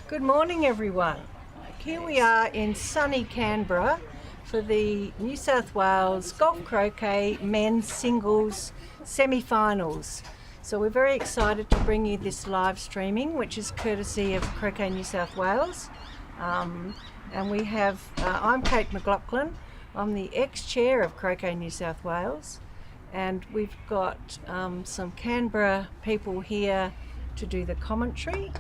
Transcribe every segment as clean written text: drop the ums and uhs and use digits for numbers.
Good morning, everyone. Here we are in sunny Canberra for the New South Wales Golf Croquet Men's Singles Semi-Finals. So we're very excited to bring you this live streaming, which is courtesy of Croquet New South Wales. And we have, I'm Kate McLaughlin. I'm the ex-chair of Croquet New South Wales. And we've got some Canberra people here to do the commentary.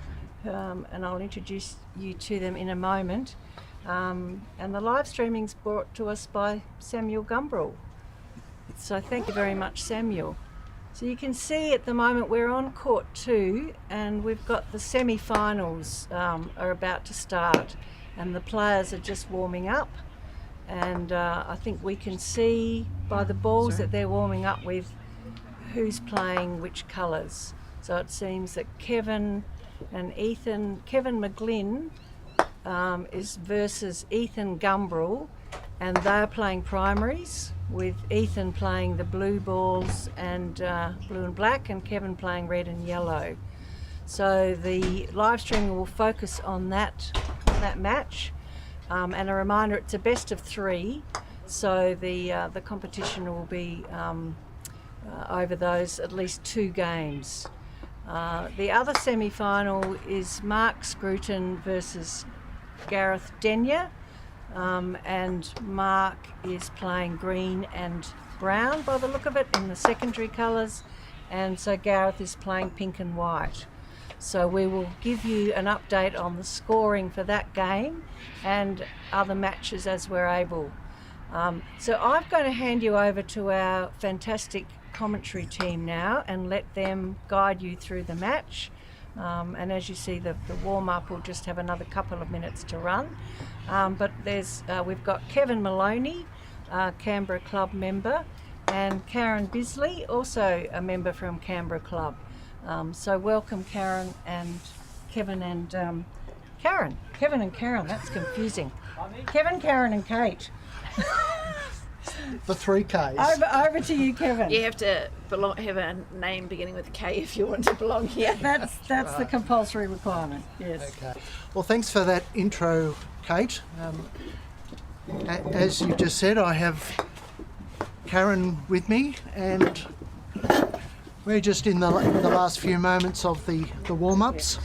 And I'll introduce you to them in a moment. And the live streaming's brought to us by Samuel Gumbrell. So thank you very much, Samuel. So you can see at the moment we're on court 2 and we've got the semi-finals are about to start and the players are just warming up. And I think we can see by the balls that they're warming up with who's playing which colours. So it seems that Kevin McGlynn is versus Ethan Gumbrell, and they're playing primaries with Ethan playing the blue balls and blue and black, and Kevin playing red and yellow. So the live streaming will focus on that match, and a reminder, it's a best of 3, so the competition will be over those at least 2 games. The other semi-final is Mark Scruton versus Gareth Denyer, and Mark is playing green and brown by the look of it in the secondary colours, and so Gareth is playing pink and white. So we will give you an update on the scoring for that game and other matches as we're able. So I'm going to hand you over to our fantastic commentary team now and let them guide you through the match. And as you see, the warm-up will just have another couple of minutes to run. But we've got Kevin Maloney, Canberra Club member, and Karen Bisley, also a member from Canberra Club. So welcome Karen and Kevin and Karen. Kevin and Karen, that's confusing. Kevin, Karen and Kate. The 3 Ks. Over to you, Kevin. You have to have a name beginning with a K if you want to belong here. That's the compulsory requirement, yes. Okay. Well, thanks for that intro, Kate. As you just said, I have Karen with me, and we're just in the last few moments of the warm-ups.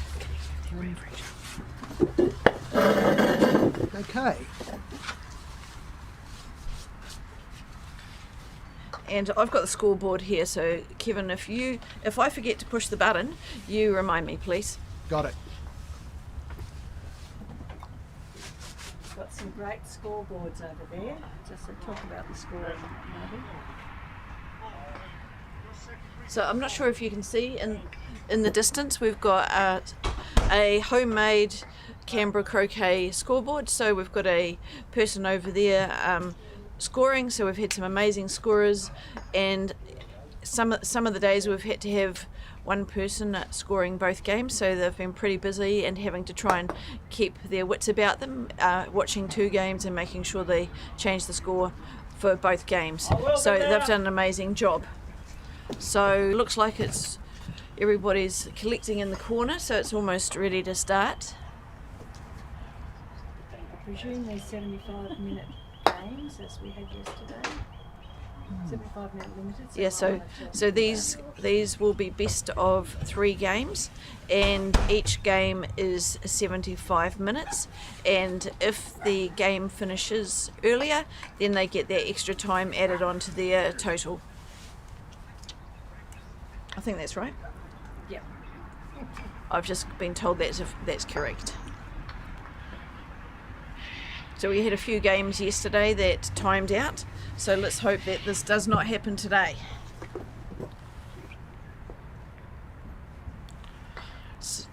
Okay. And I've got the scoreboard here, so Kevin, if I forget to push the button, you remind me, please. Got it. Got some great scoreboards over there. Just to talk about the scoring, maybe. So I'm not sure if you can see in the distance, we've got a homemade Canberra Croquet scoreboard. So we've got a person over there scoring, so we've had some amazing scorers, and some of the days we've had to have one person scoring both games, so they've been pretty busy and having to try and keep their wits about them, watching 2 games and making sure they change the score for both games. So they've done an amazing job. So it looks like everybody's collecting in the corner, so it's almost ready to start. I presume they're 75-minute games as we had yesterday. 75-minute limited. Yeah, so these will be best of 3 games, and each game is 75 minutes, and if the game finishes earlier, then they get their extra time added onto their total. I think that's right. Yep. I've just been told that's correct. So we had a few games yesterday that timed out, so let's hope that this does not happen today. Do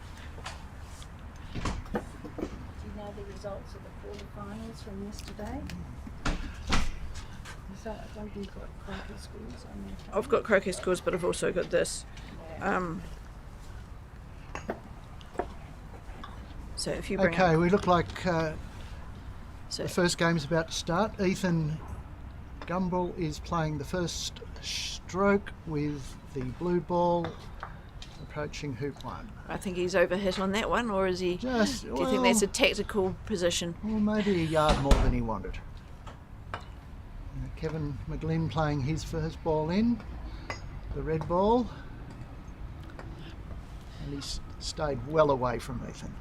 you know the results of the quarterfinals from yesterday? I don't think you've got croquet scores on there. I've got croquet scores, but I've also got this. So if you bring Okay, up, we look like so the first game's about to start. Ethan Gumbrell is playing the first stroke with the blue ball, approaching hoop 1. I think he's overhit on that one, or is he? Just, Do you think that's a tactical position? Well, maybe a yard more than he wanted. Kevin McGlynn playing his first ball in, the red ball, and he's stayed well away from Ethan.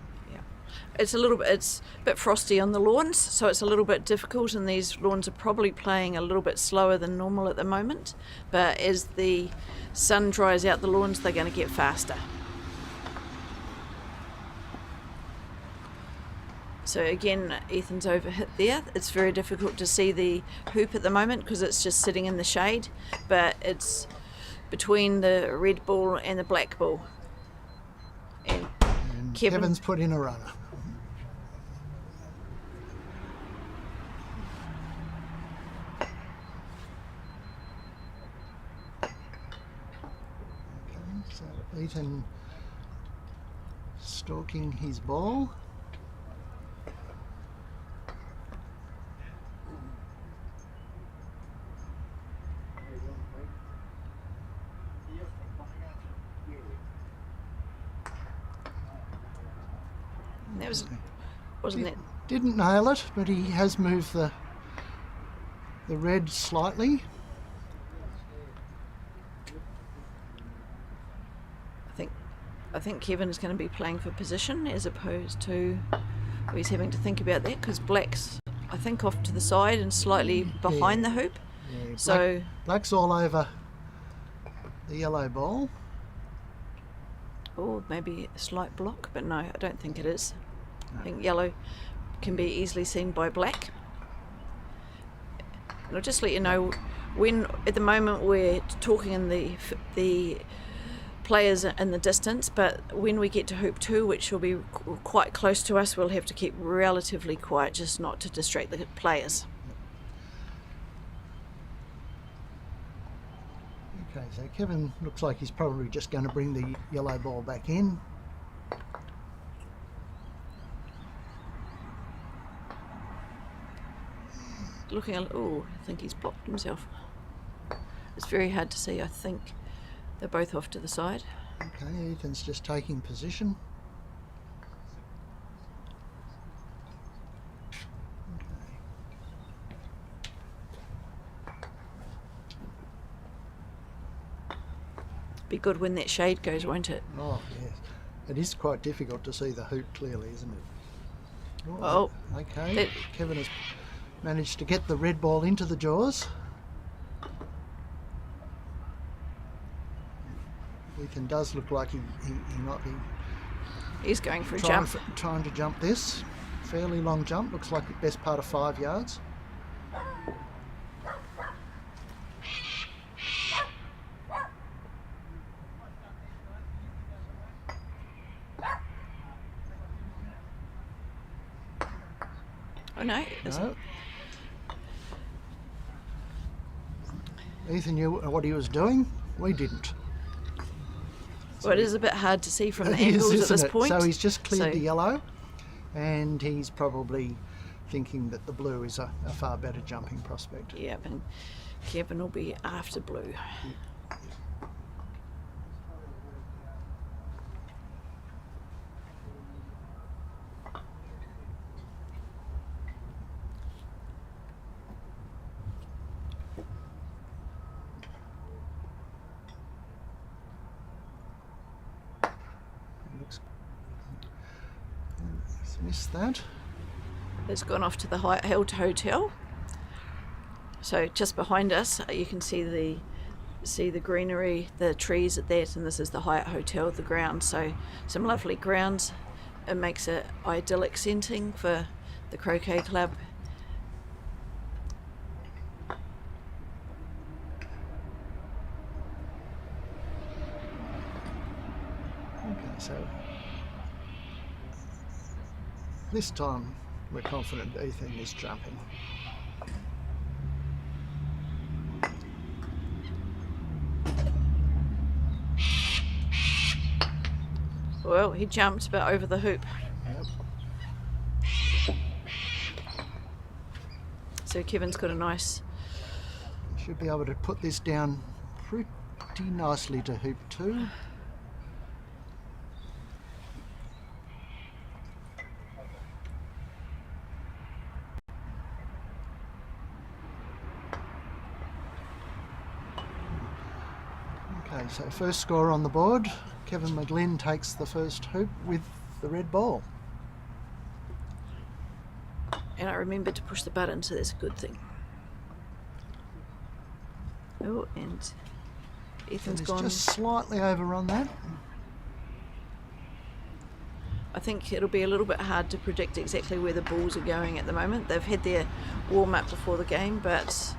It's a bit frosty on the lawns, so it's a little bit difficult, and these lawns are probably playing a little bit slower than normal at the moment, but as the sun dries out the lawns, they're going to get faster. So again, Ethan's overhit there. It's very difficult to see the hoop at the moment because it's just sitting in the shade, but it's between the red ball and the black ball. And Kevin's put in a runner. So Ethan stalking his ball. That wasn't it? Didn't nail it, but he has moved the red slightly. I think Kevin is going to be playing for position as opposed to he's having to think about that because black's I think off to the side and slightly behind the hoop. Yeah, so black's all over the yellow ball. Or maybe a slight block, but no, I don't think it is. I think yellow can be easily seen by black. And I'll just let you know, when at the moment we're talking in the players in the distance, but when we get to hoop 2, which will be quite close to us, we'll have to keep relatively quiet just not to distract the players. Okay, so Kevin looks like he's probably just going to bring the yellow ball back in. Looking a I think he's blocked himself. It's very hard to see. I think they're both off to the side. Okay, Ethan's just taking position. Be good when that shade goes, won't it? Oh, yes. It is quite difficult to see the hoop clearly, isn't it? Oh, okay. Kevin has managed to get the red ball into the jaws. Ethan does look like he might be he's going for a jump. Trying to jump this. Fairly long jump, looks like the best part of 5 yards. Oh no. No. Ethan knew what he was doing. We didn't. Well, it is a bit hard to see from the It is, angles at isn't this it? point. So he's just cleared the yellow, and he's probably thinking that the blue is a far better jumping prospect. Yeah, and Kevin will be after blue. Missed that. It's gone off to the Held Hotel. So just behind us, you can see the greenery, the trees at that, and this is the Hyatt Hotel, the ground. So some lovely grounds. It makes it idyllic setting for the croquet club. Okay, so this time we're confident Ethan is jumping. Well, he jumped, but over the hoop. Yep. So Kevin's got a nice... Should be able to put this down pretty nicely to hoop 2. Okay, so first score on the board. Kevin McGlynn takes the first hoop with the red ball. And I remembered to push the button, so that's a good thing. Oh, and Ethan's He's gone. just slightly overrun that. I think it'll be a little bit hard to predict exactly where the balls are going at the moment. They've had their warm-up before the game, but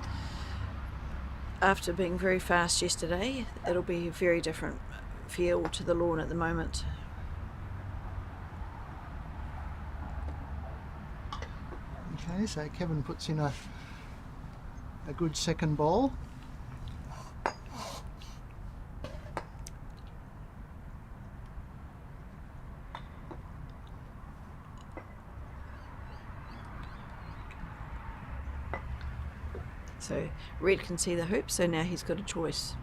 after being very fast yesterday, it'll be a very different feel to the lawn at the moment. Okay, so Kevin puts in a good second ball. So Red can see the hoop, so now he's got a choice.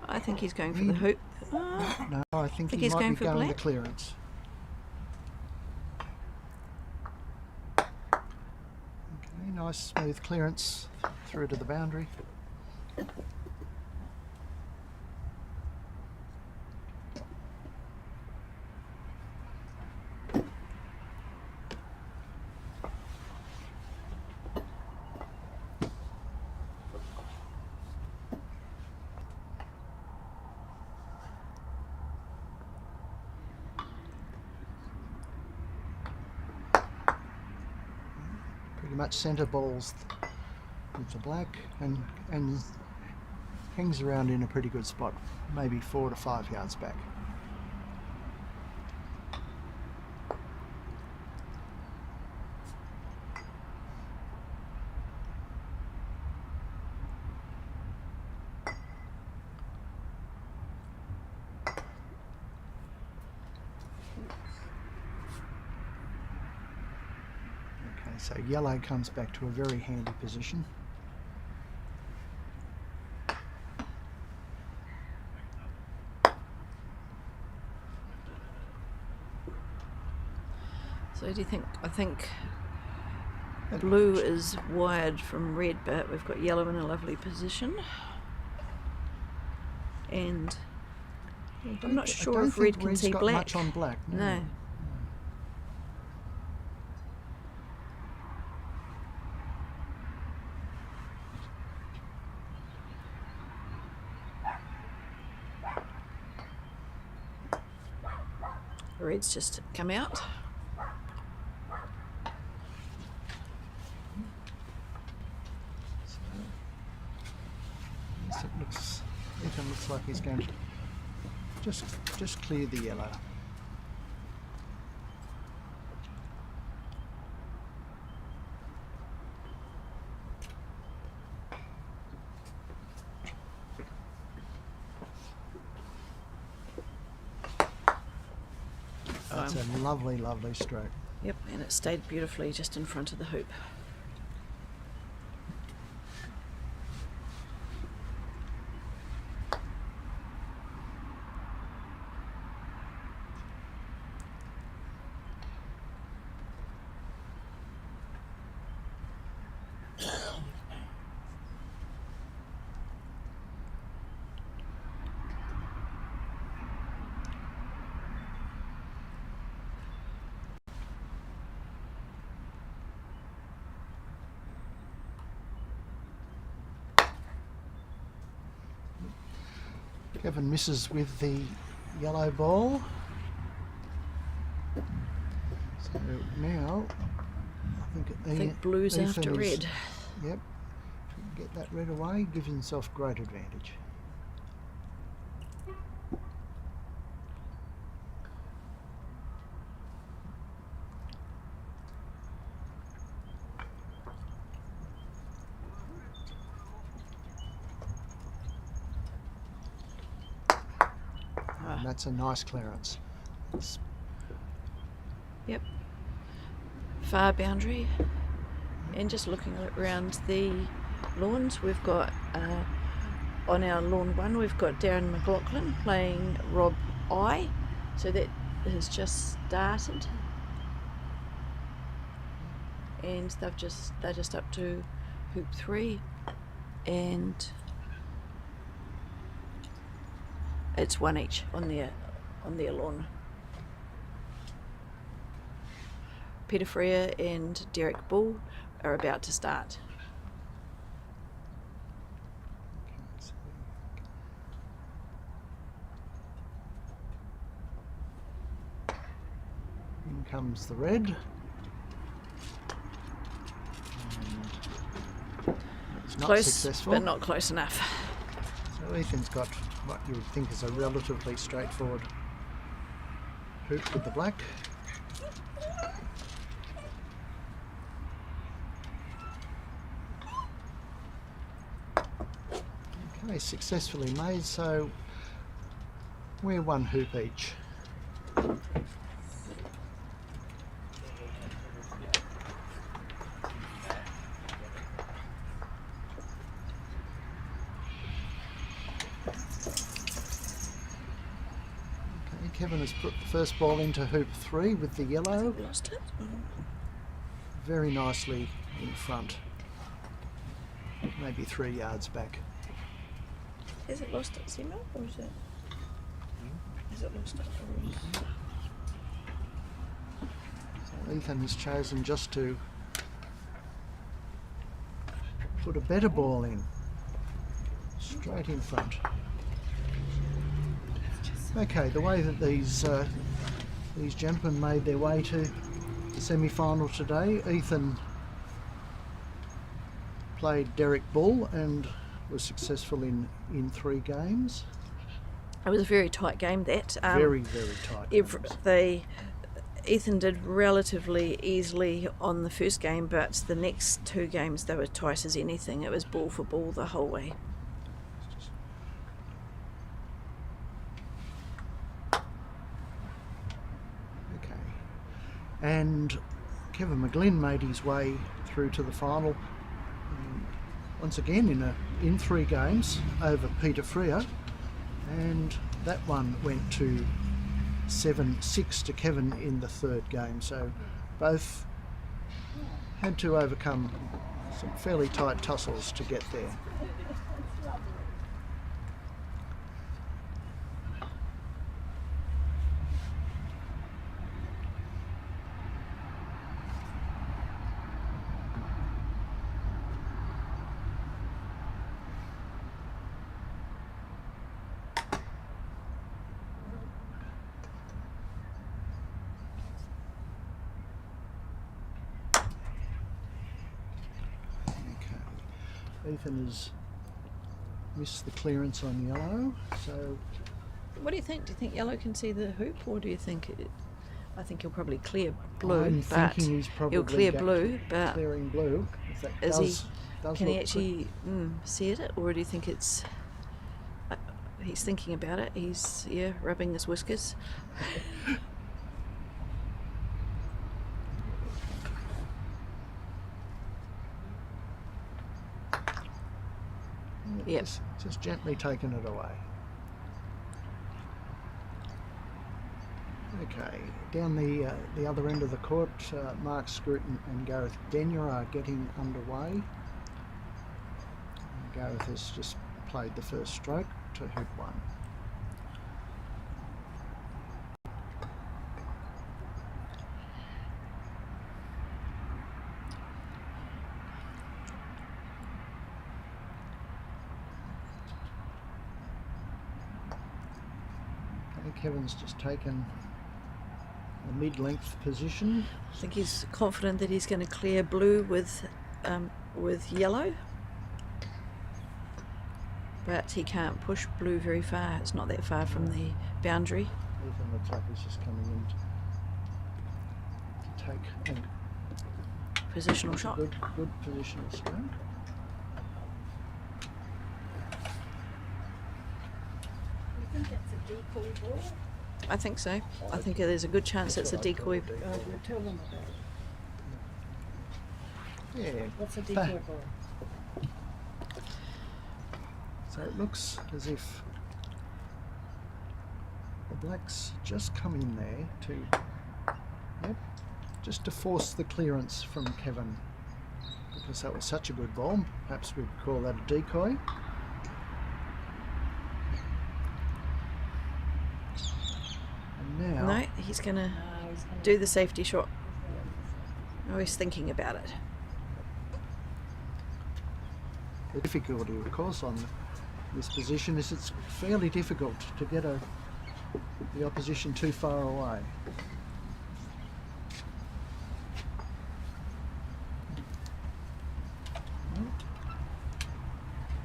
I think he's going for the hoop. No, I think he he's might going be for going black? to clearance. Okay, nice smooth clearance through to the boundary. Pretty much centre balls with the black and hangs around in a pretty good spot, maybe 4 to 5 yards back. Okay, so yellow comes back to a very handy position. So do you think? I think blue is wired from red, but we've got yellow in a lovely position. And I'm not sure if red can see got black. much on black. No. Red's just come out. Yes, it looks like he's going to just clear the yellow. That's a lovely, lovely stroke. Yep, and it stayed beautifully just in front of the hoop. Kevin misses with the yellow ball. So now I think blue's after red. Yep. Get that red away, gives himself great advantage. And that's a nice clearance. Yep. Far boundary. And just looking around the lawns, we've got on our lawn one, we've got Darren McLaughlin playing Rob I. So that has just started. And they're just up to hoop 3. and it's one each on their lawn. Peter Freya and Derek Bull are about to start. In comes the red. And it's not Close, successful. but not close enough. So Ethan's got what you would think is a relatively straightforward hoop with the black. Okay, successfully made, so we're one hoop each. Kevin has put the first ball into hoop 3 with the yellow. Lost it? Very nicely in front. Maybe 3 yards back. Has it lost it, Simo, or is it? Has it lost it? Or is... So Ethan has chosen just to put a better ball in. Straight in front. Okay, the way that these gentlemen made their way to the semi-final today, Ethan played Derek Bull and was successful in 3 games. It was a very tight game, that. Very tight games. Ethan did relatively easily on the first game, but the next 2 games they were tight as anything. It was ball for ball the whole way. And Kevin McGlynn made his way through to the final once again in 3 games over Peter Freya, and that one went to 7-6 to Kevin in the 3rd game, so both had to overcome some fairly tight tussles to get there. Ethan has missed the clearance on yellow, so... What do you think? Do you think yellow can see the hoop, or do you think I think he'll probably clear blue, I'm but thinking he's probably he'll clear blue, but clearing blue. If that is does can he look actually see it, or do you think it's... he's thinking about it, he's, rubbing his whiskers. Yep. Just gently taking it away. Okay, down the other end of the court, Mark Scruton and Gareth Denyer are getting underway. Gareth has just played the first stroke to hoop 1. Kevin's just taken a mid-length position. I think he's confident that he's going to clear blue with yellow, but he can't push blue very far. It's not that far from the boundary. Ethan looks like he's just coming in to take a Positional shot. Good positional stroke. You think that's a decoy ball? I think so. I think there's a good chance it's a decoy. We'll tell them about it. Yeah. What's a decoy ball? So it looks as if the blacks just come in there to, just to force the clearance from Kevin. because that was such a good ball. Perhaps we'd call that a decoy. And now, No, he's going to do the safety shot. Oh, he's thinking about it. the difficulty, of course, on this position is it's fairly difficult to get the opposition too far away.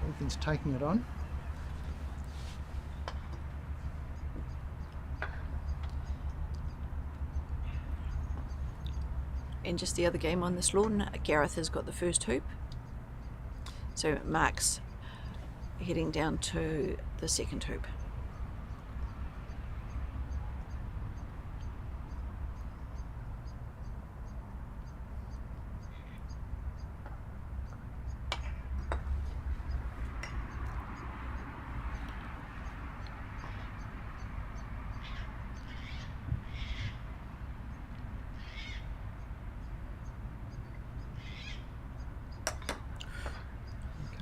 Ethan's taking it on. And just the other game on this lawn, Gareth has got the first hoop. So Mark's heading down to the second hoop.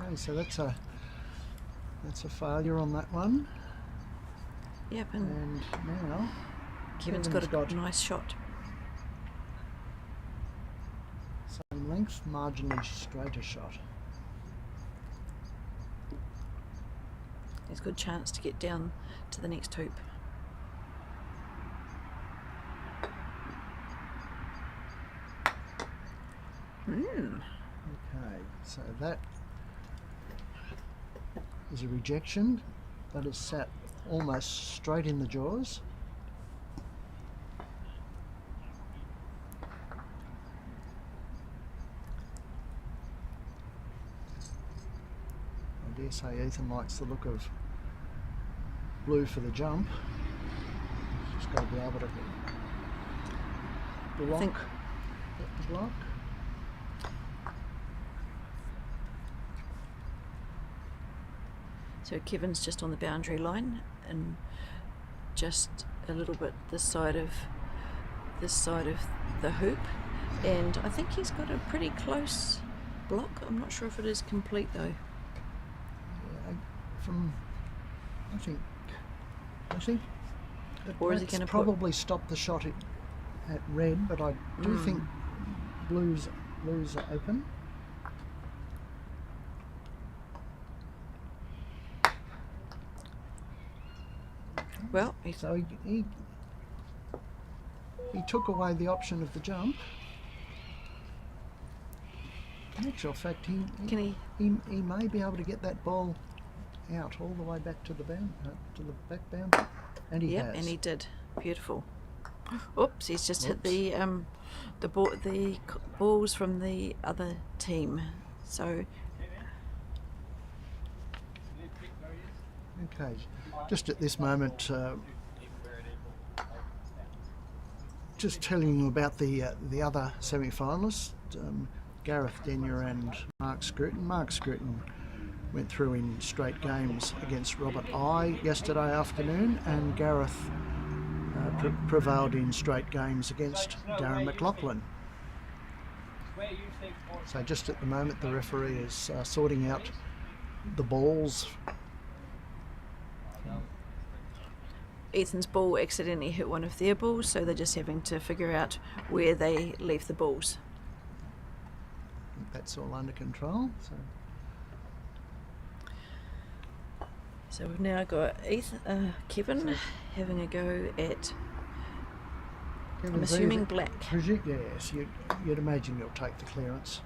Okay, so that's a failure on that one. Yep, And now Kevin's got a nice shot. Same length, marginally straighter shot. There's a good chance to get down to the next hoop. Okay, so that is a rejection. That is sat almost straight in the jaws. I dare say Ethan likes the look of blue for the jump. Just got to be able to block. Get the block. So Kevin's just on the boundary line and just a little bit this side of the hoop, and I think he's got a pretty close block. I'm not sure if it is complete though. Yeah, I think Or is he that's gonna probably stop the shot at red, but I do think blues are open. Well, So he took away the option of the jump. In actual fact, he may be able to get that ball out all the way back to the to the back boundary, and he has. and he did. Beautiful. Oops, he's just hit the balls from the other team. So Okay, just at this moment, just telling you about the other semi-finalists, Gareth Denyer and Mark Scruton. Mark Scruton went through in straight games against Robert I yesterday afternoon, and Gareth prevailed in straight games against Darren McLaughlin. So just at the moment, the referee is sorting out the balls. Ethan's ball accidentally hit one of their balls, so they're just having to figure out where they leave the balls. I think that's all under control. So we've now got Kevin having a go at, I'm assuming black. Yes, you'd imagine you'll take the clearance.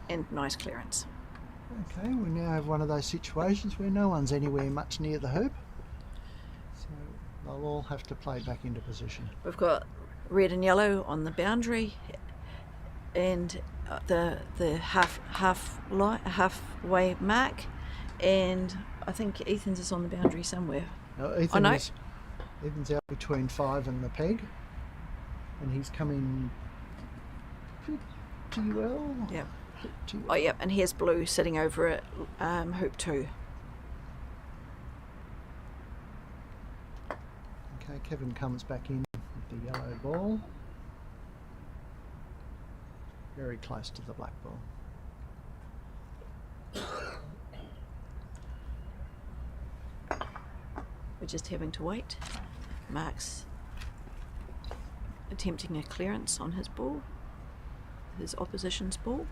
And nice clearance. Okay, we now have one of those situations where no one's anywhere much near the hoop, so they'll all have to play back into position. We've got red and yellow on the boundary, and the halfway mark, and I think Ethan's is on the boundary somewhere. Ethan's out between 5 and the peg, and he's coming pretty well. Yeah. Oh, yeah, and here's blue sitting over at hoop 2. Okay, Kevin comes back in, the yellow ball. Very close to the black ball. We're just having to wait. Mark's attempting a clearance on his ball, his opposition's ball.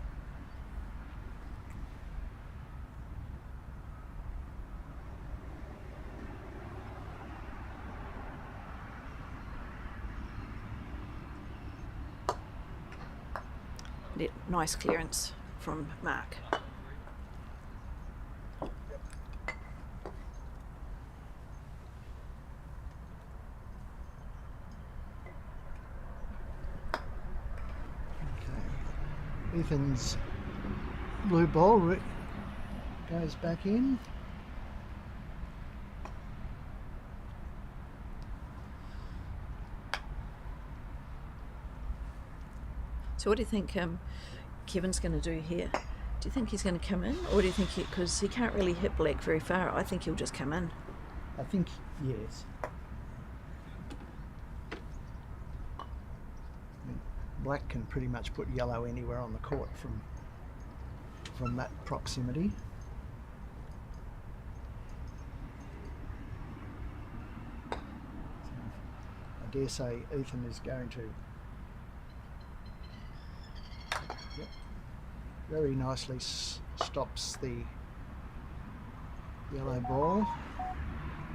Nice clearance from Mark. Ethan's blue ball goes back in. So what do you think Kevin's going to do here? Do you think he's going to come in, or do you think because he can't really hit black very far, I think he'll just come in? I think yes. Black can pretty much put yellow anywhere on the court from that proximity. So I dare say Ethan is going to very nicely stops the yellow ball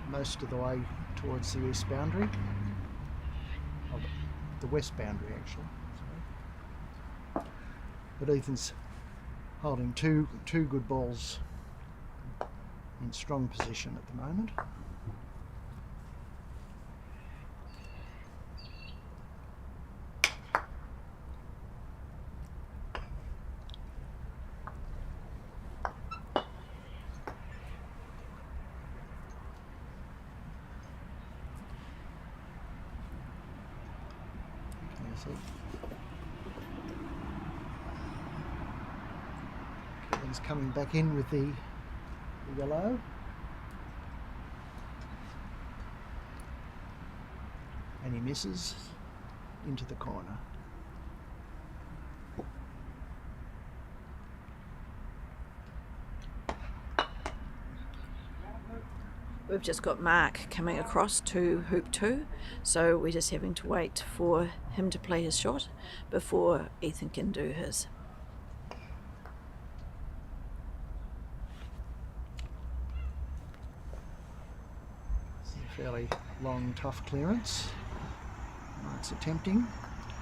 most of the way towards the east boundary, oh, the west boundary actually. But Ethan's holding two good balls in strong position at the moment. Okay, so Kevin's coming back in with the yellow. And he misses into the corner. We've just got Mark coming across to hoop 2, so we're just having to wait for him to play his shot before Ethan can do his. Fairly long, tough clearance. It's attempting.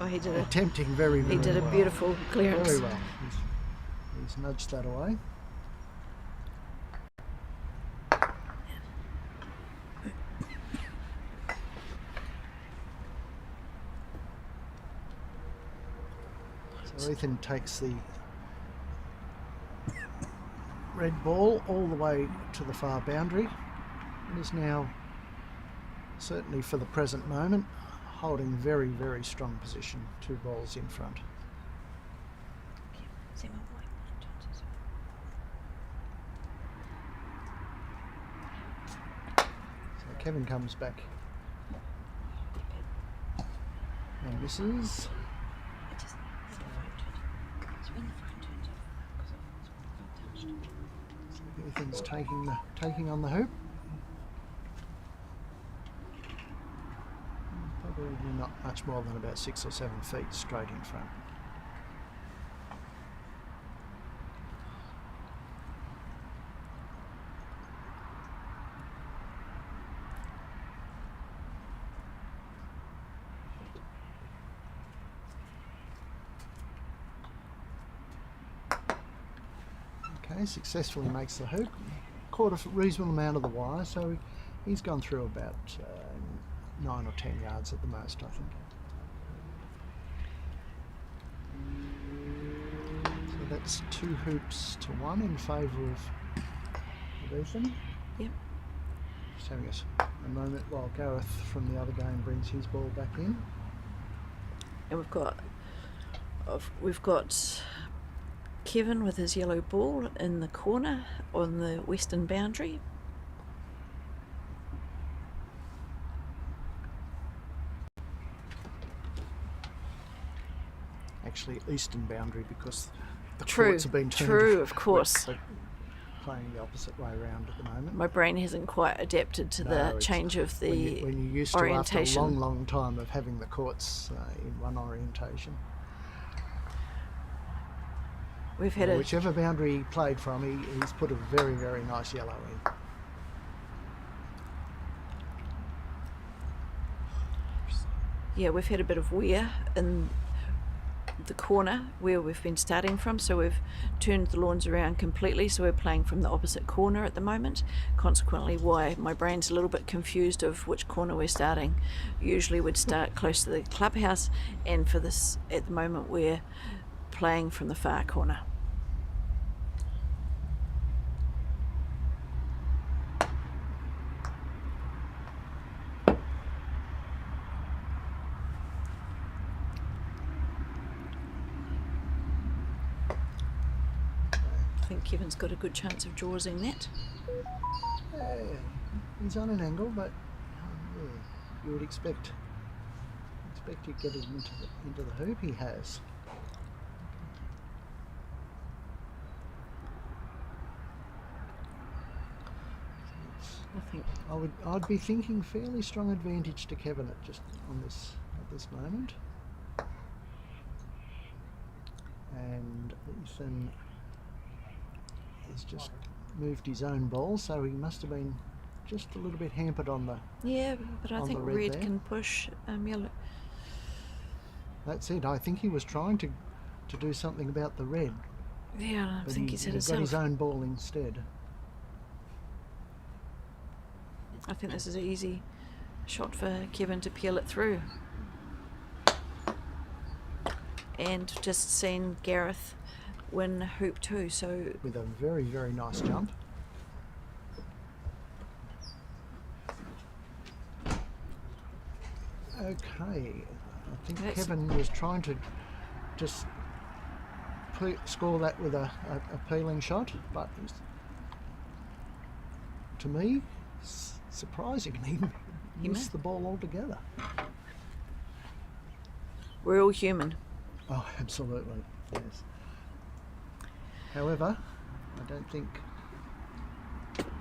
Oh, he did attempting very, very well. He did a beautiful clearance. Very well. He's nudged that away. So Ethan takes the red ball all the way to the far boundary and is now, certainly for the present moment, holding very, very strong position, 2 balls in front. So Kevin comes back and misses. So Ethan's taking on the hoop. Probably not much more than about 6 or 7 feet straight in front. Okay, successfully makes the hoop. Caught a reasonable amount of the wire, so he's gone through about 9 or 10 yards at the most, I think. So that's 2 hoops to 1 in favour of Ethan. Yep. Just having a moment while Gareth from the other game brings his ball back in. And we've got Kevin with his yellow ball in the corner on the western boundary. actually eastern boundary because the True, courts have been turned. true, of course. We're playing the opposite way around at the moment. My brain hasn't quite adapted to No, the it's- change of the when you're used to orientation. after a long time of having the courts in one orientation. We've had a Whichever boundary he played from, he's put a very nice yellow in. we've had a bit of wear in the corner where we've been starting from, so we've turned the lawns around completely, so we're playing from the opposite corner at the moment, consequently why my brain's a little bit confused of which corner we're starting. Usually we'd start close to the clubhouse, and for this at the moment we're playing from the far corner. I think Kevin's got a good chance of drawsing that. Yeah, he's on an angle, but you would expect he'd get it into the hoop. He has. I think I'd be thinking fairly strong advantage to Kevin at this moment. And Ethan has just moved his own ball, so he must have been just a little bit hampered on the. yeah, but I on think the red red there. can push yellow. That's it. I think he was trying to do something about the red, Yeah, I but think he's hit he got his himself. own ball instead. I think this is an easy shot for Kevin to peel it through. And just seen Gareth win hoop 2, so With a very nice jump. Okay, I think That's- Kevin was trying to just score that with a peeling shot, but to me, surprisingly, He missed the ball altogether. we're all human. Oh, absolutely, yes. However, I don't think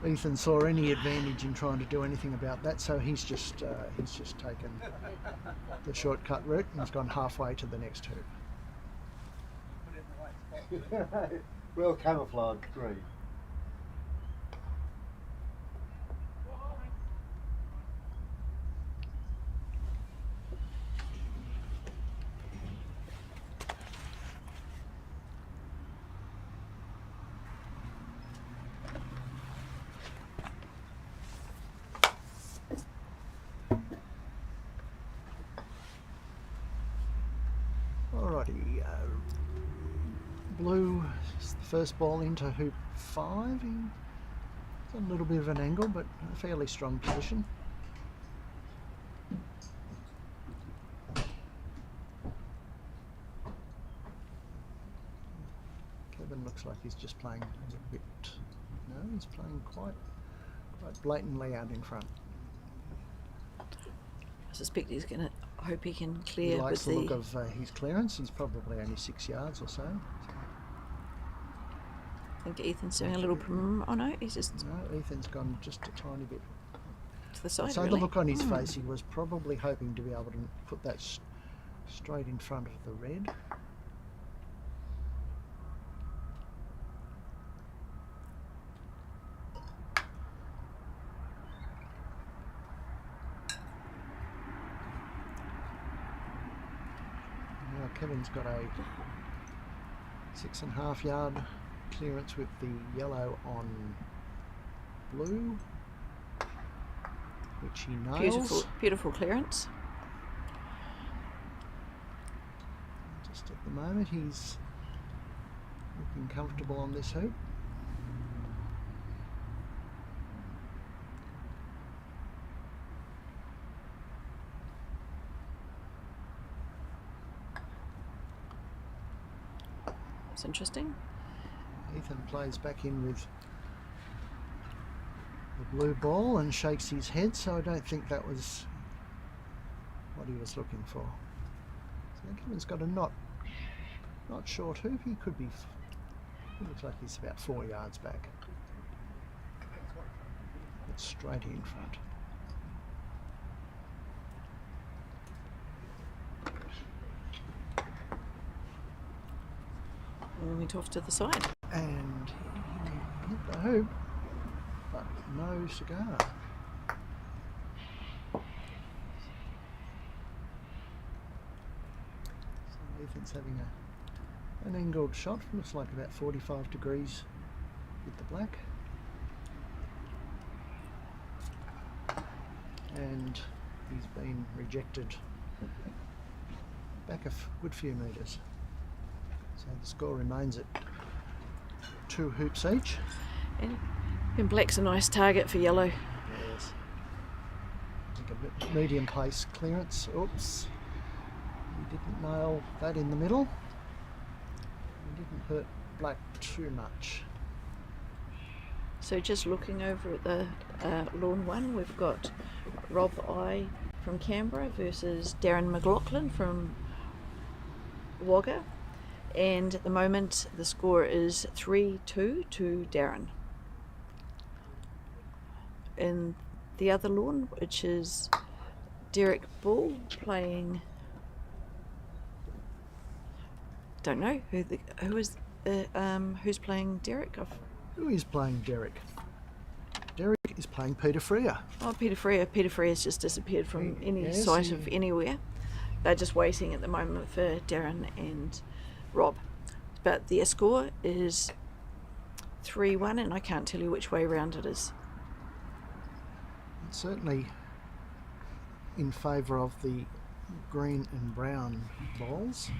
Ethan saw any advantage in trying to do anything about that, so he's just taken the shortcut route and has gone halfway to the next hoop. Well camouflaged, great. Alrighty, blue is the first ball into hoop 5. It's a little bit of an angle, but a fairly strong position. Kevin looks like he's just playing a bit. No, he's playing quite blatantly out in front. I suspect he's going to hope he can He clear likes with the look of his clearance. He's probably only 6 yards or so. I think Ethan's doing a little oh no, he's just No, Ethan's gone just a tiny bit. to the side. So really. the look on his face, he was probably hoping to be able to put that straight in front of the red. Now Kevin's got a 6.5 yard clearance with the yellow on blue, which he nails. Beautiful clearance. Just at the moment, he's looking comfortable on this hoop. It's interesting. Ethan plays back in with the blue ball and shakes his head, so I don't think that was what he was looking for. So Kevin's got a not Not short hoop, he could be, it looks like he's about 4 yards back. It's straight in front. And went off to the side. And he hit the hoop, but no cigar. So Ethan's having an angled shot, looks like about 45 degrees with the black. And he's been rejected back a good few metres. So the score remains at 2 hoops each. And black's a nice target for yellow. Yes. I think a bit medium pace clearance. Oops. He didn't nail that in the middle. He didn't hurt black too much. So just looking over at the lawn one, we've got Rob I from Canberra versus Darren McLaughlin from Wagga. And at the moment the score is 3-2 to Darren. In the other lawn, which is Derek Bull playing, don't know who's playing Derek. Who is playing Derek? Derek is playing Peter Freer. Oh, Peter Freer's just disappeared from any sight of anywhere. They're just waiting at the moment for Darren and Rob. But their score is 3-1, and I can't tell you which way round it is. It's certainly in favour of the green and brown balls.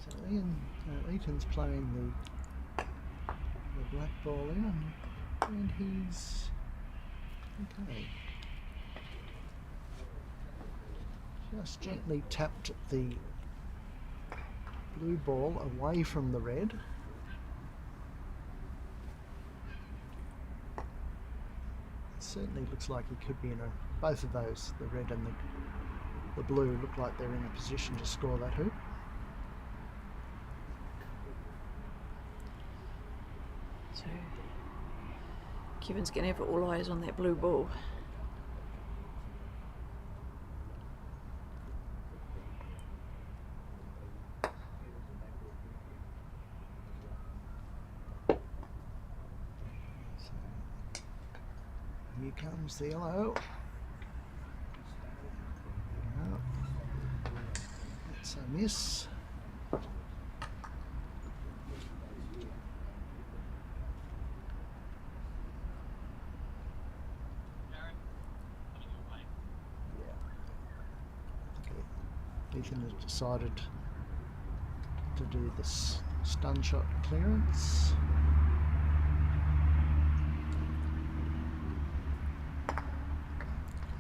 So Ethan's playing the black ball in, and he's okay. Just gently tapped the blue ball away from the red. It certainly looks like he could be in both of those, the red and the blue, look like they're in a position to score that hoop. So Kevin's going to have all eyes on that blue ball. Here comes the yellow. No. That's a miss. Ethan has decided to do this stun shot clearance.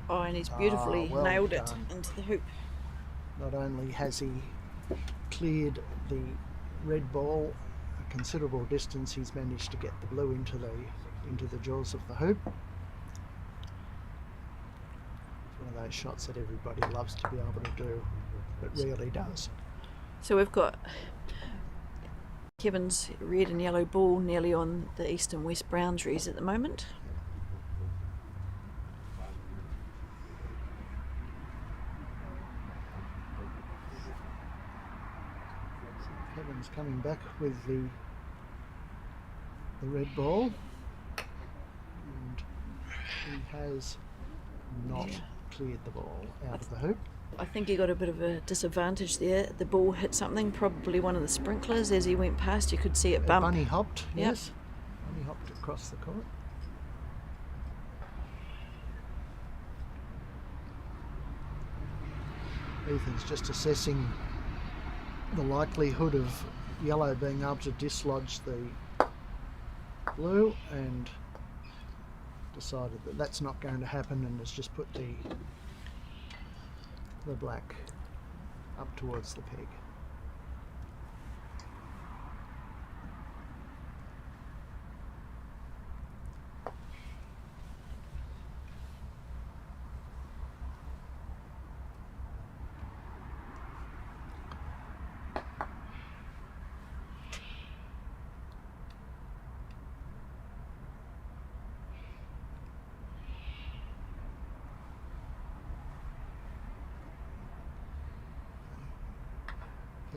Oh, and he's beautifully well nailed it done. into the hoop. Not only has he cleared the red ball a considerable distance, he's managed to get the blue into the jaws of the hoop. It's one of those shots that everybody loves to be able to do, but rarely does. So we've got Kevin's red and yellow ball nearly on the east and west boundaries at the moment. Kevin's coming back with the red ball, and he has not cleared the ball out of the hoop. I think he got a bit of a disadvantage there. The ball hit something, probably one of the sprinklers. As he went past, you could see it bump. Bunny hopped, Yep. yes. Bunny hopped across the court. Ethan's just assessing the likelihood of yellow being able to dislodge the blue, and decided that that's not going to happen, and has just put the black up towards the peg.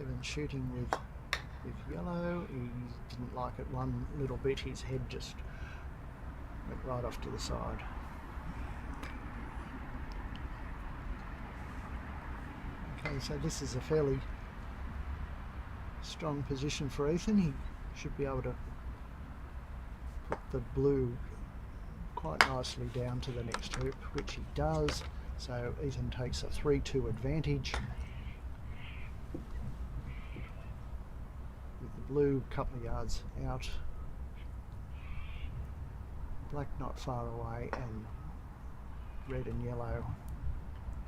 Kevin shooting with yellow. He didn't like it one little bit. His head just went right off to the side. Okay, so this is a fairly strong position for Ethan. He should be able to put the blue quite nicely down to the next hoop, which he does. So Ethan takes a 3-2 advantage. With the blue a couple of yards out. Black not far away, and red and yellow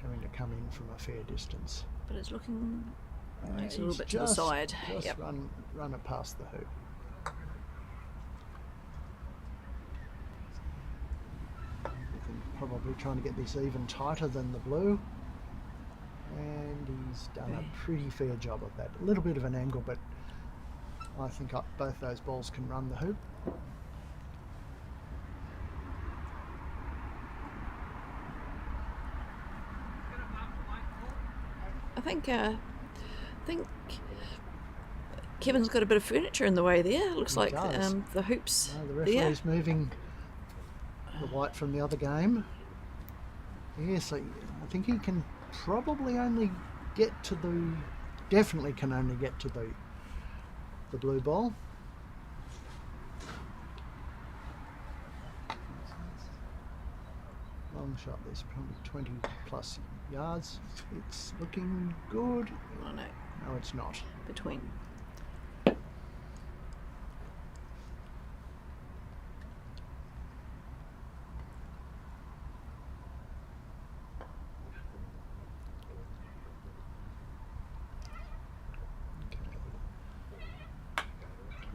having to come in from a fair distance. But it's looking makes a He's little bit to the just side. Just run it past the hoop. Probably trying to get this even tighter than the blue, and he's done a pretty fair job of that. A little bit of an angle, but I think both those balls can run the hoop. I think Kevin's got a bit of furniture in the way there. It looks He like does. the hoops The there. referee's moving the white from the other game. Yes, I think he can probably only get to definitely can only get to the blue ball. Long shot, there's probably 20 plus yards. It's looking good. Oh no, No, it's not. between.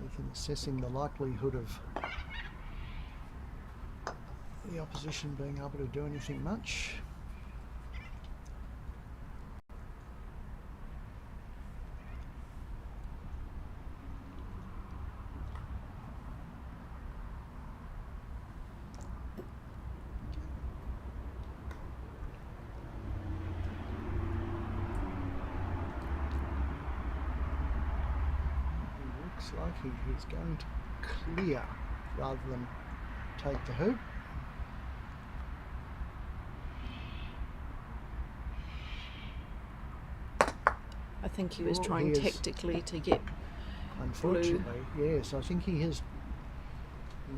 Ethan assessing the likelihood of the opposition being able to do anything much. Looks like he is going to clear rather than take the hoop. I think he was Oh, trying he is- tactically to get. Unfortunately, yes, I think he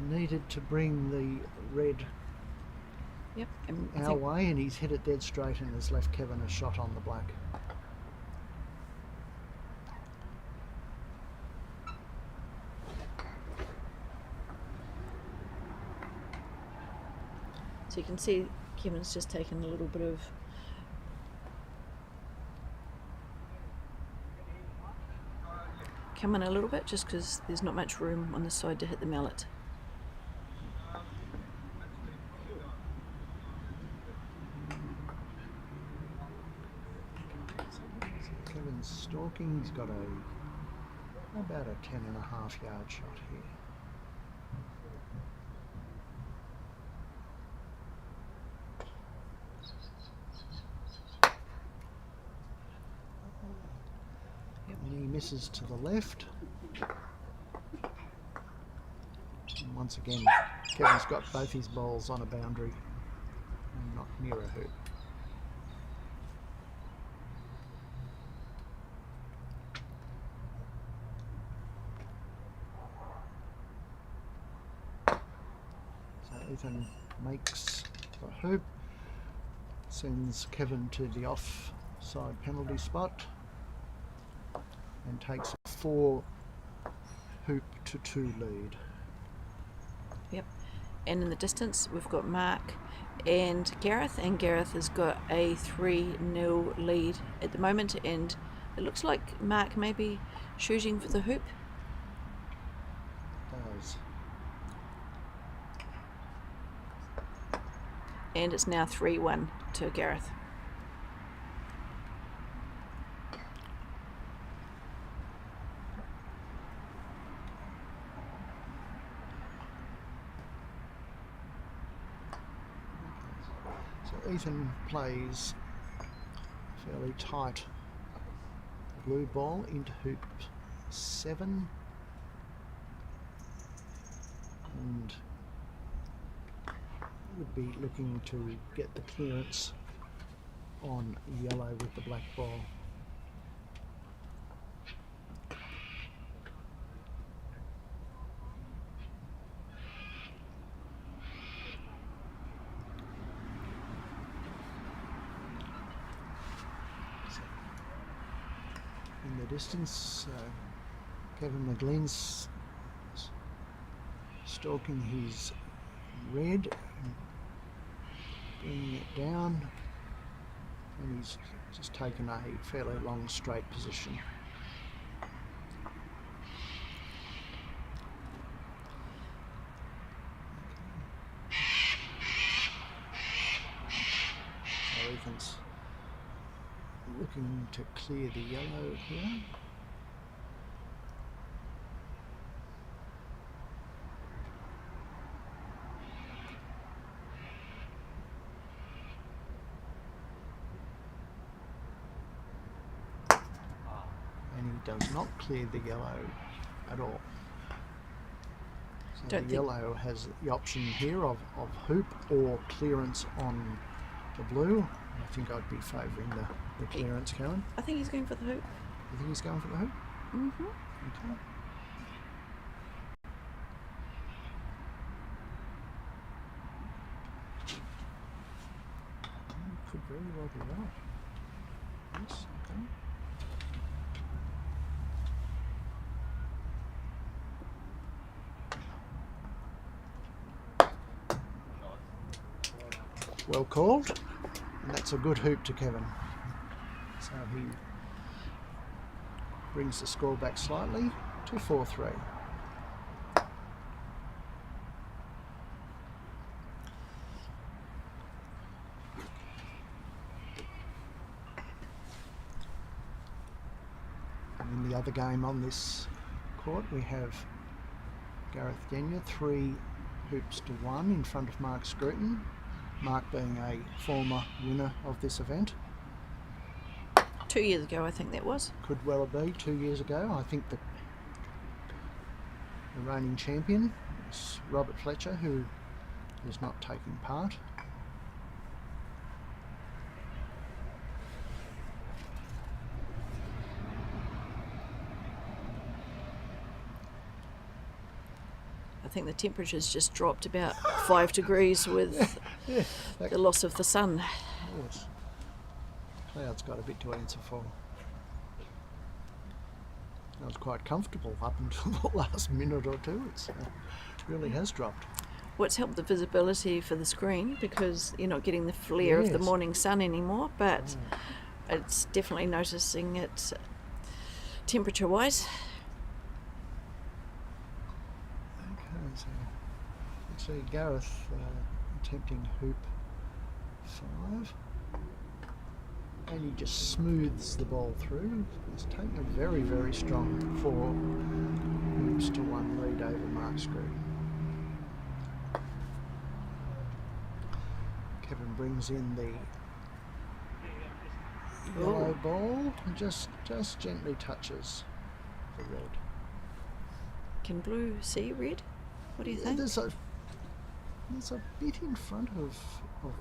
needed to bring the red Yep. And I our think way, and he's hit it dead straight and has left Kevin a shot on the black. so you can see Kevin's just taken a little bit of. Come in a little bit just because there's not much room on the side to hit the mallet. Kevin's stalking. He's got about a 10.5 yard shot here. And he misses to the left. And once again, Kevin's got both his balls on a boundary and not near a hoop. So Ethan makes the hoop, sends Kevin to the offside penalty spot, and takes a 4 hoop to 2 lead. Yep. And in the distance, we've got Mark and Gareth has got a 3-0 lead at the moment, and it looks like Mark may be shooting for the hoop. Does. And it's now 3-1 to Gareth. So Ethan plays fairly tight blue ball into hoop 7, and would be looking to get the clearance on yellow with the black ball. In the distance, Kevin McGlynn's stalking his red and bringing it down, and he's just taken a fairly long straight position. So Ethan's looking to clear the yellow here. And he does not clear the yellow at all. So the yellow has the option here of hoop or clearance on the blue. I think I'd be favouring the clearance, Karen. I think he's going for the hoop. You think he's going for the hoop? Mm-hmm. Okay. Could very well be right. Yes, okay. Well called, and that's a good hoop to Kevin. So he brings the score back slightly to 4-3. And in the other game on this court, we have Gareth Denyer 3 hoops to 1 in front of Mark Scruton. Mark being a former winner of this event. 2 years ago, I think that was. Could well be 2 years ago. I think the reigning champion is Robert Fletcher, who is not taking part. I think the temperature's just dropped about 5 degrees with the loss of the sun. Yes. Cloud's got a bit to answer for. I was quite comfortable up until the last minute or two. It really has dropped. What's helped the visibility for the screen, because you're not getting the flare of the Yes. morning sun anymore, but it's definitely noticing it temperature-wise. Okay, so let's see Gareth attempting hoop 5. And he just smooths the ball through. He's taken a very, very strong 4 hoops to 1 lead over Mark Scruton. Kevin brings in the yellow ball and just gently touches the red. Can blue see red? What do you think? There's a bit in front of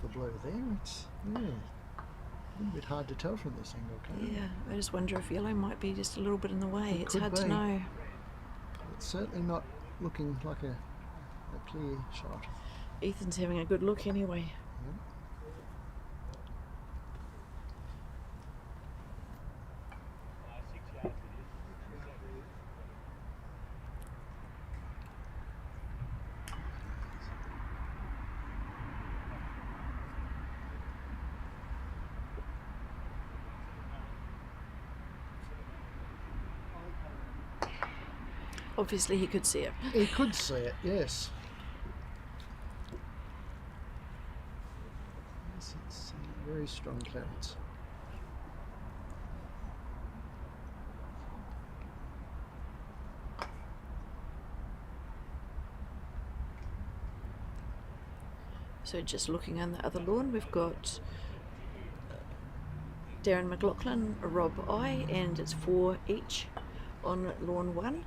the blue there. It's a little bit hard to tell from this angle, can't it? Yeah, I just wonder if yellow might be just a little bit in the way. It It's could hard to be. know. It's certainly not looking like a clear shot. Ethan's having a good look anyway. Yep. Obviously he could see it. He could see it, yes. Yes, it's very strong clearance. So just looking on the other lawn, we've got Darren McLaughlin, Rob I, and it's 4 each on lawn 1.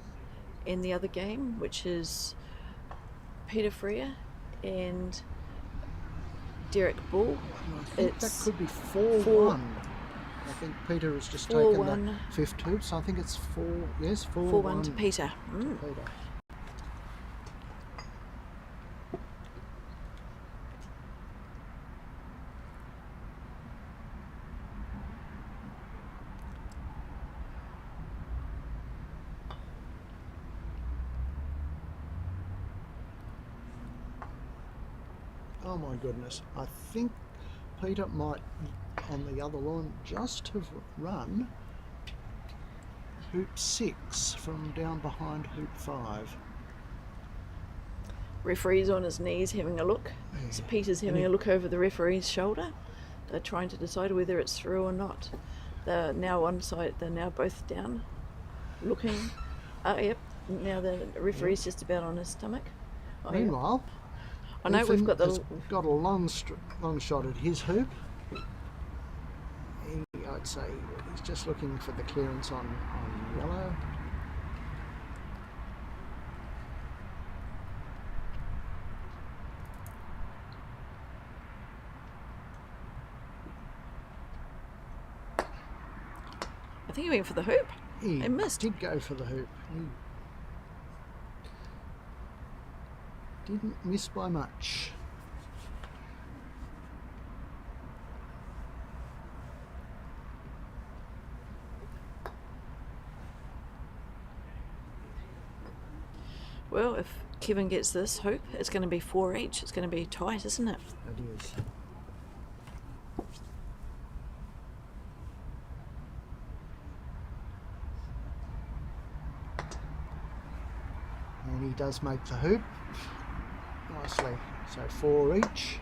And the other game, which is Peter Freer and Derek Bull, I think that it's could be 4-1. 4 I think Peter has just 4-1. taken the 5th hoop, so I think it's 4-1 4-1 to Peter. Peter. Oh my goodness, I think Peter might, on the other lawn, just have run hoop 6 from down behind hoop 5. Referee's on his knees having a look. So Peter's having a look over the referee's shoulder. They're trying to decide whether it's through or not. They're now on side, they're now both down, looking. Yep, now the referee's just about on his stomach. Oh, Meanwhile, I know we've got has the got a long shot at his hoop. I'd say he's just looking for the clearance on yellow. I think he went for the hoop. He missed. did go for the hoop. He didn't miss by much. Well, if Kevin gets this hoop, it's going to be 4 each. It's going to be tight, isn't it? It is. And he does make the hoop nicely. So 4 each.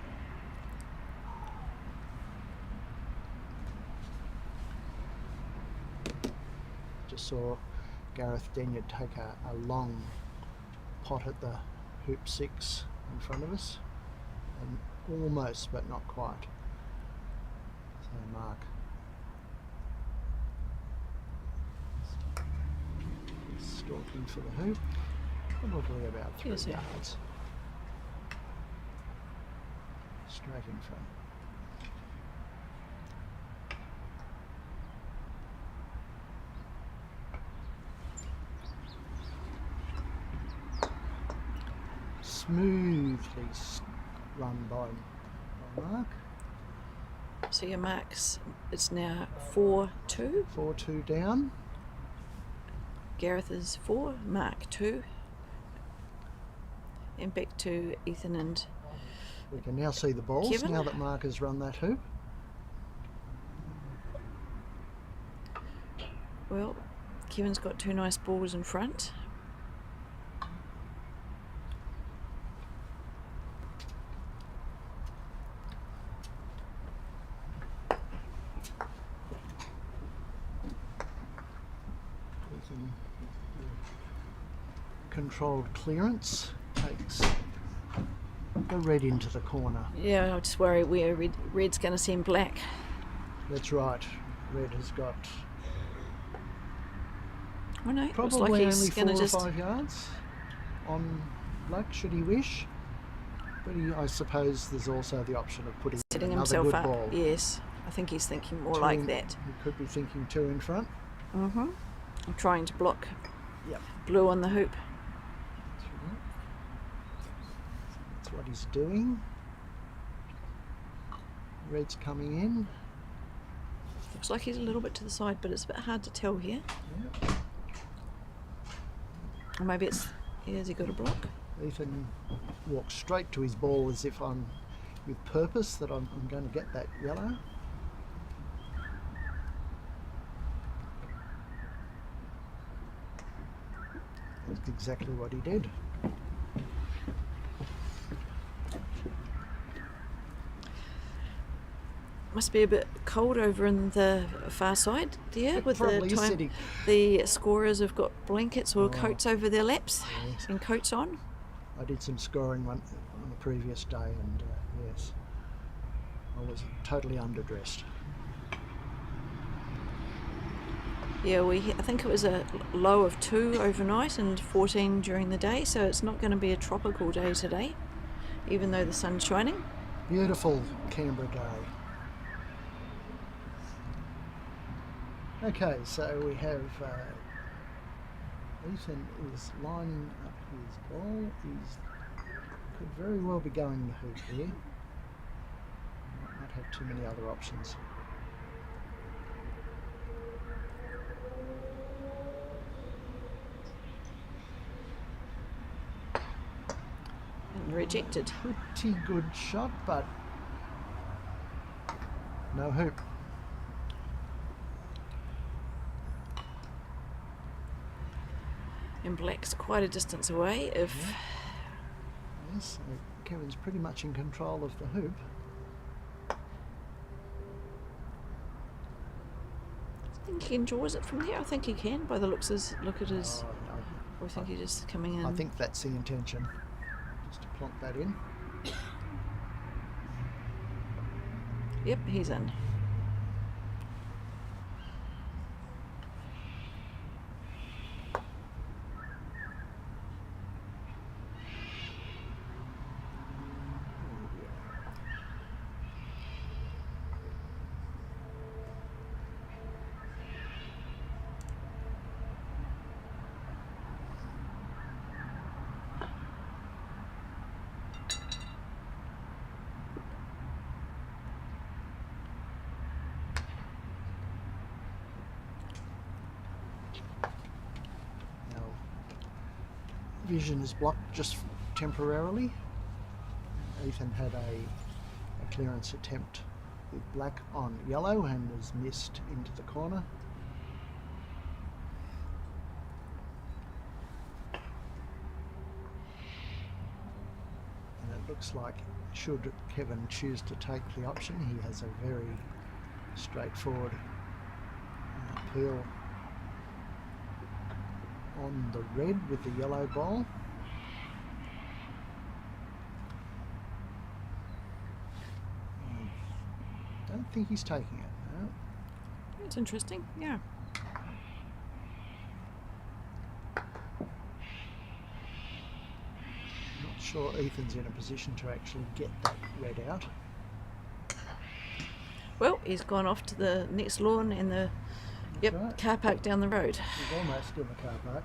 Just saw Gareth Denyer take a long pot at the hoop 6 in front of us, and almost but not quite. So Mark stalking for the hoop, probably about 3 Yes, sir. yards. Straight in front. Smoothly run by Mark. So your marks, it's now 4-2. 4-2 down. Gareth is 4, Mark 2. And back to Ethan and We can now see the balls Kevin? now that Mark has run that hoop. well, Kevin's got 2 nice balls in front. Ethan, controlled clearance, takes the red into the corner. Yeah, I just worry where red's going to send black. That's right. Red has got Oh no, it looks probably like only he's 4 going or to just 5 yards on black, should he wish. But I suppose there's also the option of putting setting another himself good up. ball. Yes, I think he's thinking more 2 like in- that. He could be thinking 2 in front. I'm trying to block Yep. blue on the hoop. That's what he's doing. Red's coming in. Looks like he's a little bit to the side, but it's a bit hard to tell here. Yep. Or maybe it's, has he got a block? Ethan walks straight to his ball as if I'm with purpose that I'm going to get that yellow. That's exactly what he did. Must be a bit cold over in the far side there It with the probably is time. sitting. The scorers have got blankets or Oh. coats over their laps Yes. and coats on. I did some scoring on the previous day, and yes, I was totally underdressed. Yeah, I think it was a low of 2 overnight and 14 during the day, so it's not going to be a tropical day today, even though the sun's shining. Beautiful Canberra day. Okay, so we have Ethan is lining up his ball. Could very well be going the hoop here. Might not have too many other options. And rejected. Pretty good shot, but no hoop. And black's quite a distance away. If Yes, so Kevin's pretty much in control of the hoop. I think he enjoys it from there. I think he can, by the looks look at his. Or I think he's just coming in. I think that's the intention, just to plonk that in. Yep, he's in. Now, vision is blocked just temporarily. Ethan had a clearance attempt with black on yellow and was missed into the corner. And it looks like should Kevin choose to take the option, he has a very straightforward peel on the red with the yellow ball. Don't think he's taking it. No. It's interesting, yeah. Not sure Ethan's in a position to actually get that red out. Well, he's gone off to the next lawn and the Right. car park down the road. He's almost in the car park.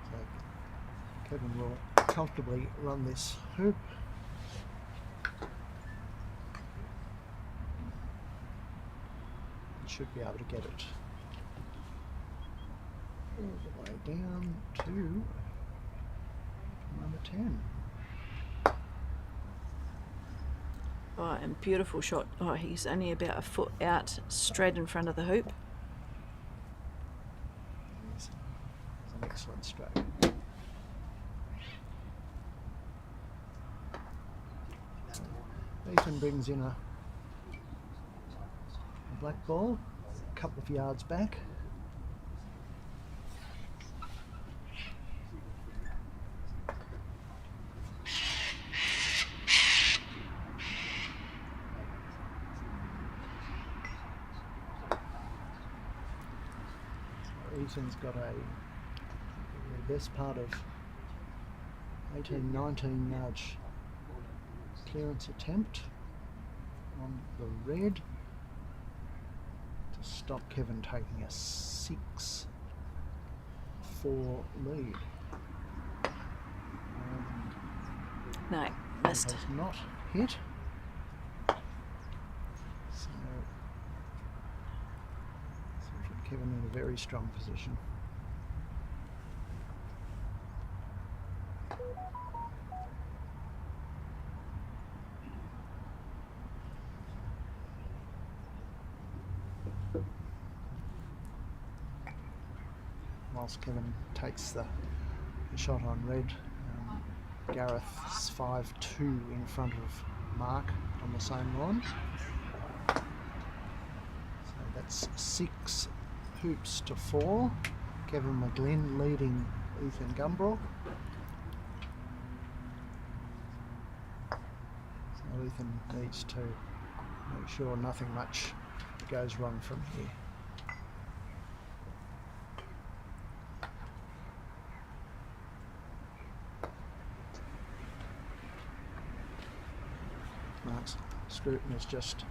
So Kevin will comfortably run this hoop. He should be able to get it all the way down to number 10. Oh, and beautiful shot. Oh, he's only about a foot out, straight in front of the hoop. It's an excellent stroke. Ethan brings in a black ball, a couple of yards back. Ethan's got the best part of 18-19 yards clearance attempt on the red to stop Kevin taking a 6-4 lead. No, And missed. has not hit. So put Kevin in a very strong position. Whilst Kevin takes the shot on red, Gareth's 5-2 in front of Mark on the same lawn. So that's 6 hoops to 4. Kevin McGlynn leading Ethan Gumbrook. So Ethan needs to make sure nothing much goes wrong from here. Mark's Scruton has just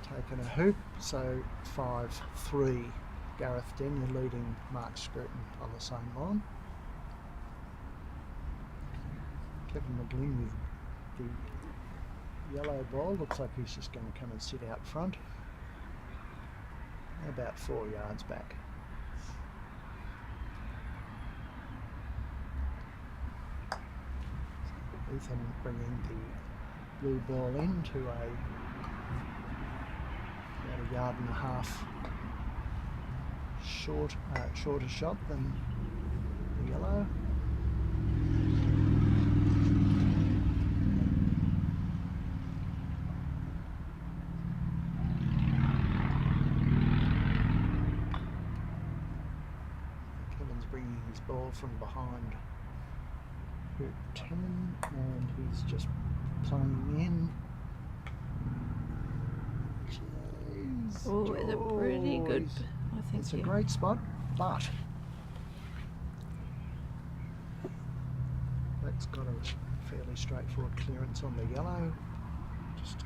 taken a hoop, so 5-3. Gareth Denyer leading Mark Scruton on the same line. Kevin McGlynn with the yellow ball, looks like he's just going to come and sit out front, about 4 yards back. Ethan bringing the blue ball into about a yard and a half shorter shot than the yellow. Kevin's bringing his ball from behind hoop 10 and he's just playing in. Jeez. Oh, it's a pretty good, I think. It's a great spot, but that's got a fairly straightforward clearance on the yellow. Just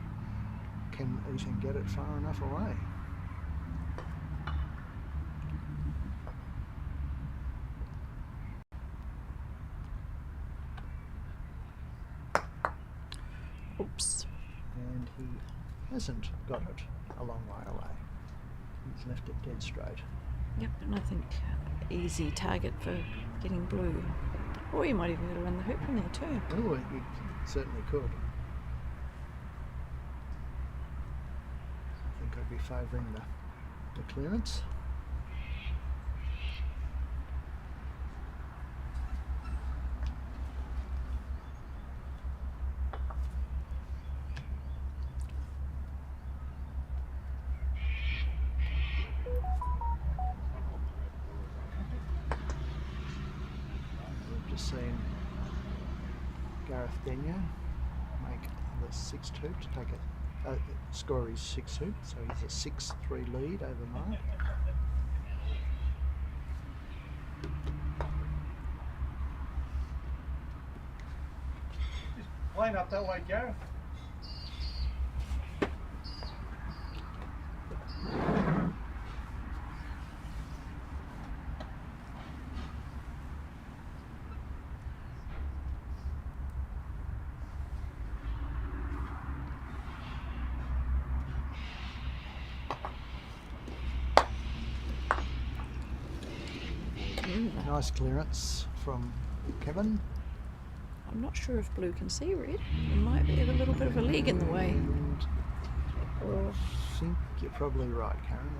can Ethan get it far enough away? Oops. And he hasn't got it a long way away. He's left it dead straight. Yep, and I think easy target for getting blue. Or you might even be able to run the hoop from there too. Oh, he certainly could. I think I'd be favouring the clearance. Seen Gareth Denyer make the 6th hoop to take it, score his 6th hoop, so he's a 6-3 lead over Mark. Just line up that way, Gareth. Nice clearance from Kevin. I'm not sure if blue can see red. It might have a little bit of a leg in the way. And I think you're probably right, Karen.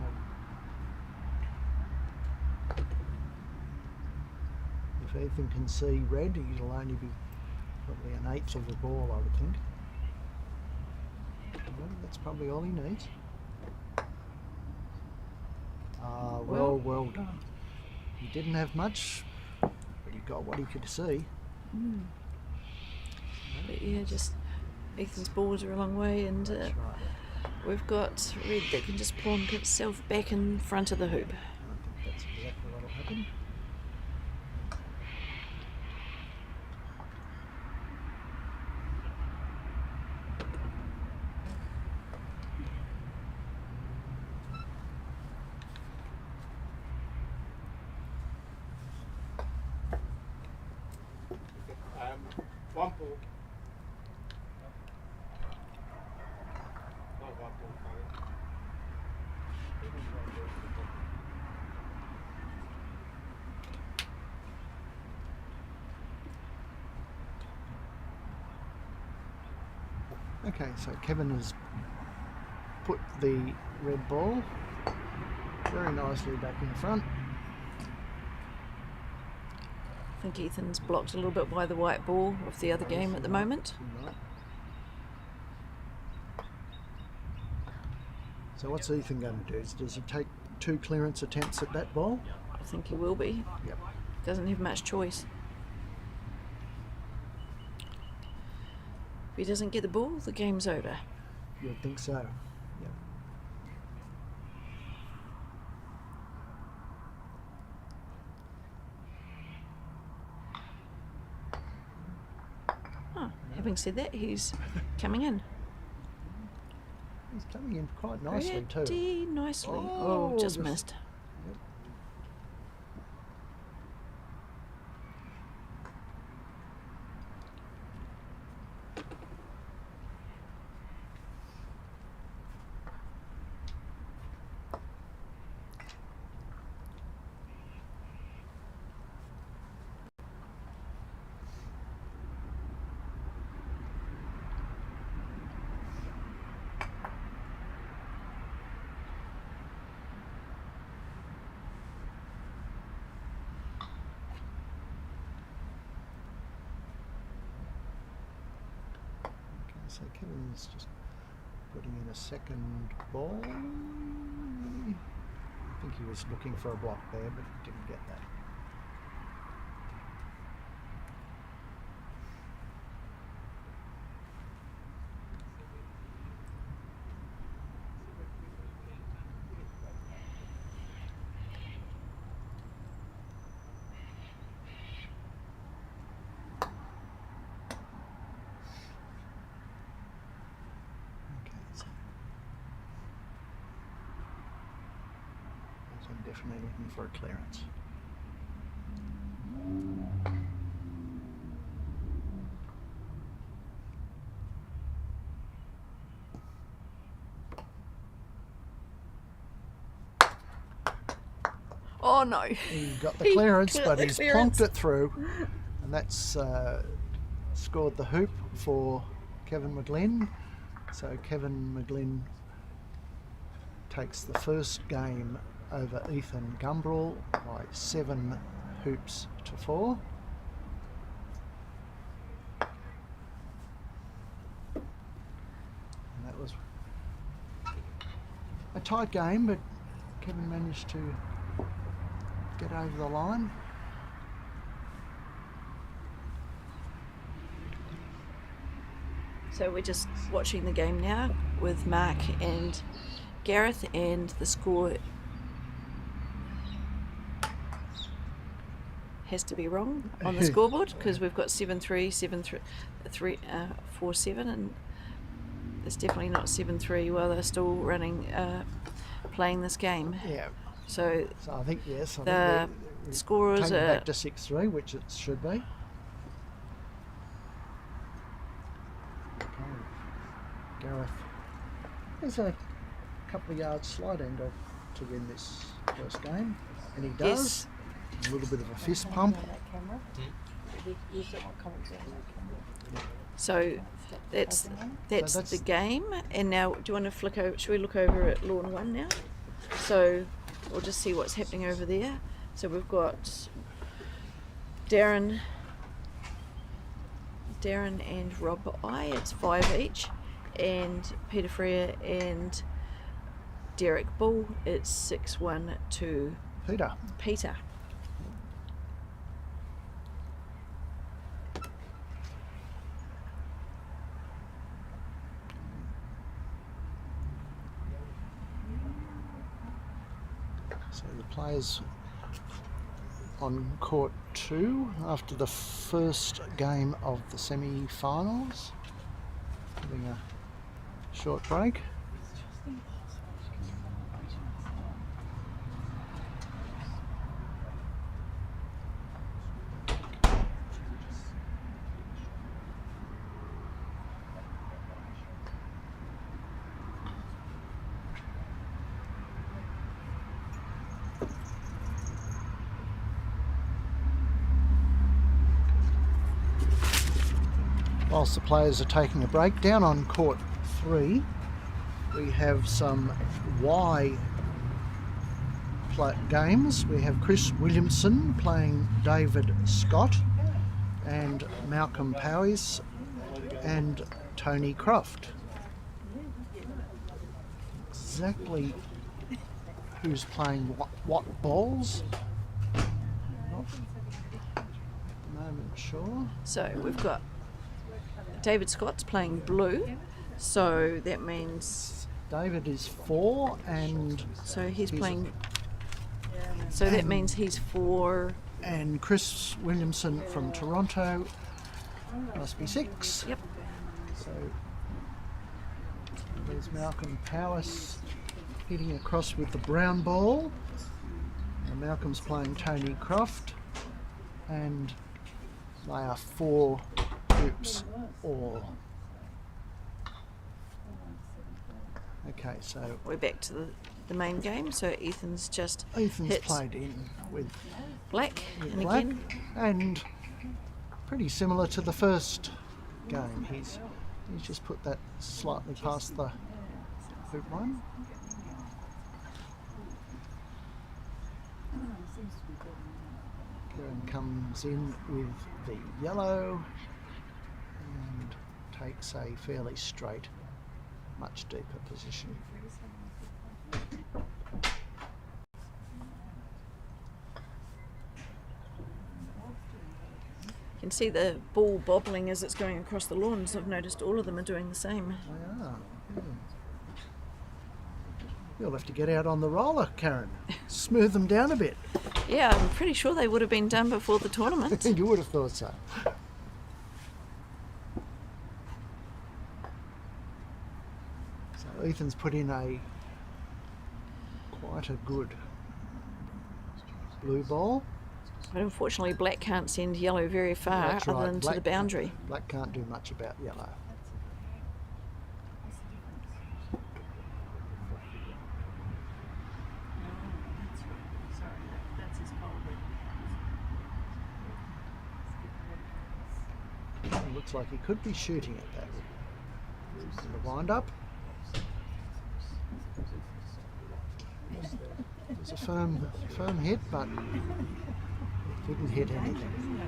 If Ethan can see red, he'll only be probably an 1/8 of the ball, I would think. Well, that's probably all he needs. Well done. He didn't have much, but he got what he could see. But yeah, just Ethan's balls are a long way, and That's right. we've got red that can just plonk itself back in front of the hoop. I think that's exactly what will happen. One ball. Not one ball, Okay, so Kevin has put the red ball very nicely back in front. I think Ethan's blocked a little bit by the white ball of the other game at the moment. Right. So what's Ethan going to do? Does he take 2 clearance attempts at that ball. I think he will be. Yep. Doesn't have much choice. If he doesn't get the ball, the game's over. You'd think so. Yep. Oh, having said that, he's coming in. He's coming in quite nicely too. Pretty nicely. Oh, Oh, just just- missed. Yep. So Kevin's just putting in a second ball. I think he was looking for a block there, but didn't get that. So I'm definitely looking for a clearance. Oh no. He got the He clearance, got but the he's clearance. plonked it through, and that's scored the hoop for Kevin McGlynn. So Kevin McGlynn takes the first game over Ethan Gumbrell by 7 hoops to 4. And that was a tight game, but Kevin managed to get over the line. So we're just watching the game now with Mark and Gareth, and the score has to be wrong on the scoreboard because we've got 7-3, 7-3, 4-7, and it's definitely not 7-3 while they're still running, playing this game. Yeah. So So I think yes. I the think we're scorers taking it are back to 6-3, which it should be. Okay. Gareth has a couple of yards slight angle to win this first game, and he does. A little bit of a fist pump. So that's that's- the game. And now, do you want to flick over? Should we look over at Lawn 1 now? So we'll just see what's happening over there. So we've got Darren and Rob I. It's 5 each, and Peter Freer and Derek Bull. It's 6-1 to Peter. Peter. So the players on court 2 after the first game of the semi-finals, having a short break. Whilst the players are taking a break, down on court 3 we have some Y games. We have Chris Williamson playing David Scott, and Malcolm Powys and Tony Croft. Exactly who's playing what balls. Not at the moment sure. So we've got David Scott's playing blue, so that means David is 4 and so he's He's- playing. So that means he's 4. and Chris Williamson from Toronto must be 6. Yep. So there's Malcolm Powis hitting across with the brown ball. And Malcolm's playing Tony Croft, and they are 4 hoops all. Okay, so We're back to the main game. So Ethan's just Ethan's hits played in with black, and black, again and pretty similar to the first game. He's just put that slightly past the hoop line. Kieran comes in with the yellow and takes a fairly straight, much deeper position. you can see the ball bobbling as it's going across the lawns. I've noticed all of them are doing the same. They are. Yeah. You'll have to get out on the roller, Karen. Smooth them down a bit. Yeah, I'm pretty sure they would have been done before the tournament. You would have thought so. So Ethan's put in quite a good blue ball. But unfortunately, black can't send yellow very far That's other right, than to the boundary. Black can't do much about yellow. Looks like he could be shooting at that. The wind up. There's a firm hit, but it didn't hit anything.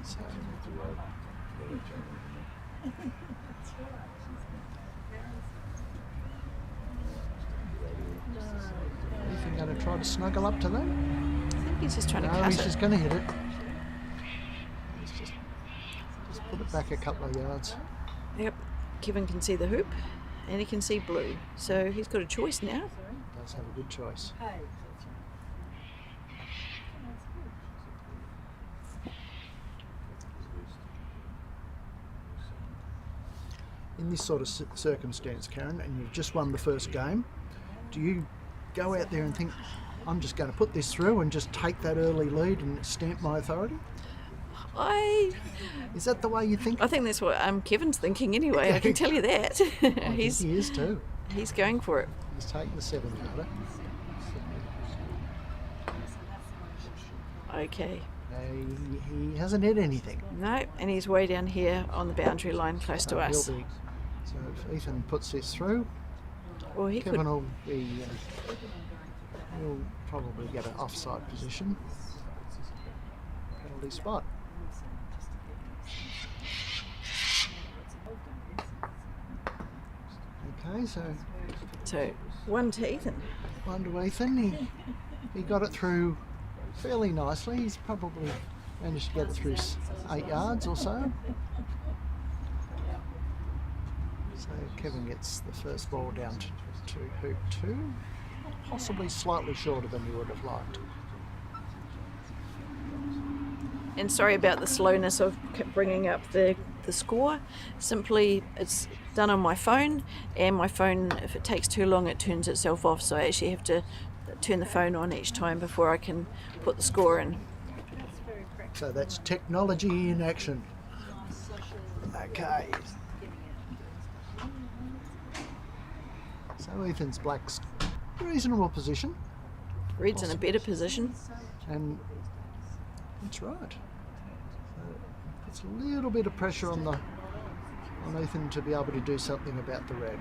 So, Ethan going to try to snuggle up to that? I think he's just trying to No, cut he's it. just going to hit it. He's just put it back a couple of yards. Yep. Kevin can see the hoop and he can see blue. So he's got a choice now. Does have a good choice. In this sort of circumstance, Karen, and you've just won the first game, do you go out there and think, I'm just going to put this through and just take that early lead and stamp my authority? I Is that the way you think? think that's what Kevin's thinking anyway. I can tell you that. I think he's he is too. he's going for it. He's taking the 7-yarder. Okay. He hasn't hit anything. No, and he's way down here on the boundary line close to us. So if Ethan puts this through, Or he Kevin could. will be. He'll probably get an offside position. Penalty spot. Okay, so So 1 to Ethan. one to Ethan. He got it through fairly nicely. He's probably managed to get it through 8 yards or so. So Kevin gets the first ball down to hoop 2, possibly slightly shorter than he would have liked. And sorry about the slowness of bringing up the score. Simply, it's done on my phone, and my phone, if it takes too long, it turns itself off. So I actually have to turn the phone on each time before I can put the score in. So that's technology in action. Okay. So Ethan's black's reasonable position, Red's in a better position. and that's right. So it's a little bit of pressure on Ethan to be able to do something about the red.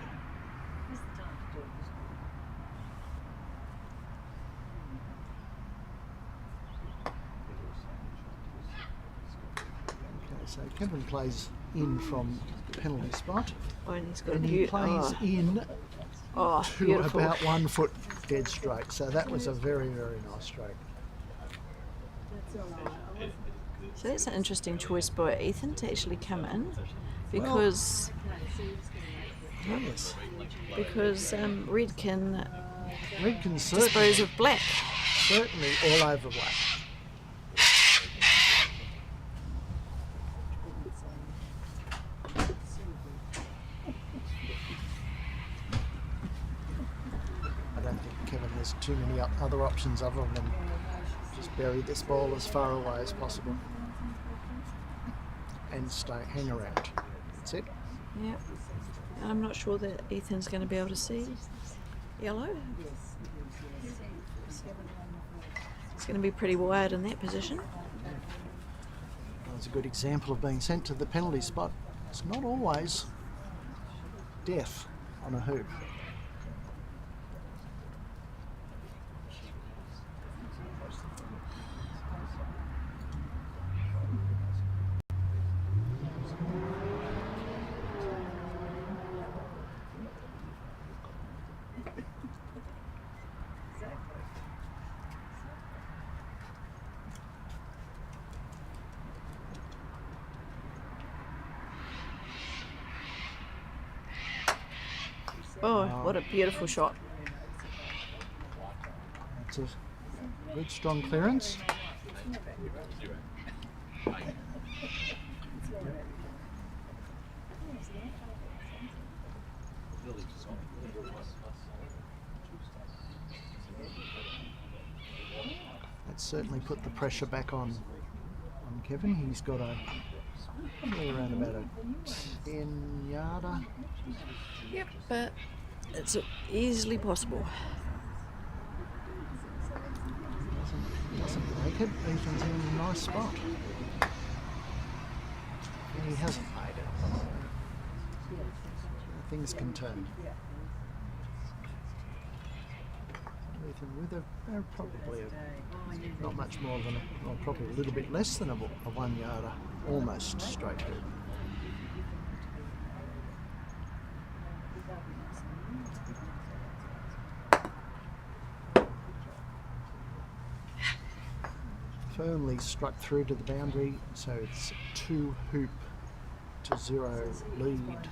Okay, so Kevin plays in from penalty spot, Oh, and he's got and a he plays in to beautiful. about 1 foot dead straight. So that was a very, very nice stroke. So that's an interesting choice by Ethan to actually come in, because Yes, red can red can dispose of black. certainly all over black. I don't think Kevin has too many other options other than just bury this ball as far away as possible and hang around. That's it. Yeah. I'm not sure that Ethan's going to be able to see yellow. It's going to be pretty wide in that position. That's a good example of being sent to the penalty spot. It's not always death on a hoop. Oh, what a beautiful shot. It's a good strong clearance. That's certainly put the pressure back on Kevin. He's got probably around about a 10-yarder. Yep, but it's easily possible. Doesn't make it. Ethan's in a nice spot. And he hasn't made it. Things can turn. Ethan with probably not much more than or probably a little bit less than a 1-yarder, almost straight hoop. Firmly struck through to the boundary, so it's 2 hoop to 0 lead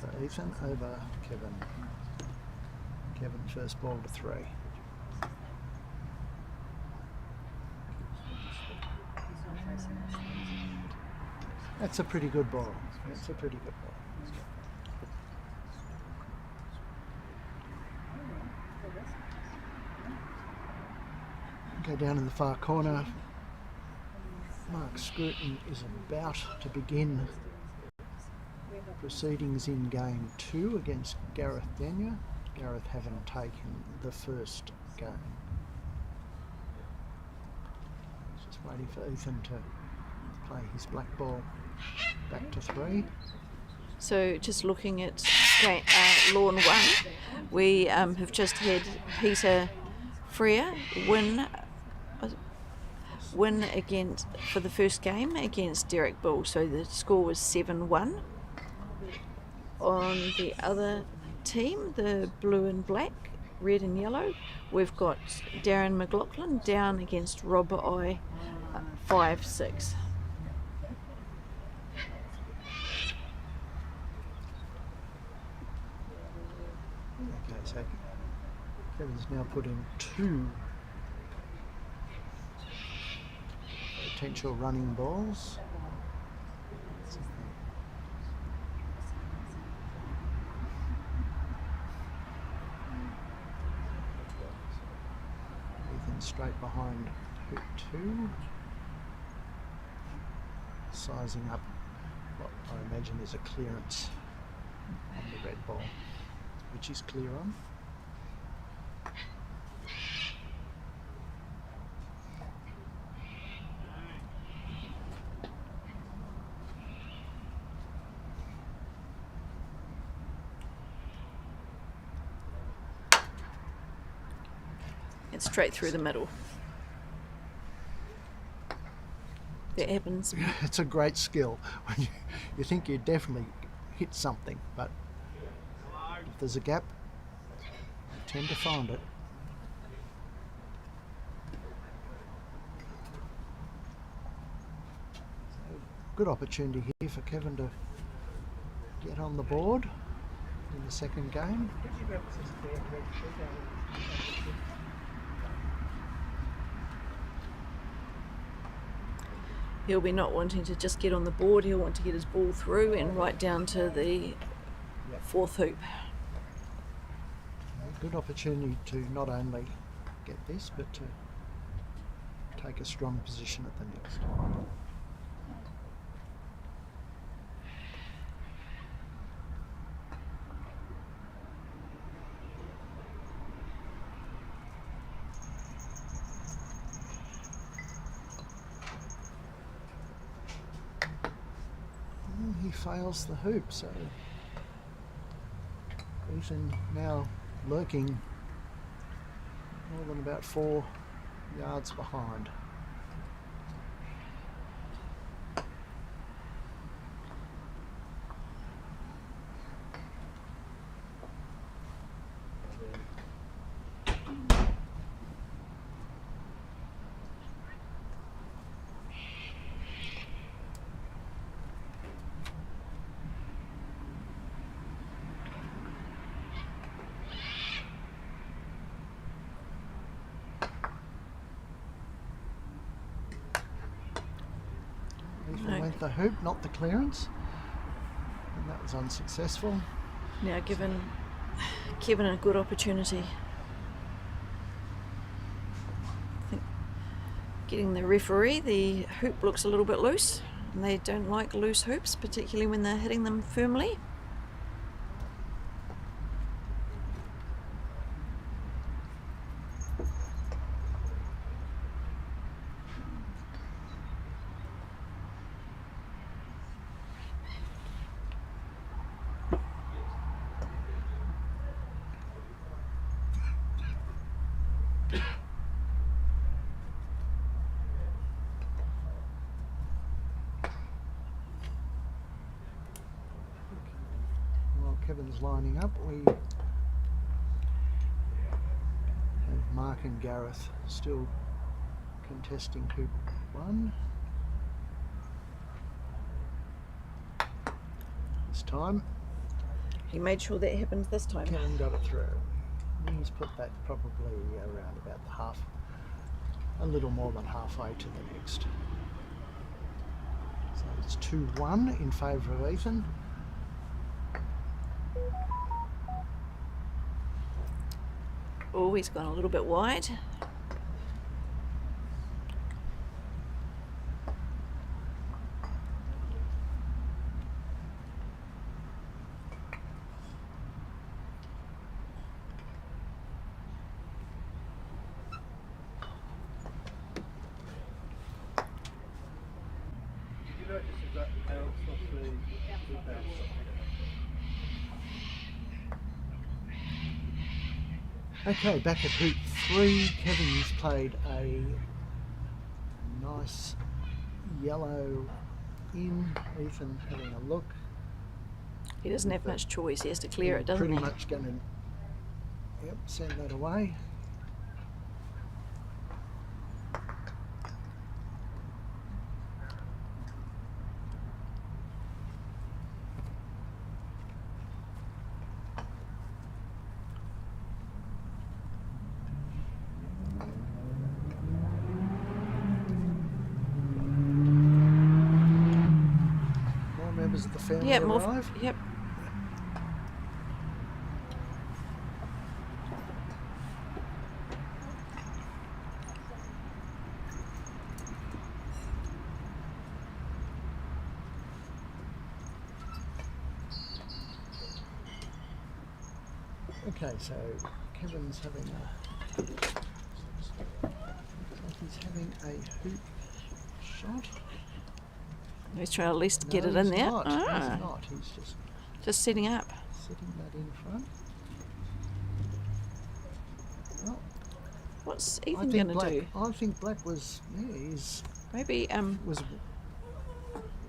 for Ethan over Kevin. Kevin first ball to 3. That's a pretty good ball. That's a pretty good ball. Go down in the far corner. Mark Scruton is about to begin proceedings in game 2 against Gareth Daniel. Gareth having taken the first game. Just waiting for Ethan to play his black ball back to 3. So just looking at Lawn 1, we have just had Peter Freer win against for the first game against Derek Bull. So the score was 7-1. On the other team, the blue and black, red and yellow, we've got Darren McLaughlin down against Rob I 5-6. Okay, so Kevin's now putting 2 potential running balls. Ethan straight behind hoop 2. Sizing up what I imagine is a clearance on the red ball, which is clear on. It's straight through the middle. That happens. It's a great skill when you think you're definitely hit something, but if there's a gap, I tend to find it. So, good opportunity here for Kevin to get on the board in the second game. He'll be not wanting to just get on the board, he'll want to get his ball through and right down to the fourth hoop. A good opportunity to not only get this, but to take a strong position at the next. He fails the hoop, so Ethan now lurking more than about 4 yards behind. Ethan went the hoop, not the clearance, and that was unsuccessful. Now given Kevin a good opportunity. I think getting the referee, the hoop looks a little bit loose, and they don't like loose hoops, particularly when they're hitting them firmly. While Kevin's lining up, we have Mark and Gareth still contesting hoop 1. This time He made sure that happened this time. Kevin got it through. He's put that probably around about the half, a little more than halfway to the next. So it's 2-1 in favour of Ethan. Oh, he's gone a little bit wide. You notice that helps off the bounce. Okay, back at hoop 3, Kevin's played a nice yellow in. Ethan having a look. He doesn't have much choice. He has to clear it, doesn't Pretty he? much going to send that away. More members of the family Yeah, arrive. Yep. Okay, so Kevin's having a, looks like he's having a hoop shot. He's trying to at least get No, it in he's there. Not. Ah, He's not. He's just setting up. sitting that in front. Well, What's I Ethan think going to do? I think Black was, yeah, Maybe was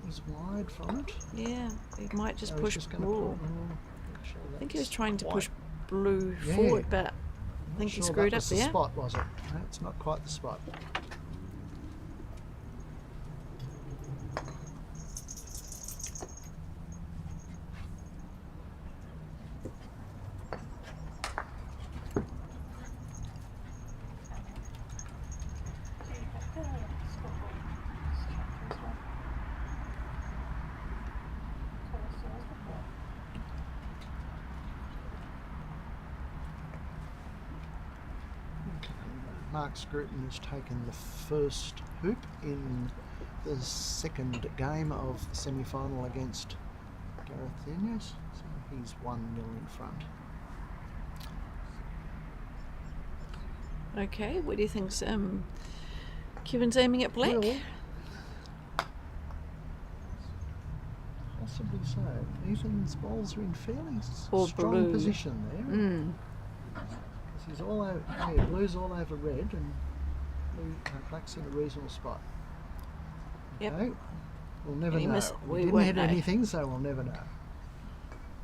was wide from it. Yeah, he might just So he's push just gonna more. put- oh, not sure I think he was that's trying to quite- push blue Yeah. forward, but not I think he sure screwed that up was the there. spot, was it? No, it's not quite the spot. Mark Scruton has taken the first hoop in the second game of the semi-final against Gareth Daniels, so he's 1-0 in front. Okay, what do you think? Kevin's aiming at black. Well, possibly so. Ethan's balls are in fairly Or strong blue. position there. Mm. He's all over, yeah, blue's all over red, and black's in a reasonable spot. Yep. Okay. We'll never Any know. miss- We we didn't won't hit know. anything, so we'll never know.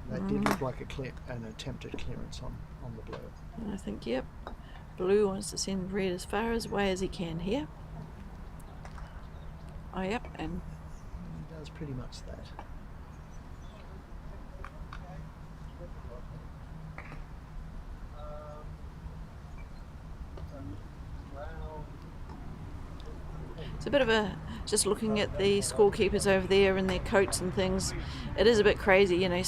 That did look like an attempted clearance on the blue. And I think, yep, blue wants to send red as far away as he can here. Oh, yep, and He does pretty much that. it's a bit of a, just looking at the scorekeepers over there and their coats and things, it is a bit crazy, you know, you're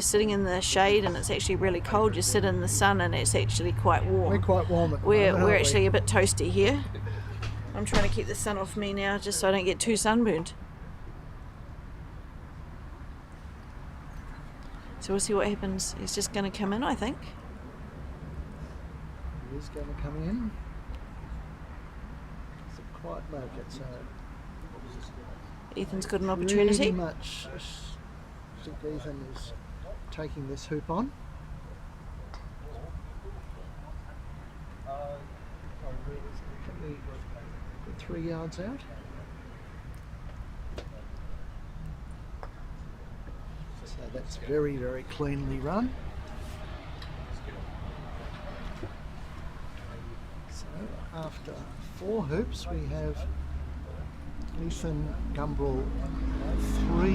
sitting in the shade and it's actually really cold, you sit in the sun and it's actually quite warm. We're quite warm at the We're moment, aren't actually we? a bit toasty here. I'm trying to keep the sun off me now just so I don't get too sunburned. So we'll see what happens. He's just going to come in, I think. He is going to come in. Doesn't quite make it, so Ethan's got an opportunity. pretty much I think Ethan is taking this hoop on. Probably 3 yards out. So that's very, very cleanly run. So after 4 hoops we have Ethan Gumbrell 3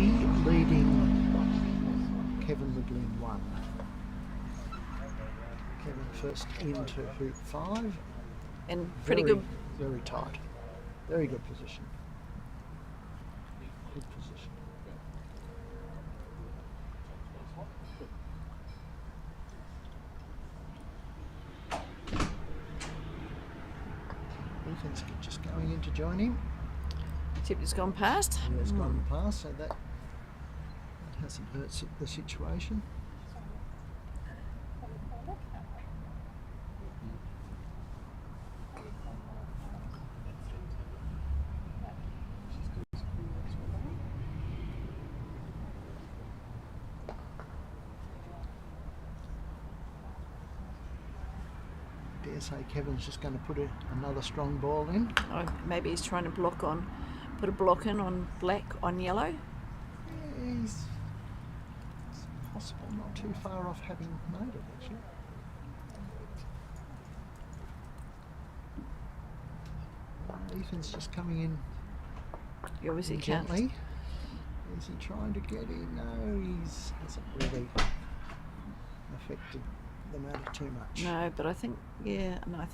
leading Kevin McGlynn 1. Kevin first into hoop 5. And pretty Very, good. Very tight. Very good position. Good position. Ethan's just going in to join him. Except it's gone past. He has gone past, so that hasn't hurt the situation. Dare say Kevin's just going to put another strong ball in. Oh, maybe he's trying to put a block in on black on yellow. Yeah, it's possible, not too far off having made it actually. Ethan's just coming in You obviously can't. gently. Is he trying to get in? No, he hasn't really affected the matter too much. No, but I think, yeah, no, I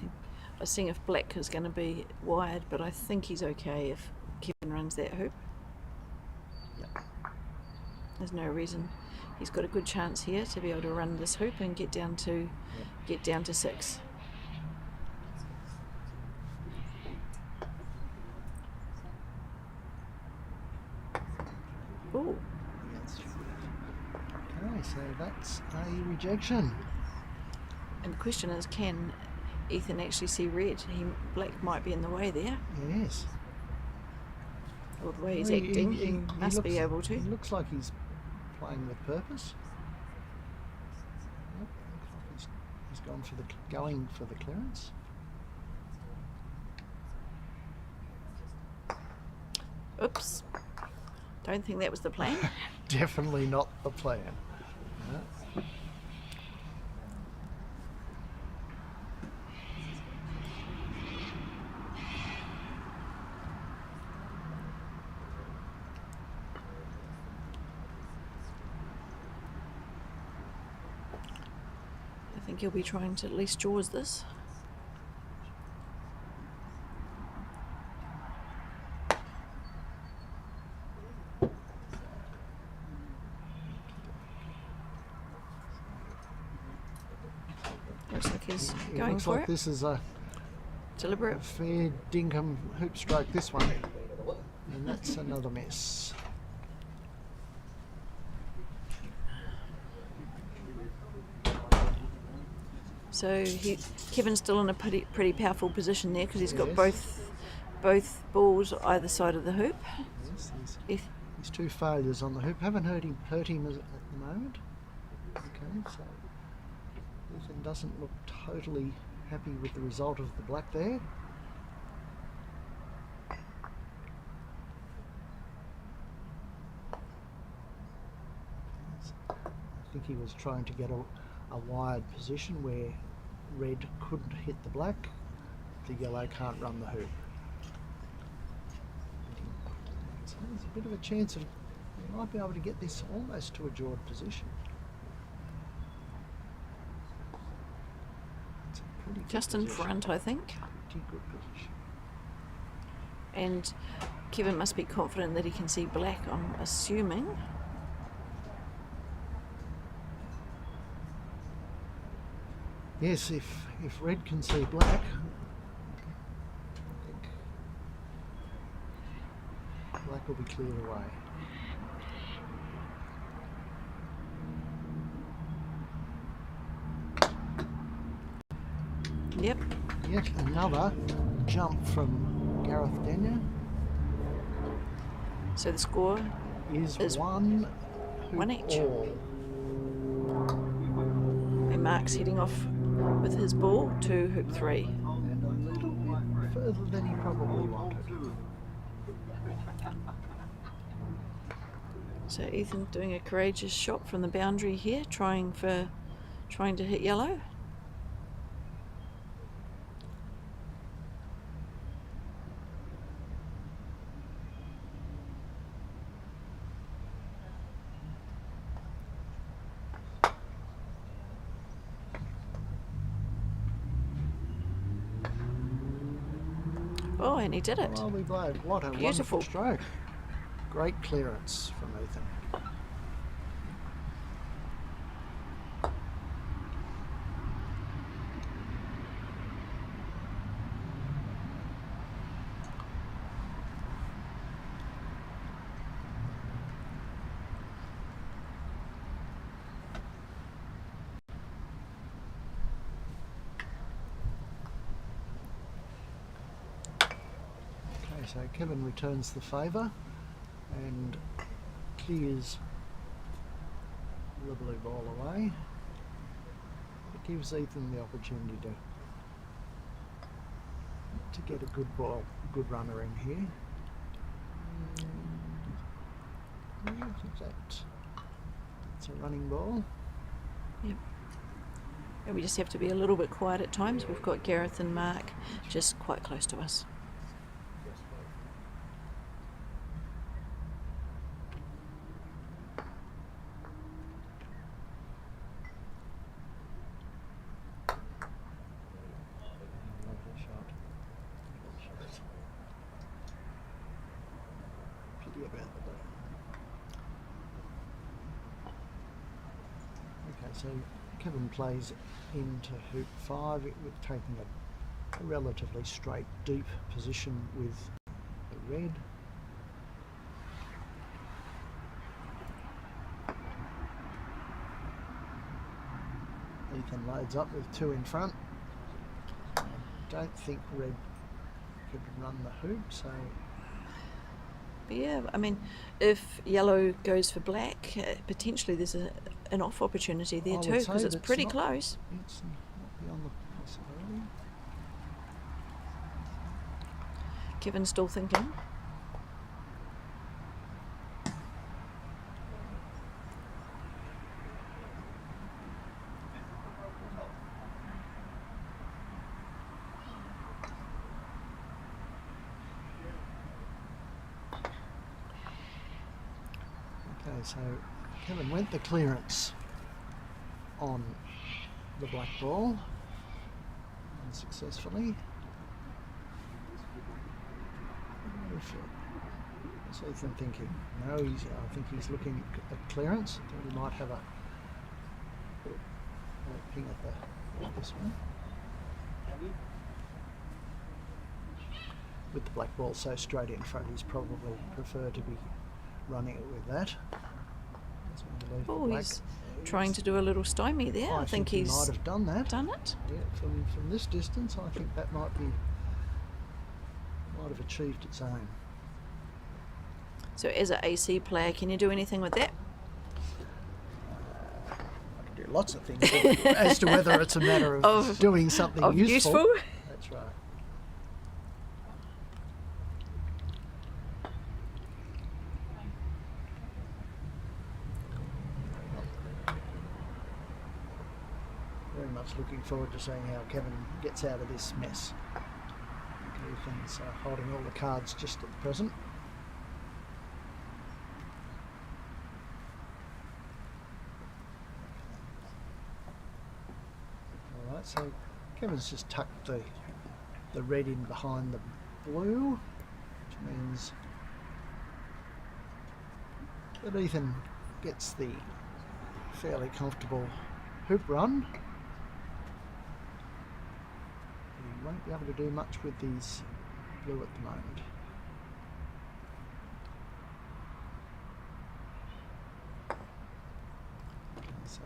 was seeing if black is going to be wide, but I think he's okay if Kevin runs that hoop. Yep. There's no reason. He's got a good chance here to be able to run this hoop and get down to 6. Ooh, Yes. Okay, so that's a rejection. and the question is, can Ethan actually see red? Black might be in the way there. Yes. Or the way he's He- acting, he- he he must be looks- able to. He looks like he's playing with purpose. Yep, looks like he's going for the clearance. Oops. Don't think that was the plan. Definitely not the plan. No. I think he'll be trying to at least jaws this. Looks like he's It going looks for like it. this is a Deliberate. fair dinkum hoop stroke, this one. And that's another miss. So Kevin's still in a pretty powerful position there because he's got Yes. both balls either side of the hoop. Yes, If, these two failures on the hoop haven't hurt him at the moment. Okay, so Ethan doesn't look totally happy with the result of the black there. I think he was trying to get a wired position where red couldn't hit the black, the yellow can't run the hoop. So there's a bit of a chance of he might be able to get this almost to a jawed position. It's a pretty good just in position. front, I think. Pretty good position. And Kevin must be confident that he can see black, I'm assuming. Yes, if red can see black, I think black will be cleared away. Yep. Yet another jump from Gareth Denyer So the score is Is one hoop one each. all. and Mark's heading off with his ball to hoop 3. And a little bit further than he probably wanted. So Ethan doing a courageous shot from the boundary here, trying to hit yellow. Oh, and he did it. Well, we blowed. What a Beautiful. wonderful stroke. Great clearance from Ethan. So Kevin returns the favour and clears the blue ball away. It gives Ethan the opportunity to get a good ball, good runner in here. I think that's a running ball. Yep. And we just have to be a little bit quiet at times. We've got Gareth and Mark just quite close to us. Lovely shot. Pity about the ball. Okay, so Kevin plays into hoop 5 with taking a relatively straight, deep position with the red. Ethan loads up with 2 in front. I don't think red could run the hoop, so But yeah, I mean, if yellow goes for black, potentially there's an off opportunity there I too, would say because it's that's pretty not- close. it's not beyond the possibility. Kevin's still thinking. so Kevin went the clearance on the black ball unsuccessfully. What's Ethan thinking? No, I think he's looking at clearance. Thought he might have a ping at this one. With the black ball so straight in front, he's probably prefer to be running it with that. Oh, he's trying to do a little stymie there. I think he he's might have done that. done it. Yeah, from this distance, I think that might have achieved its aim. So as an AC player, can you do anything with that? I can do lots of things, but as to whether it's a matter of doing something useful. That's right. Very much looking forward to seeing how Kevin gets out of this mess. Ethan's holding all the cards just at present. Alright, so Kevin's just tucked the red in behind the blue, which means that Ethan gets the fairly comfortable hoop run. He won't be able to do much with these blue at the moment. So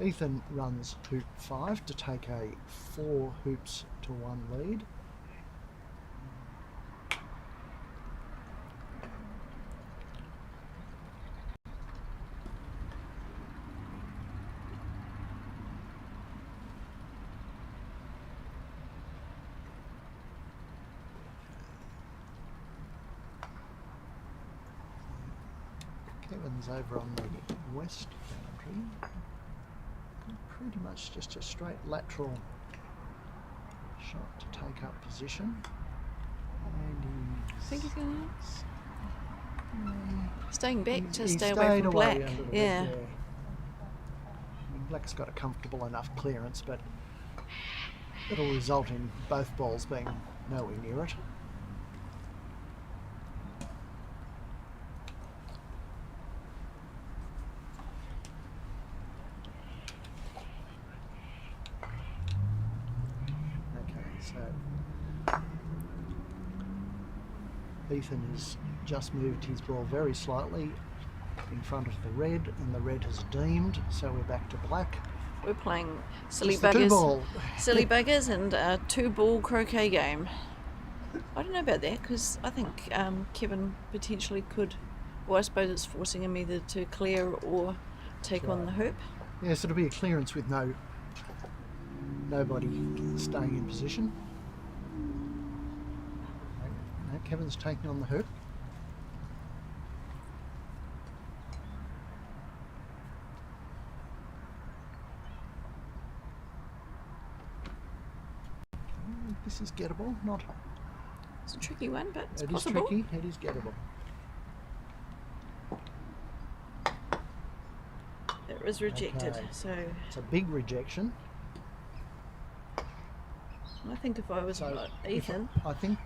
Ethan runs hoop 5 to take a 4 hoops to 1 lead. Kevin's over on the west boundary. Pretty much just a straight lateral shot to take up position. And I think he's going to staying back to he stay away from black. a little bit, Yeah. I mean, black's got a comfortable enough clearance, but it'll result in both balls being nowhere near it. Ethan has just moved his ball very slightly in front of the red, and the red has deemed, so we're back to black. We're playing silly Just the two buggers, ball. silly buggers, and a 2-ball croquet game. I don't know about that because I think Kevin potentially could. Well, I suppose it's forcing him either to clear or take on the hoop. Yes, it'll be a clearance with nobody staying in position. No, Kevin's taking on the hoop. This is gettable, not. It's a tricky one, but it's It is possible. tricky. It is gettable. It was rejected, Okay. so It's a big rejection. I think if I was Ethan, I think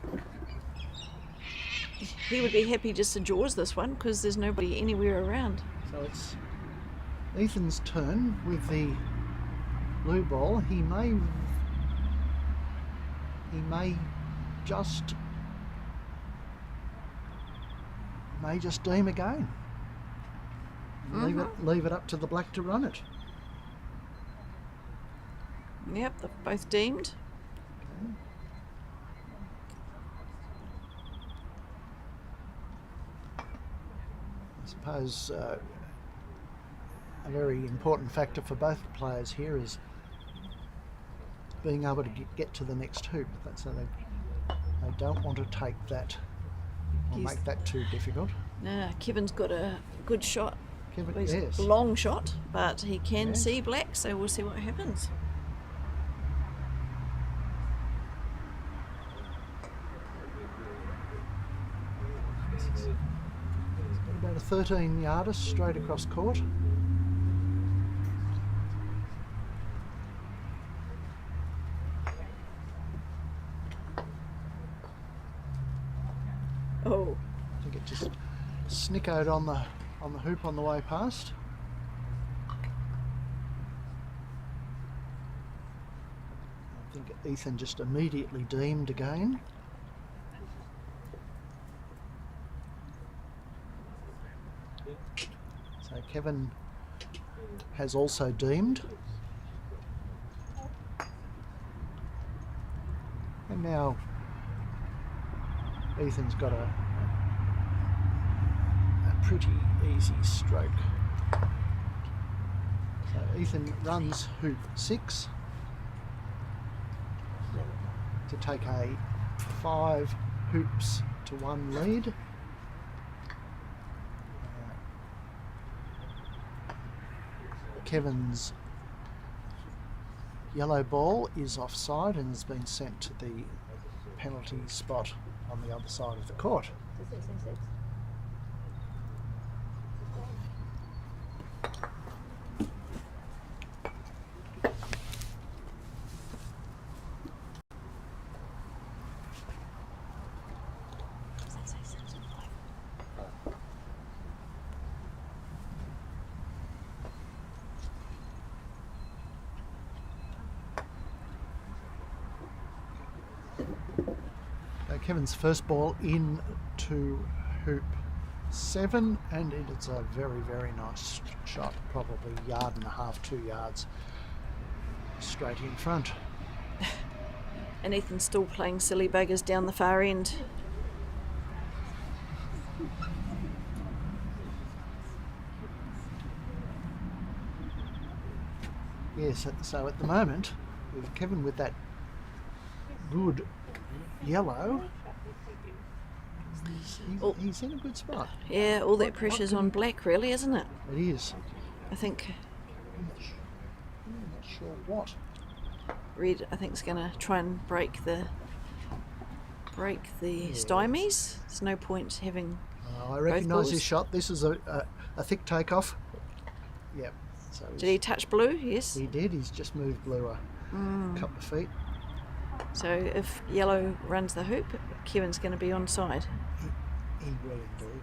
he would be happy just to jaws this one because there's nobody anywhere around. so. It's Ethan's turn with the blue ball. He may just deem again. Leave it up to the black to run it. Yep, they've both deemed. Okay. I suppose a very important factor for both players here is being able to get to the next hoop. That's so they don't want to take that or make that too difficult. Nah, Kevin's got a good shot. Kevin, Well, he's yes. a long shot, but he can Yes. see black, so we'll see what happens. He's got about a 13 yarder straight across court. Oh, I think it just snickered on the hoop on the way past. I think Ethan just immediately deemed again. So Kevin has also deemed. And now Ethan's got a pretty easy stroke. So Ethan runs hoop 6 to take a 5 hoops to 1 lead. Kevin's yellow ball is offside and has been sent to the penalty spot on the other side of the court. Kevin's first ball in to hoop 7, and it's a very, very nice shot, probably 1.5 yards, 2 yards straight in front. and Ethan's still playing silly buggers down the far end. Yes, so at the moment, with Kevin with that good yellow, he's in a good spot. Yeah, all that pressure's on black, really, isn't it? It is. I think I'm not sure what. red, I think, is going to try and break the stymies. There's no point having. I recognise his balls. shot. This is a thick takeoff. Yep. So Did he touch blue? Yes. He did. He's just moved blue a couple of feet. So if yellow runs the hoop, Kevin's going to be onside. He will indeed.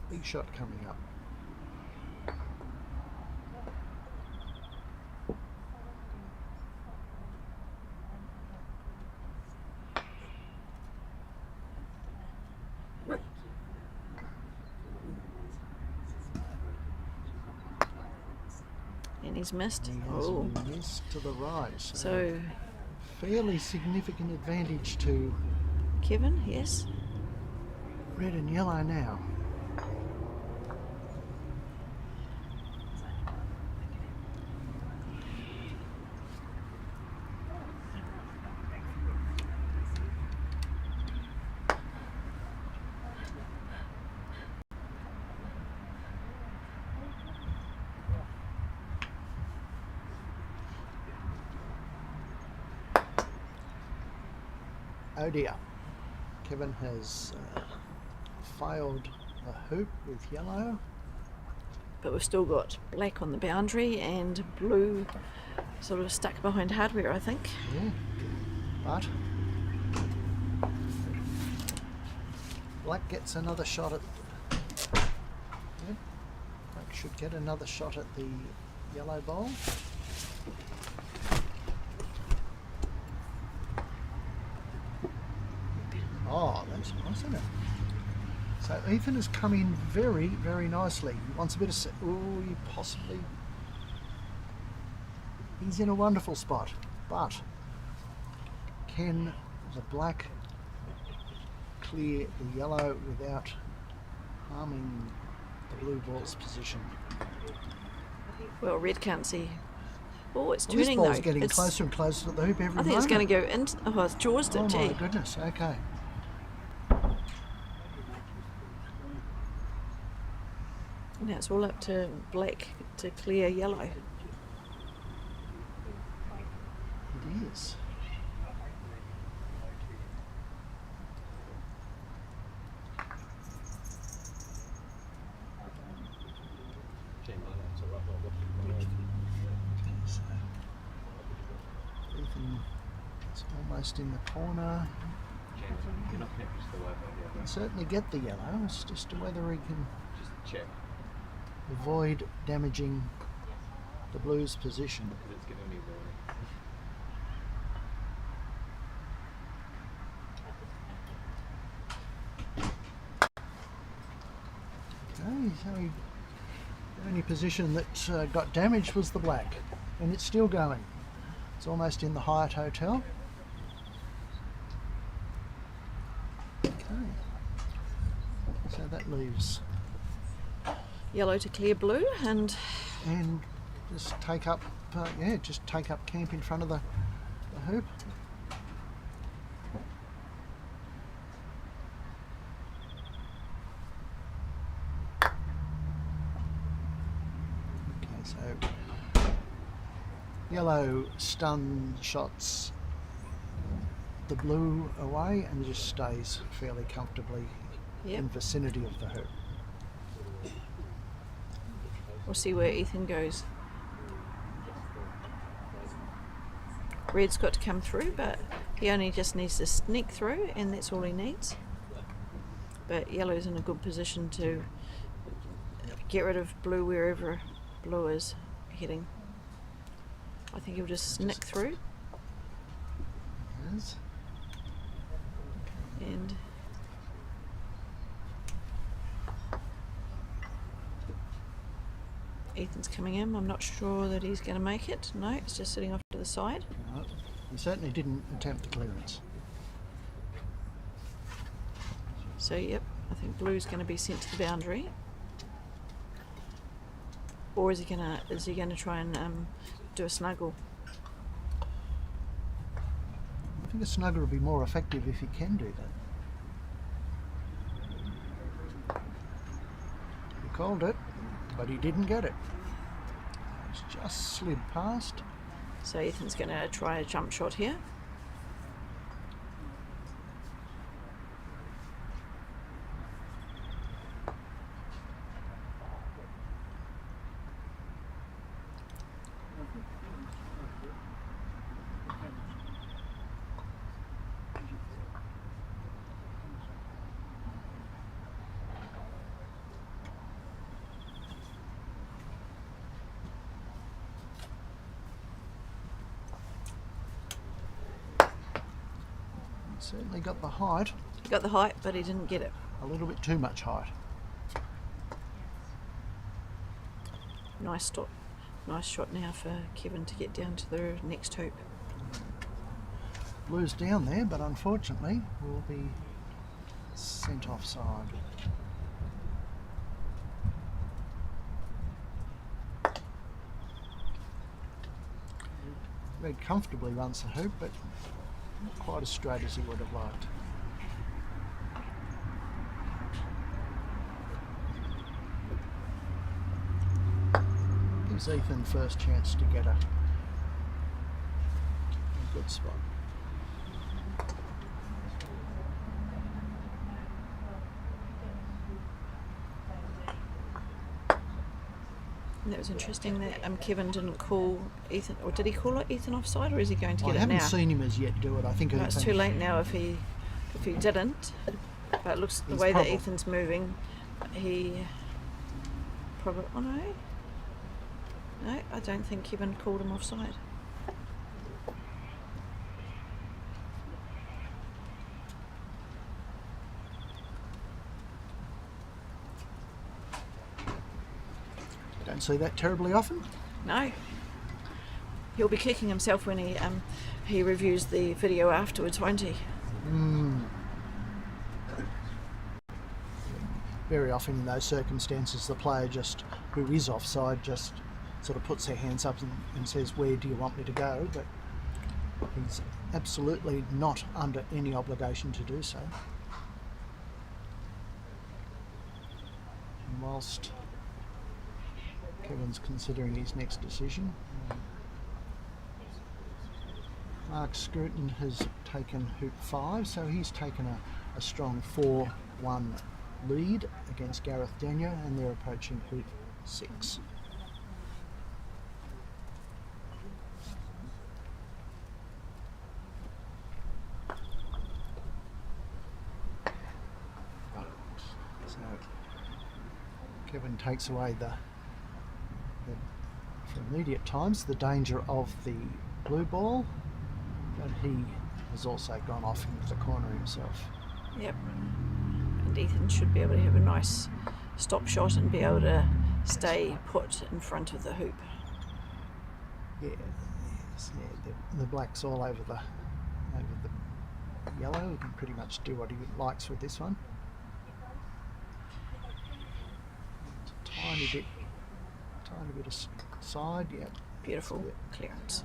Big shot coming up. And he's missed. He has Oh. missed to the right. So Fairly significant advantage to Kevin, yes. red and yellow now. Oh dear. Kevin has failed the hoop with yellow. But we've still got black on the boundary and blue sort of stuck behind hardware, I think. Yeah. But black gets another shot at. Yeah. Black should get another shot at the yellow ball. Oh, that's nice, isn't it? So Ethan has come in very, very nicely. He wants a bit of... Oh, you possibly... He's in a wonderful spot. But can the black clear the yellow without harming the blue ball's position? Well, red can't see. Oh, it's Well, this turning ball's though. getting It's- closer and closer to the hoop every I think it's moment. going to go in. Oh, it's jaws it, Oh gee. my goodness, okay. Now it's all up to black to clear yellow. It is. So Ethan is almost in the corner. Can certainly get the yellow. It's just whether he can avoid damaging the Blues' position. Okay, so the only position that got damaged was the black, and it's still going. It's almost in the Hyatt Hotel. Okay, so that leaves Yellow to clear blue, and just take up camp in front of the hoop. Okay, so yellow stun shots the blue away and just stays fairly comfortably in vicinity of the hoop. we'll see where Ethan goes. Red's got to come through, but he only just needs to sneak through, and that's all he needs. But yellow's in a good position to get rid of blue wherever blue is heading. I think he'll just sneak through. Yes. And Ethan's coming in. I'm not sure that he's going to make it. No, it's just sitting off to the side. No, he certainly didn't attempt the clearance. So yep, I think blue's going to be sent to the boundary. Or is he going to try and do a snuggle? I think a snuggle would be more effective if he can do that. He called it, but he didn't get it. It's just slid past. So Ethan's going to try a jump shot here. Certainly got the height. He got the height, but he didn't get it. A little bit too much height. Nice stop. Nice shot now for Kevin to get down to the next hoop. Blue's down there, but unfortunately will be sent offside. Red comfortably runs the hoop, but not quite as straight as he would have liked. Gives Ethan first chance to get a good spot. And that was interesting that Kevin didn't call Ethan, or did he call Ethan offside, or is he going to get I it haven't now? seen him as yet do it. I think No, it's Ethan- too late now if he didn't. But it looks the He's way that probably- Ethan's moving, he probably. Oh no, no, I don't think Kevin called him offside. Don't see that terribly often. No, he'll be kicking himself when he reviews the video afterwards, won't he? Very often in those circumstances, the player who is offside just sort of puts their hands up and says, "Where do you want me to go?" But he's absolutely not under any obligation to do so. And whilst Kevin's considering his next decision, Mark Scruton has taken hoop 5, so he's taken a strong 4-1 lead against Gareth Denyer, and they're approaching hoop 6. So Kevin takes away for immediate times the danger of the blue ball, but he has also gone off into the corner himself. Yep. And Ethan should be able to have a nice stop shot and be able to stay put in front of the hoop. Yeah, yes, yeah, the black's all over the yellow. He can pretty much do what he likes with this one. Tiny bit of side, yeah. Beautiful clearance.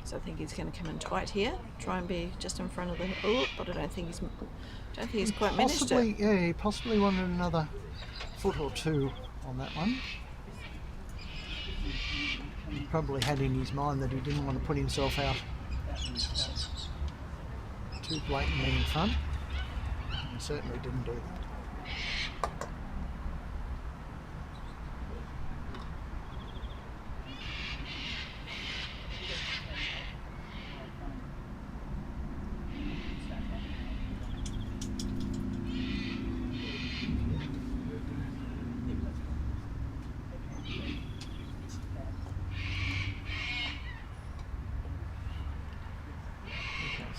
So I think he's going to come in tight here, try and be just in front of the. Oh, but I don't think he's quite managed it. Yeah, he possibly wanted another foot or two on that one. He probably had in his mind that he didn't want to put himself out too blatantly in front. He certainly didn't do that.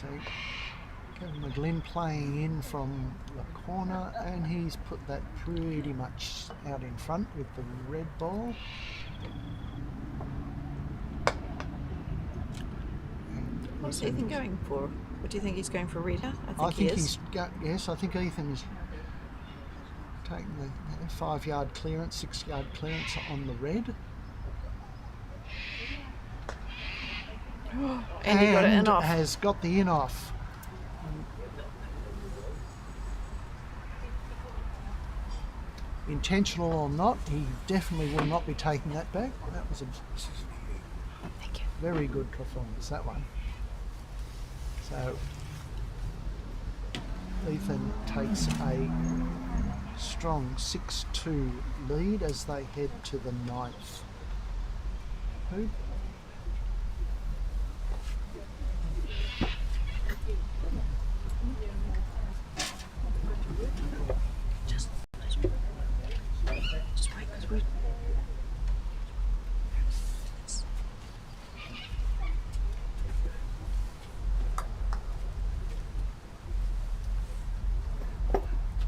So Kevin McGlynn playing in from the corner, and he's put that pretty much out in front with the red ball. What's Ethan going for? What do you think he's going for, Rita? I think he is. I think Ethan is taking the 5-yard clearance, 6-yard clearance on the red. And he got it in off. Has got the in off. Intentional or not, he definitely will not be taking that back. That was a Thank you. very good performance, that one. So Ethan takes a strong 6-2 lead as they head to the 9th hoop. Just wait, because we're.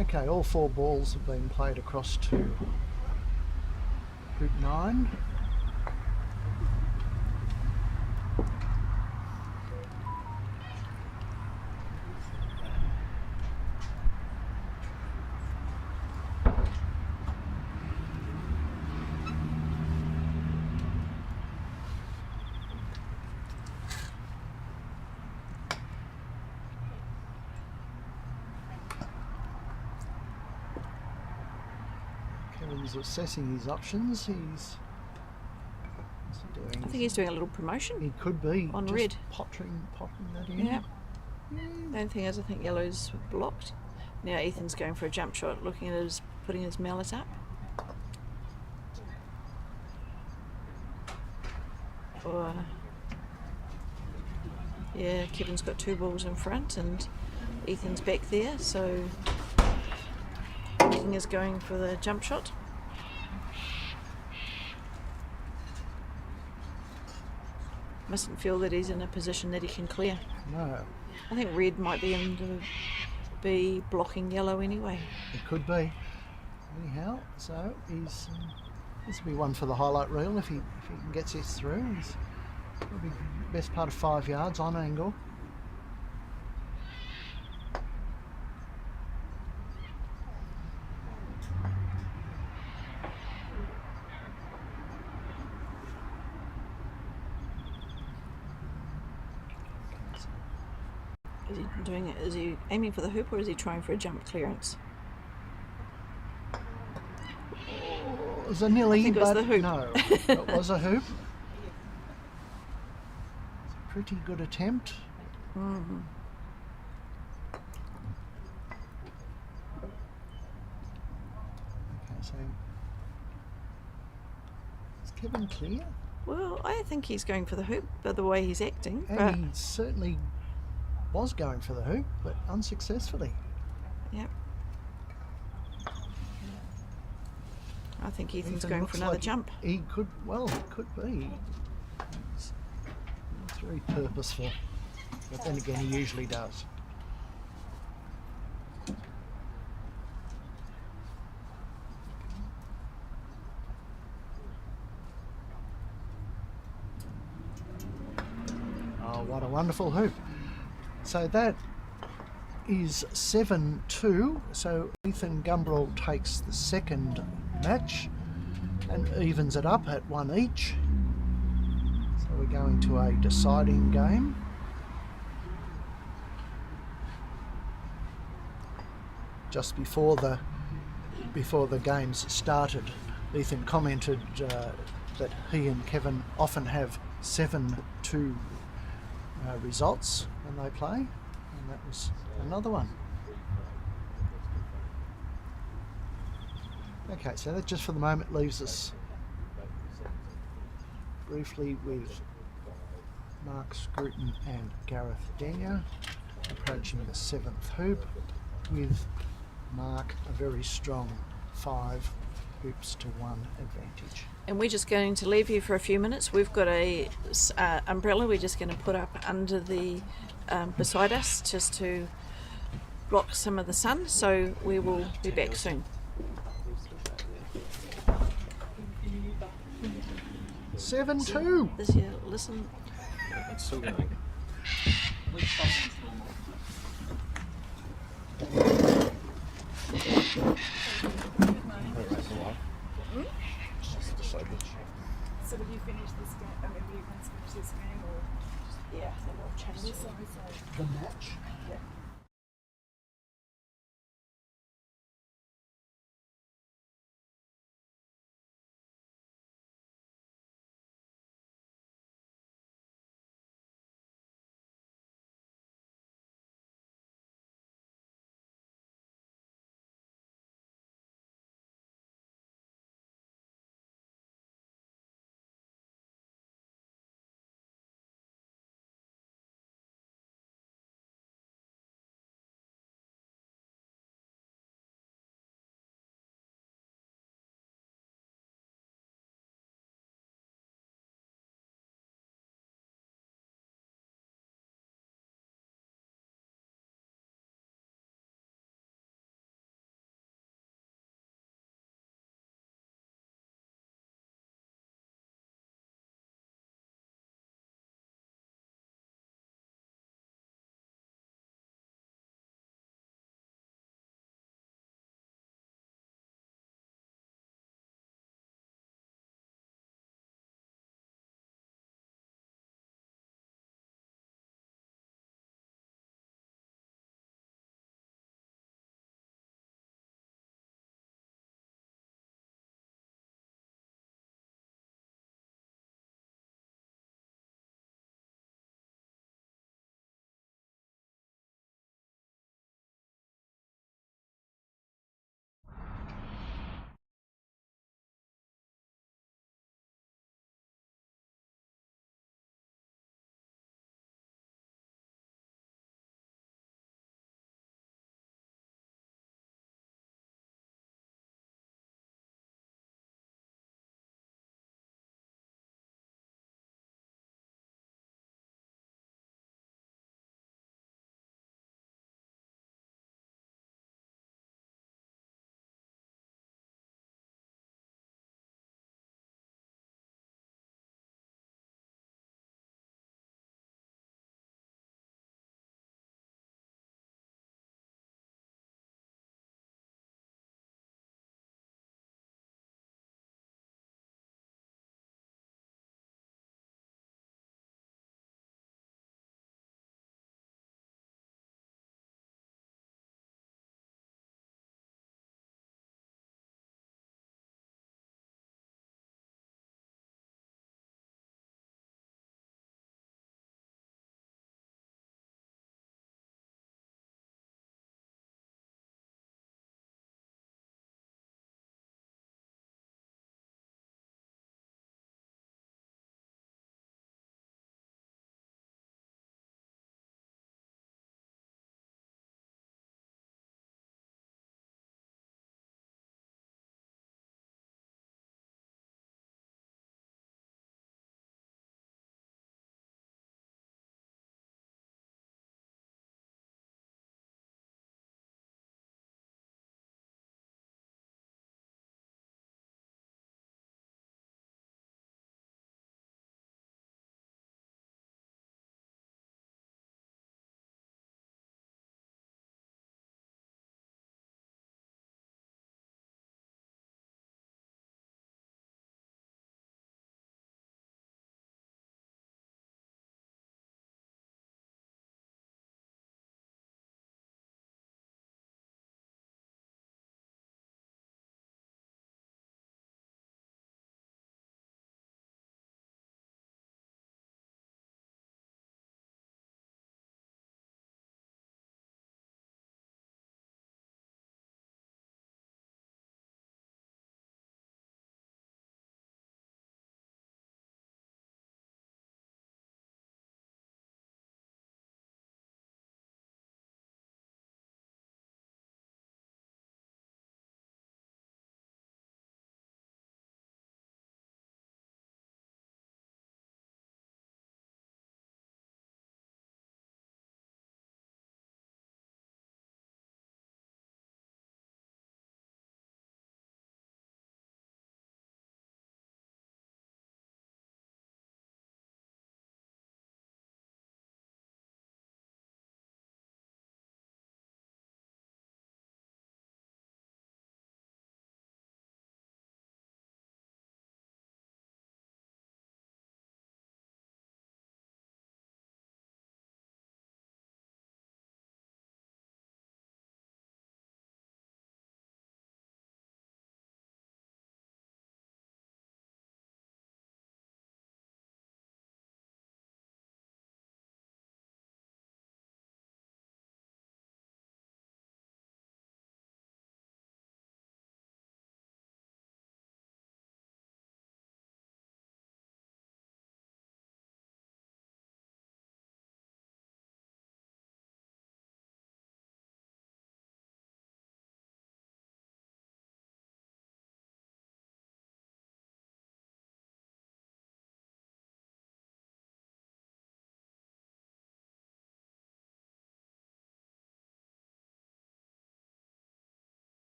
Okay, all 4 balls have been played across to hoop 9. Kevin's assessing his options. He's doing. I think he's doing a little promotion. He could be on just red. pottering that in. Yeah. The only thing is, I think yellow's blocked. Now Ethan's going for a jump shot, looking at putting his mallet up. Or, yeah, Kevin's got 2 balls in front and Ethan's back there, so Ethan is going for the jump shot. Mustn't feel that he's in a position that he can clear. No, I think red might be blocking yellow anyway. it could be. Anyhow, so this will be one for the highlight reel if he gets this through. He's probably best part of 5 yards on angle. Is he doing it? Is he aiming for the hoop or is he trying for a jump clearance? It was a nearly, I think it was but the hoop. no, it was a hoop. It's a pretty good attempt. Mm-hmm. Okay, so is Kevin clear? Well, I think he's going for the hoop by the way he's acting. And But he certainly was going for the hoop, but unsuccessfully. yeah, I think Ethan's Ethan going looks for another like jump. He could, well, he could be. It's very purposeful, but then again, he usually does. Oh, what a wonderful hoop. So that is 7-2. So Ethan Gumbrell takes the second match and evens it up at 1 each. So we're going to a deciding game. Just before the games started, Ethan commented that he and Kevin often have 7-2 results when they play, and that was another one. Okay, so that just for the moment leaves us briefly with Mark Scruton and Gareth Denyer approaching the 7th hoop, with Mark a very strong 5 hoops to 1 advantage. And we're just going to leave you for a few minutes. We've got a umbrella we're just going to put up under the beside us just to block some of the sun. So we will be back soon. 7-2. This year, listen. It's still going. So will you finish this game? I mean, will you guys finish this game or? Yeah, then we'll change. Sorry. The match. Yeah.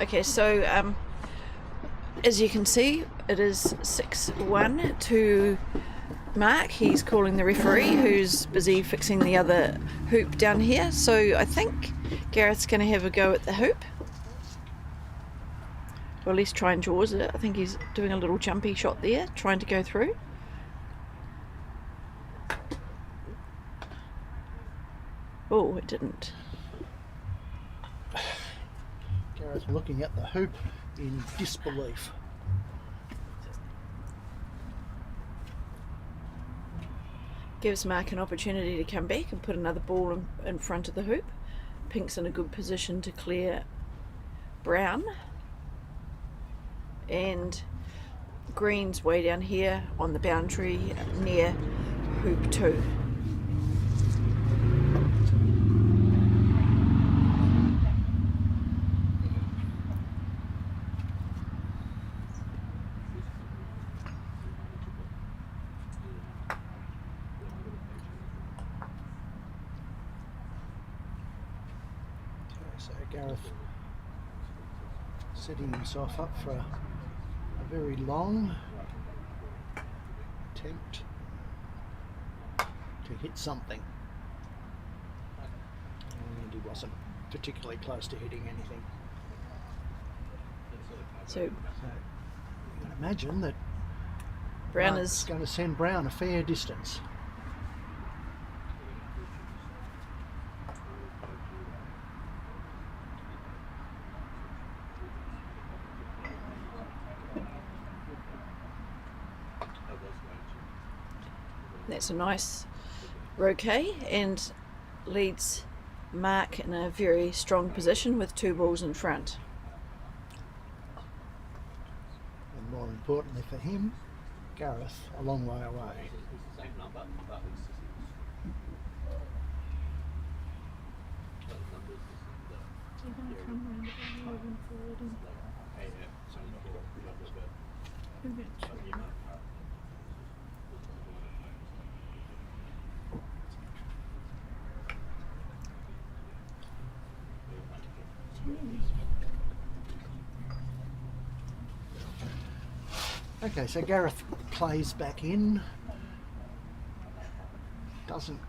Okay, so as you can see, it is 6-1 to Mark. He's calling the referee, who's busy fixing the other hoop down here. So I think Gareth's going to have a go at the hoop. Or at least try and jaws it. I think he's doing a little jumpy shot there, trying to go through. Oh, it didn't. Gareth looking at the hoop in disbelief. Gives Mark an opportunity to come back and put another ball in front of the hoop. Pink's in a good position to clear brown. And green's way down here on the boundary near hoop 2. So Gareth setting himself up for a very long attempt to hit something, and he wasn't particularly close to hitting anything. So You can imagine that brown Mark's is going to send Brown a fair distance. That's a nice roquet and leads Mark in a very strong position with 2 balls in front. And more importantly for him, Gareth a long way away. Okay, so Gareth plays back in, doesn't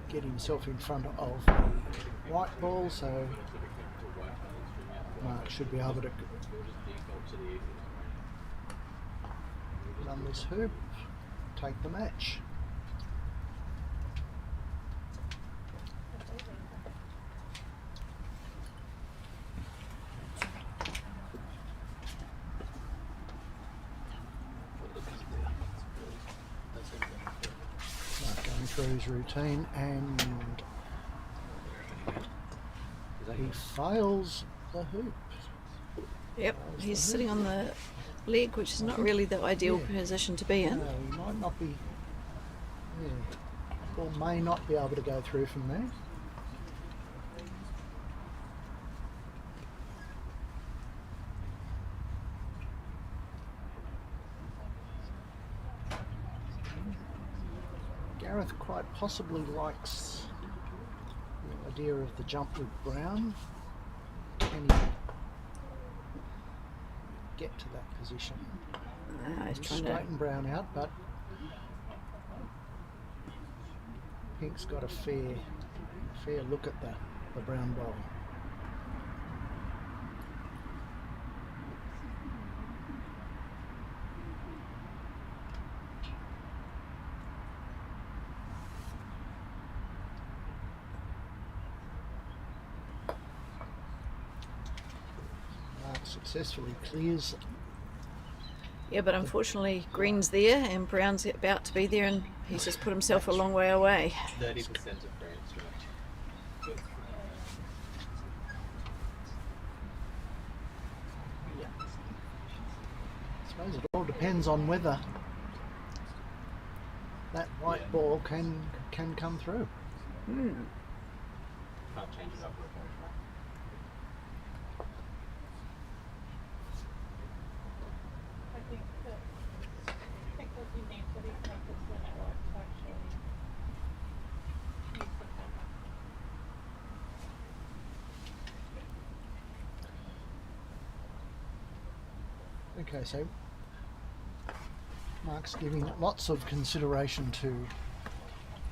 get himself in front of the white ball, so Mark should be able to run this hoop, take the match. Mark going through his routine, and he fails the hoop. Yep, he's sitting on the leg, which is not really the ideal position to be in. No, he might not be, or may not be able to go through from there. Gareth quite possibly likes the idea of the jump with Brown. Can he get to that position? He's trying to. Straighten Brown out, but Pink's got a fair look at the brown ball. Successfully clears. Yeah, but unfortunately green's there and brown's about to be there, and he's just put himself a long way away. 30% of France, right? I suppose it all depends on whether that white ball can come through. Can't change it up. I think that you need to be focused on it to actually use the camera. Okay, so Mark's giving it lots of consideration to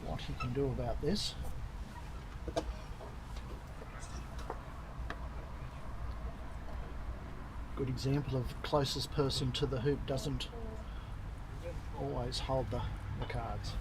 what he can do about this. Good example of closest person to the hoop doesn't always hold the cards.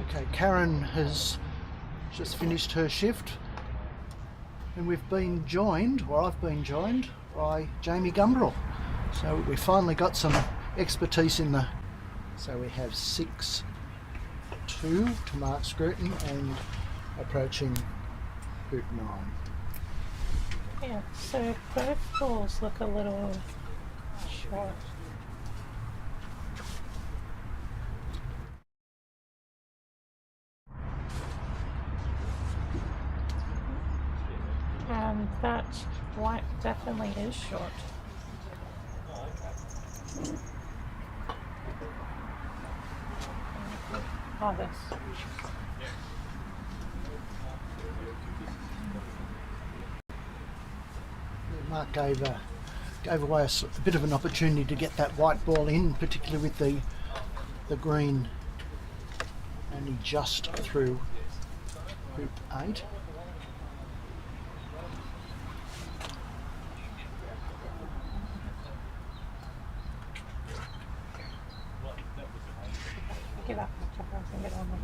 Okay, Karen has just finished her shift and we've been joined, or I've been joined, by Jamie Gumbrell. So we finally got some expertise in the... So we have 6-2 to Mark Scruton and approaching hoop 9. Yeah, so both balls look a little short. And that white definitely is short. Oh, this. Mark gave away a bit of an opportunity to get that white ball in, particularly with the green only just through hoop 8. Give up. And get on with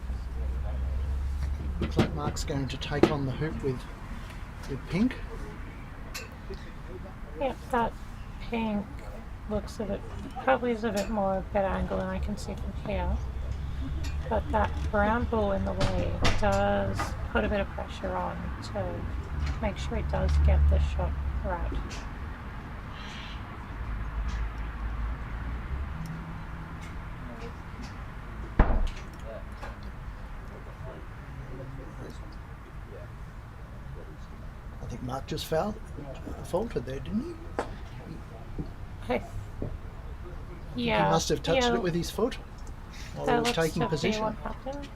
Looks like Mark's going to take on the hoop with pink. Yep, that pink looks a bit, probably is a bit more better angle than I can see from here. But that brown ball in the way does put a bit of pressure on to make sure it does get the shot right. I think Mark just faltered there, didn't he? Yeah. He must have touched yeah, it with his foot while he that was looks taking to be position. what happened.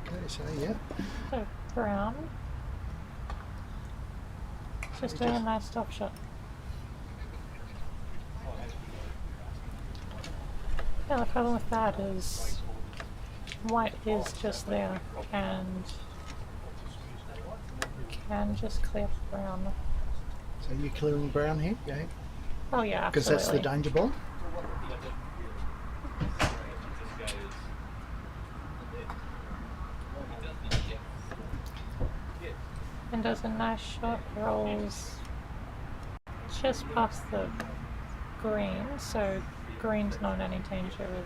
Okay, so yeah. So brown. Just doing a nice stop shot. Yeah, the problem with that is white is just there and can just clear brown. So you're clearing brown here, yeah? Oh yeah, Because absolutely. that's the danger ball. And does a nice shot, rolls just past the green, so green's not in any danger of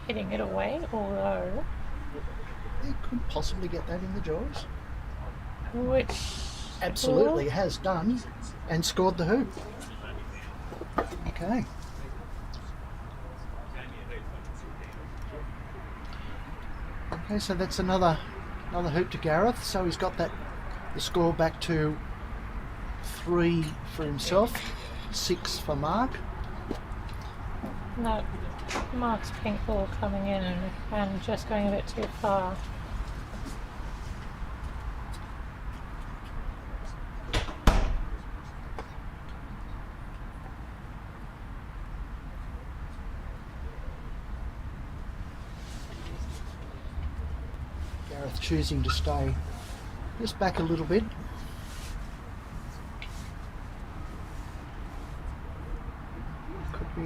hitting it away, although He could possibly get that in the jaws. which Absolutely has done and scored the hoop. Okay. Okay, so that's another hoop to Gareth. So he's got the score back to 3 for himself, 6 for Mark. that Mark's pink ball coming in and just going a bit too far. Gareth choosing to stay just back a little bit. Could be...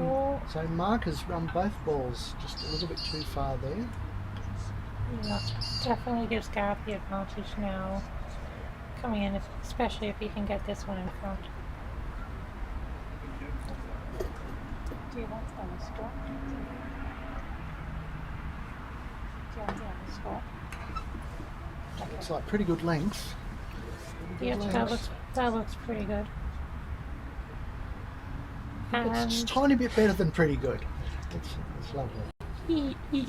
Well, So Mark has run both balls just a little bit too far there. Yeah, definitely gives Gareth the advantage now. Coming in, especially if he can get this one in front. Do you want some stop? Do you want the stop? Looks like pretty good length. Pretty Yep, good that looks pretty good. It's just a tiny bit better than pretty good. It's lovely.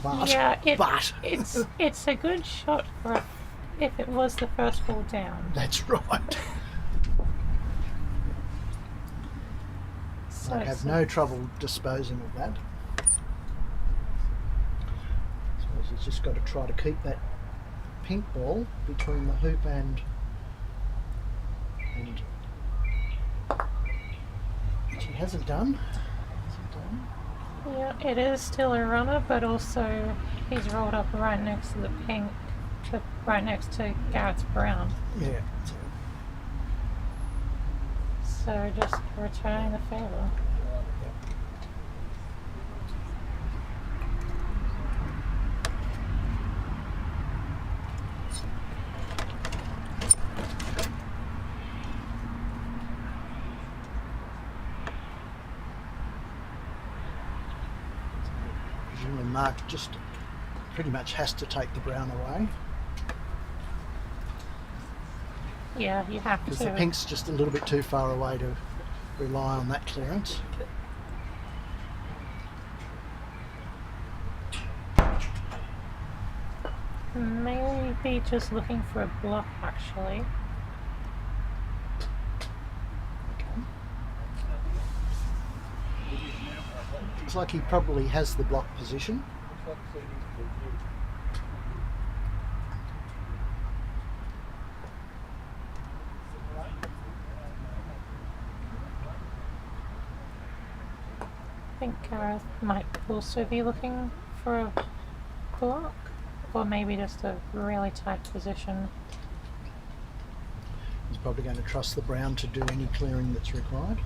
But, Yeah, but it's a good shot for if it was the first ball down. that's right. So I have no trouble disposing of that. So he's just got to try to keep that pink ball between the hoop and which he hasn't done. yeah, it is still a runner, but also he's rolled up right next to the pink, right next to Garrett's brown. Yeah. So just returning the favour. Presumably Mark just pretty much has to take the brown away Yeah, you have because to. the pink's just a little bit too far away to rely on that clearance. Maybe just looking for a block actually. Looks like he probably has the block position. I think Gareth might also be looking for a block, or maybe just a really tight position. He's probably going to trust the brown to do any clearing that's required.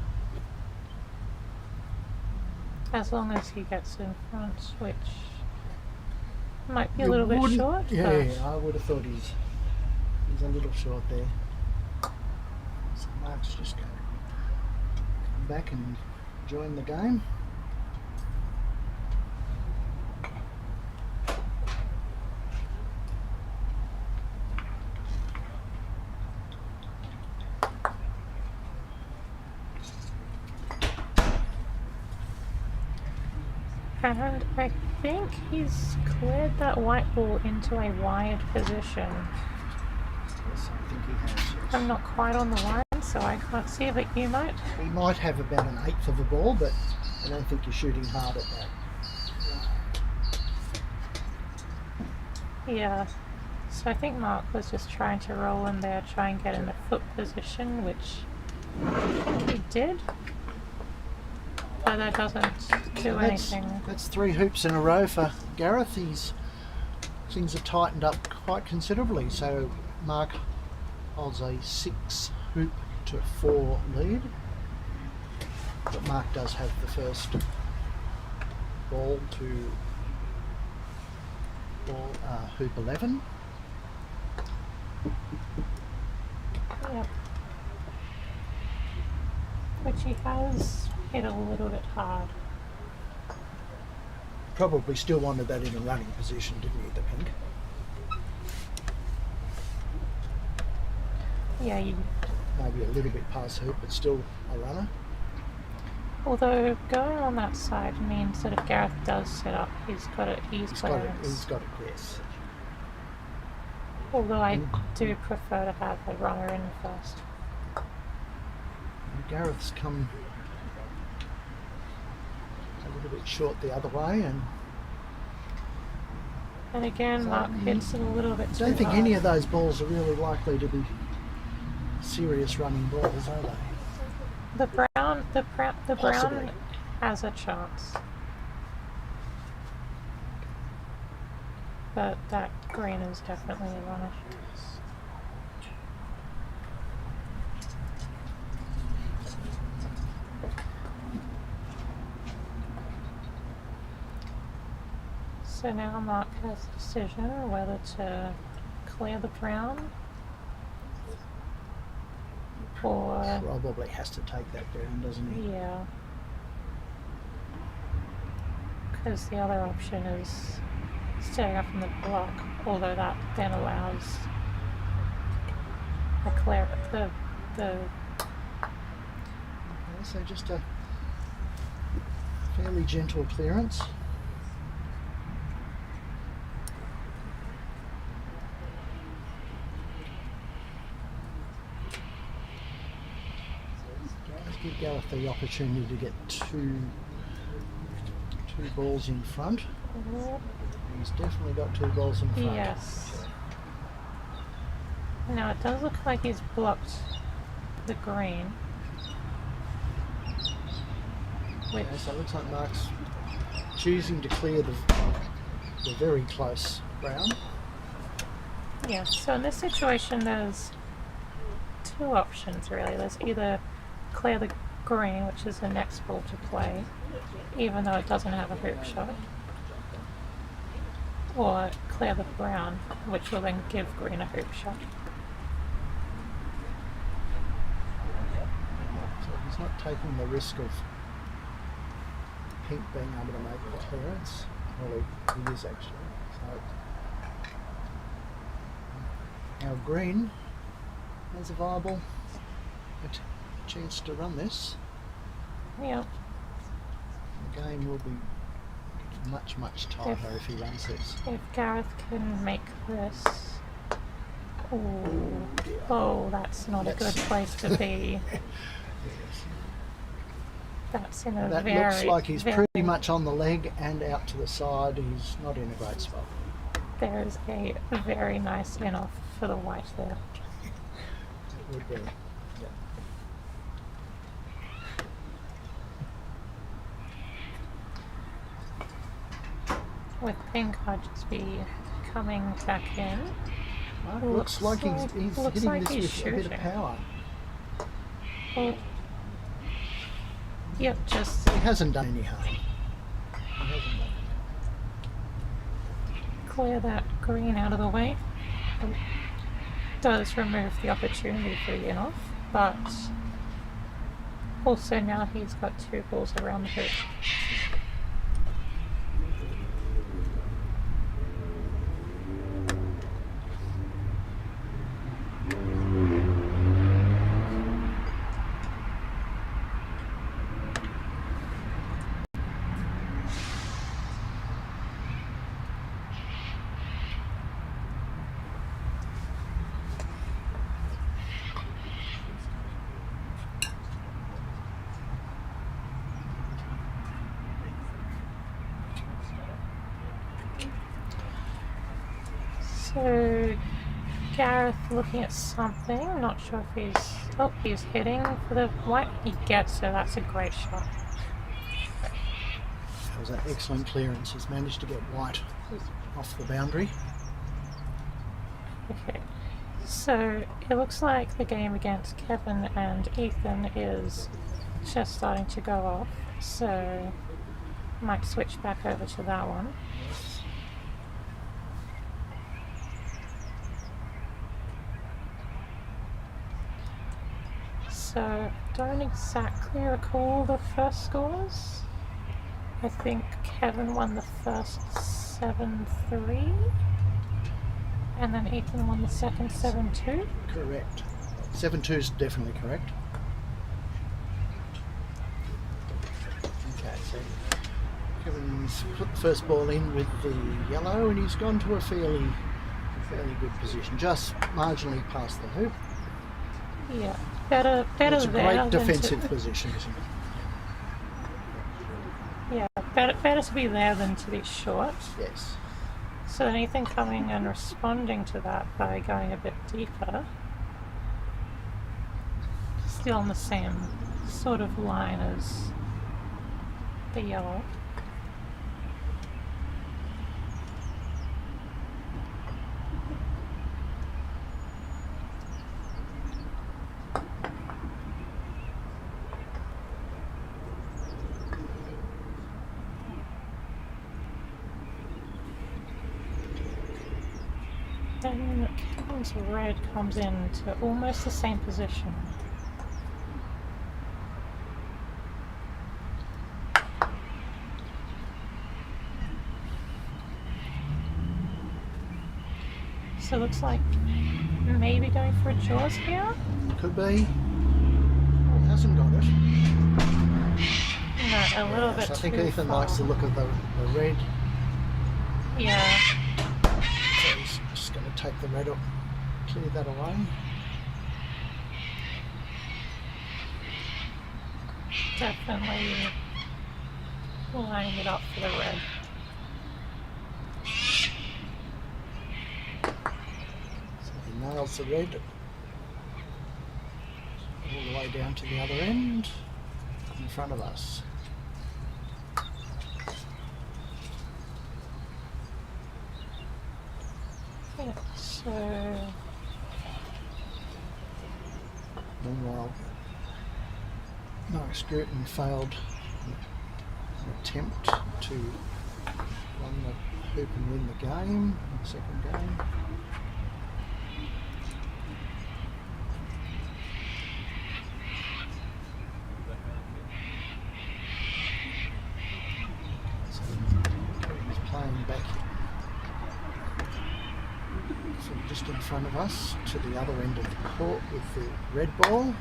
As long as he gets in front, which might be a You little bit wouldn't- short. Yeah, but I would have thought he's a little short there. So Mark's just going to come back and join the game. And I think he's cleared that white ball into a wide position. Yes, I think he has. Yes. I'm not quite on the line, so I can't see, but you might. He might have about an eighth of a ball, but I don't think you're shooting hard at that. Yeah. So I think Mark was just trying to roll in there, try and get in the foot position, which he did. But that doesn't do anything. That's 3 hoops in a row for Gareth. Things have tightened up quite considerably. So Mark holds a 6 hoop to 4 lead. But Mark does have the first ball to hoop 11. Yep. Which he has hit a little bit hard. Probably still wanted that in a running position, didn't he, the pink? Yeah, Maybe a little bit past hoop, but still a runner. although going on that side means that if Gareth does set up, he's got it, He's got it, yes. Although I do prefer to have a runner in first. And Gareth's come a little bit short the other way, and And again, Mark hits it a little bit I too don't think hard. any of those balls are really likely to be serious running balls, are they? The brown Possibly. has a chance. But that green is definitely a runner. So now Mark has a decision whether to clear the brown or Probably has to take that down, doesn't he? yeah, because the other option is staying up in the block, although that then allows the Okay, so just a fairly gentle clearance. Let's give Gareth the opportunity to get two balls in front. He's definitely got two balls in front. yes. Now it does look like he's blocked the green, which Okay, so it looks like Mark's choosing to clear the very close brown. yeah. So in this situation, there's two options really. There's either clear the green, which is the next ball to play, even though it doesn't have a hoop shot, or clear the brown, which will then give green a hoop shot. So he's not taking the risk of pink being able to make the clearance. Well, he is actually. So now green has a viable chance to run this. Yeah. The game will be much tighter if he runs this. If Gareth can make this. Ooh. Dear. Oh, that's not a good place to be. That's in a That very, looks like he's very, pretty much on the leg and out to the side. He's not in a great spot. There's a very nice in off for the white there. It would be. Yeah. With pink, I'd just be coming back in. Well, it looks like he's looks hitting like this he's with a bit of shooting. power. Well, yep, just He hasn't done any harm. He hasn't done clear that green out of the way. It does remove the opportunity for the in off, but also now he's got two balls around the hoop. So Gareth looking at something, not sure if he's hitting for the white. He gets it, that's a great shot. That was an excellent clearance. He's managed to get white off the boundary. Okay, so it looks like the game against Kevin and Ethan is just starting to go off, so might switch back over to that one. So don't exactly recall the first scores. I think Kevin won the first 7-3, and then Ethan won the second 7-2. Correct. 7-2 is definitely correct. Okay, so Kevin's put the first ball in with the yellow, and he's gone to a fairly good position, just marginally past the hoop. Yeah, better It's a there great than defensive to, position, isn't it? yeah, better to be there than to be short. Yes. So then Ethan coming and responding to that by going a bit deeper, still on the same sort of line as the yellow. means red comes into almost the same position. So it looks like maybe going for a jaws here. Could be. He hasn't got it. No, a little bit So I think too Ethan far. likes the look of the red. Yeah. So he's just going to take the red up, clear that away. Definitely lining it up for the red. So he nails the red all the way down to the other end in front of us. Yeah, so Meanwhile, Mark Scruton failed an attempt to run the hoop and win the game in the second game. So he's playing back from just in front of us to the other end of the court with the red ball.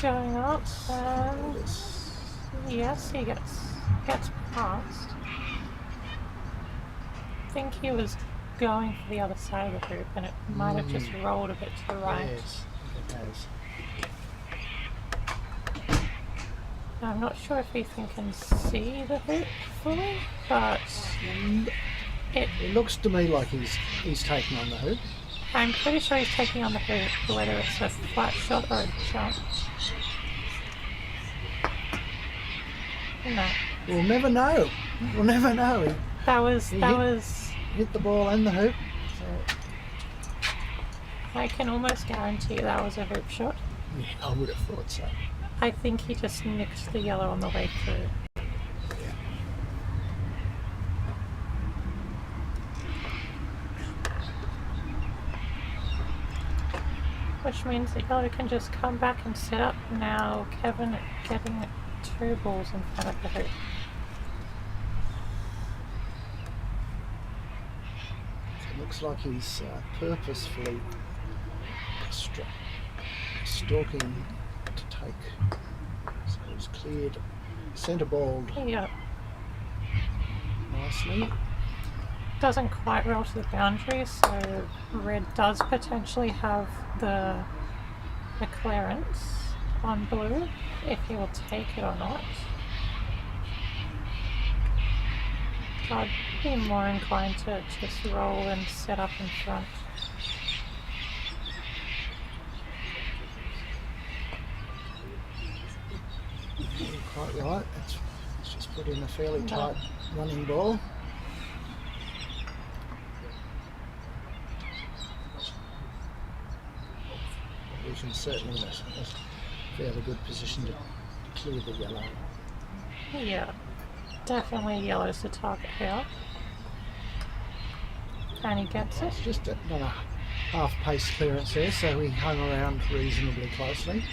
going up, and Yes. yes, he gets past. I think he was going for the other side of the hoop, and it might have just rolled a bit to the right. Yes, it has. I'm not sure if Ethan can see the hoop fully, but It looks to me like he's taking on the hoop. I'm pretty sure he's taking on the hoop, whether it's a flat shot or a jump. No, We'll never know. We'll never know. that was He hit the ball and the hoop. So, I can almost guarantee that was a hoop shot. yeah, I would have thought so. I think he just nicked the yellow on the way through. Which means the yellow can just come back and set up. Now Kevin getting 2 balls in front of the hoop. It looks like he's purposefully stalking to take. So he's cleared, centre balled Yeah, nicely. doesn't quite roll to the boundary, so red does potentially have the clearance on blue, if he will take it or not. I'd be more inclined to just roll and set up in front. You're quite right. It's just put in a fairly tight running ball. Which is certainly a fairly good position to clear the yellow. Yeah, definitely yellow's the target here. And he gets it. It's just done a half pace clearance there, so he hung around reasonably closely.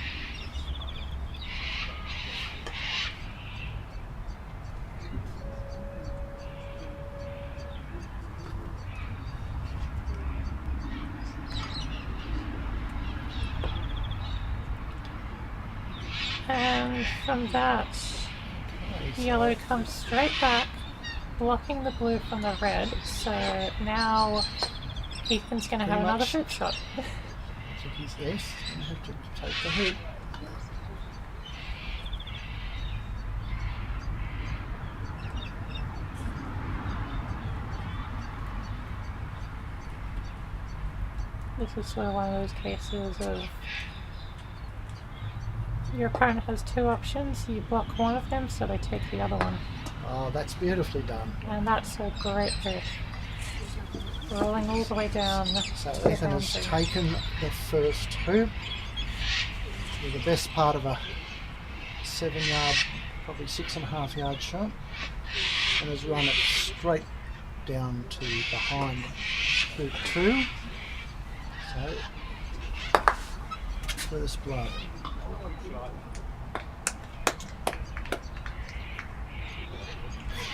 And from that, yellow comes straight back, blocking the blue from the red. So now Ethan's going to have Pretty another much. hoop shot. I think he's going to have to take the hoop. This is sort of one of those cases of your opponent has 2 options, you block one of them, so they take the other one. Oh, that's beautifully done. And that's a great hoop. Rolling all the way down. So to the Ethan has boundary. taken the first hoop with the best part of a 7-yard, probably 6.5-yard shot, and has run it straight down to behind hoop 2. So, first blood.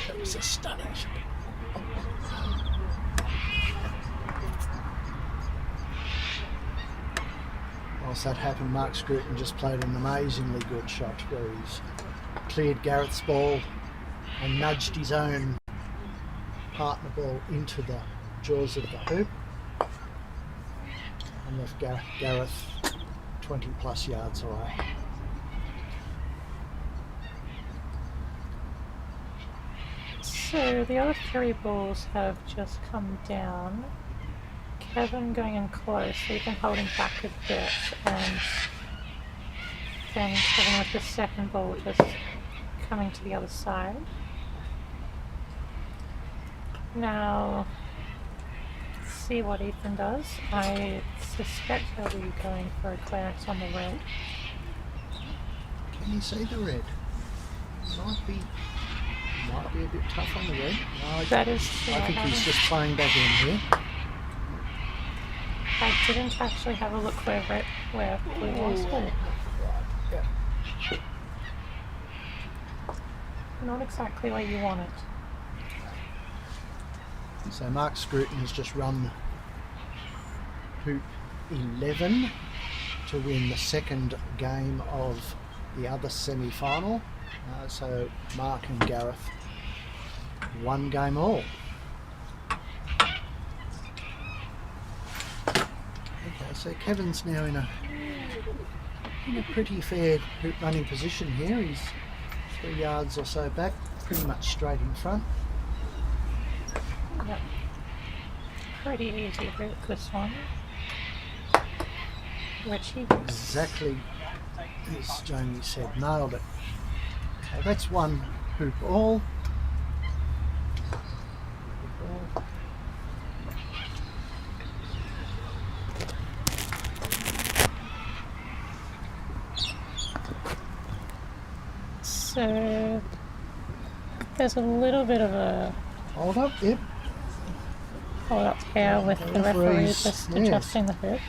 That was a stunning shot. Whilst that happened, Mark Scruton just played an amazingly good shot where he's cleared Gareth's ball and nudged his own partner ball into the jaws of the hoop and left Gareth 20 plus yards away. So the other 3 balls have just come down. Kevin going in close, so he's been holding back a bit, and then Kevin with the second ball just coming to the other side. Now, let's see what Ethan does. I suspect he'll be going for a clearance on the red. Can you see the red? Might be a bit tough on the red. No, That is I think he's just playing back in here. I didn't actually have a look where blue was. Yeah. Not exactly where you want it. So Mark Scruton has just run hoop 11 to win the second game of the other semi-final. So Mark and Gareth, 1 game all. Okay, so Kevin's now in a pretty fair hoop running position here. He's 3 yards or so back, pretty much straight in front. Yep. Pretty easy hoop, this one. Which he Exactly as Jamie said, nailed it. So that's 1 hoop all. So there's a little bit of a Hold up, yep. hold up here with the referee just Yes. adjusting the hoop.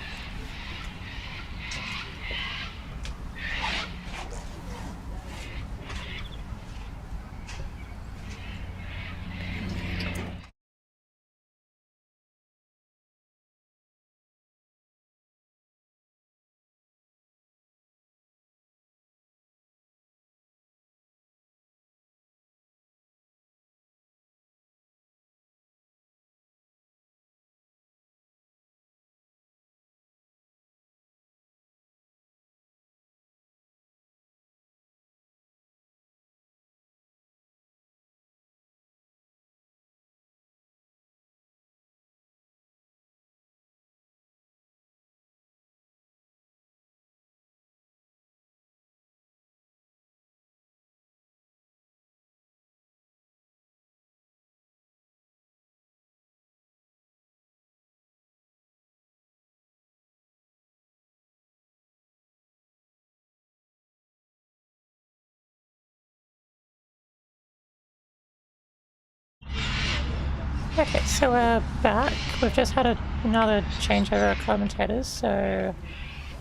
Okay, so we're back. We've just had another changeover of commentators, so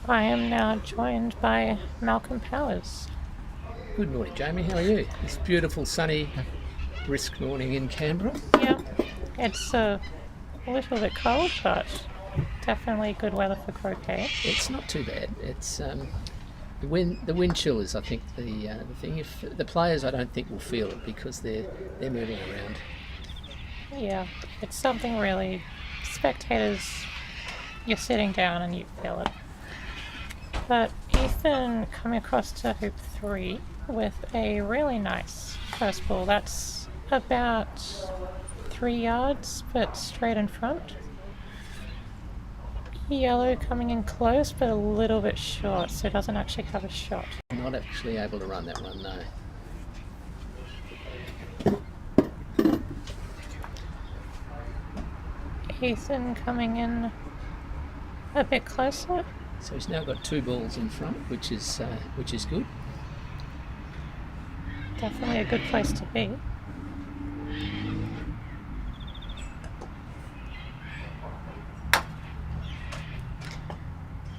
I am now joined by Malcolm Powers. Good morning, Jamie. How are you? This beautiful, sunny, brisk morning in Canberra. Yeah, it's a little bit cold, but definitely good weather for croquet. It's not too bad. It's the wind chill is, I think, the thing. If the players, I don't think will feel it because they're moving around. Yeah, it's something really. Spectators, you're sitting down and you feel it. But Ethan coming across to hoop 3 with a really nice first ball. That's about 3 yards, but straight in front. Yellow coming in close, but a little bit short, so doesn't actually have a shot. Not actually able to run that one, no. Ethan coming in a bit closer. So he's now got 2 balls in front, which is good. Definitely a good place to be.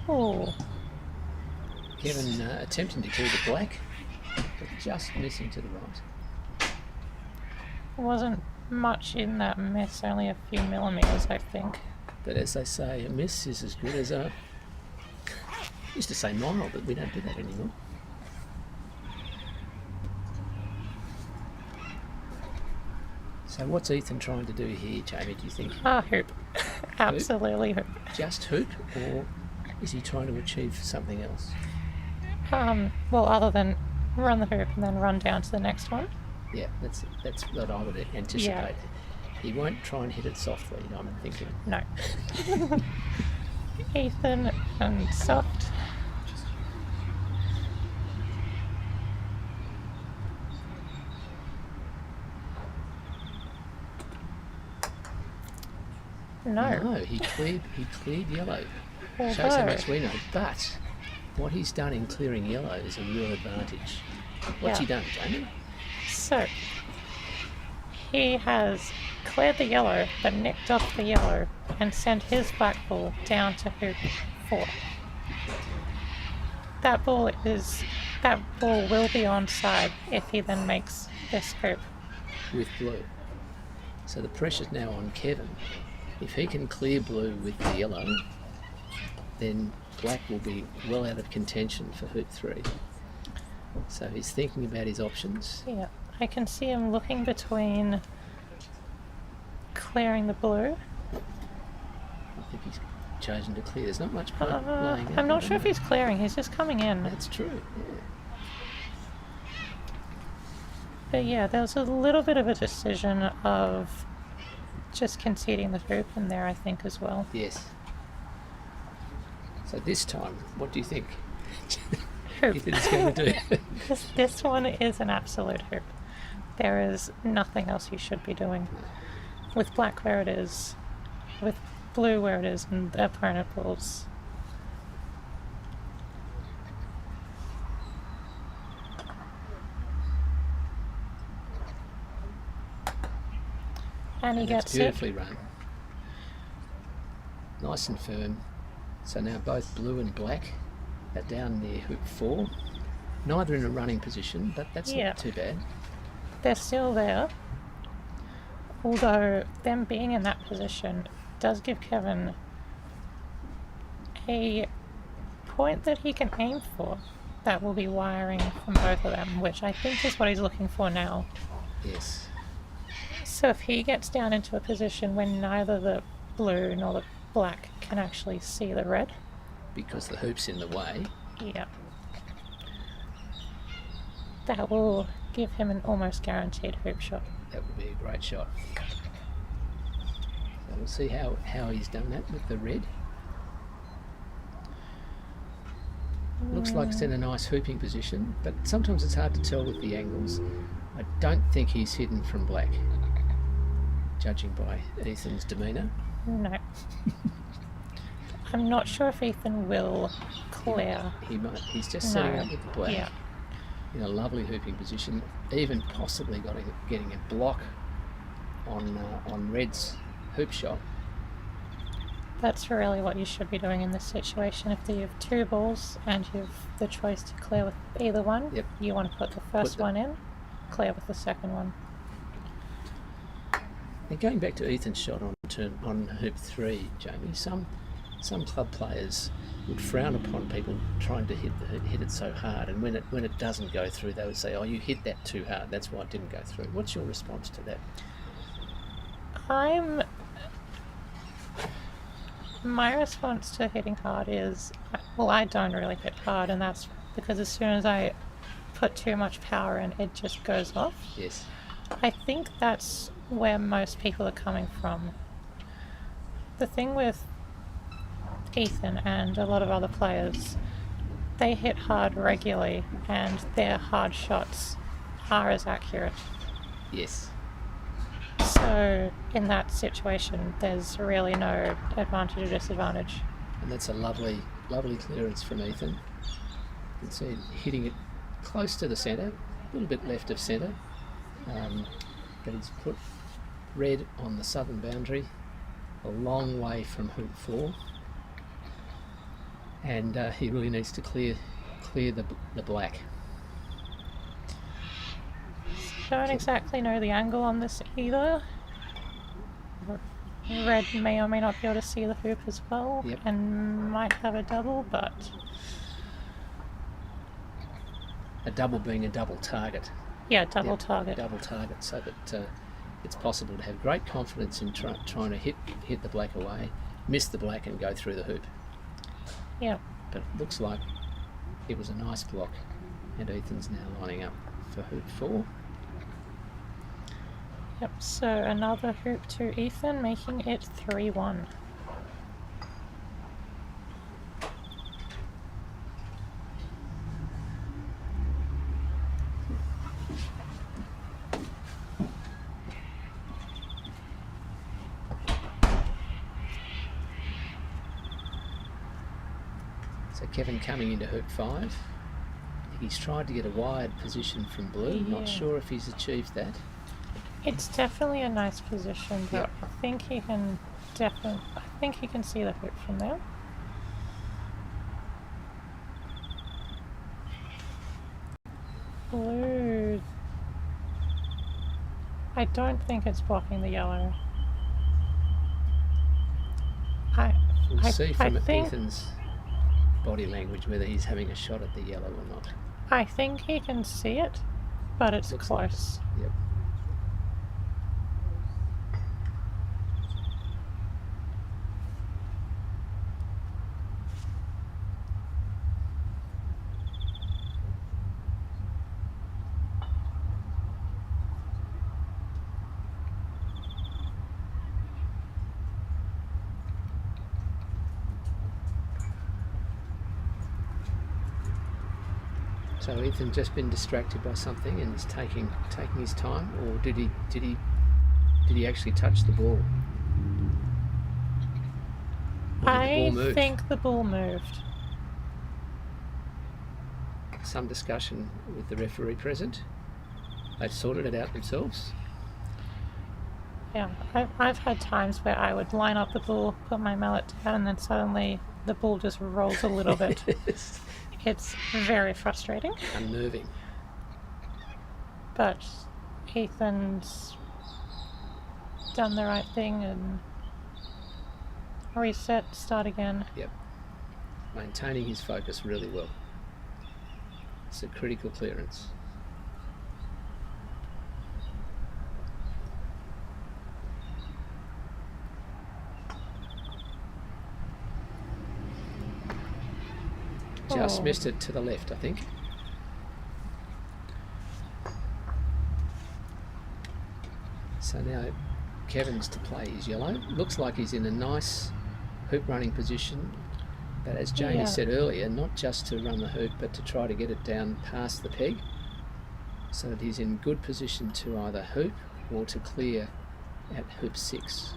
Oh, Kevin attempting to clear the black, but just missing to the right. wasn't much in that miss, only a few millimetres, I think. But as they say, a miss is as good as a... used to say mile, but we don't do that anymore. So what's Ethan trying to do here, Jamie, do you think? Hoop. Absolutely hoop. Just hoop, or is he trying to achieve something else? Well, other than run the hoop and then run down to the next one. Yeah, that's what I would anticipate. He won't try and hit it softly, I'm thinking. No. Ethan and soft. No. He cleared yellow. Shows how Although- much we know. But what he's done in clearing yellow is a real advantage. What's he done, Jamie? So, he has cleared the yellow, but nicked off the yellow and sent his black ball down to hoop 4. That ball will be onside if he then makes this hoop. With blue. So the pressure's now on Kevin. If he can clear blue with the yellow, then black will be well out of contention for hoop 3. So he's thinking about his options. Yeah, I can see him looking between clearing the blue. I think he's chosen to clear. There's not much point laying up. I'm not sure if he's clearing, he's just coming in. That's true, yeah. But yeah, there was a little bit of a decision of just conceding the hoop in there, I think, as well. Yes. So this time, what do you think? Hoop. You think it's going to do? This one is an absolute hoop. There is nothing else you should be doing. With black where it is, with blue where it is, and the opponent balls. And he That's gets it. beautifully run. Nice and firm. So now both blue and black are down near hoop 4. Neither in a running position, but that's Yeah. not too bad. They're still there. Although them being in that position does give Kevin a point that he can aim for that will be wiring from both of them, which I think is what he's looking for now. Yes. So if he gets down into a position when neither the blue nor the black can actually see the red, Because the hoop's in the way. yeah, that will give him an almost guaranteed hoop shot. That would be a great shot. So we'll see how he's done that with the red. Looks like it's in a nice hooping position, but sometimes it's hard to tell with the angles. I don't think he's hidden from black, judging by Ethan's demeanour. No. I'm not sure if Ethan will clear. He might. He's just setting up with the black Yeah. in a lovely hooping position, even possibly getting a block on red's hoop shot. That's really what you should be doing in this situation. If you have 2 balls and you have the choice to clear with either one, Yep. you want to put the first one in, clear with the second one. And going back to Ethan's shot on hoop 3, Jamie, some club players would frown upon people trying to hit it so hard, and when it doesn't go through, they would say, "Oh, you hit that too hard. That's why it didn't go through." What's your response to that? My response to hitting hard is, well, I don't really hit hard, and that's because as soon as I put too much power in, it just goes off. Yes. I think that's where most people are coming from. The thing with Ethan and a lot of other players, they hit hard regularly and their hard shots are as accurate. Yes. So in that situation, there's really no advantage or disadvantage. And that's a lovely clearance from Ethan. You can see it hitting it close to the centre, a little bit left of centre. But he's put red on the southern boundary, a long way from hoop 4. and he really needs to clear the black. Don't exactly know the angle on this either. Red may or may not be able to see the hoop as well, Yep. and might have a double, but A double being a double target. yeah, double Yep, target. Double target, so that it's possible to have great confidence in trying to hit the black away, miss the black and go through the hoop. Yeah. But it looks like it was a nice block, and Ethan's now lining up for hoop 4. Yep, so another hoop to Ethan, making it 3-1. So Kevin coming into hoop 5. He's tried to get a wide position from blue. Yeah. Not sure if he's achieved that. It's definitely a nice position, but Yep. I think he can see the hoop from there. Blue. I don't think it's blocking the yellow. We'll I see from think- Ethan's body language whether he's having a shot at the yellow or not. I think he can see it, but it's Looks like it. close. Yep. So Ethan just been distracted by something and is taking his time, or did he actually touch the ball? Or did the ball I move? think the ball moved. Some discussion with the referee present. They've sorted it out themselves. Yeah, I've had times where I would line up the ball, put my mallet down, and then suddenly the ball just rolls a little bit. It's It's very frustrating, unnerving. but Ethan's done the right thing and reset, start again. Yep. Maintaining his focus really well. It's a critical clearance. Just Oh. missed it to the left, I think. So now Kevin's to play his yellow. Looks like he's in a nice hoop running position, but as Jamie Yeah. said earlier, not just to run the hoop but to try to get it down past the peg so that he's in good position to either hoop or to clear at hoop 6.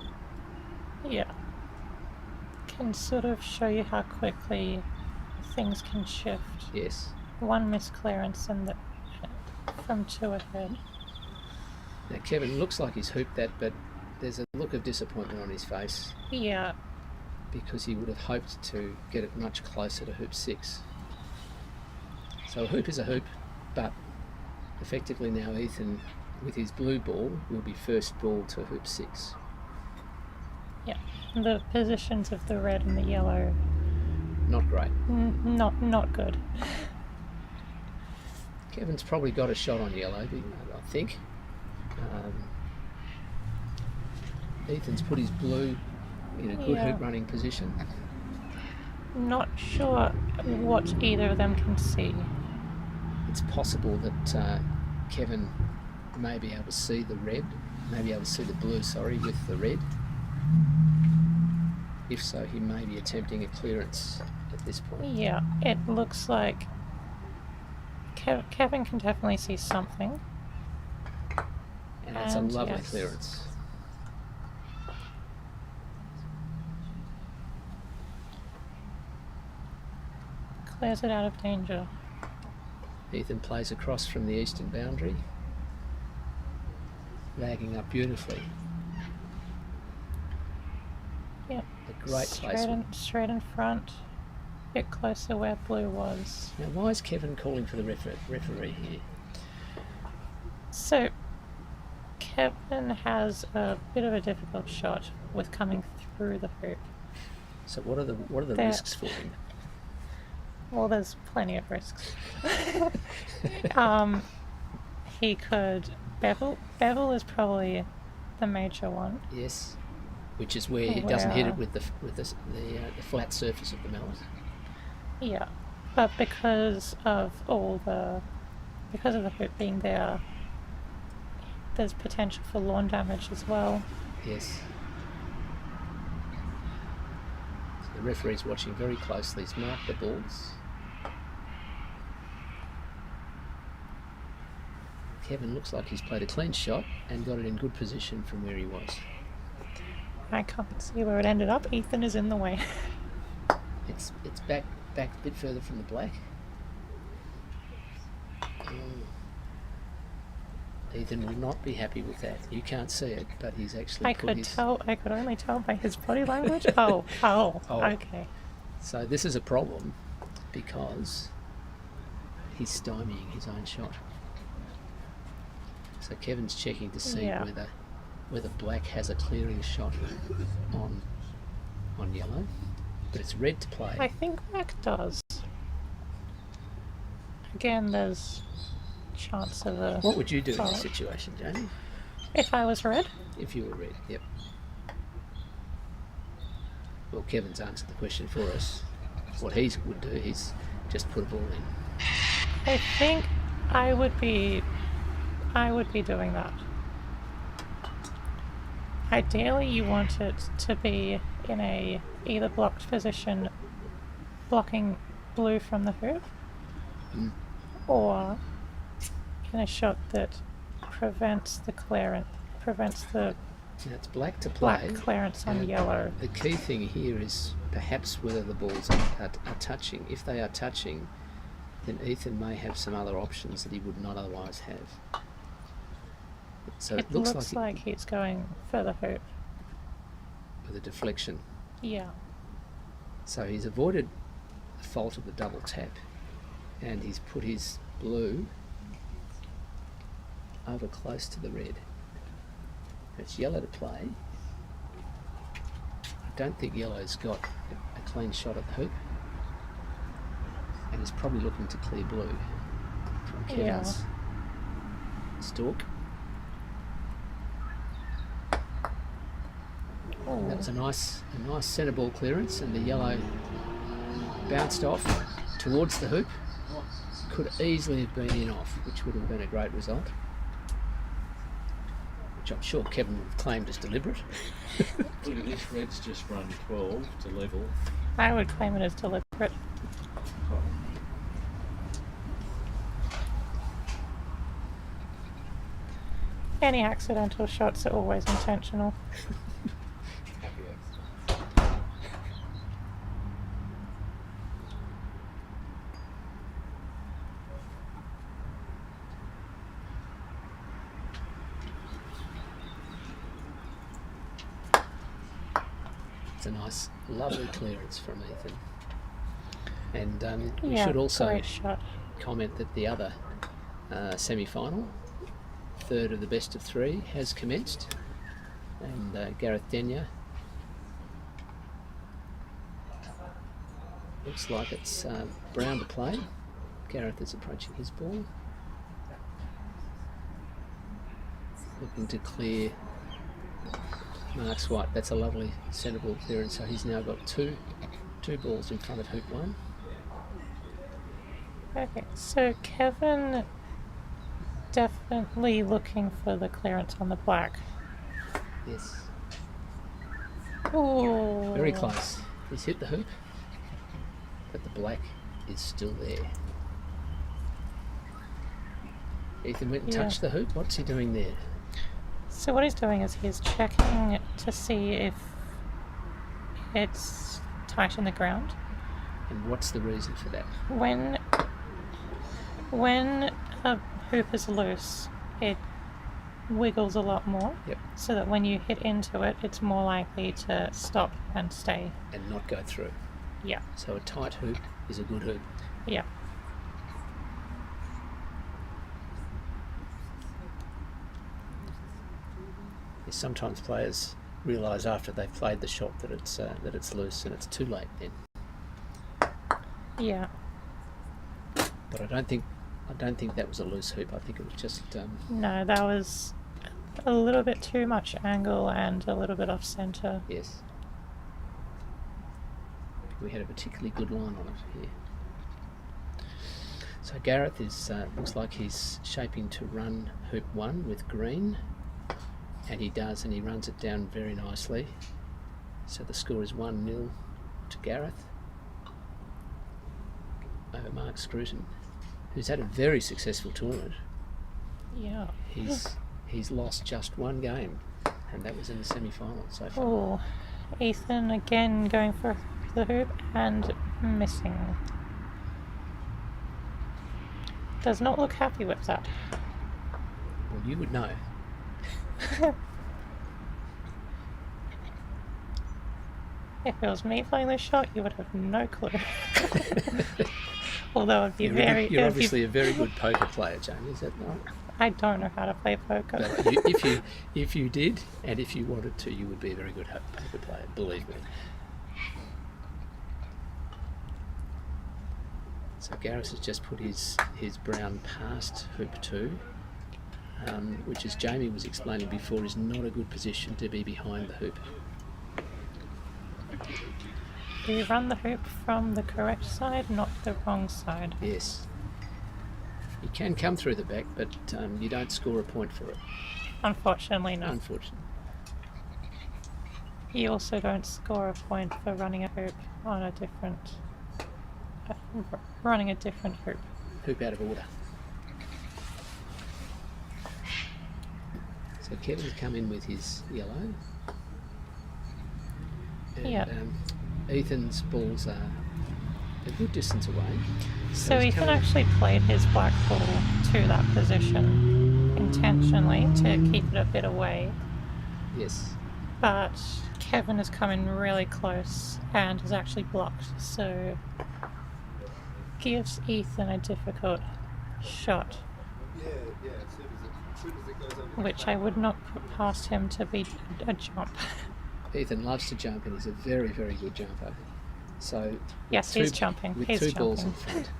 Yeah. Can sort of show you how quickly things can shift. Yes. One misclearance and from 2 ahead. Now Kevin looks like he's hooped that, but there's a look of disappointment on his face Yeah. because he would have hoped to get it much closer to hoop 6. So a hoop is a hoop, but effectively now Ethan, with his blue ball, will be first ball to hoop 6. Yeah. The positions of the red and the yellow, Not great. not good. Kevin's probably got a shot on yellow, I think. Ethan's put his blue in a good Yeah. hoop running position. Not sure what either of them can see. It's possible that Kevin may be able to see the red, may be able to see the blue, with the red. If so, he may be attempting a clearance at this point. Yeah, it looks like Kevin can definitely see something. And it's a And lovely yes. clearance. Clears it out of danger. Ethan plays across from the eastern boundary, lagging up beautifully. Yeah. A great placement. Straight in front. bit closer where blue was. Now, why is Kevin calling for the referee here? So Kevin has a bit of a difficult shot with coming through the hoop. So what are the There- risks for him? Well, there's plenty of risks. He could bevel. Bevel is probably the major one. Yes, which is where he doesn't hit it Where- with the flat surface of the mallet. Yeah, but because of the hoop being there, there's potential for lawn damage as well. Yes. So the referee's watching very closely. He's marked the balls. Kevin looks like he's played a clean shot and got it in good position from where he was. I can't see where it ended up. Ethan is in the way. It's back a bit further from the black. Ethan will not be happy with that. You can't see it, but he's actually I put could his... tell. I could only tell by his body language. Oh, okay. So this is a problem because he's stymieing his own shot. So Kevin's checking to see Yeah. whether black has a clearing shot on yellow, but it's red to play. I think black does. Again, there's chance of a. What would you do in this Sorry. situation, Jamie? If I was red, If you were red, yep. Well, Kevin's answered the question for us. What he would do, he's just put a ball in. I think I would be doing that. Ideally, you want it to be in a either blocked position, blocking blue from the hoop, or in a shot that prevents the Now it's black to play. black clearance on and yellow. The key thing here is perhaps whether the balls are touching. If they are touching, then Ethan may have some other options that he would not otherwise have. So It looks like like he's going for the hoop. with a deflection. Yeah. So he's avoided the fault of the double tap, and he's put his blue over close to the red. It's yellow to play. I don't think yellow's got a clean shot at the hoop, and he's probably looking to clear blue from Kevin's stalk. Oh, That was a nice centre ball clearance, and the yellow bounced off towards the hoop. Could easily have been in off, which would have been a great result. Which I'm sure Kevin would have claimed as deliberate. Look at this, red's just run 12 to level. I would claim it as deliberate. Any accidental shots are always intentional. Happy accident. It's a nice, lovely clearance from Ethan. And we Yeah, should also great shot. comment that the other semi-final, third of the best of three, has commenced, and Gareth Denyer looks like it's brown to play. Gareth is approaching his ball, looking to clear Mark's white. That's a lovely centre ball clearance, so he's now got two balls in front of hoop one. Okay, so Kevin definitely looking for the clearance on the black. Yes, Ooh. very close. He's hit the hoop, but the black is still there. Ethan went and Yeah. touched the hoop. What's he doing there? So what he's doing is he's checking to see if it's tight in the ground. And what's the reason for that? When a hoop is loose, it wiggles a lot more. Yep. So that when you hit into it, it's more likely to stop and stay. And not go through. Yeah. So a tight hoop is a good hoop. Yeah. Sometimes players realise after they've played the shot that it's loose and it's too late then. Yeah. But I don't think that was a loose hoop. I think it was just No, that was a little bit too much angle and a little bit off centre. yes. We had a particularly good line on it here. So Gareth is looks like he's shaping to run hoop 1 with green, and he does, and he runs it down very nicely. So the score is 1-0 to Gareth over Mark Scruton, who's had a very successful tournament. Yeah. He's lost just one game, and that was in the semi-final so far. Oh, Ethan again going for the hoop and missing. Does not look happy with that. Well, you would know. If it was me playing this shot, you would have no clue. Although it'd be You're obviously a very good poker player, Jamie. Is that right? I don't know how to play poker. But if you did, and if you wanted to, you would be a very good poker player. Believe me. So Gareth has just put his brown past hoop 2, which, as Jamie was explaining before, is not a good position to be behind the hoop. Do you run the hoop from the correct side, not the wrong side? Yes. You can come through the back, but you don't score a point for it. Unfortunately, no. Unfortunately. You also don't score a point for running a hoop on a different... running a different hoop. Hoop out of order. So Kevin's come in with his yellow. And, Yeah. Ethan's balls are a good distance away. So he's Ethan coming- actually played his black ball to that position intentionally to keep it a bit away, Yes. but Kevin has come in really close and has actually blocked, so gives Ethan a difficult shot, Yeah, as soon as it goes over. which I would not put past him to be a jump. Ethan loves to jump and he's a very, very good jumper. So Yes, he's jumping. With He's two balls in jumping. front.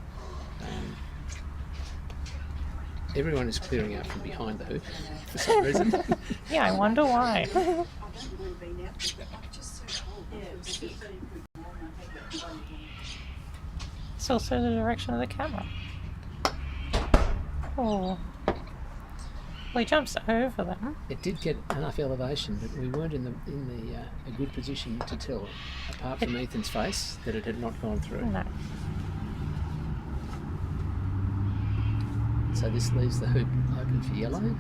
Everyone is clearing out from behind the hoop for some reason. Yeah, I wonder why. It's also the direction of the camera. Oh. Well, he jumps over them. It did get enough elevation, but we weren't in a good position to tell, apart from Ethan's face, that it had not gone through. No. So this leaves the hoop open for yellow.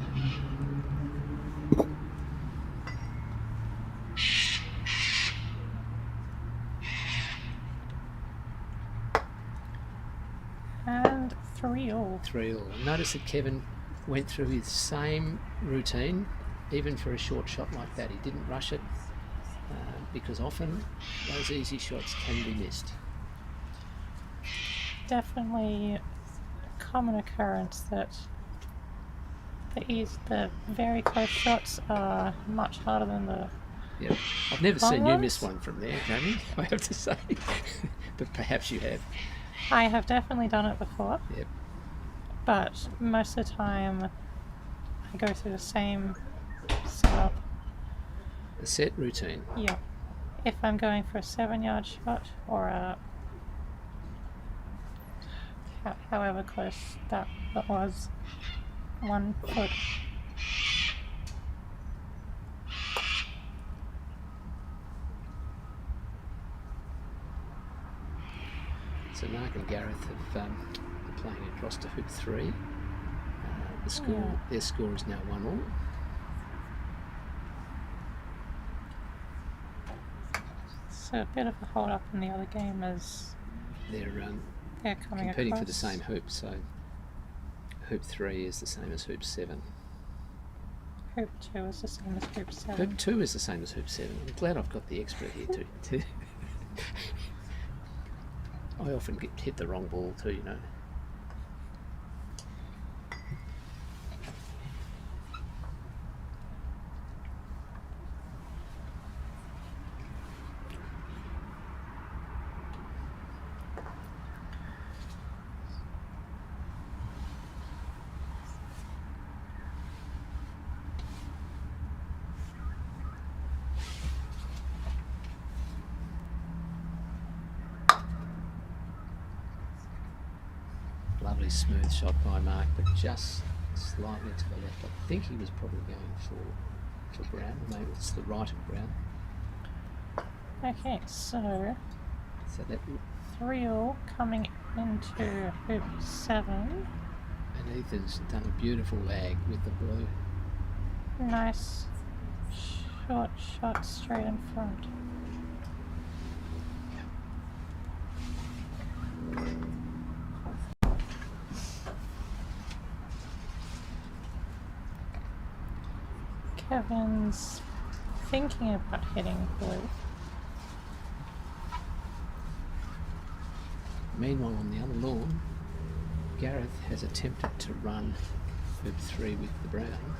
And 3-all. 3-all. Notice that Kevin went through his same routine, even for a short shot like that. He didn't rush it, because often those easy shots can be missed. Definitely a common occurrence that the very close shots are much harder than the... Yeah, I've never Long seen you ones? miss one from there, Jamie, I have to say. But perhaps you have. I have definitely done it before, Yep. but most of the time I go through the same setup. A set routine. Yeah. If I'm going for a 7-yard shot or a... however close that was, 1 foot. So Mark and Gareth have are playing across to hoop 3. Their score is now 1-all. So a bit of a hold up in the other game as They're they're coming competing across. for the same hoop, so hoop 3 is the same as hoop 7. Hoop 2 is the same as hoop 7. Hoop 2 is the same as hoop 7. I'm glad I've got the expert here to I often hit the wrong ball too, you know. Lovely smooth shot by Mark, but just slightly to the left. I think he was probably going for Brown, or maybe it's the right of Brown. Okay, so So that, 3-all coming into hoop 7. and Ethan's done a beautiful lag with the blue. Nice short shot straight in front. Kevin's thinking about hitting blue. Meanwhile, on the other lawn, Gareth has attempted to run hoop 3 with the brown,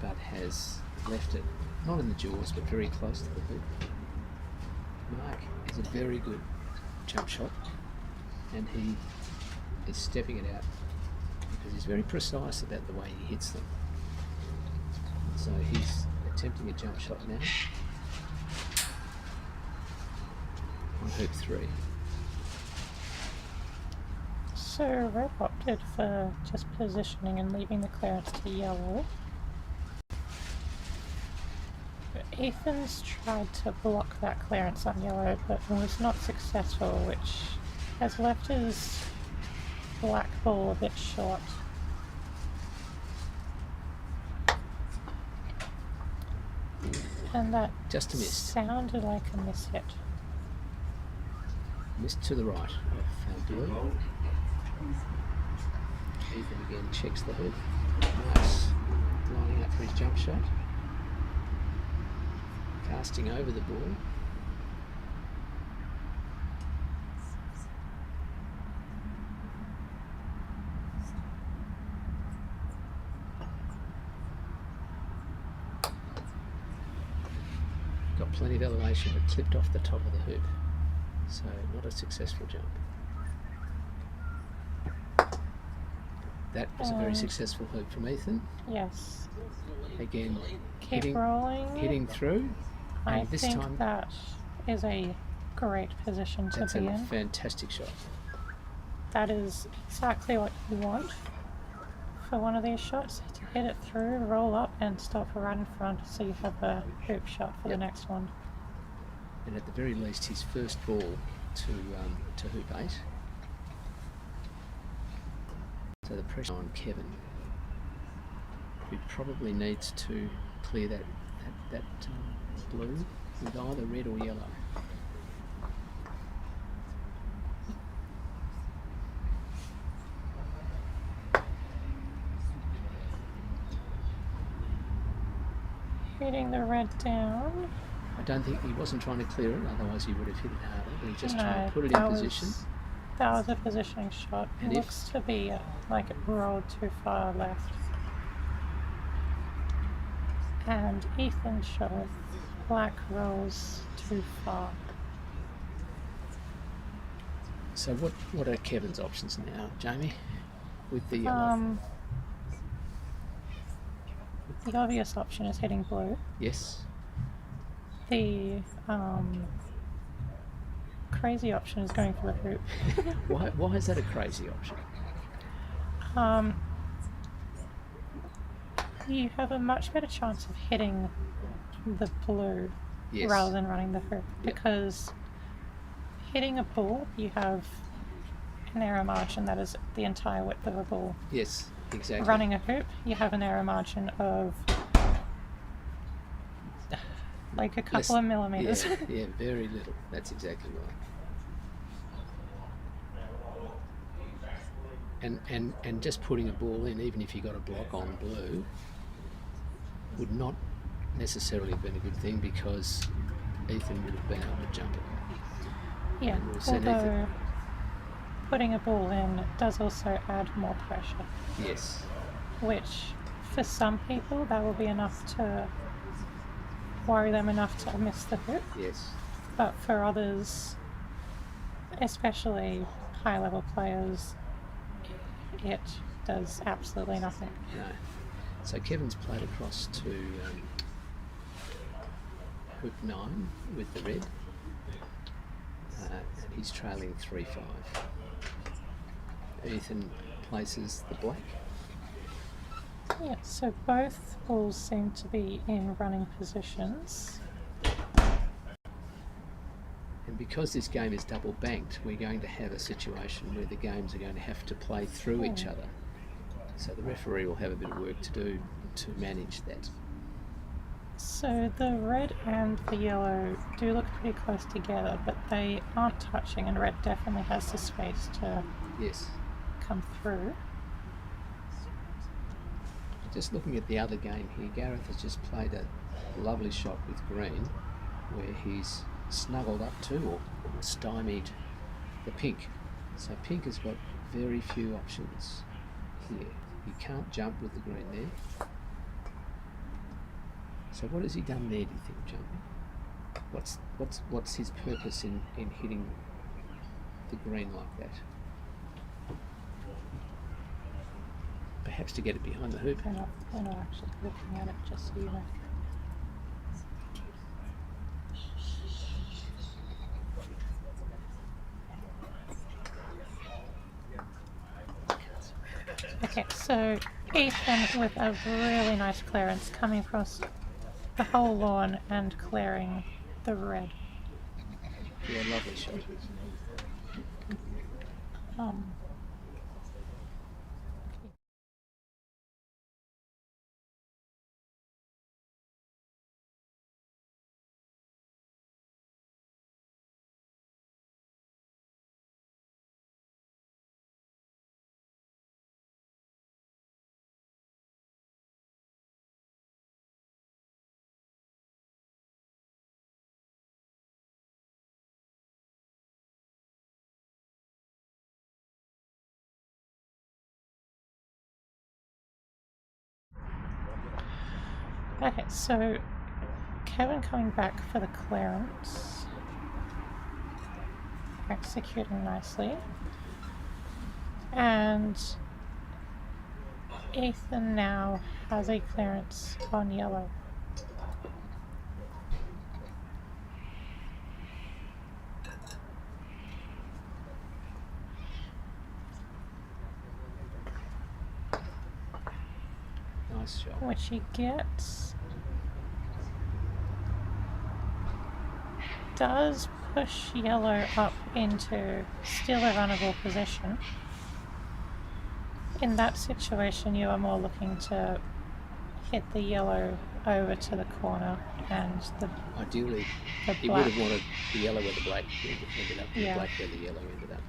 but has left it not in the jaws, but very close to the hoop. Mark is a very good jump shot, and he is stepping it out because he's very precise about the way he hits them. So he's attempting a jump shot now on hoop 3. So red opted for just positioning and leaving the clearance to yellow. Ethan's tried to block that clearance on yellow, but was not successful, which has left his black ball a bit short. And that Just a miss. sounded like a miss hit. Missed to the right of blue. Ethan again checks the hoop. Nice. Lining up for his jump shot. Casting over the ball. Got plenty of elevation, but clipped off the top of the hoop. So not a successful jump. That was a very successful hoop from Ethan. Yes. Again, Keep rolling. hitting through. I And this think time, that is a great position to that's be a in. fantastic shot. That is exactly what you want for one of these shots, to hit it through, roll up and stop right in front so you have a hoop shot for the next one. And at the very least, his first ball to hoop 8. So the pressure on Kevin, who probably needs to clear that blue with either red or yellow. Hitting the red down. I don't think he wasn't trying to clear it, otherwise he would have hit it harder, but he's just No, trying to put it in that position. That was a positioning shot. And It if- looks to be like it rolled too far left. And Ethan shot black rolls too far. So what are Kevin's options now, Jamie, with the yellow? The obvious option is hitting blue. Yes. The crazy option is going for the hoop. Why is that a crazy option? You have a much better chance of hitting the blue Yes. rather than running the hoop, because hitting a ball, you have an error margin that is the entire width of a ball. Yes, exactly. Running a hoop, you have an error margin of like a couple of millimeters. Yeah, very little. That's exactly right. And just putting a ball in, even if you got a block on blue, would not necessarily have been a good thing, because Ethan would have been able to jump it. Yeah, And we'll send although putting a ball in does also add more pressure, Yes. which for some people that will be enough to worry them enough to miss the hoop, Yes. but for others, especially high level players, it does absolutely nothing. No. So Kevin's played across to hoop 9 with the red, and he's trailing 3-5. Ethan places the black. Yeah, so both balls seem to be in running positions. And because this game is double banked, we're going to have a situation where the games are going to have to play through each other. So the referee will have a bit of work to do to manage that. So the red and the yellow do look pretty close together, but they aren't touching, and red definitely has the space to Yes. come through. Just looking at the other game here, Gareth has just played a lovely shot with green where he's snuggled up to or stymied the pink. So pink has got very few options here. He can't jump with the green there. So what has he done there, do you think, Jamie? What's his purpose in hitting the green like that? Perhaps to get it behind the hoop. We're not actually looking at it, just so you know. Okay, so Ethan with a really nice clearance coming across the whole lawn and clearing the red. Yeah, lovely shot. Okay, so Kevin coming back for the clearance, executing nicely, and Ethan now has a clearance on yellow. Nice shot. Which he gets. Does push yellow up into still a runnable position. In that situation, you are more looking to hit the yellow over to the corner and the Ideally, the he black. would have wanted the yellow where the black ended up, Yeah. the black where the yellow ended up.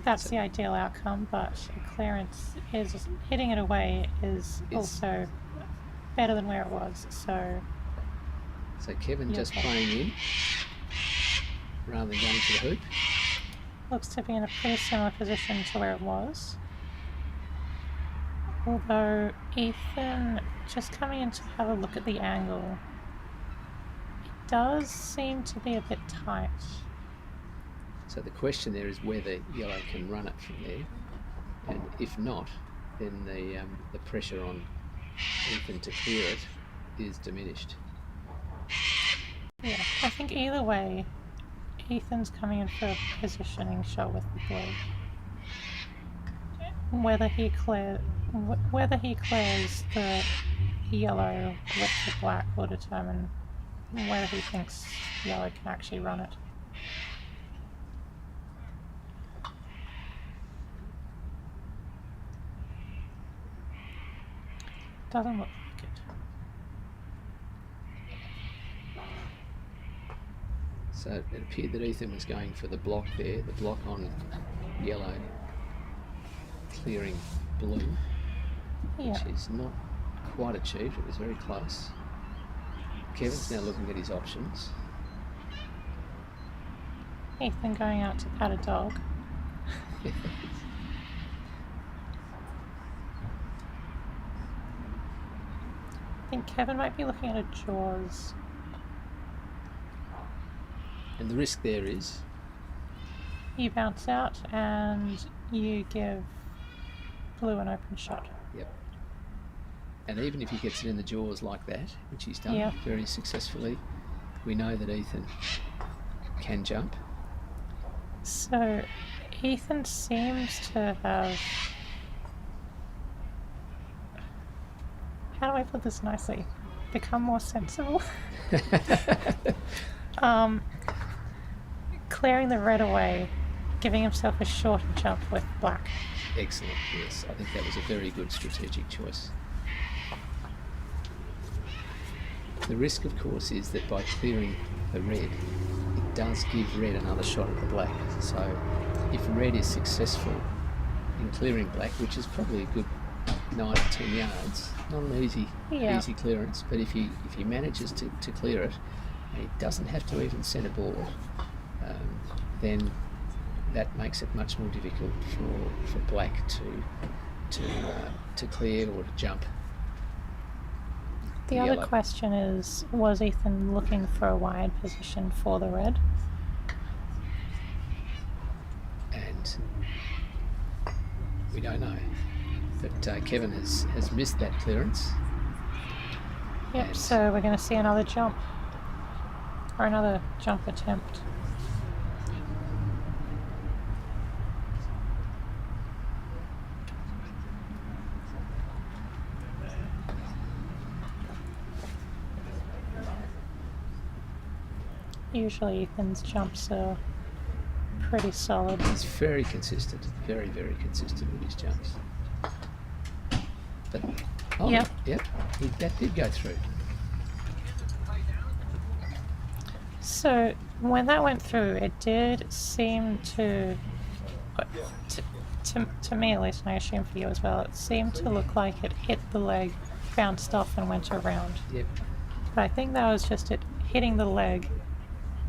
That's the ideal outcome, but a clearance is hitting it away is It's- also better than where it was. So So Kevin Yeah, just okay. playing in rather than going to the hoop. looks to be in a pretty similar position to where it was. Although Ethan just coming in to have a look at the angle, it does seem to be a bit tight. So the question there is whether yellow can run it from there, and if not, then the pressure on Ethan to clear it is diminished. Yeah, I think either way, Ethan's coming in for a positioning shot with the blue. Whether he clears the yellow with the black will determine whether he thinks yellow can actually run it. Doesn't look like it. So it appeared that Ethan was going for the block there, the block on yellow, clearing blue, Yeah. which is not quite achieved. It was very close. Kevin's now looking at his options. Ethan going out to pat a dog. I think Kevin might be looking at a jaws. And the risk there is, You bounce out and you give blue an open shot. yep. And even if he gets it in the jaws like that, which he's done Yeah. very successfully, we know that Ethan can jump. So Ethan seems to have... How do I put this nicely? Become more sensible. Clearing the red away, giving himself a shorter jump with black. Excellent, yes. I think that was a very good strategic choice. The risk, of course, is that by clearing the red, it does give red another shot at the black. So if red is successful in clearing black, which is probably a good 9 to 10 yards, not an easy clearance, but if he manages to clear it, and he doesn't have to even send a ball, then that makes it much more difficult for black to clear or to jump. The other question is, was Ethan looking for a wide position for the red? And we don't know. But Kevin has missed that clearance. Yep, And so we're going to see another jump. Or another jump attempt. Usually Ethan's jumps are pretty solid. he's very consistent, very, very consistent with his jumps. But, Yep. that did go through. So when that went through, it did seem to me at least, and I assume for you as well, it seemed to look like it hit the leg, bounced off and went around. Yep. But I think that was just it hitting the leg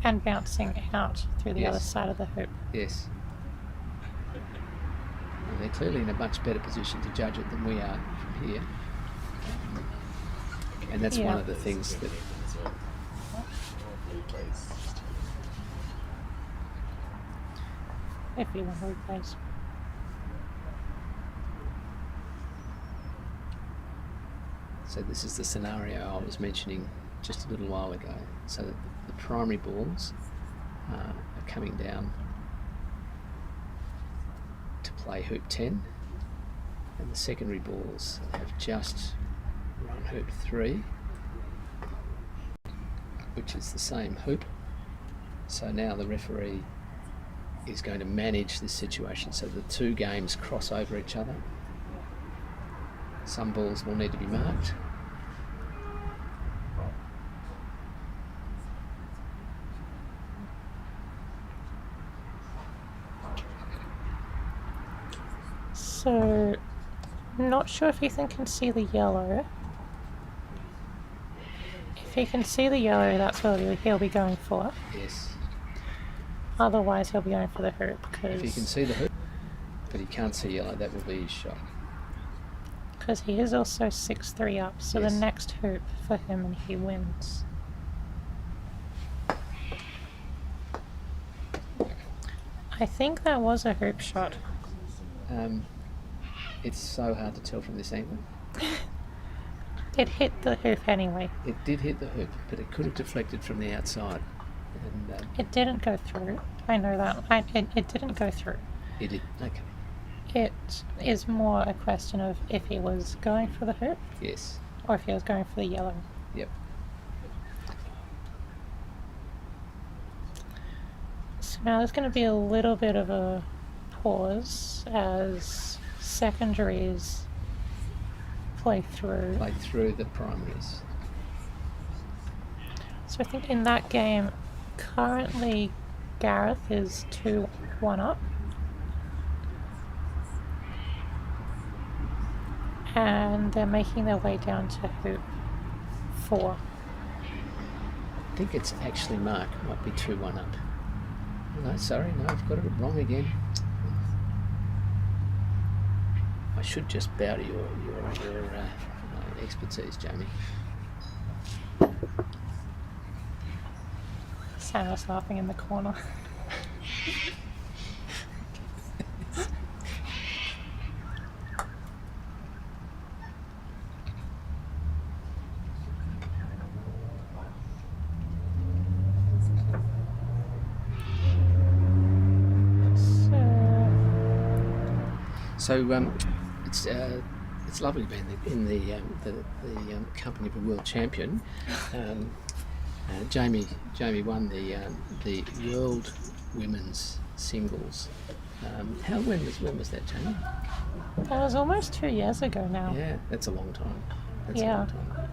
and bouncing out through the other Yes. side of the hoop. Yes. And they're clearly in a much better position to judge it than we are from here. And that's one Yeah. of the things that If you want to replace. So this is the scenario I was mentioning just a little while ago. So that the primary balls are coming down to play hoop 10, and the secondary balls have just run hoop 3, which is the same hoop. So now the referee is going to manage this situation so the two games cross over each other. Some balls will need to be marked. So, not sure if Ethan can see the yellow. If he can see the yellow, that's what he'll be going for. Yes. Otherwise, he'll be going for the hoop If he can see the hoop, but he can't see yellow, that will be his shot. because he is also 6'3" up. So Yes. the next hoop for him, and he wins. I think that was a hoop shot. It's so hard to tell from this angle. It hit the hoop anyway. It did hit the hoop, but it could have deflected from the outside. And It didn't go through. I know that. It didn't go through. it did. Okay. It is more a question of if he was going for the hoop Yes. or if he was going for the yellow. Yep. So now there's going to be a little bit of a pause as secondaries play through. Played through the primaries. So I think in that game, currently Gareth is 2-1 up. And they're making their way down to hoop 4. I think it's actually Mark might be 2-1 up. No, sorry, no, I've got it wrong again. I should just bow to your expertise, Jamie. Sam was laughing in the corner. So it's lovely being in the company of a world champion. Jamie won the world women's singles. When was that, Jamie? That was almost 2 years ago now. Yeah, that's a long time. That's a Yeah. long time.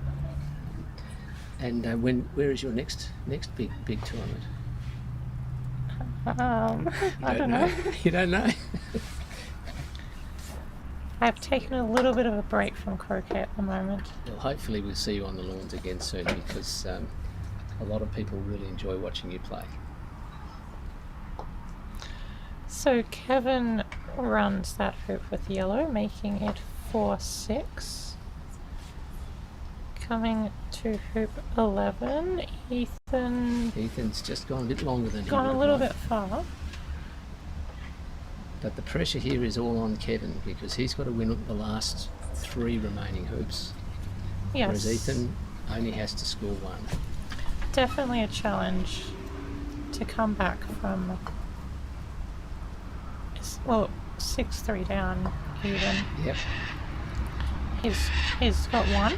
And where is your next big tournament? I don't know. You don't know? I've taken a little bit of a break from croquet at the moment. Well, hopefully we'll see you on the lawns again soon, because a lot of people really enjoy watching you play. So Kevin runs that hoop with yellow, making it 4-6. Coming to hoop 11, Ethan's just gone a bit longer than he gone would a have little liked. bit far. But the pressure here is all on Kevin, because he's got to win the last 3 remaining hoops, Yes, whereas Ethan only has to score 1. definitely a challenge to come back from 6-3 down even. Yep. He's got 1,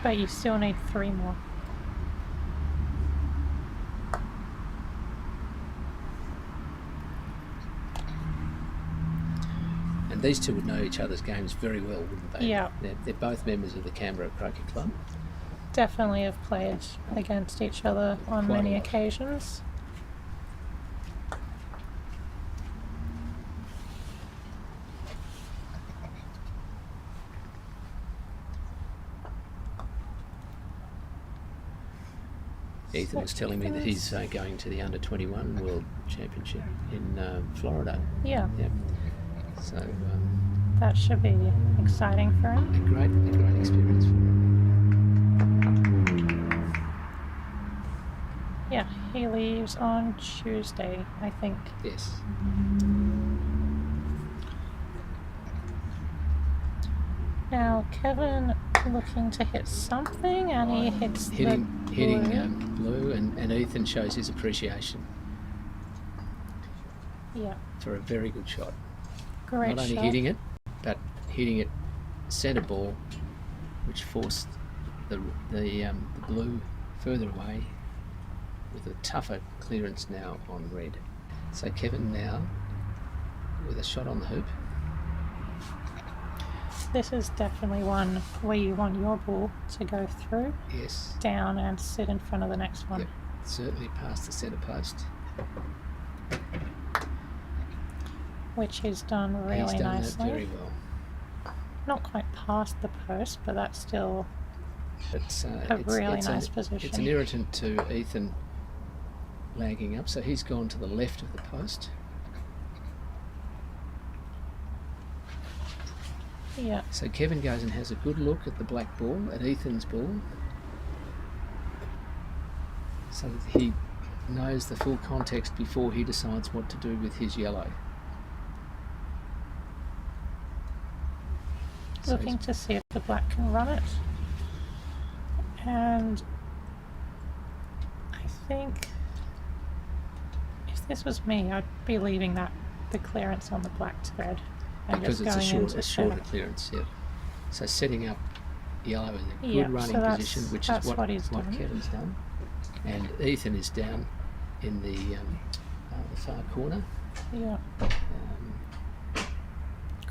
but you still need 3 more. And these two would know each other's games very well, wouldn't they? Yeah. They're both members of the Canberra Croquet Club. Definitely have played against each other on Quite a many lot. occasions. Ethan was telling me that he's going to the Under-21 World Championship in Florida. Yeah, Yep. So that should be exciting for him. a great experience for him. Yeah, he leaves on Tuesday, I think. Yes. Now, Kevin looking to hit something, and he hits Hitting blue. blue, and Ethan shows his appreciation Yeah, for a very good shot. great Not only shot. hitting it, but hitting it centre ball, which forced the blue further away, with a tougher clearance now on red. So Kevin now with a shot on the hoop. This is definitely one where you want your ball to go through, Yes. down, and sit in front of the next one. Yep. Certainly past the centre post. Which he's done really He's done nicely. that very well. Not quite past the post, but that's still It's, a really nice position. It's an irritant to Ethan lagging up, so he's gone to the left of the post. Yeah, So Kevin goes and has a good look at the black ball, at Ethan's ball, so that he knows the full context before he decides what to do with his yellow. So looking to see if the black can run it. And I think if this was me, I'd be leaving the clearance on the black thread and because just it's going a into shorter center. clearance, yeah. So setting up yellow in a good Yeah, so running that's- position, which that's is what he's done. Kevin's done. And Ethan is down in the far corner. Yeah, Um,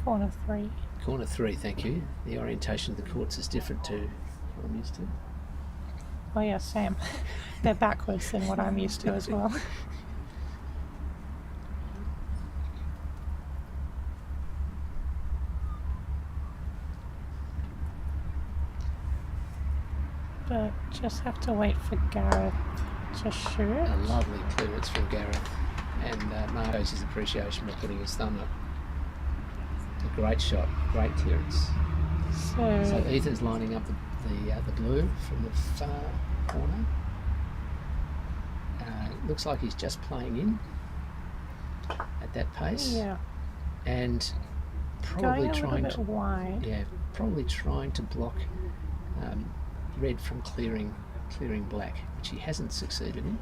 corner 3. Corner 3, thank you. The orientation of the courts is different to what I'm used to. Oh yeah, Sam. They're backwards than what I'm used to as well. But just have to wait for Gareth to shoot. A lovely clearance from Gareth, and Mark shows his appreciation by putting his thumb up. Great shot, great clearance. So So Ethan's lining up the blue from the far corner. Looks like he's just playing in at that pace. yeah, And probably going a trying little bit wide. probably trying to block red from clearing black, which he hasn't succeeded in.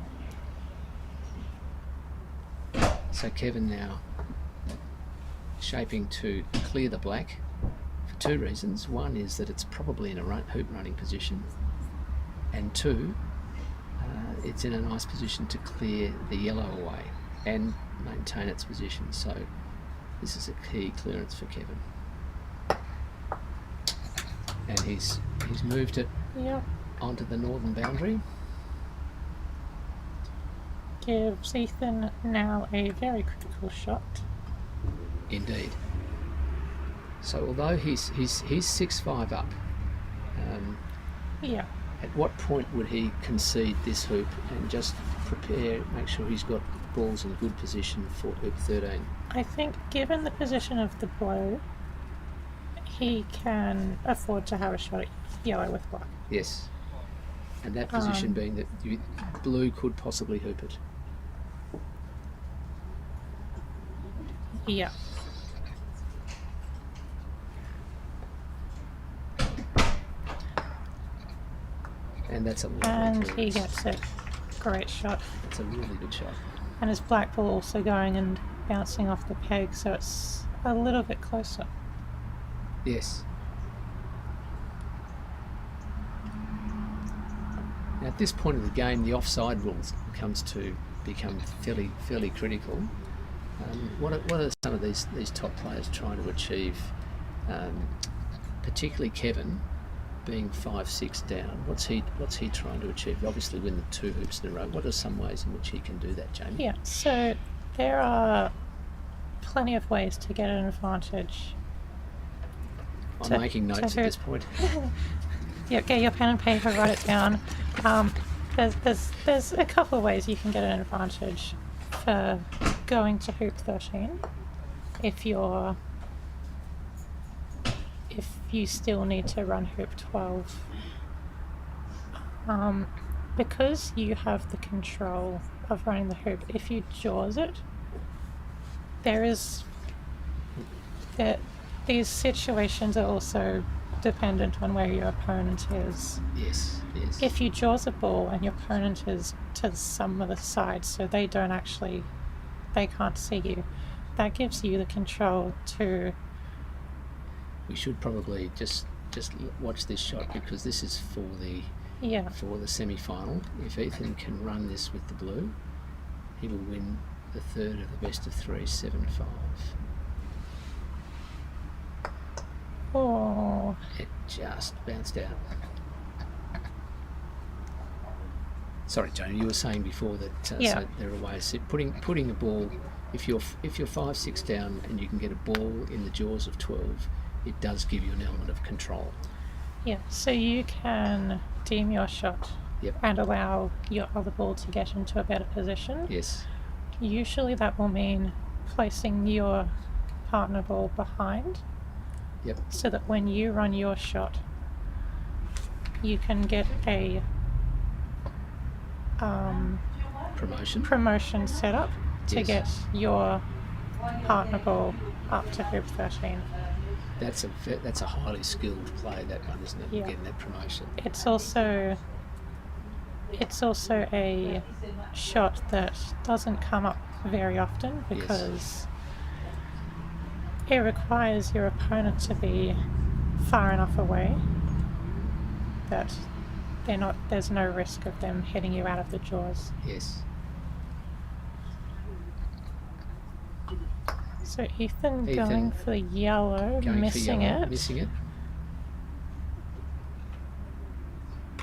So Kevin now shaping to clear the black for two reasons. One is that it's probably in a hoop running position, and two, it's in a nice position to clear the yellow away and maintain its position. So this is a key clearance for Kevin. And he's moved it Yep. onto the northern boundary. Gives Ethan now a very critical shot. Indeed. So although he's 6-5 up, Yeah. at what point would he concede this hoop and just make sure he's got balls in good position for hoop 13? I think given the position of the blow, he can afford to have a shot at yellow with black. Yes. And that position being that blue could possibly hoop it. Yeah. And that's a lovely And he clearance. gets it. Great shot. It's a really good shot. And his black ball also going and bouncing off the peg, so it's a little bit closer. Yes. Now at this point of the game, the offside rules comes to become fairly critical. What are some of these top players trying to achieve? Particularly Kevin, being 5-6 down. What's he trying to achieve? Obviously, win the two hoops in a row. What are some ways in which he can do that, Jamie? Yeah, so there are plenty of ways to get an advantage. I'm making notes at this point. Yeah, get your pen and paper, write it down. There's a couple of ways you can get an advantage for going to hoop 13 if you still need to run hoop 12. Because you have the control of running the hoop, if you jaws it, these situations are also dependent on where your opponent is. Yes. If you jaws a ball and your opponent is to some other side, so they can't see you, that gives you the control to... We should probably just watch this shot, because this is for the semi-final. If Ethan can run this with the blue, he will win the third of the best of 3, 7-5. Oh, It just bounced out. Sorry, Jamie, you were saying before that so there are ways. So putting a ball, if you're 5-6 down and you can get a ball in the jaws of 12, it does give you an element of control. yeah. So you can deem your shot and allow your other ball to get into a better position. Yes. Usually that will mean placing your partner ball behind. Yep. So that when you run your shot, you can get a promotion set up to get your partner ball up to hoop 13. That's a highly skilled play, that one, isn't it? Yeah. Getting that promotion. It's also a shot that doesn't come up very often because it requires your opponent to be far enough away that there's no risk of them hitting you out of the jaws. Yes. So Ethan going for the yellow, missing it.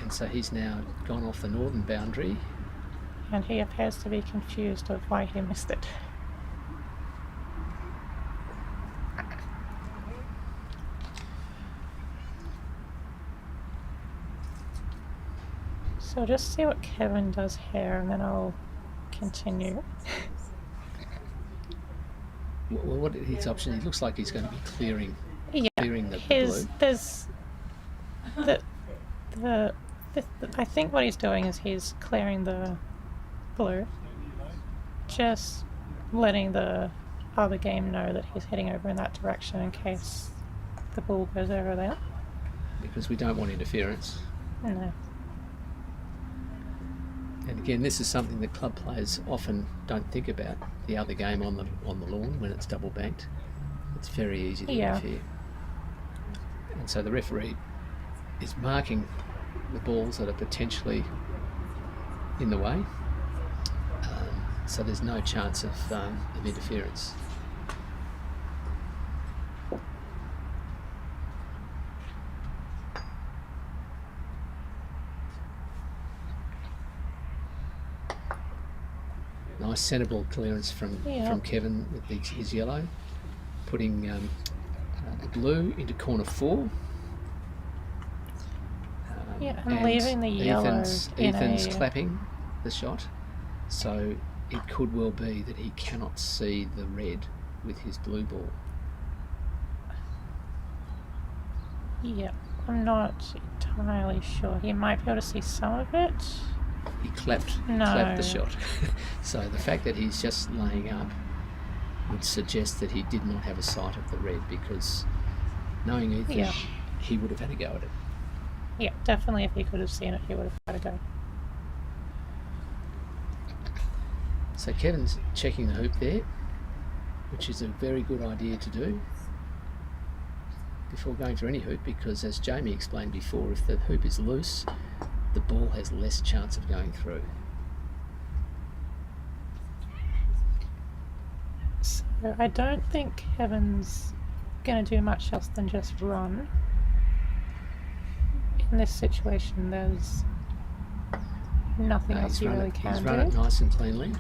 And so he's now gone off the northern boundary. And he appears to be confused of why he missed it. So I'll just see what Kevin does here and then I'll continue. Well, what his option? He looks like he's going to be clearing Yeah, the his blue. there's the I think what he's doing is he's clearing the blue, just letting the other game know that he's heading over in that direction in case the ball goes over there. Because we don't want interference. No. And again, this is something that club players often don't think about. The other game on the lawn when it's double banked, it's very easy to interfere. And so the referee is marking the balls that are potentially in the way. So there's no chance of interference. Nice centre ball clearance from Kevin with his yellow, putting the blue into corner 4. And leaving the yellow Ethan's clapping the shot, so it could well be that he cannot see the red with his blue ball. Yeah, I'm not entirely sure. He might be able to see some of it. He clapped the shot. So the fact that he's just laying up would suggest that he did not have a sight of the red, because knowing Ethan, he would have had a go at it. Yeah, definitely if he could have seen it, he would have had a go. So Kevin's checking the hoop there, which is a very good idea to do before going for any hoop, because as Jamie explained before, if the hoop is loose, the ball has less chance of going through. So I don't think Kevin's going to do much else than just run. In this situation, there's nothing else he really can do. He's run it nice and cleanly.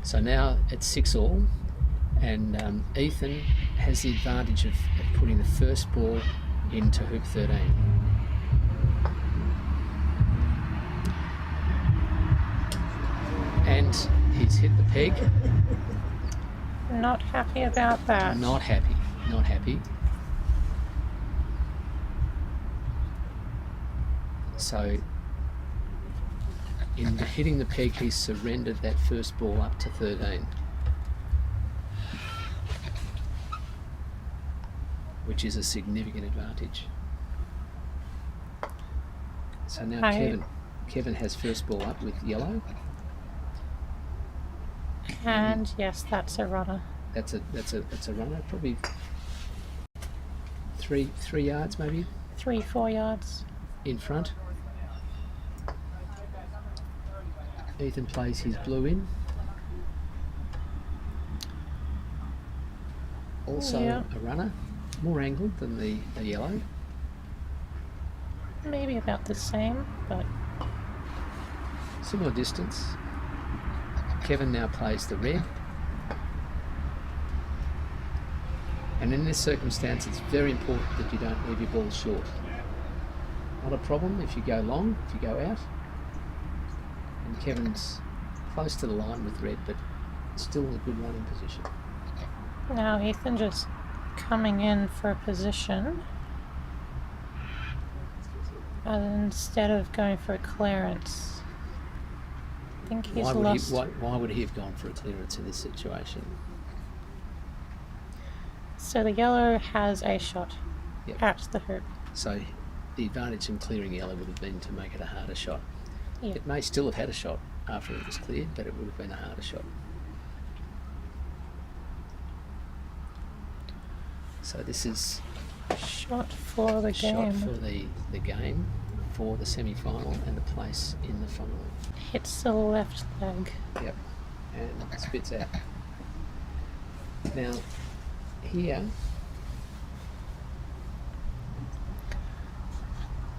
So now it's 6-all, and Ethan has the advantage of putting the first ball into hoop 13. And he's hit the peg. Not happy about that. Not happy. So in hitting the peg, he's surrendered that first ball up to 13, which is a significant advantage. So now Kevin has first ball up with yellow. And yes, that's a runner. That's a runner, probably 3 yards maybe. 3-4 yards in front. Ethan plays his blue in. Also a runner, more angled than the yellow. Maybe about the same, but similar distance. Kevin now plays the red. And in this circumstance, it's very important that you don't leave your ball short. Not a problem if you go long, if you go out. And Kevin's close to the line with red, but still in a good running position. Now Ethan just coming in for a position instead of going for a clearance. I think he's lost. Why would he have gone for a clearance in this situation? So the yellow has a shot at the hoop. So the advantage in clearing yellow would have been to make it a harder shot. Yeah. It may still have had a shot after it was cleared, but it would have been a harder shot. So this is shot for the game. Shot for the game, for the semi-final and the place in the final. Hits the left leg. Yep, and spits out. Now, here,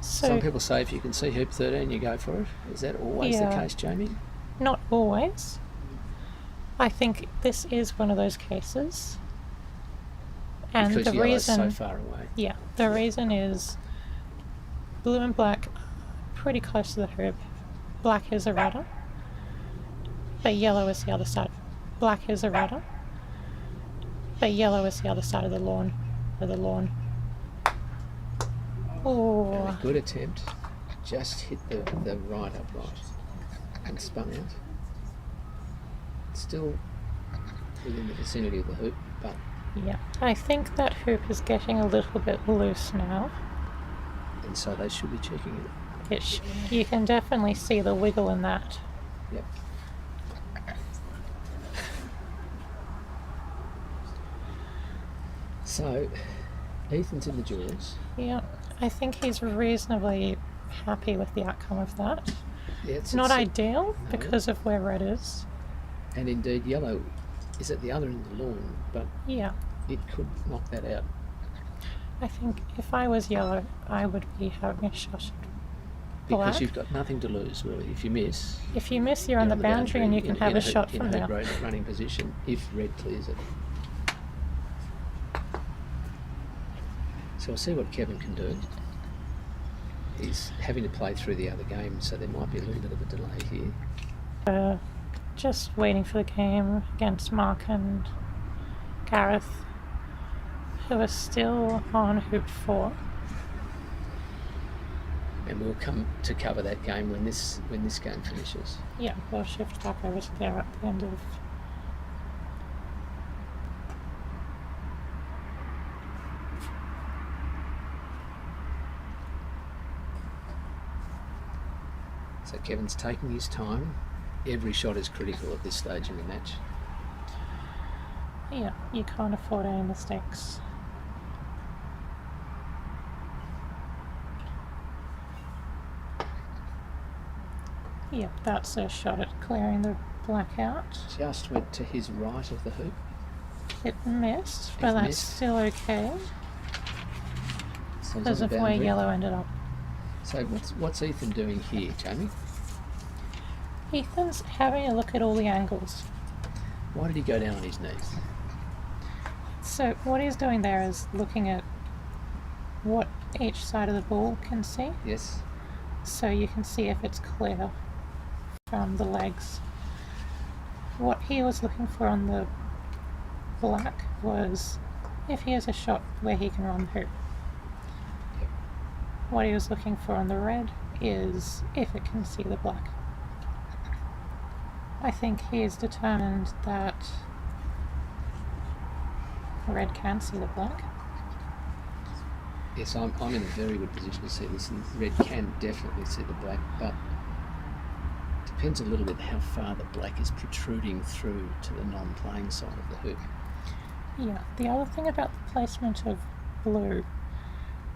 some people say if you can see hoop 13, you go for it. Is that always the case, Jamie? Not always. I think this is one of those cases. And because the reason, so far away. Yeah, the reason is blue and black pretty close to the hoop. Black is a rudder, but yellow is the other side. Black is a rudder. but yellow is the other side of the lawn. Oh, And a good attempt. Just hit the right upright and spun out. Still within the vicinity of the hoop, but yeah. I think that hoop is getting a little bit loose now. and so they should be checking it. You can definitely see the wiggle in that. Yep. So Ethan's in the jaws. Yeah, I think he's reasonably happy with the outcome of that. Yeah, It's not ideal no. because of where red is. And indeed yellow is at the other end of the lawn, but Yeah, it could knock that out. I think if I was yellow, I would be having a shot at Because black. you've got nothing to lose, really. If you miss, If you miss, you're on the boundary and you can have a shot from there. In a running position, if red clears it. So we'll see what Kevin can do. He's having to play through the other game, so there might be a little bit of a delay here. Just waiting for the game against Mark and Gareth, who are still on hoop 4. And we'll come to cover that game when this game finishes. Yeah, we'll shift back over to there at the end of. So Kevin's taking his time. Every shot is critical at this stage in the match. Yeah, you can't afford any mistakes. Yep, that's a shot at clearing the black out. Just went to his right of the hoop. It missed, but It that's missed. still okay So he's because on of the where boundary. yellow ended up. So what's Ethan doing here, Jamie? Ethan's having a look at all the angles. Why did he go down on his knees? So what he's doing there is looking at what each side of the ball can see. Yes. So you can see if it's clear from the legs. What he was looking for on the black was if he has a shot where he can run the hoop. Yep. What he was looking for on the red is if it can see the black. I think he is determined that red can see the black. Yes, I'm in a very good position to see this, and red can definitely see the black, but depends a little bit how far the black is protruding through to the non-playing side of the hoop. Yeah, the other thing about the placement of blue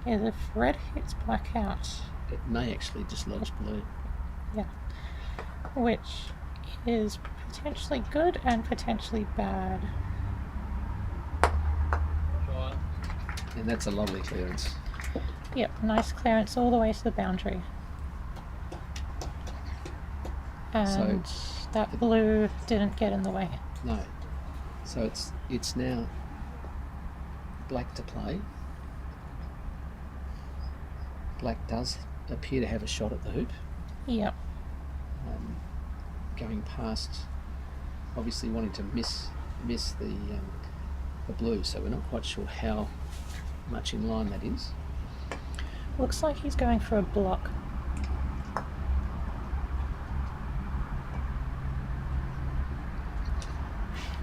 is if red hits black out, It may actually dislodge blue. yeah, which is potentially good and potentially bad. And that's a lovely clearance. Yep, nice clearance all the way to the boundary. And that blue didn't get in the way. No. So it's now black to play. Black does appear to have a shot at the hoop. Yep. Going past, obviously wanting to miss the blue, so we're not quite sure how much in line that is. Looks like he's going for a block.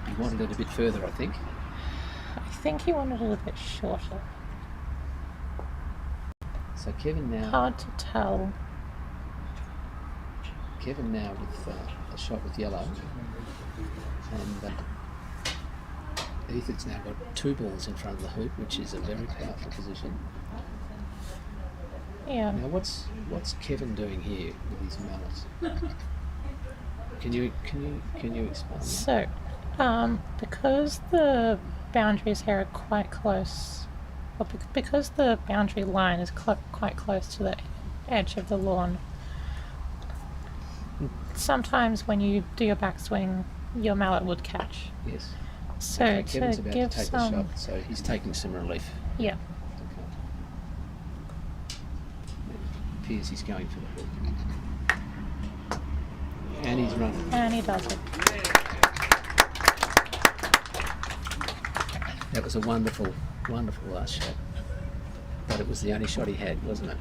He wanted it a bit further, I think. I think he wanted it a bit shorter. So Kevin now Hard to tell. with a shot with yellow, and Ethan's now got 2 balls in front of the hoop, which is a very powerful position. Yeah. Now what's Kevin doing here with his mallet? Can you explain that? So, because the boundaries here are quite close, or because the boundary line is quite close to the edge of the lawn, sometimes when you do your backswing, your mallet would catch. Yes. So Okay, Kevin's to about give to take some, the shot, so he's taking some relief. yeah, Okay. It appears he's going for the hook. And he's running. and he does it. That was a wonderful, wonderful last shot. But it was the only shot he had, wasn't it?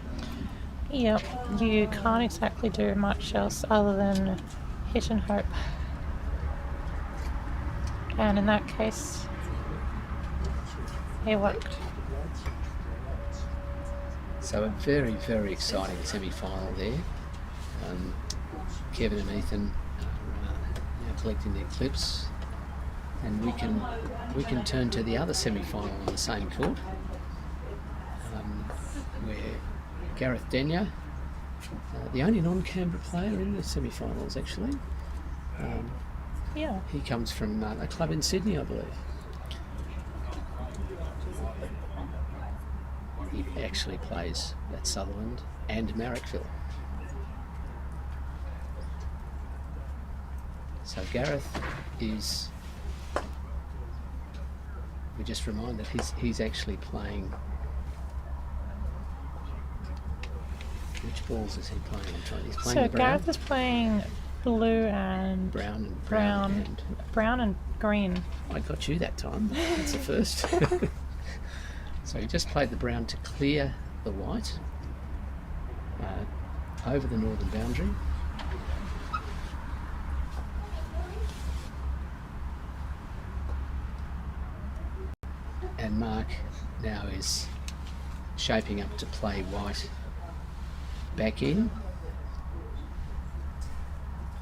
Yep, you can't exactly do much else other than hit and hope. And in that case, it worked. So a very, very exciting semi-final there. Kevin and Ethan are now collecting their clips, and we can turn to the other semi-final on the same court, where Gareth Denyer, the only non-Canberra player in the semi-finals actually. Yeah. He comes from a club in Sydney, I believe. He actually plays at Sutherland and Marrickville. So Gareth is, we just reminded, he's actually playing, which balls is he playing? He's playing So the brown. Gareth is playing blue and brown and green. I got you that time. That's the first. So he just played the brown to clear the white over the northern boundary. And Mark now is shaping up to play white back in.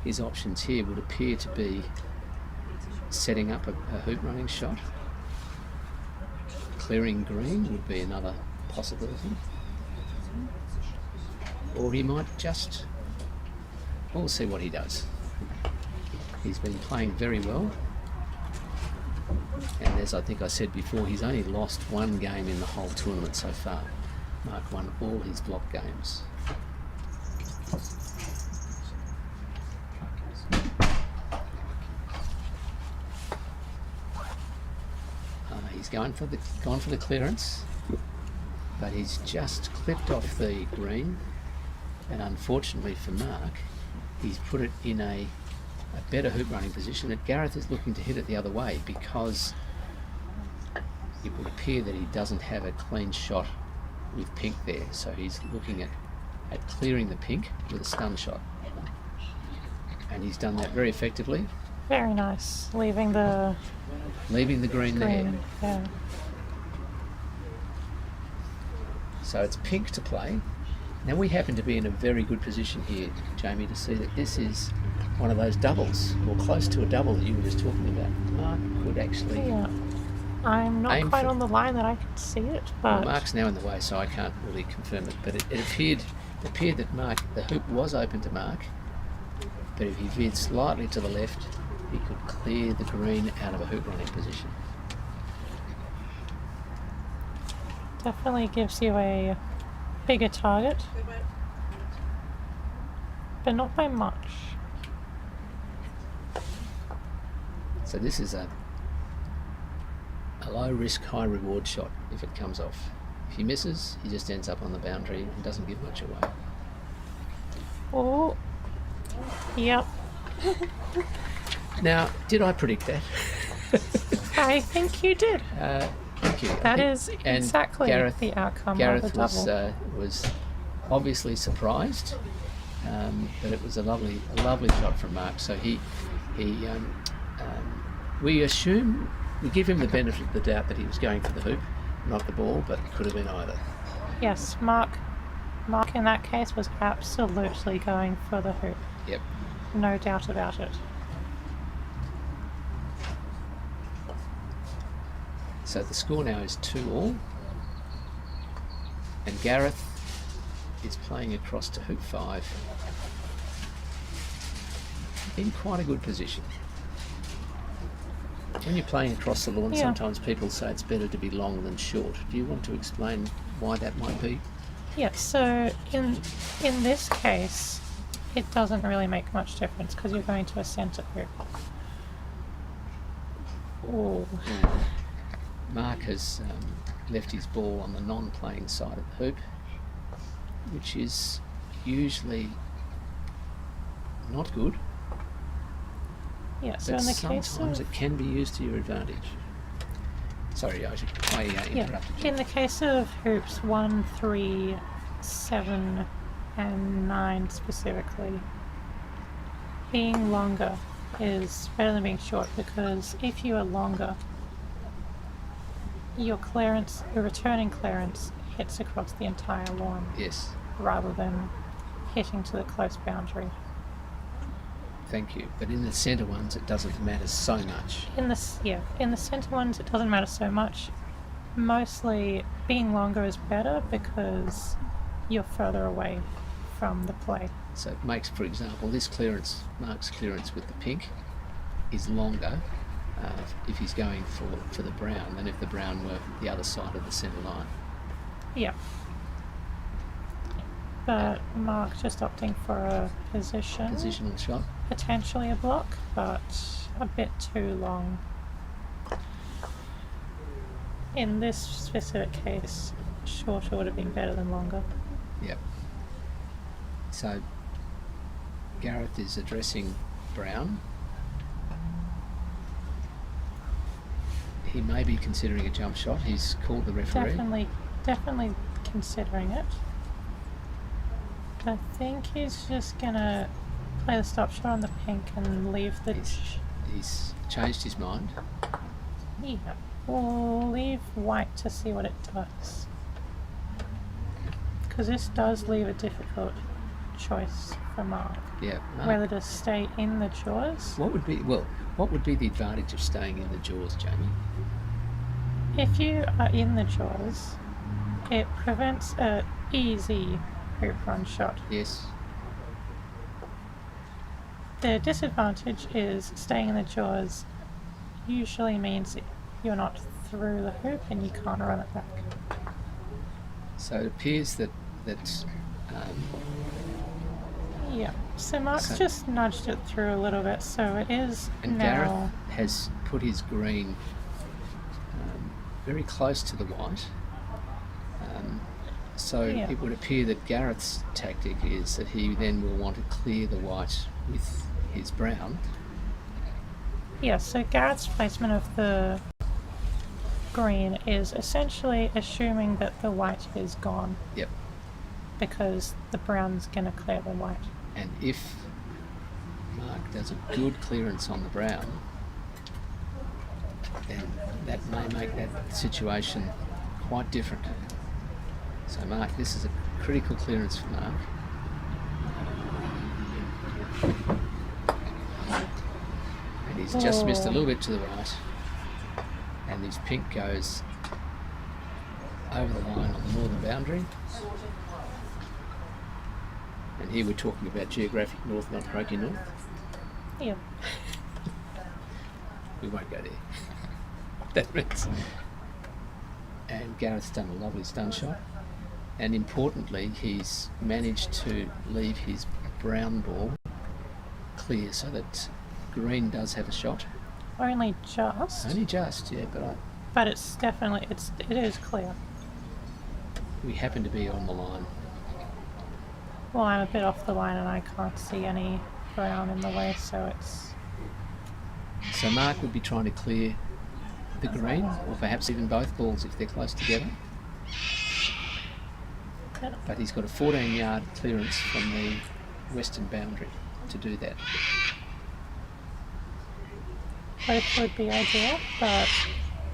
His options here would appear to be setting up a hoop running shot. Clearing green would be another possibility. Or he might just, we'll see what he does. He's been playing very well. And as I think I said before, he's only lost one game in the whole tournament so far. Mark won all his block games. He's gone for the clearance, but he's just clipped off the green, and unfortunately for Mark, he's put it in a better hoop running position. That Gareth is looking to hit it the other way because it would appear that he doesn't have a clean shot with pink there, so he's looking at clearing the pink with a stun shot, and he's done that very effectively. Very nice, leaving the green there. Yeah. So it's pink to play. Now we happen to be in a very good position here, Jamie, to see that this is one of those doubles, or close to a double that you were just talking about. Mark could actually... Yeah. I'm not quite on the line that I can see it, but... Well, Mark's now in the way, so I can't really confirm it, but it appeared that Mark, the hoop was open to Mark, but if he veered slightly to the left, he could clear the green out of a hoop running position. Definitely gives you a bigger target, but not by much. So this is a low risk, high reward shot if it comes off. If he misses, he just ends up on the boundary and doesn't give much away. Oh, yep. Now, did I predict that? I think you did. Thank you. That is exactly the outcome of the double. Gareth was obviously surprised, but it was a lovely shot from Mark. So we give him the benefit of the doubt that he was going for the hoop, not the ball, but it could have been either. Yes, Mark in that case was absolutely going for the hoop. Yep. No doubt about it. So the score now is 2-all, and Gareth is playing across to hoop 5 in quite a good position. When you're playing across the lawn, sometimes people say it's better to be long than short. Do you want to explain why that might be? Yes, so in this case, it doesn't really make much difference because you're going to a centre hoop. Oh. Mark has left his ball on the non-playing side of the hoop, which is usually not good. Yeah, so But in the case sometimes of... it can be used to your advantage. Sorry, I interrupted you. In the case of hoops 1, 3, 7, and 9 specifically, being longer is better than being short, because if you are longer, your returning clearance hits across the entire lawn Yes, rather than hitting to the close boundary. thank you. But in the centre ones, it doesn't matter so much. In the centre ones, it doesn't matter so much. Mostly, being longer is better because you're further away from the play. So it makes, for example, this clearance, Mark's clearance with the pink, is longer if he's going for the brown than if the brown were the other side of the centre line. Yeah. But Mark just opting for a Positional shot. potentially a block, but a bit too long. In this specific case, shorter would have been better than longer. Yep. So Gareth is addressing brown. He may be considering a jump shot. He's called the referee. Definitely considering it. I think he's just gonna play the stop shot on the pink and leave the. He's changed his mind. Yeah, we'll leave white to see what it does. Because this does leave a difficult choice for Mark. Yeah. Mark, Whether to stay in the jaws. what would be the advantage of staying in the jaws, Jamie? If you are in the jaws, it prevents a easy hoop run shot. Yes. The disadvantage is staying in the jaws usually means you're not through the hoop and you can't run it back. So it appears that Yeah, so Mark's just nudged it through a little bit, so it is and now. Gareth has put his green very close to the white. So Yeah. it would appear that Gareth's tactic is that he then will want to clear the white with his brown. Yeah, so Garrett's placement of the green is essentially assuming that the white is gone Yep. because the brown's going to clear the white. And if Mark does a good clearance on the brown, then that may make that situation quite different. So Mark, this is a critical clearance for Mark. And he's just missed a little bit to the right. And his pink goes over the line on the northern boundary. And here we're talking about geographic north, not croaky north. Yeah. We won't go there. That means. And Gareth's done a lovely stun shot. And importantly, he's managed to leave his brown ball clear so that green does have a shot. Only just. Only just, yeah, But it's definitely, it is clear. we happen to be on the line. Well, I'm a bit off the line and I can't see any brown in the way, so it's. So Mark would be trying to clear the green, or perhaps even both balls if they're close together. But he's got a 14-yard clearance from the western boundary to do that. Both would be ideal, but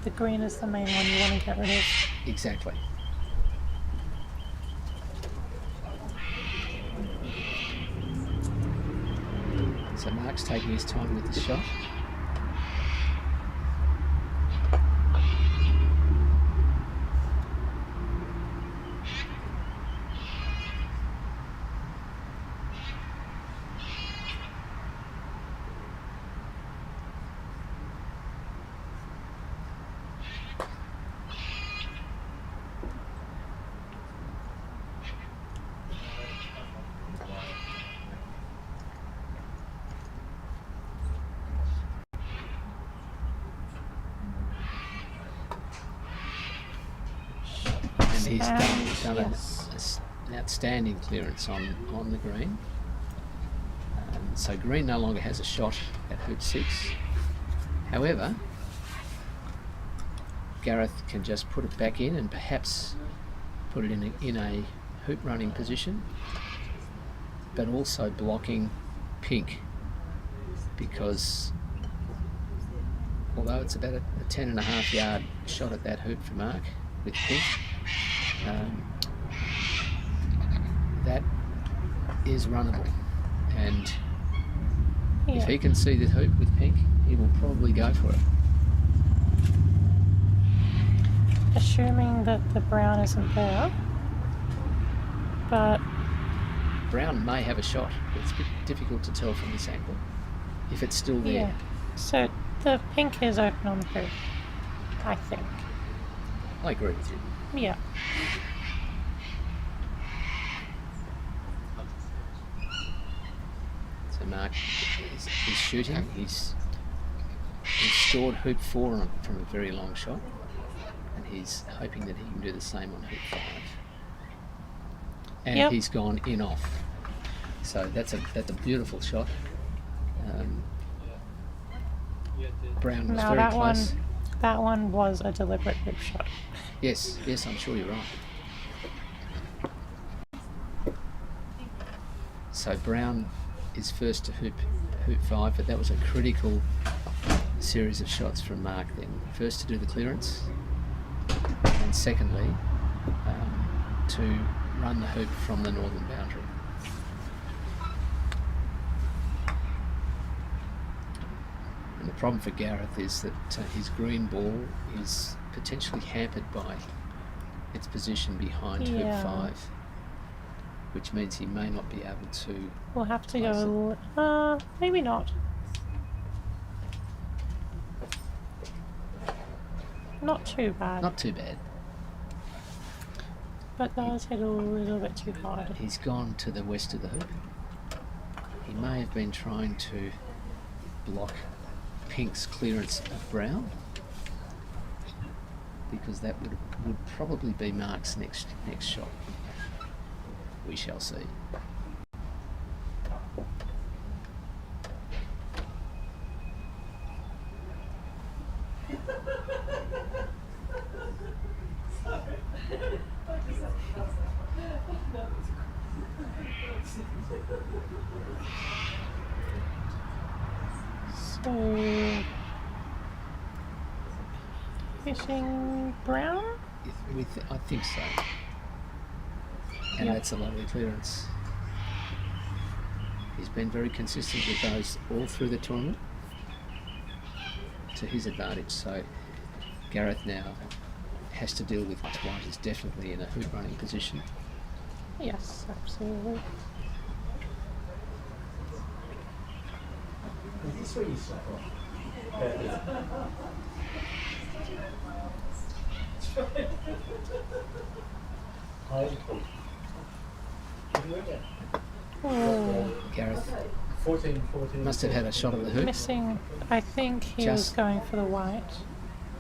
the green is the main one you want to get rid of. Exactly. So Mark's taking his time with the shot. And he's done an outstanding clearance on the green. So green no longer has a shot at hoop 6. However, Gareth can just put it back in and perhaps put it in a hoop running position, but also blocking pink, because although it's about a 10.5 yard shot at that hoop for Mark with pink, that is runnable, and if he can see the hoop with pink, he will probably go for it. Assuming that the brown isn't there, but Brown may have a shot. It's a bit difficult to tell from this angle if it's still there. yeah. So the pink is open on the hoop, I think. I agree with you. Yeah. So Mark is shooting. He's scored hoop 4 from a very long shot, and he's hoping that he can do the same on hoop 5. And he's gone in off. So that's a beautiful shot. Brown was very close. That one was a deliberate hoop shot. Yes, I'm sure you're right. So Brown is first to hoop 5, but that was a critical series of shots from Mark then. First to do the clearance, and secondly to run the hoop from the northern boundary. And the problem for Gareth is that his green ball is potentially hampered by its position behind hoop 5, which means he may not be able to. We'll have to go. Maybe not. Not too bad. Not too bad. But does hit a little bit too hard. He's gone to the west of the hoop. He may have been trying to block Pink's clearance of Brown, because that would probably be Mark's next shot. We shall see. So, fishing Brown? I think so. And that's a lovely clearance. He's been very consistent with those all through the tournament, to his advantage. So Gareth now has to deal with white is definitely in a hoop running position. Yes, absolutely. Is this where you slap off? Oh, Gareth 14. must have had a shot at the hoop. missing. I think he was going for the white,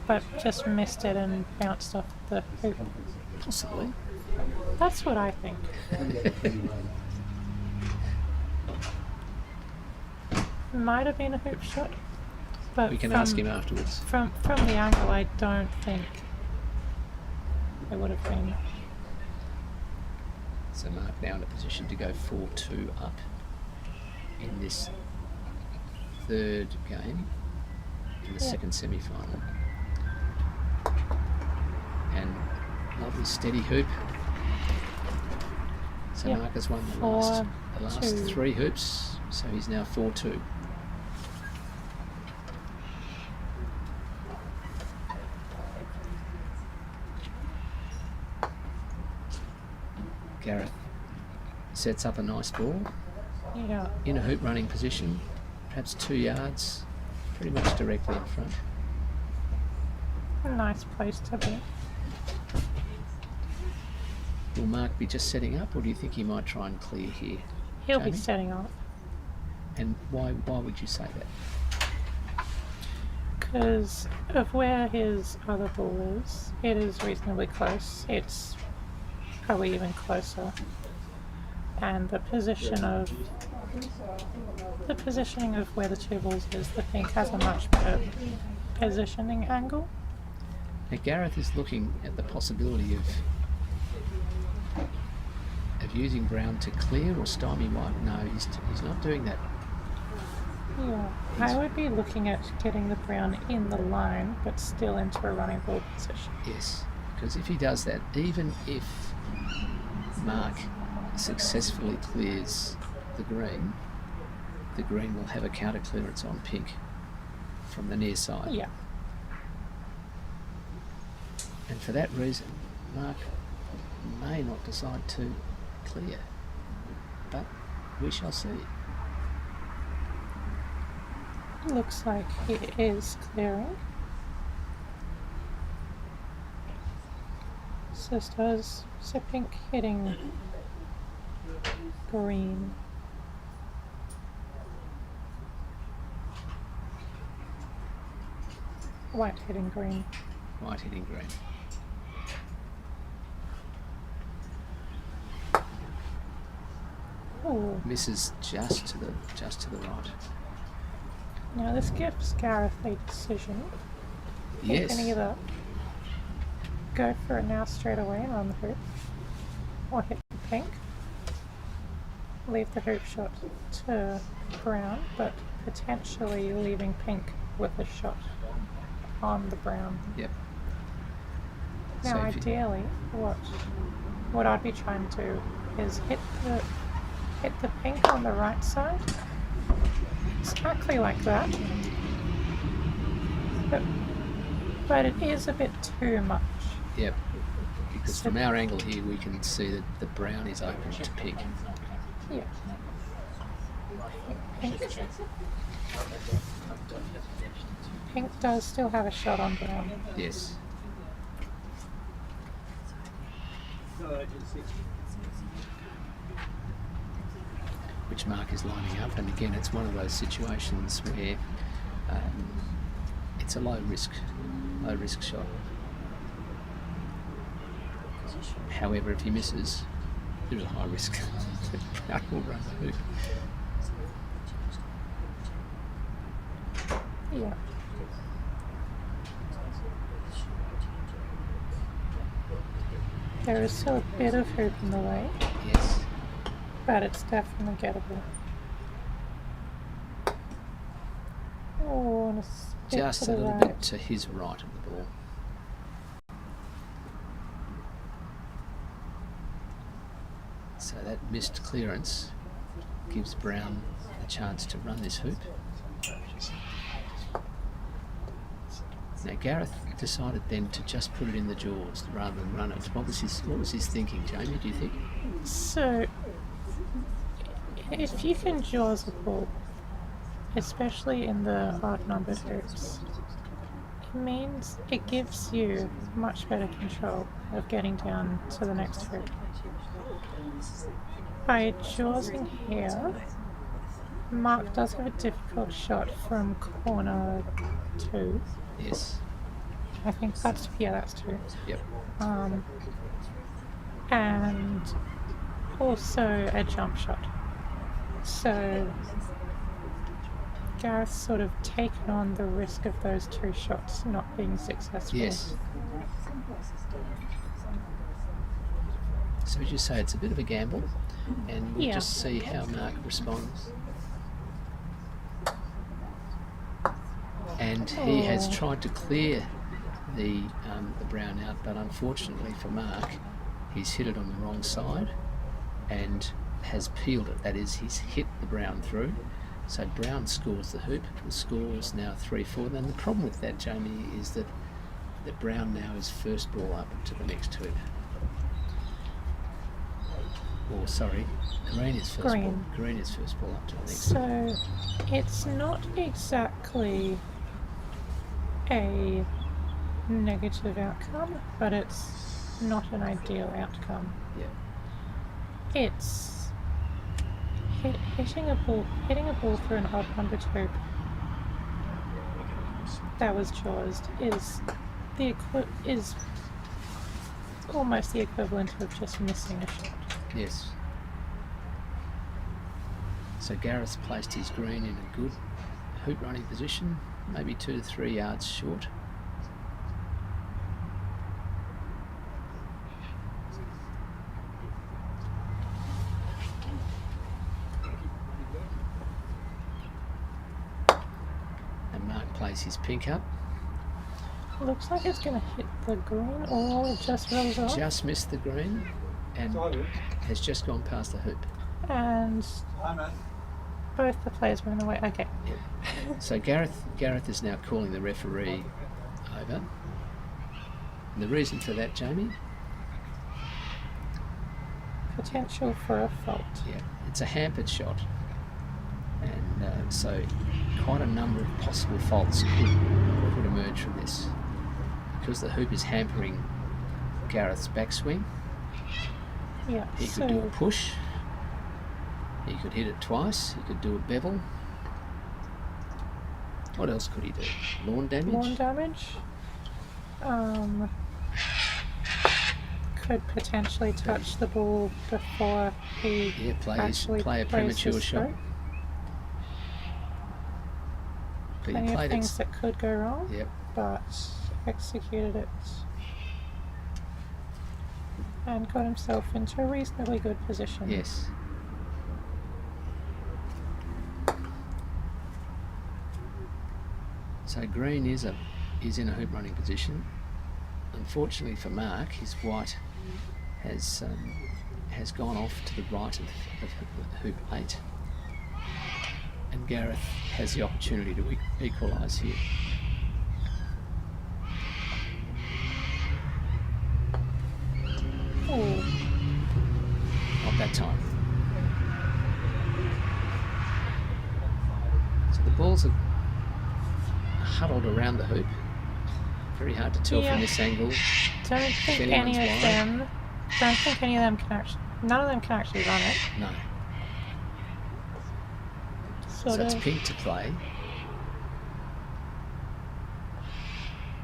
but just missed it and bounced off the hoop. Possibly. That's what I think. Might have been a hoop shot, but We can ask him afterwards. From the angle, I don't think it would have been. So Mark now in a position to go 4-2 up in this third game in the second semi-final. And lovely steady hoop. So Mark has won the last 4-2. 3 hoops, so he's now 4-2. Gareth sets up a nice ball Yeah. in a hoop running position, perhaps 2 yards, pretty much directly in front. A nice place to be. Will Mark be just setting up, or do you think he might try and clear here? He'll be Jamie? setting up And why would you say that? because of where his other ball is. It is reasonably close. It's probably even closer. And the positioning of where the two balls is, the pink has a much better positioning angle. Now Gareth is looking at the possibility of using brown to clear or stymie white. No, he's not doing that. Yeah, I would be looking at getting the brown in the line, but still into a running ball position. Yes, because if he does that, even if Mark successfully clears the green will have a counter clearance on pink from the near side. Yeah. And for that reason, Mark may not decide to clear, but we shall see. Looks like he is clearing. So pink hitting green. White hitting green. White hitting green. Ooh. Misses just to the right. Now this gives Gareth a decision. He Yes. can either go for it now straight away and run the hoop, or hit pink, leave the hoop shot to brown, but potentially leaving pink with a shot on the brown. Yep. Now So if you- ideally, what I'd be trying to do is hit the pink on the right side, exactly like that. But it is a bit too much. Yep. Because from our angle here, we can see that the brown is open to pink. Yeah. Pink does still have a shot on brown. Yes. Which Mark is lining up, and again, it's one of those situations where it's a low risk shot. However, if he misses, there's a high risk that Brown will run the hoop. Yeah. There is still a bit of hoop in the way, Yes. but it's definitely gettable. Oh, and a bit Just to a the little right. bit to his right of the ball. So that missed clearance gives Brown a chance to run this hoop. Now Gareth decided then to just put it in the jaws rather than run it. What was his thinking, Jamie, do you think? So, if you can jaws a ball, especially in the odd numbered hoops, it means it gives you much better control of getting down to the next hoop. By jawsing here, Mark does have a difficult shot from corner 2. Yes. I think that's 2. Yep. And also a jump shot. So Gareth's sort of taken on the risk of those 2 shots not being successful. Yes. So as you say, it's a bit of a gamble, and we'll Yeah. just see how Mark responds. And he has tried to clear the brown out, but unfortunately for Mark, he's hit it on the wrong side and has peeled it. That is, he's hit the brown through. So Brown scores the hoop. The score is now 3-4. Then the problem with that, Jamie, is that Brown now is first ball up to the next hoop. Or sorry, Green is first Green. ball. Green is first ball up to the next. So it's not exactly a negative outcome, but it's not an ideal outcome. Yeah. It's hitting a ball through an odd numbered hoop that was jaws is almost the equivalent of just missing a shot. Yes. So Gareth's placed his green in a good hoop running position, maybe 2 to 3 yards short. plays his pink up. Looks like it's going to hit the green, or it just rolls off. Just missed the green and has just gone past the hoop. And Hi, man. both the players were in the way. Okay. So Gareth is now calling the referee over. And the reason for that, Jamie? Potential for a fault. Yeah, it's a hampered shot. And so quite a number of possible faults could emerge from this. Because the hoop is hampering Gareth's backswing, Yeah. he could do a push, he could hit it twice, he could do a bevel. What else could he do? Lawn damage? Lawn damage. Could potentially touch the ball before he actually play a plays premature his shot. stroke. But he Plenty of played things it. that could go wrong, Yep. but executed it and got himself into a reasonably good position. Yes. So green is in a hoop running position. Unfortunately for Mark, his white has gone off to the right of hoop 8, and Gareth has the opportunity to equalise here. Ooh. Not that time. So the balls are huddled around the hoop. Very hard to tell from this angle. Don't think anyone's any of wide. them. Don't think any of them can actually. None of them can actually run it. No. Sort So of. it's pink to play.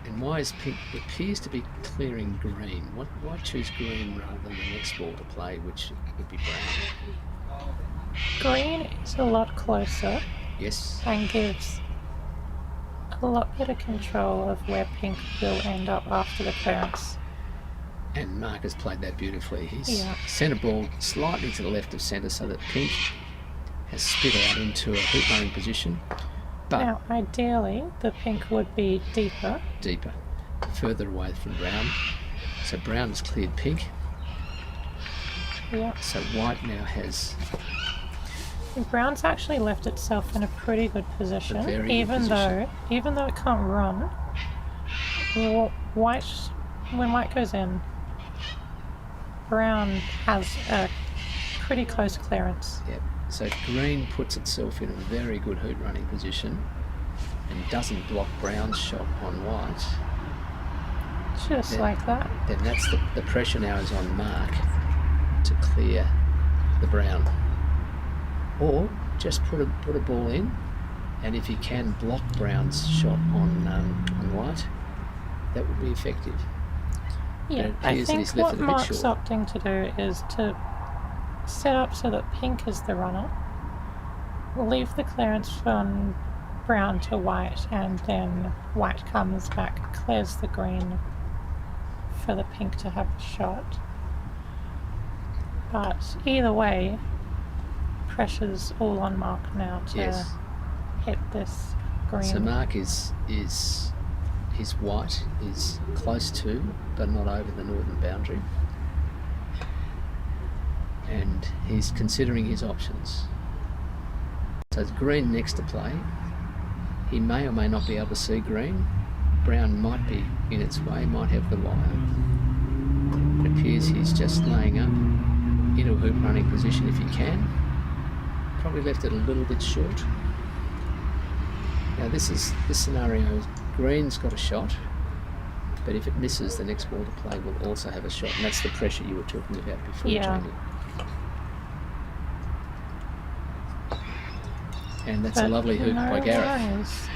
And why is pink? It appears to be clearing green. Why choose green rather than the next ball to play, which would be brown? Green is a lot closer Yes. and gives a lot better control of where pink will end up after the clearance. And Mark has played that beautifully. He's Yeah. sent a ball slightly to the left of centre so that pink has spit out into a hoop running position, but Now, ideally, the pink would be deeper. deeper, further away from brown. So brown has cleared pink. Yeah. So white now has Brown's actually left itself in a pretty good position, A very good even position. though it can't run. White, when white goes in, brown has a pretty close clearance. Yep. So green puts itself in a very good hoop running position and doesn't block brown's shot on white. Just Yeah. like that. Then that's the pressure now is on Mark to clear the brown. Or just put a ball in, and if he can block brown's shot on white, that would be effective. Yeah, it I appears that think he's left what it a bit Mark's short. opting to do is to set up so that pink is the runner, leave the clearance from brown to white, and then white comes back, clears the green for the pink to have a shot. But either way, pressure's all on Mark now to Yes. hit this green. So Mark is his white is close to, but not over the northern boundary. And he's considering his options. So it's green next to play. He may or may not be able to see green. Brown might be in its way, might have the wire. It appears he's just laying up into a hoop running position if he can. Probably left it a little bit short. Now this scenario, green's got a shot, but if it misses, the next ball to play will also have a shot, and that's the pressure you were talking about before, Yeah. Jamie. And that's a But lovely hoop by no Gareth. worries.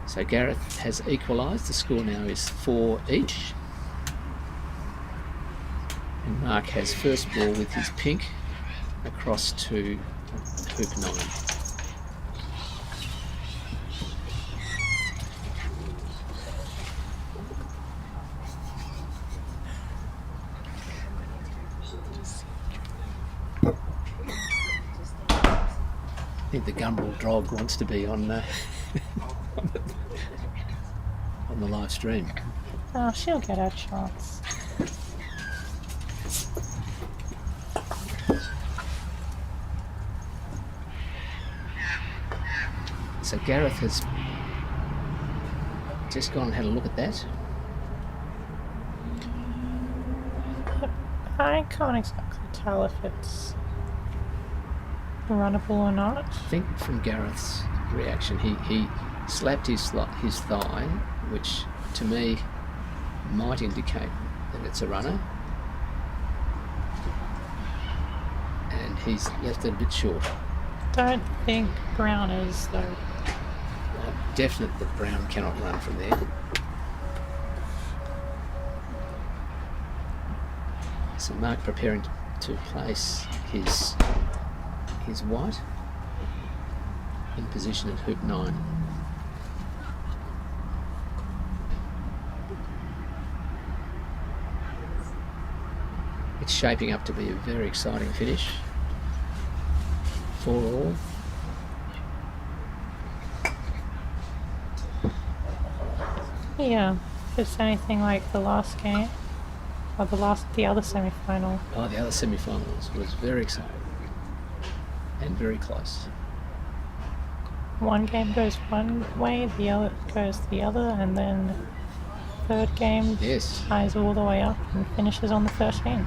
So Gareth has equalised. The score now is 4 each. And Mark has first ball with his pink across to hoop 9. I think the Gumbrel dog wants to be on on the live stream. Oh, she'll get her chance. So Gareth has just gone and had a look at that. I can't exactly tell if it's runnable or not. I think from Gareth's reaction, he slapped his thigh, which to me might indicate that it's a runner. And he's left it a bit short. Don't think Brown is though. Definite that Brown cannot run from there. So Mark preparing to place his white in position at hoop 9. It's shaping up to be a very exciting finish. 4 all. Yeah, if it's anything like the last game, or the other semi-final. Oh, the other semi-final was very exciting and very close. One game goes one way, the other goes the other, and then third game Yes. ties all the way up and finishes on the 13th.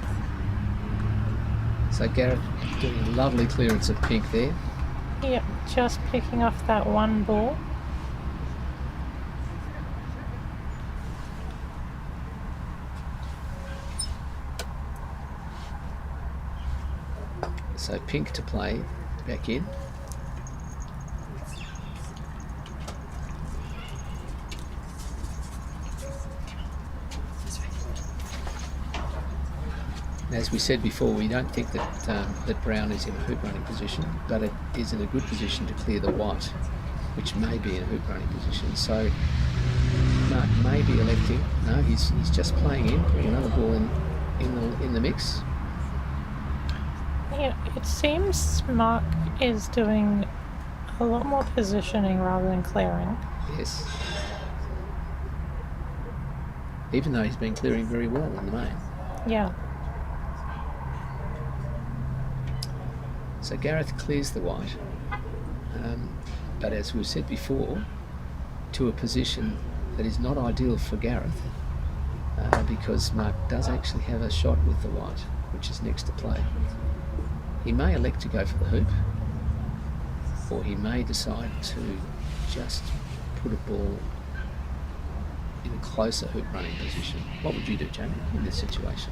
So Gareth doing a lovely clearance of pink there. Yep, just picking off that one ball. So pink to play back in. As we said before, we don't think that that Brown is in a hoop running position, but it is in a good position to clear the white, which may be in a hoop running position. So Mark may be electing. No, he's just playing in, putting another ball in the mix. Yeah, it seems Mark is doing a lot more positioning rather than clearing. Yes. Even though he's been clearing very well in the main. Yeah. So Gareth clears the white, but as we've said before, to a position that is not ideal for Gareth, because Mark does actually have a shot with the white, which is next to play. He may elect to go for the hoop, or he may decide to just put a ball in a closer hoop running position. What would you do, Jamie, in this situation?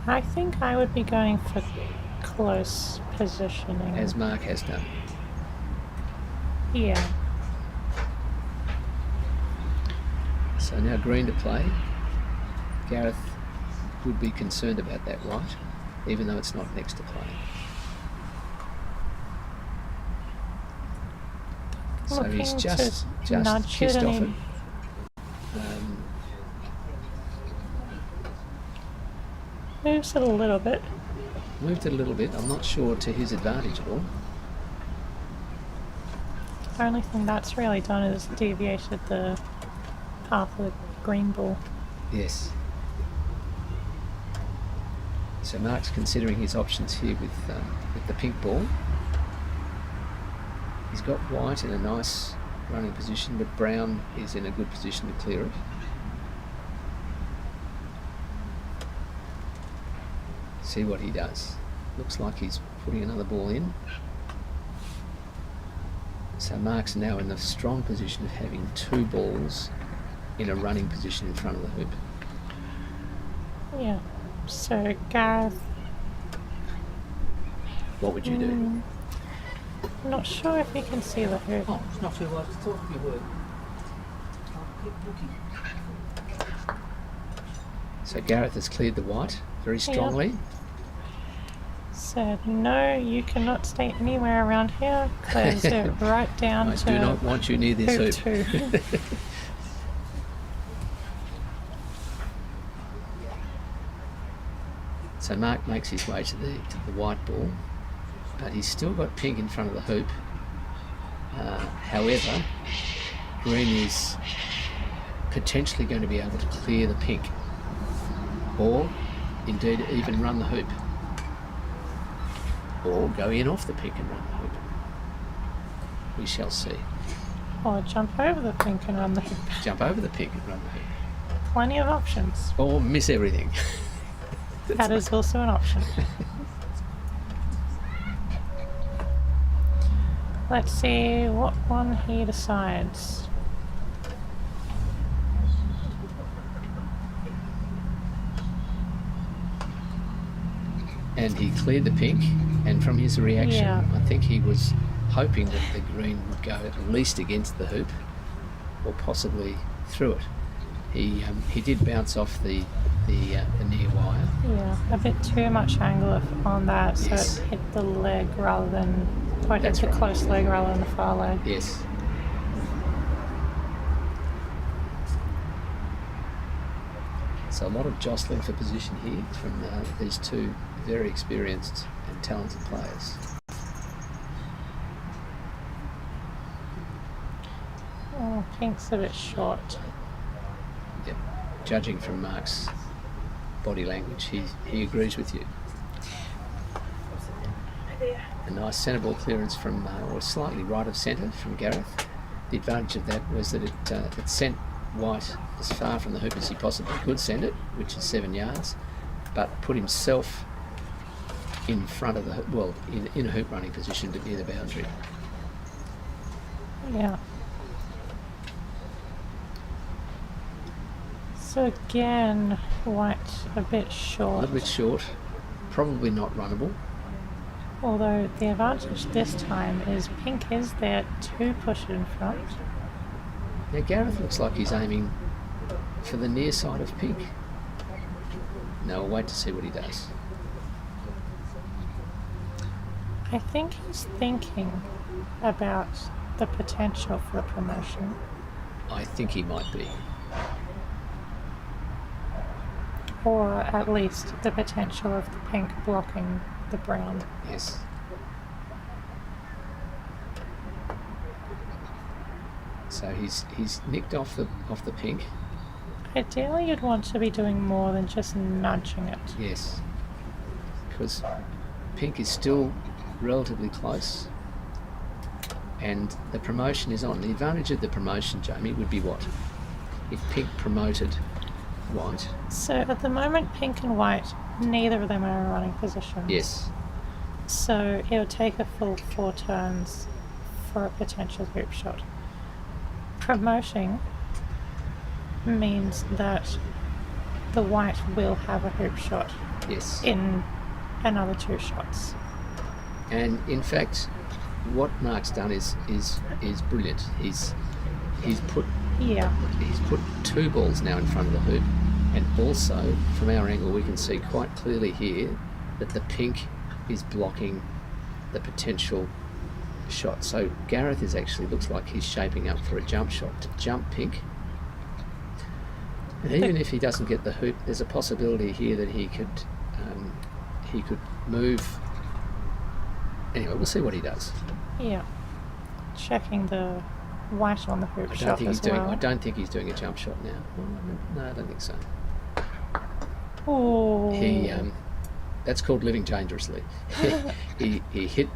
I think I would be going for close positioning. As Mark has done. Yeah. So now green to play. Gareth would be concerned about that white, even though it's not next to play. So he's Looking just to nudge kissed it off and it. moves it a little bit. Moved it a little bit. I'm not sure to his advantage at all. The only thing that's really done is deviated the path of the green ball. Yes. So Mark's considering his options here with the pink ball. He's got white in a nice running position, but brown is in a good position to clear it. See what he does. Looks like he's putting another ball in. So Mark's now in the strong position of having 2 balls in a running position in front of the hoop. Yeah. So Gareth, What would you do? not sure if you can see the hoop. Oh, it's not too hard to talk if you were. I'll keep looking. So Gareth has cleared the white very strongly. Said, no, you cannot stay anywhere around here. Close it right down I to do not want you near this hoop. hoop 2. So Mark makes his way to the white ball, but he's still got pink in front of the hoop. However, green is potentially going to be able to clear the pink, or indeed even run the hoop, or go in off the pink and run the hoop. We shall see. Or jump over the pink and run the hoop. Jump over the pink and run the hoop. Plenty of options. Or miss everything. That is also an option. Let's see what one he decides. And he cleared the pink, and from his reaction, Yeah. I think he was hoping that the green would go at least against the hoop, or possibly through it. He did bounce off the near wire. Yeah, a bit too much angle on that, so Yes. it hit the leg rather than, or it hit That's the right. close leg rather than the far leg. Yes. So a lot of jostling for position here from these two very experienced and talented players. Oh, pink's a bit short. Yep. Judging from Mark's body language, he agrees with you. A nice centre ball clearance from, or slightly right of centre from Gareth. The advantage of that was that it sent White as far from the hoop as he possibly could send it, which is 7 yards, but put himself in front of the hoop, well, in a hoop running position but near the boundary. Yeah. So again, White a bit A short. little bit short, probably not runnable. Although the advantage this time is pink is there to push it in front. Now Gareth looks like he's aiming for the near side of pink. No, we'll wait to see what he does. I think he's thinking about the potential for a promotion. I think he might be. Or at least the potential of the pink blocking the brown. Yes. So he's nicked off the pink. Ideally, you'd want to be doing more than just nudging it. Yes. Because pink is still relatively close. And the promotion is on. The advantage of the promotion, Jamie, would be what? If pink promoted White. So at the moment, pink and white, neither of them are in running positions. Yes. So it would take a full 4 turns for a potential hoop shot. Promoting means that the white will have a hoop shot Yes. in another 2 shots. And in fact, what Mark's done is brilliant. He's put Yeah, 2 balls now in front of the hoop, and also from our angle we can see quite clearly here that the pink is blocking the potential shot. So Gareth is actually looks like he's shaping up for a jump shot to jump pink. And even if he doesn't get the hoop, there's a possibility here that he could move. Anyway, we'll see what he does. yeah. Checking the white on the hoop shot as well. I don't think he's doing a jump shot now. No, I don't think so. Oh, That's called living dangerously. he hit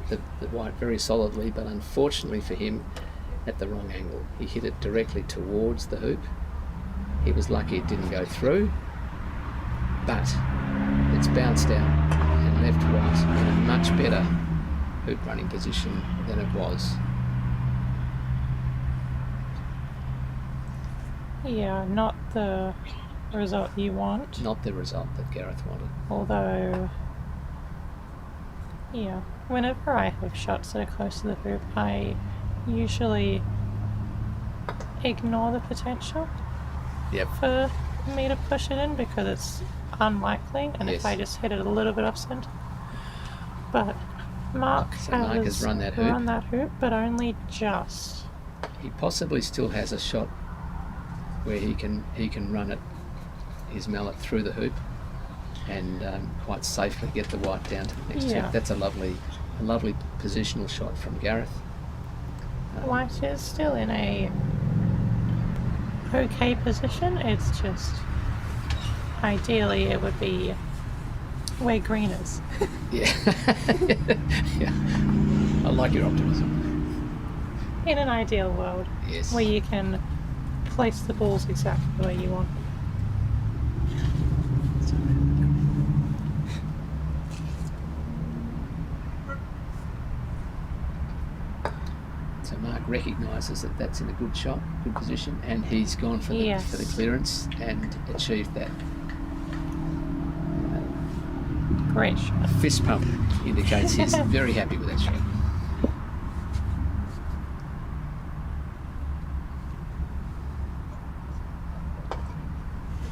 the white very solidly, but unfortunately for him, at the wrong angle. He hit it directly towards the hoop. He was lucky it didn't go through, but it's bounced out and left White in a much better hoop running position than it was. yeah, not the result you want. Not the result that Gareth wanted. Although, yeah, whenever I have shots that are close to the hoop, I usually ignore the potential Yep. for me to push it in because it's unlikely, and Yes. if I just hit it a little bit off centre. But Mark So Mark has run that hoop. but only just. He possibly still has a shot where he can run his mallet through the hoop and quite safely get the white down to the next Yeah. hoop. That's a lovely a lovely positional shot from Gareth. White is still in a okay position. It's just ideally it would be where green is. Yeah. Yeah. I like your optimism. In an ideal world, Yes. where you can place the balls exactly where you want. So Mark recognises that that's in a good shot, good position, and he's gone for the Yes. for the clearance and achieved that. Great shot. A fist pump indicates he's very happy with that shot.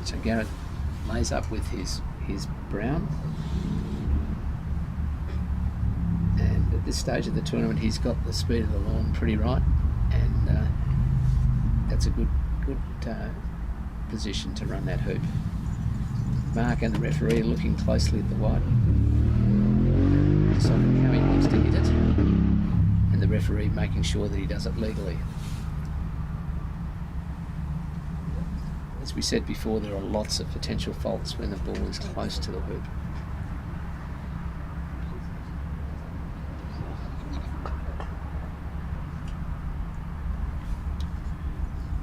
So Garrett lays up with his brown, and at this stage of the tournament he's got the speed of the lawn pretty right, and that's a good position to run that hoop. Mark and the referee are looking closely at the white, deciding how he wants to hit it, and the referee making sure that he does it legally. As we said before, there are lots of potential faults when the ball is close to the hoop.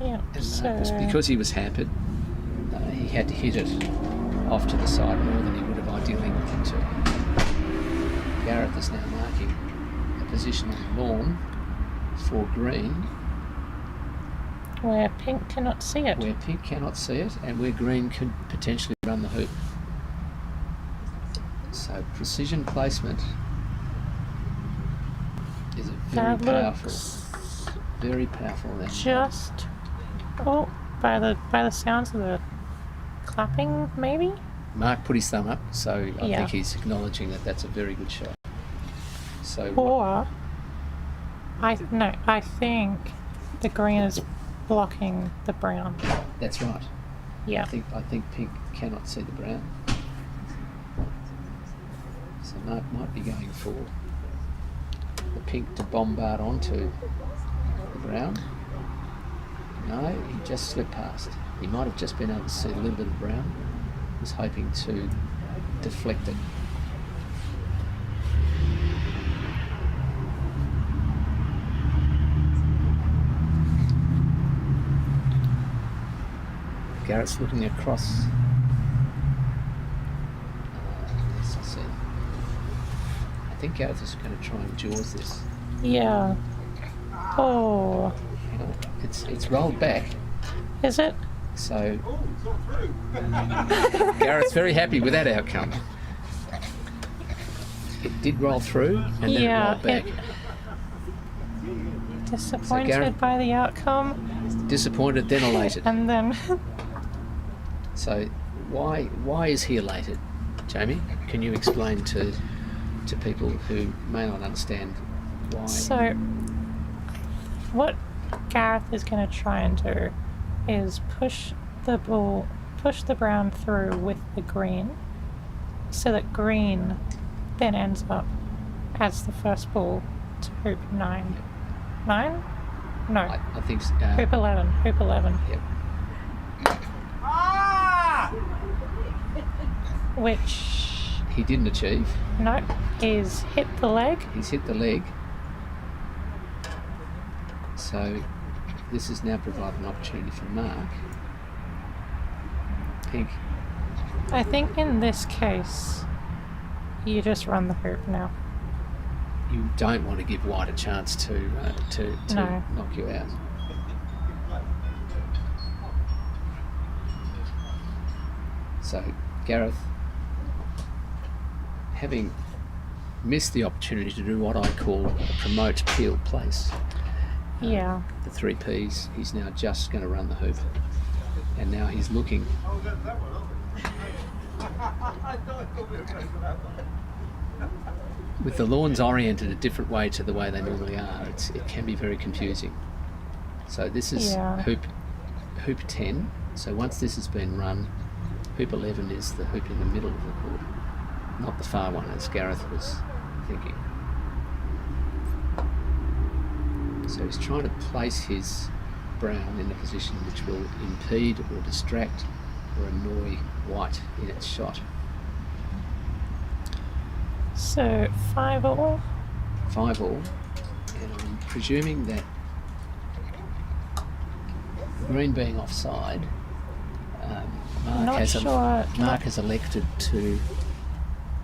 Yeah. And So because he was hampered, he had to hit it off to the side more than he would have ideally wanted to. Gareth is now marking a position on the lawn for green, where pink cannot see it. where pink cannot see it and where green could potentially run the hoop. So precision placement is a very That powerful, looks very powerful. That just by the sounds of the clapping, maybe. Mark put his thumb up, so I Yeah. think he's acknowledging that that's a very good shot. So Or I think the green is blocking the brown. that's right. Yeah. I think pink cannot see the brown. So Mark might be going for the pink to bombard onto the brown. No, he just slipped past. He might have just been able to see a little bit of brown. He was hoping to deflect it. Garrett's looking across. Let's see. I think Gareth is going to try and jaws this. Yeah. Oh, Hang on. It's rolled back, is it? so Gareth's very happy with that outcome. It did roll through and then it Yeah, rolled back. Disappointed Gareth- by the outcome, Disappointed, then elated. and then So why is he elated, Jamie? Can you explain to people who may not understand why? so what Gareth is going to try and do is push the brown through with the green, so that green then ends up as the first ball to hoop 9. 9? No, I think hoop 11. Hoop 11. Yep. Which, He didn't achieve. no, is hit the leg. He's hit the leg. So this has now provided an opportunity for Mark. Pink. I think in this case, you just run the hoop now. You don't want to give White a chance to No. knock you out. So Gareth, having missed the opportunity to do what I call a promote, peel, place, Yeah. the 3 Ps, he's now just going to run the hoop. And now he's looking. With the lawns oriented a different way to the way they normally are, it can be very confusing. So this is Yeah. hoop 10. So once this has been run, hoop 11 is the hoop in the middle of the court, not the far one as Gareth was thinking. So he's trying to place his brown in a position which will impede or distract or annoy white in its shot. So 5-all. 5-all, and I'm presuming that green being offside, Mark has elected to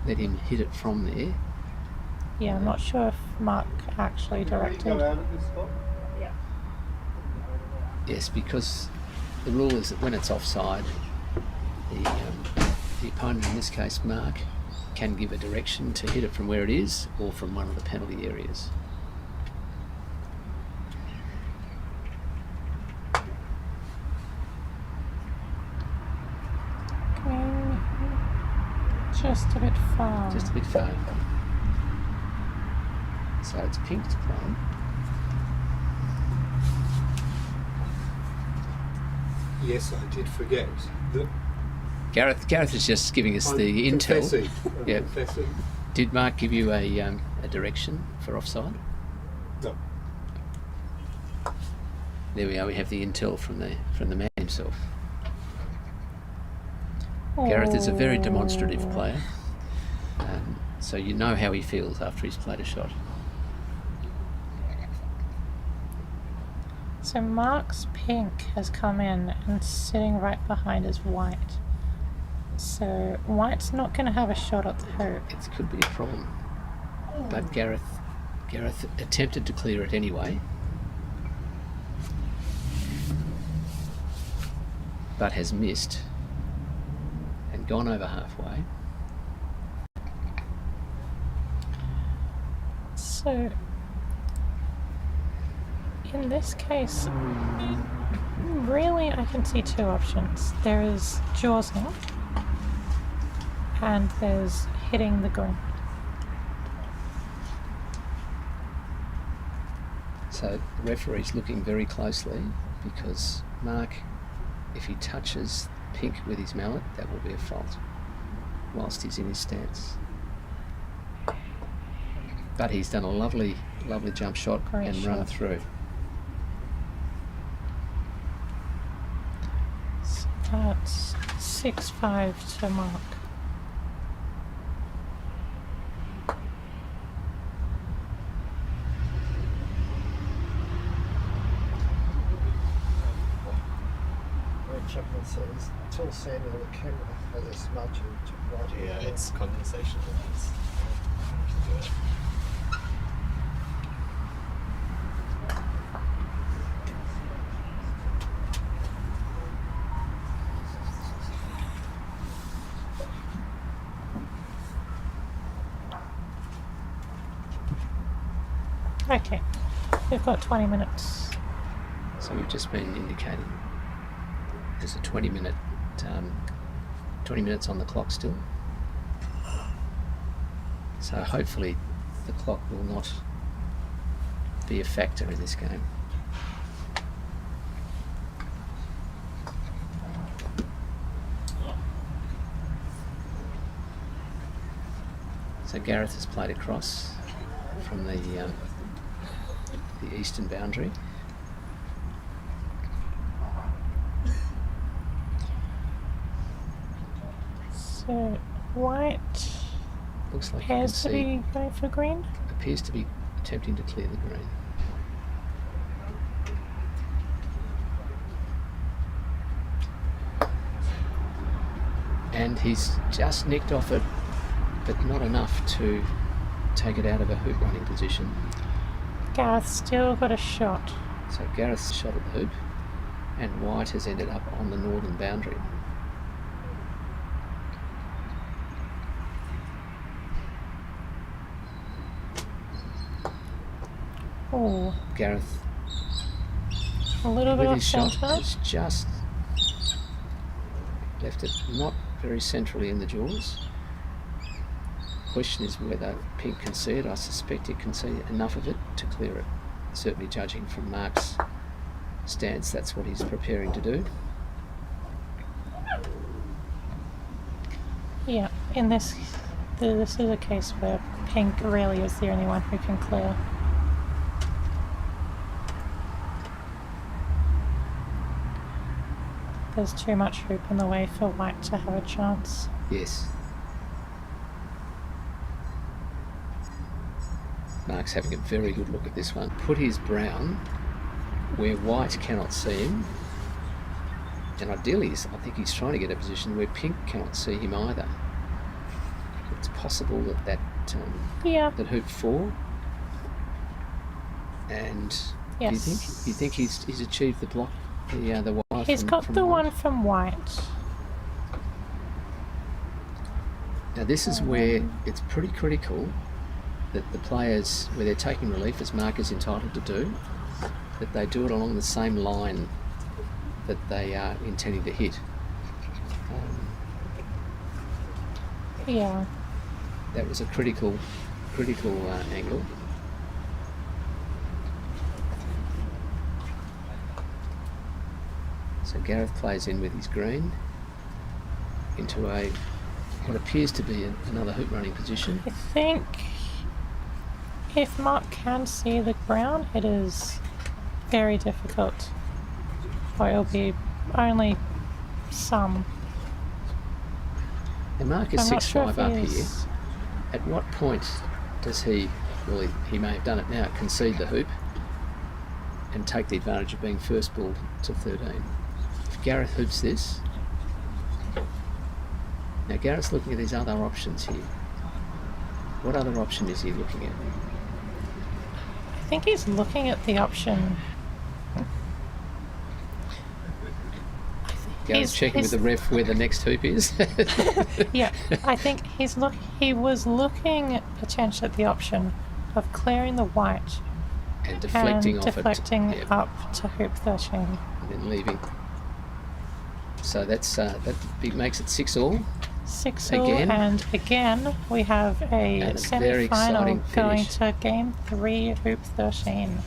let him hit it from there. Yeah, I'm not sure if Mark actually directed. Yes, because the rule is that when it's offside, the opponent, in this case Mark, can give a direction to hit it from where it is or from one of the penalty areas. Green, just a bit far. Just a bit far. So it's pink to play. Yes, I did forget that. Gareth is just giving us the intel. Yeah. Did Mark give you a direction for offside? No. There we are. We have the intel from the man himself. Gareth is a very demonstrative player, so you know how he feels after he's played a shot. So Mark's pink has come in and sitting right behind his white. So white's not going to have a shot at the hoop. It could be a problem, but Gareth attempted to clear it anyway, but has missed and gone over halfway. So in this case, really I can see two options. There is jawsing and there's hitting the green. So the referee's looking very closely because Mark, if he touches pink with his mallet, that will be a fault whilst he's in his stance. But he's done a lovely jump shot and run through. So that's 6-5 to Mark. Chapman says, tell Samuel the camera has a smudge to right. Yeah, it's condensation. Okay, we've got 20 minutes. So we've just been indicating there's a 20 minutes on the clock still. So hopefully the clock will not be a factor in this game. So Gareth has played across from the eastern boundary. So white Looks like appears to be going for green. Appears to be attempting to clear the green. And he's just nicked off it, but not enough to take it out of a hoop running position. Gareth still got a shot. So Gareth's shot at the hoop, and white has ended up on the northern boundary. Oh, Gareth, a little bit with off his shot, centre. has just left it not very centrally in the jaws. Question is whether pink can see it. I suspect it can see enough of it to clear it. Certainly judging from Mark's stance, that's what he's preparing to do. Yeah, in this is a case where pink really is the only one who can clear. there's too much hoop in the way for white to have a chance. Yes. Mark's having a very good look at this one. Put his brown where white cannot see him, and ideally I think he's trying to get a position where pink cannot see him either. It's possible that that hoop 4, and Yes. do you think he's achieved the block, the white? He's got the white? one from white. Now this is where it's pretty critical that the players, where they're taking relief, as Mark is entitled to do, that they do it along the same line that they are intending to hit. Yeah. That was a critical angle. So Gareth plays in with his green into what appears to be another hoop running position. I think if Mark can see the brown, it is very difficult. Or it'll be only some. And Mark is I'm not 6'5" sure if up he here. is. At what point does he, well, he may have done it now, concede the hoop and take the advantage of being first ball to 13? If Gareth hoops this, now Gareth's looking at his other options here. What other option is he looking at? I think he's looking at the option. Gareth's checking with the ref where the next hoop is. Yeah, I think he was looking potentially at the option of clearing the white and deflecting and off deflecting it. Yep. up to hoop 13. And then leaving. So that makes it 6-all. 6-all, Again. and again we have a And a very semi-final exciting going finish. to game 3, hoop 13.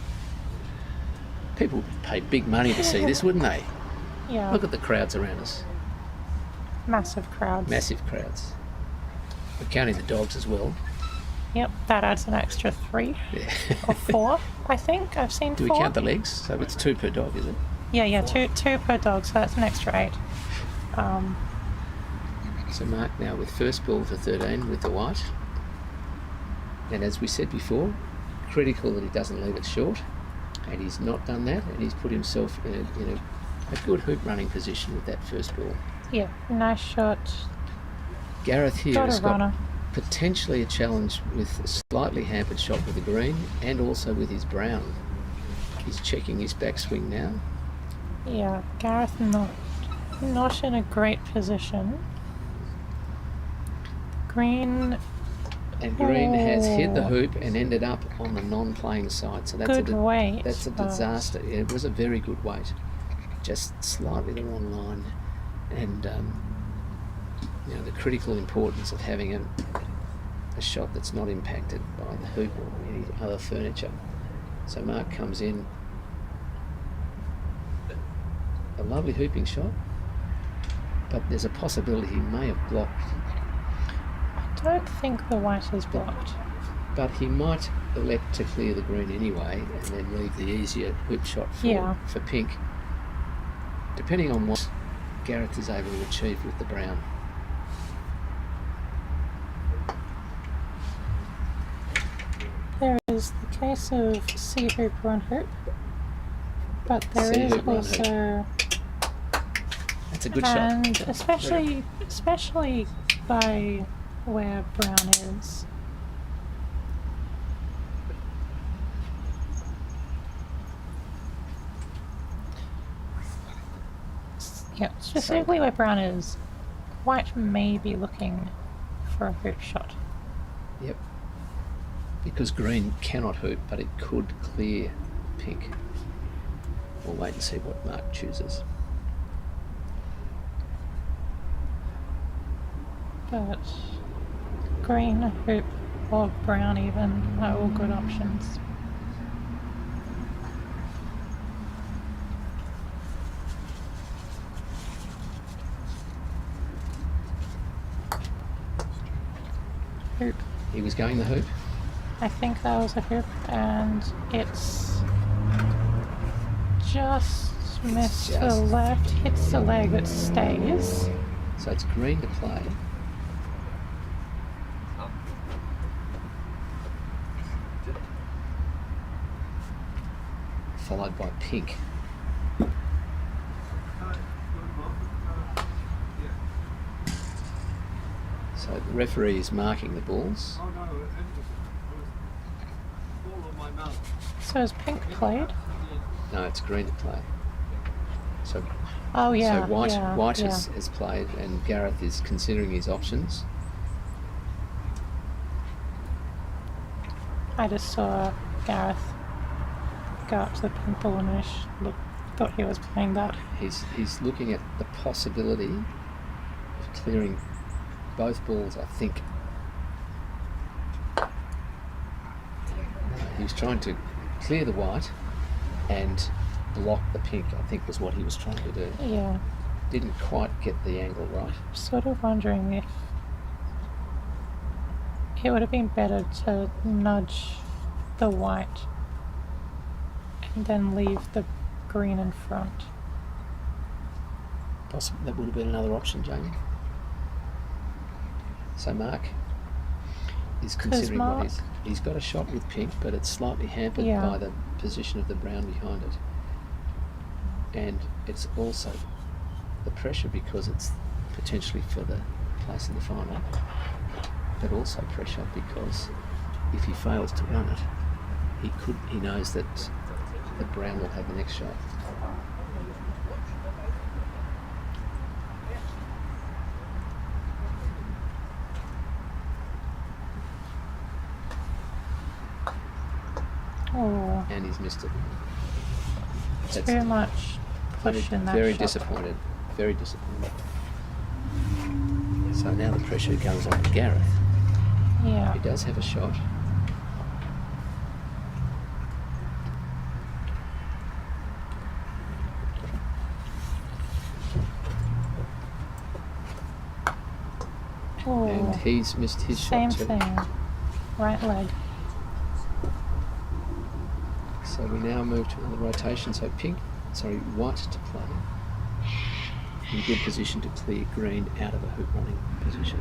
People would pay big money to see this, wouldn't they? Yeah, Look at the crowds around us. massive crowds. Massive crowds. We're counting the dogs as well. Yep, that adds an extra 3 Yeah. or 4, I think. I've seen Do 4. we count the legs? So it's 2 per dog, is it? Yeah, two per dog, so that's an extra 8. So Mark now with first ball for 13 with the white. And as we said before, critical that he doesn't leave it short. And he's not done that, and he's put himself in a good hoop running position with that first ball. Yeah, nice shot. Gareth here Got has a runner. got potentially a challenge with a slightly hampered shot with the green and also with his brown. He's checking his backswing now. Yeah, Gareth not in a great position. Green, And green has hit the Oh. hoop and ended up on the non-playing side. So that's good weight. that's a but disaster. It was a very good weight, just slightly the wrong line, and the critical importance of having a shot that's not impacted by the hoop or any other furniture. So Mark comes in, a lovely hooping shot, but there's a possibility he may have blocked, I don't think the white is blocked. but he might elect to clear the green anyway and then leave the easier hoop shot for pink, depending on what Gareth is able to achieve with the brown. There is the case of C hoop, run hoop, but there C is hoop, run also, That's a good shot. and especially by where brown is. Yeah, specifically where brown is, white may be looking for a hoop shot. Yep. Because green cannot hoop, but it could clear pink. We'll wait and see what Mark chooses. But green, hoop, or brown even are all good options. Hoop. He was going the hoop. I think that was a hoop, and it's just Miss to the left, hits the leg but stays. So it's green to play. Followed by pink. So the referee is marking the balls. So is pink played? No, it's green to play. So, Oh yeah. so white yeah. has played, and Gareth is considering his options. I just saw Gareth go up to the pink ball and thought he was playing that. He's looking at the possibility of clearing both balls, I think. He was trying to clear the white and block the pink, I think was what he was trying to do. Yeah. Didn't quite get the angle right. Sort of wondering if it would have been better to nudge the white and then leave the green in front. Possibly that would have been another option, Jamie. So Mark is considering what he's got a shot with pink, but it's slightly hampered by the position of the brown behind it. And it's also the pressure because it's potentially for the place in the final, but also pressure because if he fails to run it, he knows that the brown will have the next shot. Oh, And he's missed it. it's very much pushing that very shot. disappointed. Very disappointed. So now the pressure goes on to Gareth. Yeah. He does have a shot. Oh, And he's missed his same shot too. thing. Right leg. So we now move to another rotation. So white to play. In good position to clear green out of a hoop running position.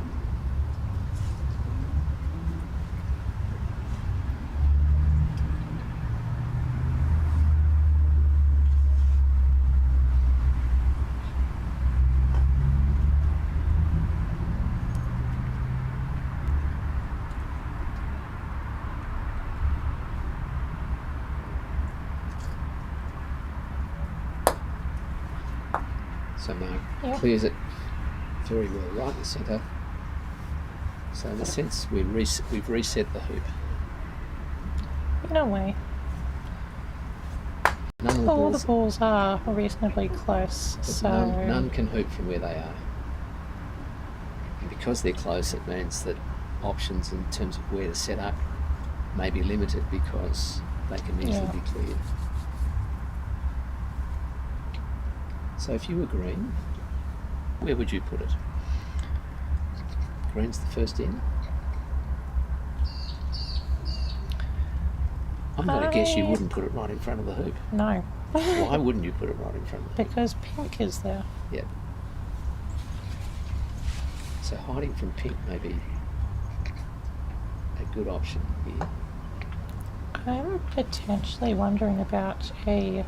So Mark clears it very well right in the centre. So in a sense, we've reset the hoop. In a way. None of All the balls are reasonably close, so none can hoop from where they are. And because they're close, it means that options in terms of where to set up may be limited because they can easily be cleared. So if you were green, where would you put it? Green's the first in. I'm going to guess you wouldn't put it right in front of the hoop. no. Why wouldn't you put it right in front of the hoop? Because pink is there. Yeah. So hiding from pink may be a good option here. I'm potentially wondering about a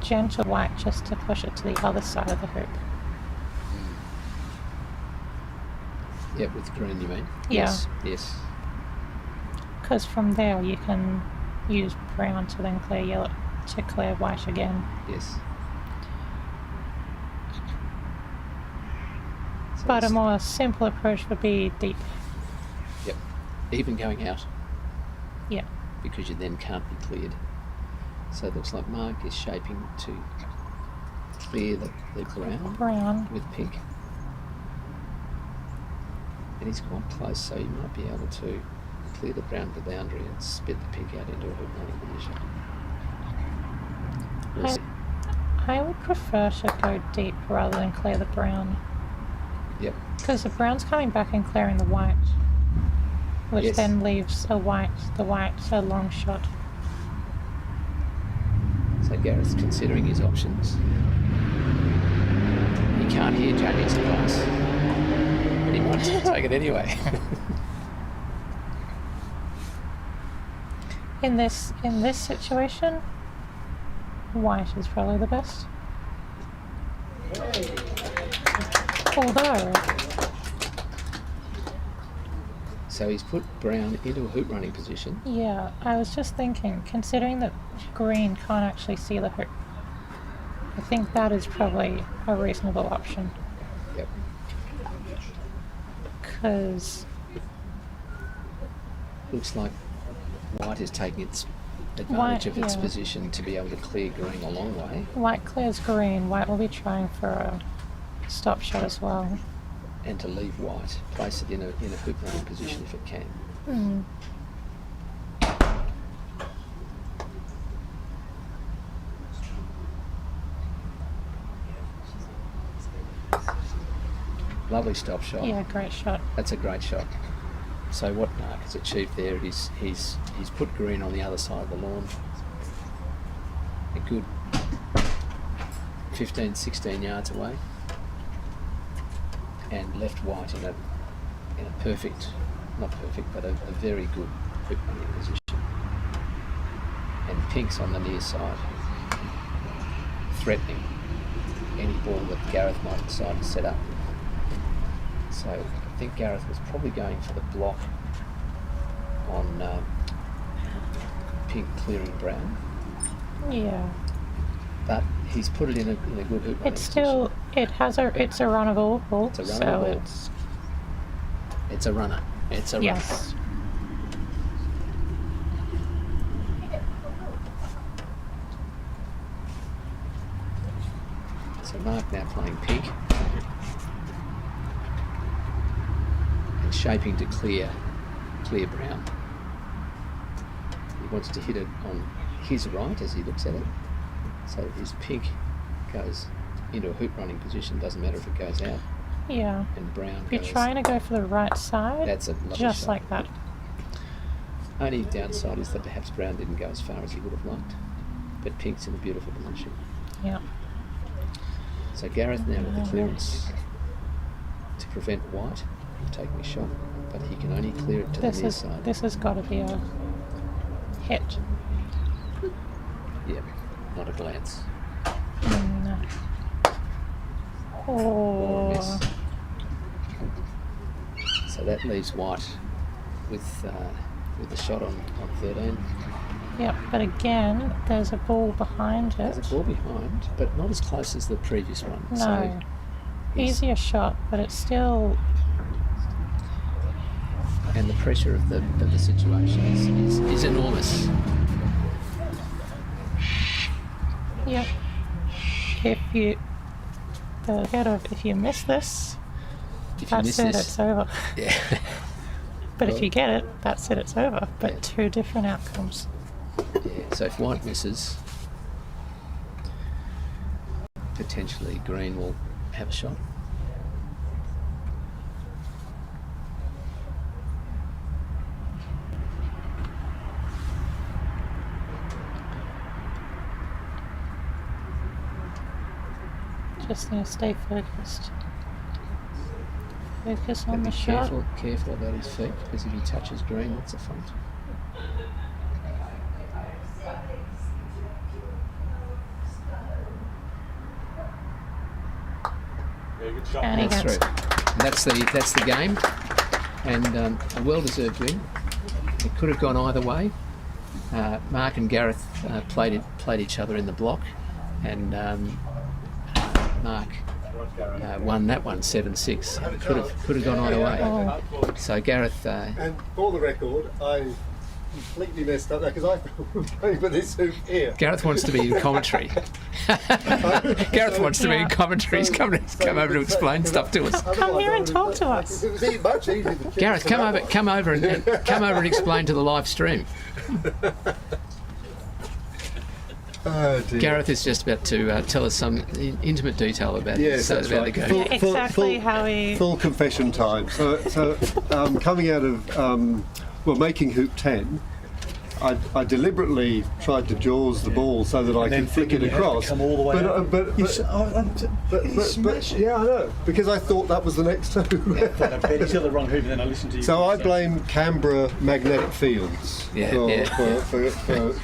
gentle white just to push it to the other side of the hoop. Yeah, with green you mean? Yeah. Yes. Because from there you can use brown to then clear yellow to clear white again. Yes. So But a it's- more simple approach would be deep. Yep. Even going out. Yeah. Because you then can't be cleared. So it looks like Mark is shaping to clear the brown with pink. And he's quite close, so you might be able to clear the brown to the boundary and spit the pink out into a hoop running position. We'll see. I would prefer to go deep rather than clear the brown. Yep. Because the brown's coming back and clearing the white, which Yes. then leaves the white a long shot. So So Gareth's considering his options. He can't hear Jamie's advice, but he wants to take it anyway. In this situation, white is probably the best. Although, So he's put brown into a hoop running position. yeah, I was just thinking, considering that green can't actually see the hoop, I think that is probably a reasonable option. Yep. Because, Looks like white is taking its advantage White, of its yeah. position to be able to clear green a long way white clears green, white will be trying for a stop shot as well. and to leave white, place it in a hoop running position if it can. Lovely stop shot. Yeah, great shot. That's a great shot. So what Mark has achieved there is he's put green on the other side of the lawn. A good 15, 16 yards away. And left white in a perfect, not perfect, but a very good hoop running position. And pink's on the near side, threatening any ball that Gareth might decide to set up. So I think Gareth was probably going for the block on pink clearing brown, Yeah. but he's put it in a good hoop running It's still, it's a runnable ball. It's a so runnable ball. it's, It's a runner. It's a runner. yes. So Mark now playing pink and shaping to clear brown. He wants to hit it on his right as he looks at it, so that his pink goes into a hoop running position. Doesn't matter if it goes out, Yeah. and brown You're goes. trying to go for the right side, That's a lovely just shot. like that. Only downside is that perhaps brown didn't go as far as he would have liked, but pink's in a beautiful position. Yeah. So Gareth now with the clearance to prevent white from taking a shot, but he can only clear it to the near side. This has got to be a hit. Yeah, not a glance. No. Or a Oh. miss. So that leaves white with a shot on 13. Yep, but again, there's a ball behind it. There's a ball behind, but not as close as the previous one. No. So he's- Easier shot, but it's still, and the pressure of the situation is enormous. yep. If you miss this, If you that's miss it, this, it's over. yeah. But if Well- you get it, that's it, it's over. But Yeah. two different outcomes. Yeah, so if white misses, potentially green will have a shot. Just need to stay focused. Focus on But the be shot. careful about his feet, because if he touches green, that's a front. Yeah, good shot. And he That's gets through. And that's the game, and a well-deserved win. It could have gone either way. Mark and Gareth played each other in the block, and Mark won that one 7-6. It could have gone either way. Oh. So Gareth, And for the record, I completely messed up there because I thought we were playing with this hoop here. Gareth wants to be in commentary. Gareth wants to be in commentary. He's come over to explain stuff to us. Come here and talk to us. It was much easier to Gareth, come over and explain to the live stream. Oh, dear. Gareth is just about to tell us some intimate detail about Yes, that's about right. the game. Exactly how he. Full confession time. So coming out of making hoop 10, I deliberately tried to jaws the ball so that I then could flick it thinking you had to across. come all the way up. But yeah, I know, because I thought that was the next two. I thought I bet he's got the wrong hoop, and then I listened to you. So I blame Canberra magnetic fields for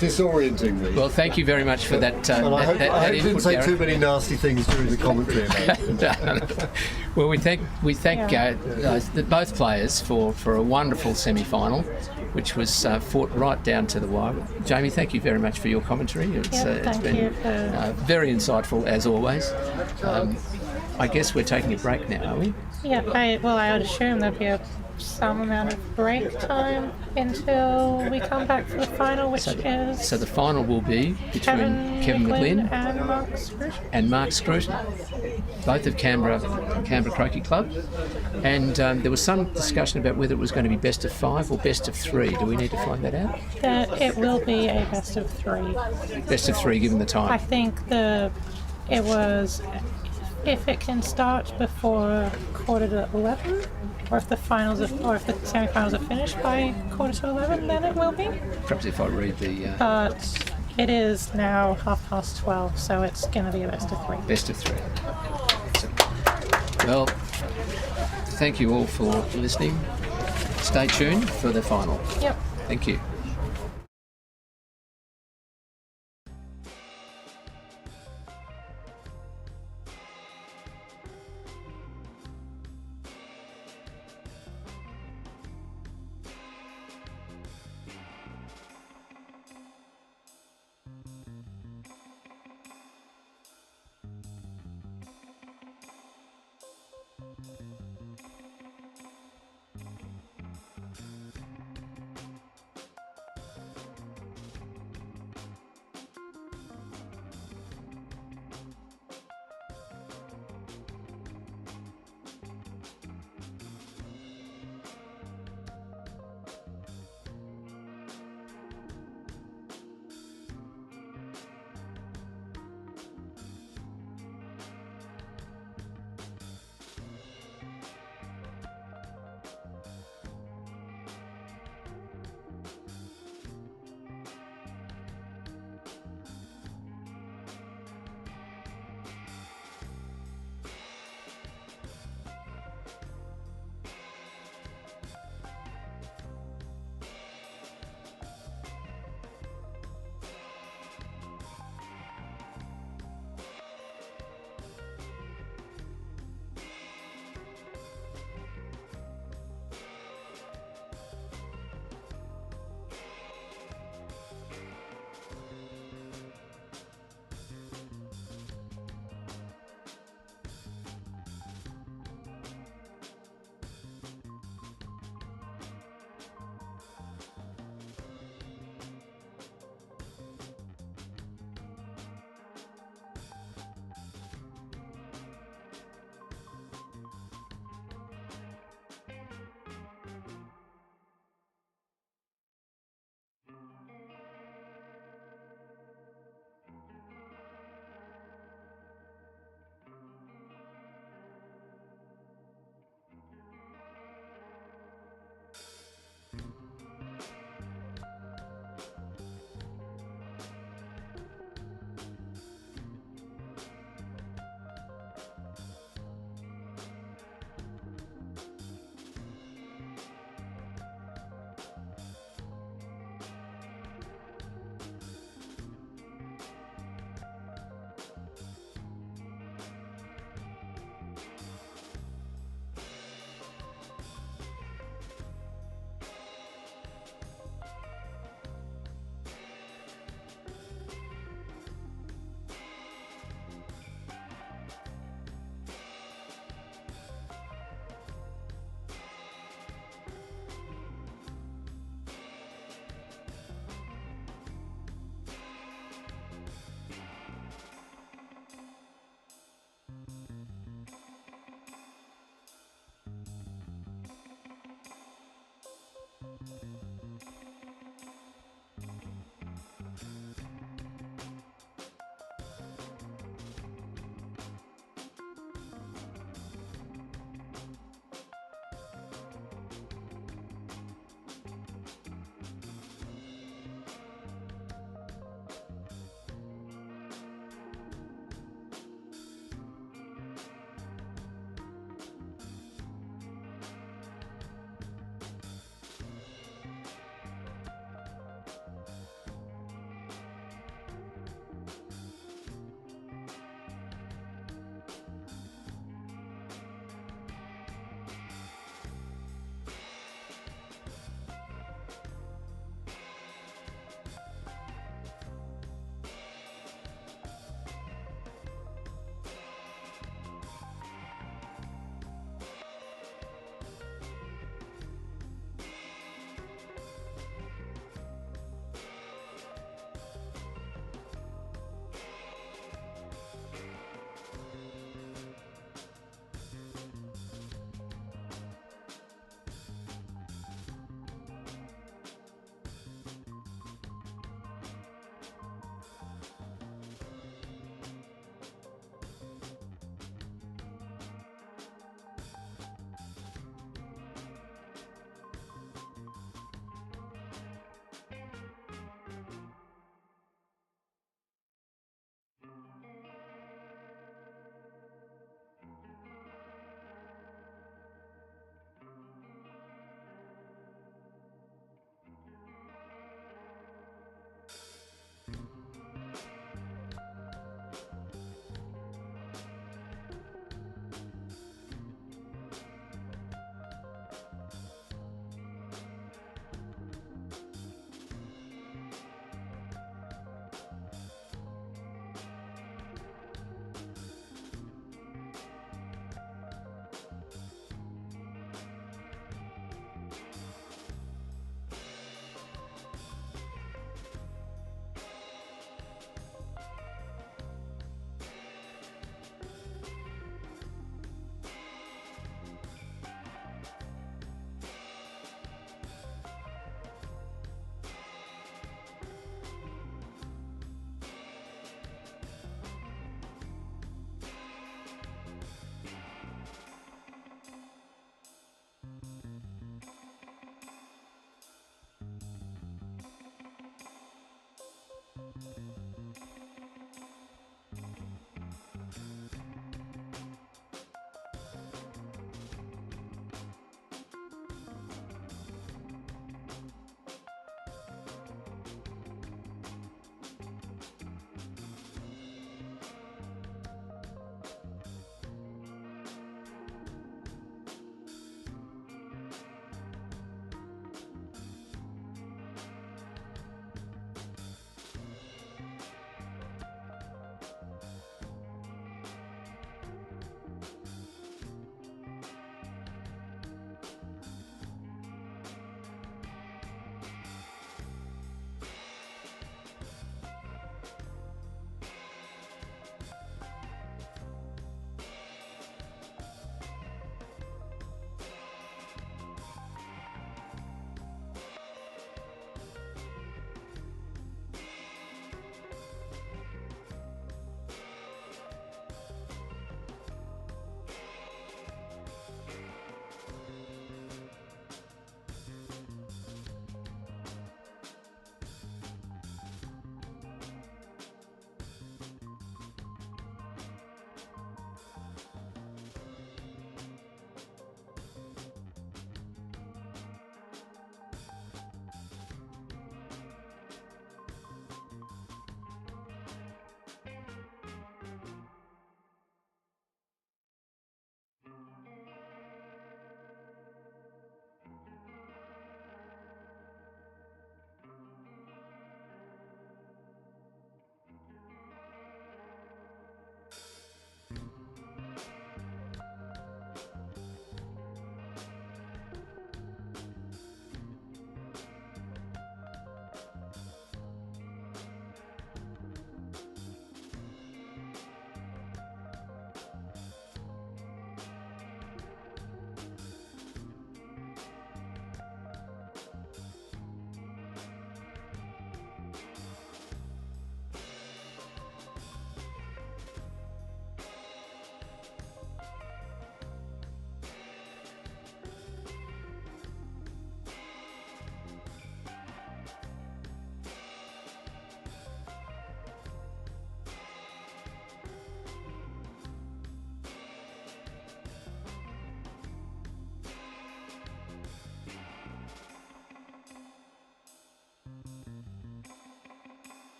disorienting me. Well, thank you very much for that. And I hope I didn't input, say Gareth. too many nasty things during the commentary about it. Well, we thank both players for a wonderful semi-final, which was fought right down to the wire. Jamie, thank you very much for your commentary. It's been very insightful as always. I guess we're taking a break now, are we? Yeah, I would assume there'd be some amount of break time until we come back for the final, which is... So the final will be between Kevin McGlynn and Mark Scruton. Both of Canberra Croquet Club. And there was some discussion about whether it was going to be best of 5 or best of 3. Do we need to find that out? It will be a best of 3. Best of 3 given the time. I think if it can start before 11:15, or if the semi-finals are finished by 11:15, then it will be. Perhaps if I read the... But it is now 12:30, so it's going to be a best of 3. Best of 3. Well, thank you all for listening. Stay tuned for the final. Yep. Thank you.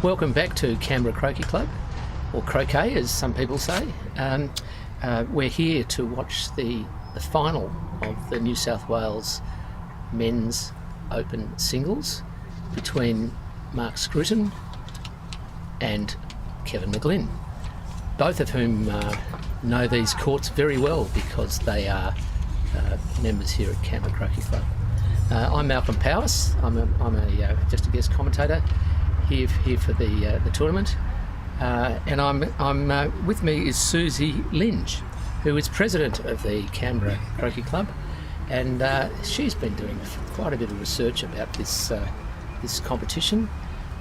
Welcome back to Canberra Croquet Club, or croquet as some people say. We're here to watch the final of the New South Wales Men's Open Singles between Mark Scruton and Kevin McGlynn, both of whom know these courts very well because they are members here at Canberra Croquet Club. I'm Malcolm Powis. I'm just a guest commentator here for the tournament, and I'm with me is Susie Linge, who is president of the Canberra Croquet Club, and she's been doing quite a bit of research about this competition,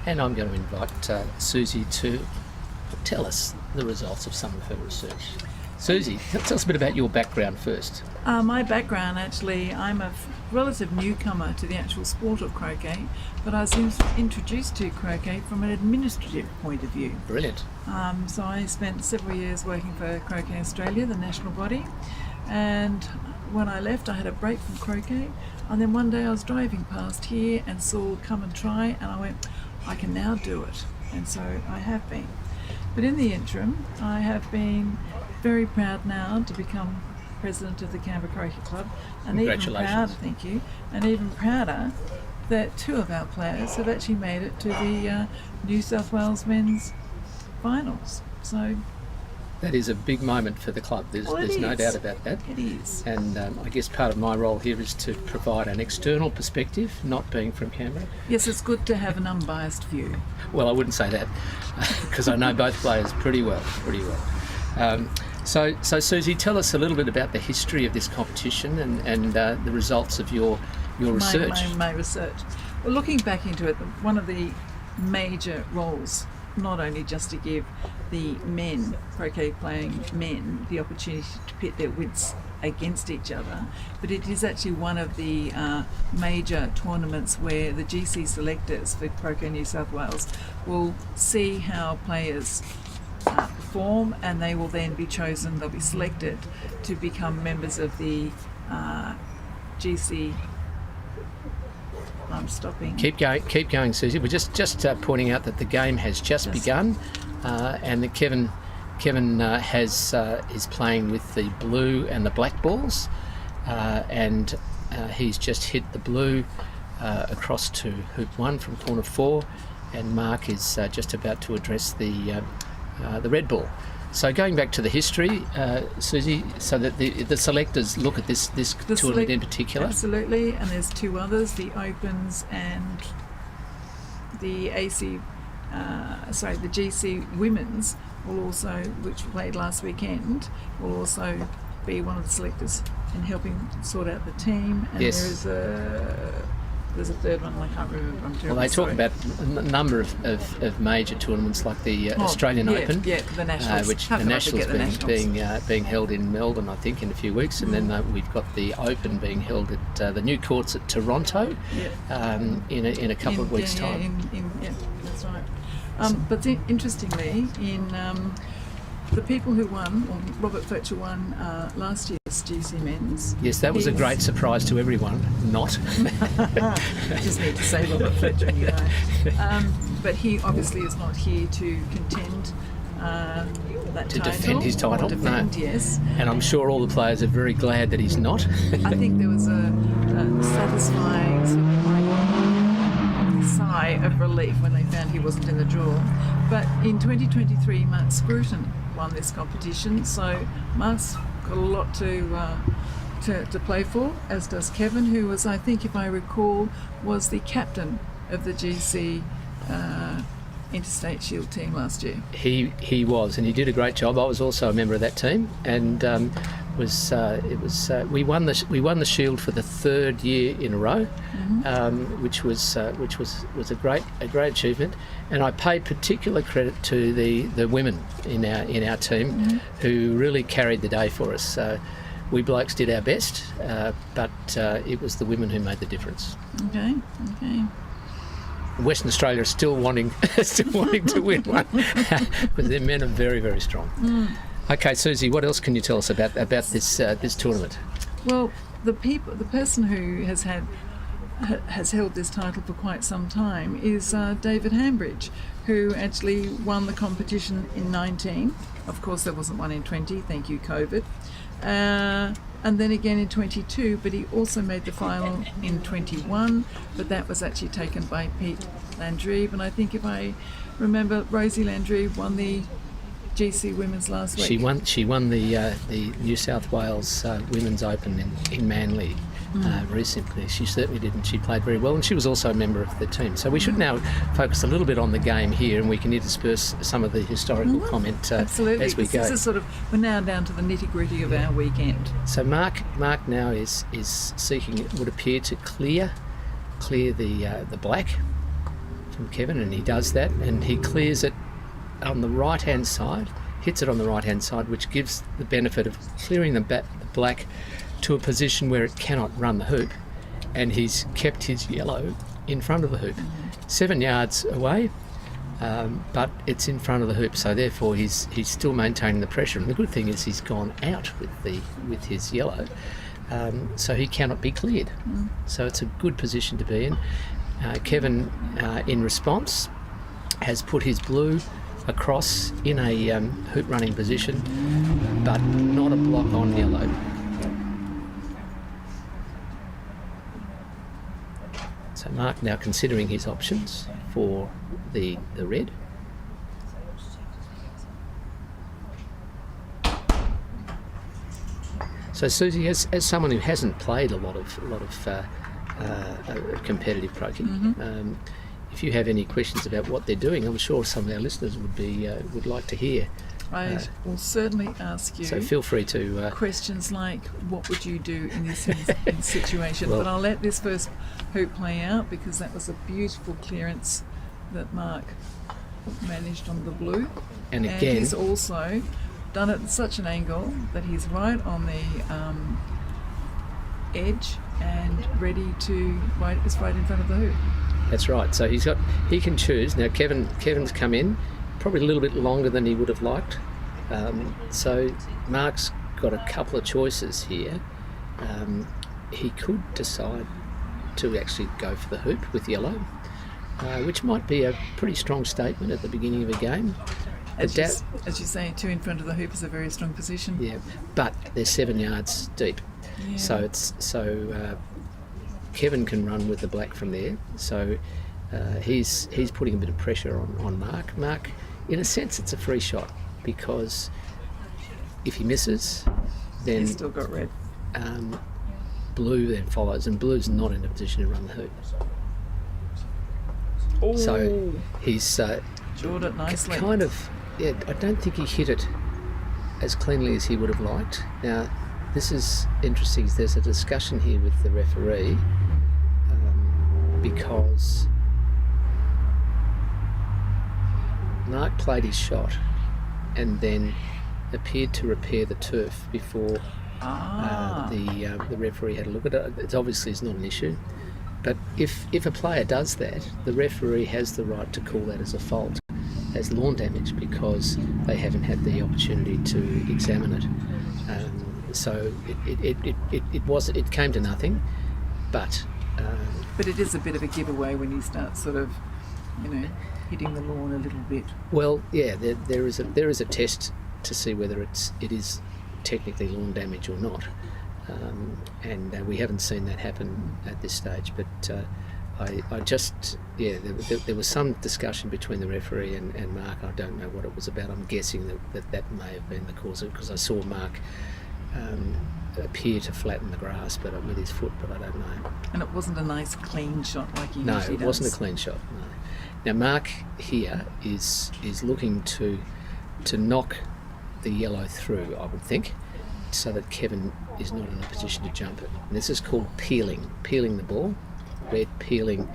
and I'm going to invite Susie to tell us the results of some of her research. Susie, tell us a bit about your background first. My background, actually, I'm a relative newcomer to the actual sport of croquet, but I was introduced to croquet from an administrative point of view. Brilliant. So I spent several years working for Croquet Australia, the national body, and when I left I had a break from croquet, and then one day I was driving past here and saw Come and Try, and I went, I can now do it, and so I have been. But in the interim, I have been very proud now to become president of the Canberra Croquet Club, and even prouder, thank you, and even prouder that two of our players have actually made it to the New South Wales men's finals. So that is a big moment for the club. There's no doubt about that. It is. And I guess part of my role here is to provide an external perspective, not being from Canberra. Yes, it's good to have an unbiased view. Well, I wouldn't say that because I know both players pretty well. So Susie, tell us a little bit about the history of this competition and the results of your research. My research. Well, looking back into it, one of the major roles, not only just to give the men, croquet playing men, the opportunity to pit their wits against each other, but it is actually one of the major tournaments where the GC selectors for Croquet New South Wales will see how players perform, and they will then be chosen, they'll be selected to become members of the GC. I'm stopping. Keep going, Susie. We're just pointing out that the game has just begun, and that Kevin is playing with the blue and the black balls, and he's just hit the blue across to hoop 1 from corner 4, and Mark is just about to address the red ball. So going back to the history, Susie, so that the selectors look at this tournament in particular. Absolutely, and there's two others, the Opens and the the GC Women's will also, which played last weekend, will also be one of the selectors in helping sort out the team. And yes. There's a third one, I can't remember. Well, they talk about a number of major tournaments like the Australian Open, the Nationals, which the Nationals being held in Melbourne, I think, in a few weeks, and then we've got the Open being held at the new courts at Toronto in a couple of weeks' time. That's right. But interestingly, in the people who won, Robert Fletcher won last year's GC Men's. Yes, that was a great surprise to everyone. Not. Just need to say Robert Fletcher anyway. But he obviously is not here to contend defend his title. Yes. And I'm sure all the players are very glad that he's not. I think there was a satisfying sort of sigh of relief when they found he wasn't in the draw. But in 2023, Mark Scruton won this competition, so Mark's got a lot to play for, as does Kevin, who was, I think, if I recall, was the captain of the GC Interstate Shield team last year. He was, and he did a great job. I was also a member of that team, and we won the Shield for the third year in a row, which was a great achievement. And I pay particular credit to the women in our team who really carried the day for us. We blokes did our best, but it was the women who made the difference. Okay. Western Australia are still wanting to win one, because their men are very, very strong. Okay, Susie, what else can you tell us about this tournament? Well, the person who has held this title for quite some time is David Hambridge, who actually won the competition in 19. Of course, there wasn't one in 20, thank you, COVID. And then again in 22, but he also made the final in 21, but that was actually taken by Pete Landry. And I think if I remember, Rosie Landry won the GC Women's last week. She won the New South Wales Women's Open in Manly recently. She certainly did, and she played very well, and she was also a member of the team. So we should now focus a little bit on the game here, and we can intersperse some of the historical comment Absolutely, as we go. This is we're now down to the nitty-gritty of our weekend. So Mark now is seeking, it would appear, to clear the black from Kevin, and he does that, and he clears it on the right hand side, hits it on the right hand side, which gives the benefit of clearing the black to a position where it cannot run the hoop, and he's kept his yellow in front of the hoop, 7 yards away, but it's in front of the hoop, so therefore he's still maintaining the pressure. And the good thing is he's gone out with his yellow, so he cannot be cleared. So it's a good position to be in. Kevin, in response, has put his blue across in a hoop running position, but not a block on yellow. So Mark now considering his options for the red. So Susie, as someone who hasn't played a lot of competitive croquet, if you have any questions about what they're doing, I'm sure some of our listeners would like to hear. I will certainly ask you. So feel free to questions like, what would you do in this situation? Well, but I'll let this first hoop play out, because that was a beautiful clearance that Mark managed on the blue. And again, he's also done it at such an angle that he's right on the edge and ready to it's right in front of the hoop. That's right. So he can choose. Now Kevin's come in probably a little bit longer than he would have liked. So Mark's got a couple of choices here. He could decide to actually go for the hoop with yellow, which might be a pretty strong statement at the beginning of a game. As you say, 2 in front of the hoop is a very strong position. Yeah, but they're 7 yards deep. Yeah. So Kevin can run with the black from there. So he's putting a bit of pressure on Mark. Mark, in a sense, it's a free shot, because if he misses, then he's still got red. Blue then follows, and blue's not in a position to run the hoop. Oh. So he's jawed it nicely. Kind of. Yeah, I don't think he hit it as cleanly as he would have liked. Now, this is interesting. There's a discussion here with the referee, because Mark played his shot and then appeared to repair the turf before the referee had a look at it. It obviously is not an issue, but if a player does that, the referee has the right to call that as a fault, as lawn damage, because they haven't had the opportunity to examine it. So it came to nothing, but it is a bit of a giveaway when you start sort of, hitting the lawn a little bit. Well, yeah, there is a test to see whether it is technically lawn damage or not, and we haven't seen that happen at this stage. But there was some discussion between the referee and Mark. I don't know what it was about. I'm guessing that may have been the cause of it, because I saw Mark appear to flatten the grass with his foot, but I don't know. And it wasn't a nice clean shot like he usually does. No, it wasn't a clean shot, no. Now Mark here is looking to knock the yellow through, I would think, so that Kevin is not in a position to jump it. And this is called peeling the ball. Red peeling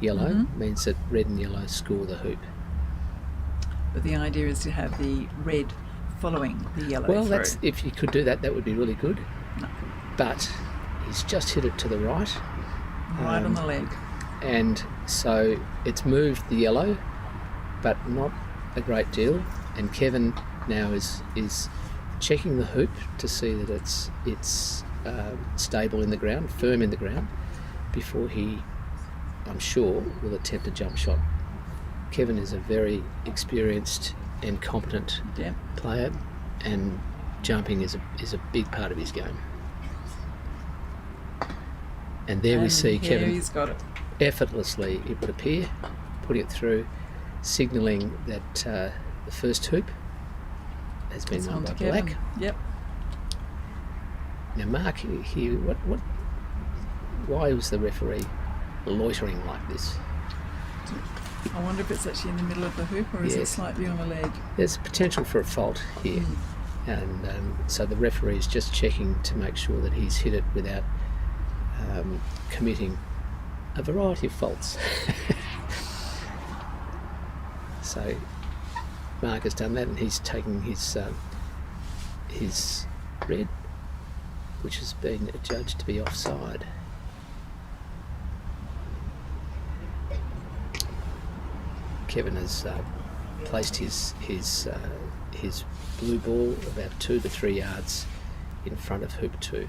yellow means that red and yellow score the hoop. But the idea is to have the red following the yellow Well, through. if you could do that, that would be really good. No. But he's just hit it to the right. Right on the leg. And so it's moved the yellow, but not a great deal. And Kevin now is checking the hoop to see that it's stable in the ground, firm in the ground, before he, I'm sure, will attempt a jump shot. Kevin is a very experienced and competent Yep. player, and jumping is a big part of his game. And there we And see here Kevin he's got it. effortlessly, it would appear, putting it through, signalling that the first hoop has been It's won on by to Kevin. Black. Yep. Now, Mark, here, why was the referee loitering like this? I wonder if it's actually in the middle of the hoop or is it Yes. slightly on a leg? There's potential for a fault here, and so the referee is just checking to make sure that he's hit it without committing a variety of faults. So Mark has done that, and he's taking his red, which has been adjudged to be offside. Kevin has placed his blue ball about 2 to 3 yards in front of hoop 2.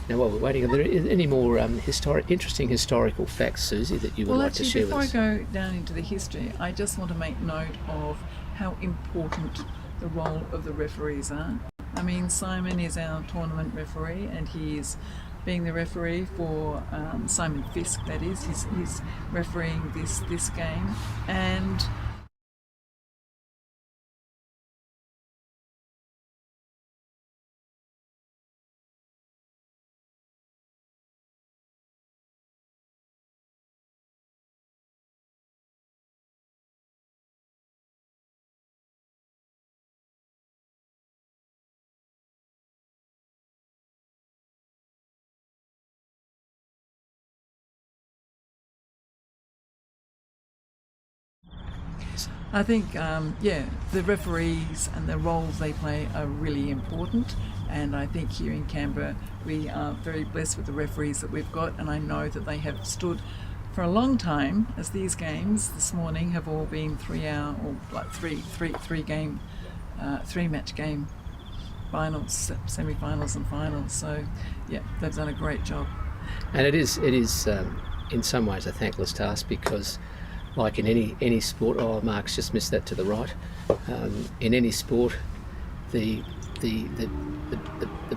Now, while we're waiting, are there any more interesting historical facts, Susie, that you would like to share with us? Before I go down into the history, I just want to make note of how important the role of the referees are. I mean, Simon is our tournament referee, and he's being the referee for Simon Fisk. That is, he's refereeing this game, and I think, the referees and the roles they play are really important. And I think here in Canberra, we are very blessed with the referees that we've got. And I know that they have stood for a long time, as these games this morning have all been 3 hour or like three match game finals, semi-finals and finals. So yeah, they've done a great job. And it is in some ways a thankless task, because like in any sport, Mark's just missed that to the right. In any sport, the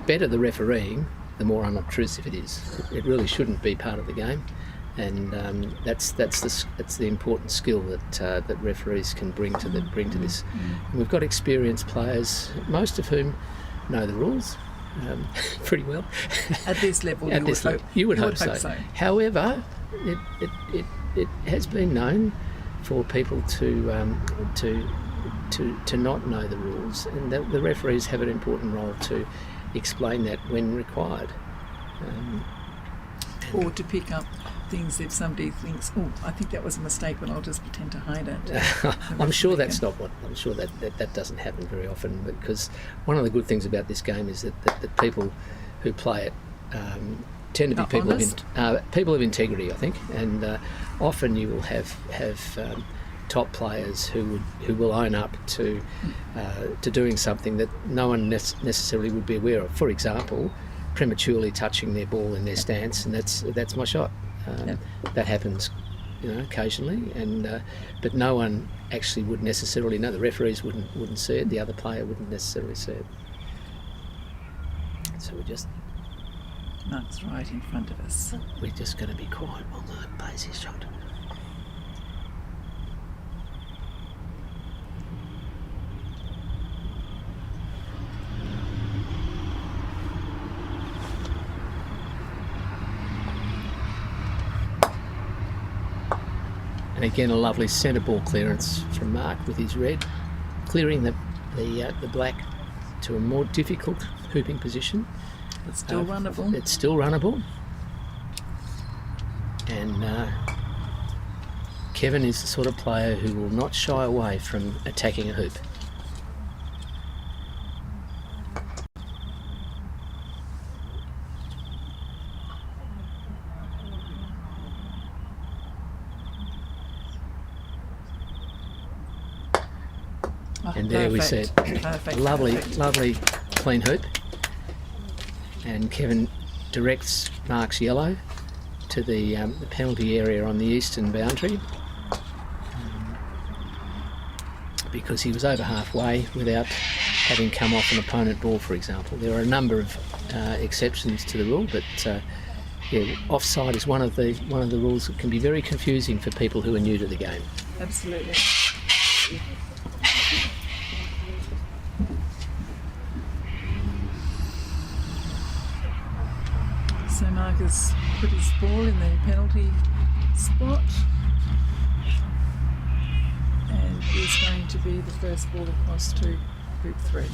better the refereeing, the more unobtrusive it is. It really shouldn't be part of the game, and that's the important skill that referees can bring to this. And we've got experienced players, most of whom know the rules pretty well. At this level, you would hope so. However, it has been known for people to not know the rules, and the referees have an important role to explain that when required. Or to pick up things if somebody thinks, oh, I think that was a mistake, but I'll just pretend to hide it. I'm sure that's not what. I'm sure that doesn't happen very often, because one of the good things about this game is that people who play it tend to be people of integrity, I think, and often you will have top players who will own up to doing something that no one necessarily would be aware of. For example, prematurely touching their ball in their stance, and that's my shot. That happens, occasionally, and but no one actually would necessarily know. The referees wouldn't see it. The other player wouldn't necessarily see it. So Mark's right in front of us. We're just going to be quiet while Mark plays his shot. And again, a lovely centre ball clearance from Mark with his red, clearing the black to a more difficult hooping position. It's still runnable. It's still runnable. And Kevin is the sort of player who will not shy away from attacking a hoop. And there we see it. Perfect. Lovely clean hoop. And Kevin directs Mark's yellow to the penalty area on the eastern boundary. because he was over halfway without having come off an opponent ball, for example. There are a number of exceptions to the rule, but yeah, offside is one of the rules that can be very confusing for people who are new to the game. Absolutely. So Mark has put his ball in the penalty spot, and is going to be the first ball across to hoop 3. It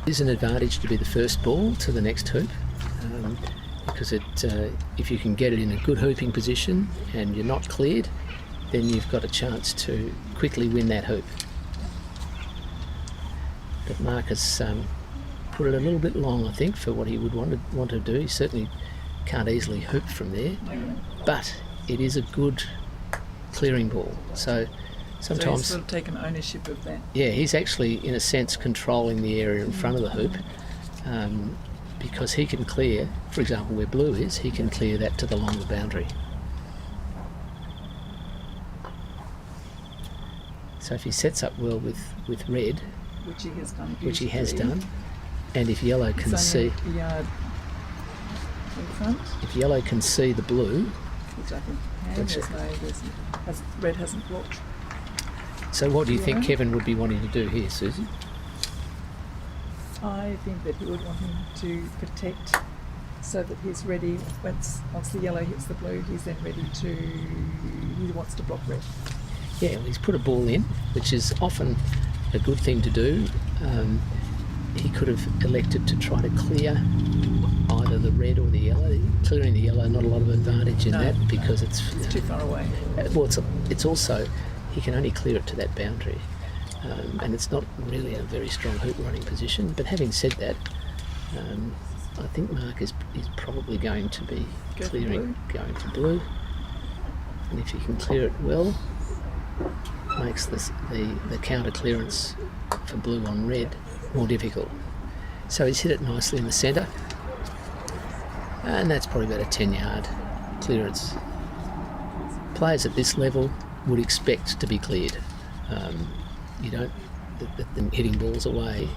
is an advantage to be the first ball to the next hoop, because if you can get it in a good hooping position and you're not cleared, then you've got a chance to quickly win that hoop. But Mark has put it a little bit long, I think, for what he would want to do. He certainly can't easily hoop from there, but it is a good clearing ball. So sometimes, so he's sort of taken ownership of that. yeah, he's actually in a sense controlling the area in front of the hoop, because he can clear, for example, where blue is, he can clear that to the longer boundary. So if he sets up well with red, Which he has done. which he has beautifully. done, and if yellow can It's only see, a yard in front, if yellow can see the blue, which I think can. That's Red hasn't blocked. so what do you think Yellow? Kevin would be wanting to do here, Susie? I think that he would want him to protect so that he's ready once the yellow hits the blue, he's then ready to, he wants to block red. Yeah, well, he's put a ball in, which is often a good thing to do. He could have elected to try to clear either the red or the yellow. Clearing the yellow, not a lot of advantage in that because it's too far away. Well, it's also, he can only clear it to that boundary, and it's not really a very strong hoop running position. But having said that, I think Mark is probably going to be going to blue, and if he can clear it well, makes the counter clearance for blue on red more difficult. So he's hit it nicely in the centre, and that's probably about a 10-yard clearance. Players at this level would expect to be cleared. You don't, them hitting balls away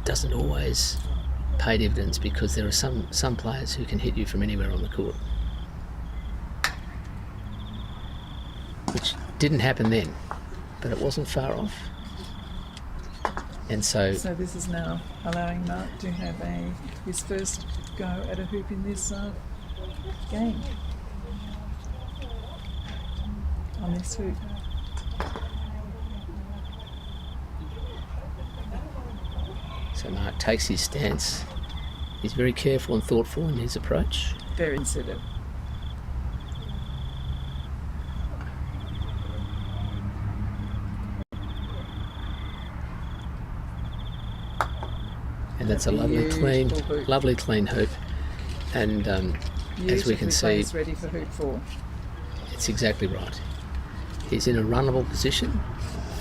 doesn't always pay dividends, because there are some players who can hit you from anywhere on the court, which didn't happen then, but it wasn't far off. And so this is now allowing Mark to have his first go at a hoop in this game. On this hoop. So Mark takes his stance. He's very careful and thoughtful in his approach. Very considered. And that's a lovely clean hoop. And as we can see, he's ready for hoop 4. it's exactly right. He's in a runnable position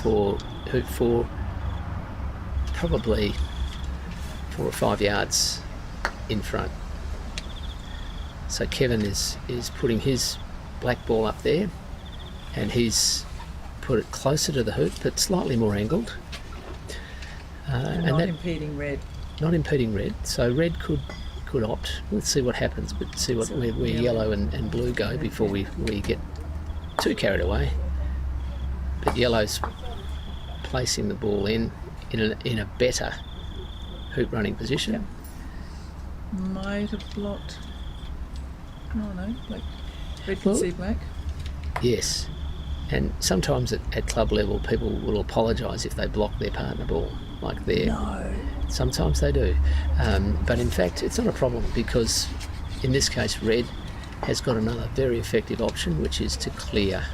for hoop 4, probably 4 or 5 yards in front. So Kevin is putting his black ball up there, and he's put it closer to the hoop but slightly more angled. And not impeding red. Not impeding red. So red could opt. Let's see what happens, but see where yellow and blue go before we get too carried away. But yellow's placing the ball in a better hoop running position. Might have blocked. No, like red can see black. Yes, and sometimes at club level, people will apologise if they block their partner ball, like there. No. Sometimes they do, but in fact, it's not a problem, because in this case, red has got another very effective option, which is to clear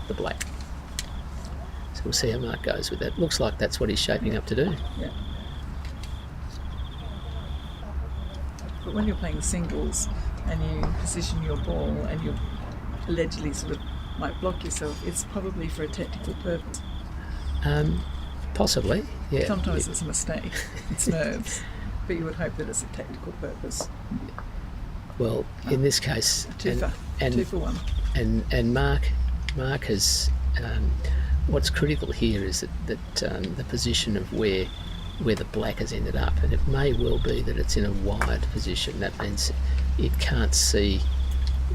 the black. So we'll see how Mark goes with that. Looks like that's what he's shaping up to do. Yeah. But when you're playing singles and you position your ball and you allegedly sort of might block yourself, it's probably for a tactical purpose. Possibly, yeah. Sometimes it's a mistake, it's nerves, but you would hope that it's a tactical purpose. Well, in this case, Two for one. and Mark has What's critical here is that the position of where the black has ended up, and it may well be that it's in a wide position. That means it can't see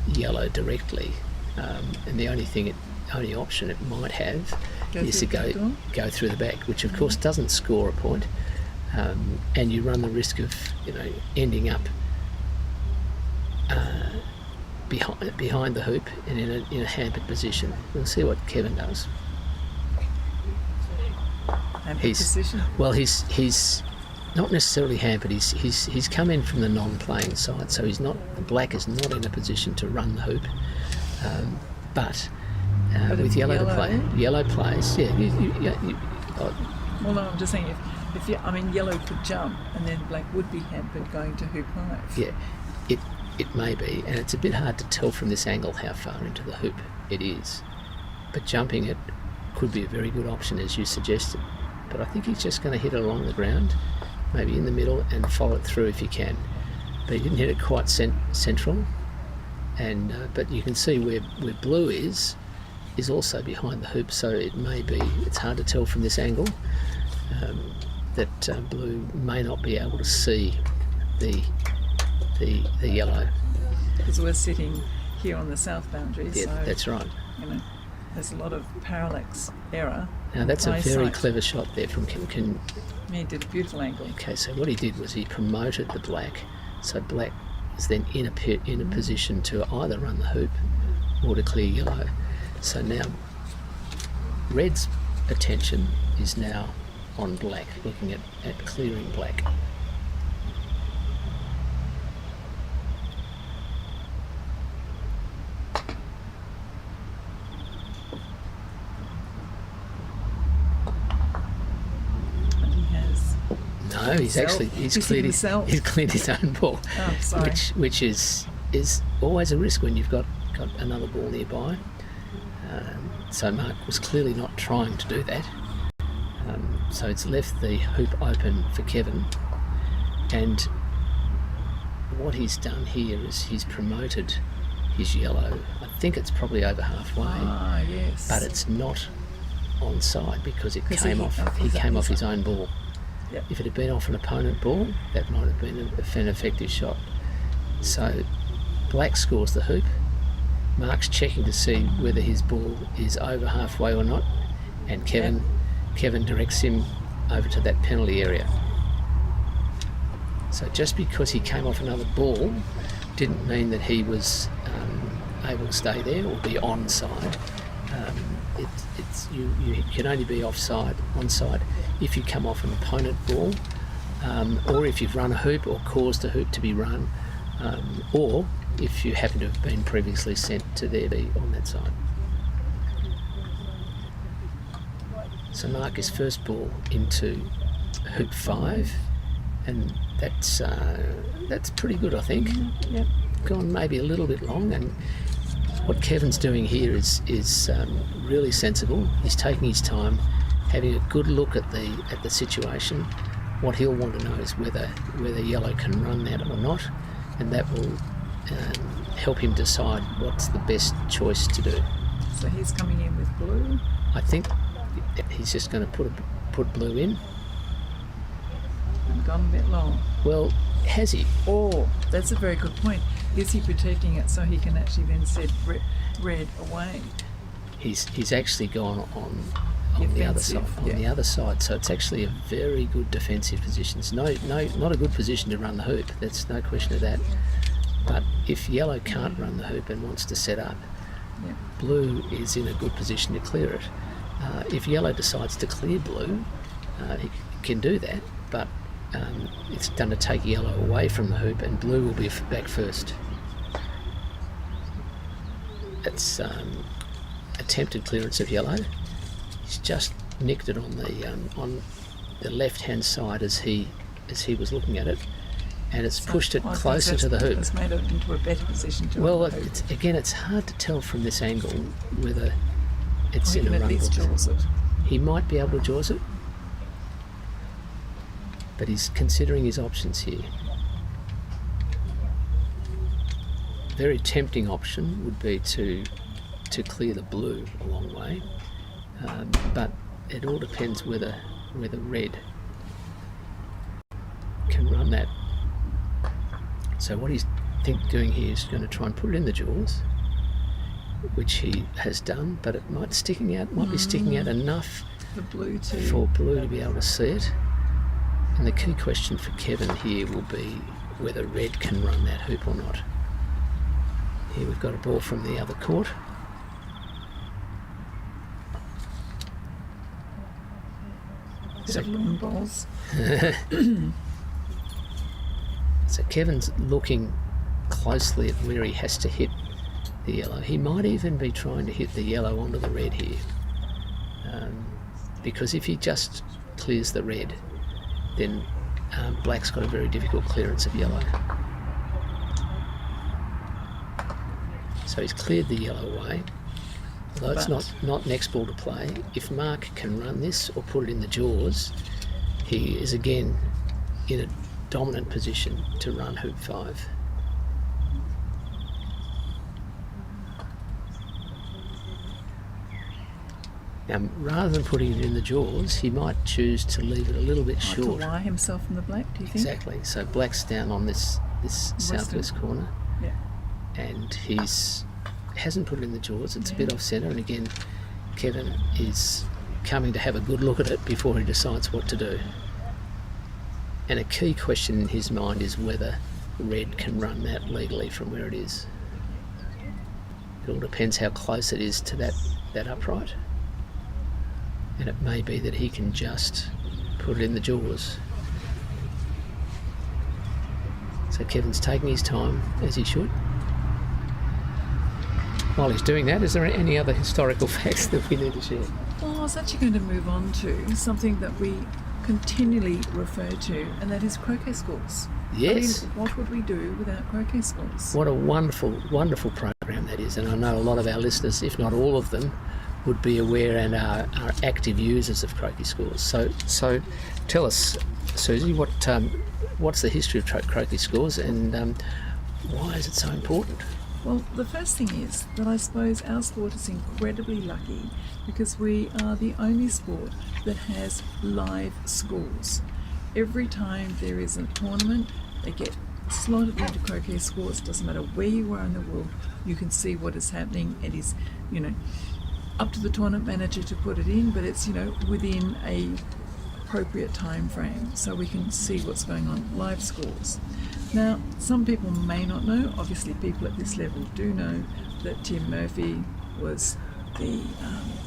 yellow directly, and the only option it might have is to go through the back, which of course doesn't score a point, and you run the risk of ending up behind the hoop and in a hampered position. We'll see what Kevin does. He's not necessarily hampered. He's come in from the non-playing side, so the black is not in a position to run the hoop. But with yellow to play, yellow plays. Yeah. Well, no, I'm just saying if yellow could jump, and then black would be hampered going to hoop 5. Yeah, it may be, and it's a bit hard to tell from this angle how far into the hoop it is. But jumping it could be a very good option, as you suggested. But I think he's just going to hit it along the ground, maybe in the middle, and follow it through if he can. But he didn't hit it quite central, and but you can see where blue is also behind the hoop, so it's hard to tell from this angle that blue may not be able to see the yellow. Because we're sitting here on the south boundary, yeah, so that's right. There's a lot of parallax error. Now that's a very clever shot there from Kim. He did a beautiful angle. Okay, so what he did was he promoted the black, so black is then in a position to either run the hoop or to clear yellow. So now red's attention is now on black, looking at clearing black. No, he's cleared his own ball, which is always a risk when you've got another ball nearby. So Mark was clearly not trying to do that. So it's left the hoop open for Kevin, and what he's done here is he's promoted his yellow. I think it's probably over halfway, yes. But it's not onside because he came off his own ball. Yep. If it had been off an opponent ball, that might have been an effective shot. So black scores the hoop. Mark's checking to see whether his ball is over halfway or not, and Kevin directs him over to that penalty area. So just because he came off another ball didn't mean that he was able to stay there or be onside. You can only be onside if you come off an opponent ball, or if you've run a hoop or caused a hoop to be run, or if you happen to have been previously sent to there be on that side. So Mark his first ball into hoop 5, and that's pretty good, I think. Yep. Gone maybe a little bit long, and what Kevin's doing here is really sensible. He's taking his time, having a good look at the situation. What he'll want to know is whether yellow can run that or not, and that will help him decide what's the best choice to do. So he's coming in with blue. I think he's just going to put blue in. And gone a bit long. Well, has he? Oh, that's a very good point. Is he protecting it so he can actually then set red away? He's actually gone on the other side. On the other side, so it's actually a very good defensive position. It's not a good position to run the hoop. There's no question of that. But if yellow can't run the hoop and wants to set up, blue is in a good position to clear it. If yellow decides to clear blue, he can do that, but it's going to take yellow away from the hoop, and blue will be back first. It's attempted clearance of yellow. He's just nicked it on the left-hand side as he was looking at it, and it's pushed it closer to the hoop. It's made it into a better position to Well, it's hard to tell from this angle whether it's in a run. At least jaws it. He might be able to jaws it, but he's considering his options here. Very tempting option would be to to clear the blue a long way, but it all depends whether red can run that. So what he's doing here is going to try and put it in the jaws, which he has done, but it might be sticking out enough The blue too. for blue to be able to see it. And the key question for Kevin here will be whether red can run that hoop or not. Here we've got a ball from the other court. So, Balloon balls. so Kevin's looking closely at where he has to hit the yellow. He might even be trying to hit the yellow onto the red here, because if he just clears the red, then black's got a very difficult clearance of yellow. So he's cleared the yellow away, although it's not next ball to play. If Mark can run this or put it in the jaws, he is again in a dominant position to run hoop 5. Now, rather than putting it in the jaws, he might choose to leave it a little bit short. To wire himself from the black, do you think? Exactly. So black's down on this southwest corner, Yeah. and hasn't put it in the jaws. It's a bit off centre, and again, Kevin is coming to have a good look at it before he decides what to do. And a key question in his mind is whether red can run that legally from where it is. It all depends how close it is to that upright. And it may be that he can just put it in the jaws. So Kevin's taking his time, as he should. While he's doing that, is there any other historical facts that we need to share? Well, I was actually going to move on to something that we continually refer to, and that is croquet schools. Yes. I mean, what would we do without croquet schools? What a wonderful, wonderful program that is. And I know a lot of our listeners, if not all of them, would be aware and are active users of croquet schools. So tell us, Susie, what's the history of croquet schools, and why is it so important? Well, the first thing is that I suppose our sport is incredibly lucky because we are the only sport that has live schools. Every time there is a tournament, they get slotted into croquet schools. Doesn't matter where you are in the world, you can see what is happening. It is, up to the tournament manager to put it in, but it's, within a appropriate time frame so we can see what's going on. Live schools. Now, some people may not know, obviously people at this level do know, that Tim Murphy was the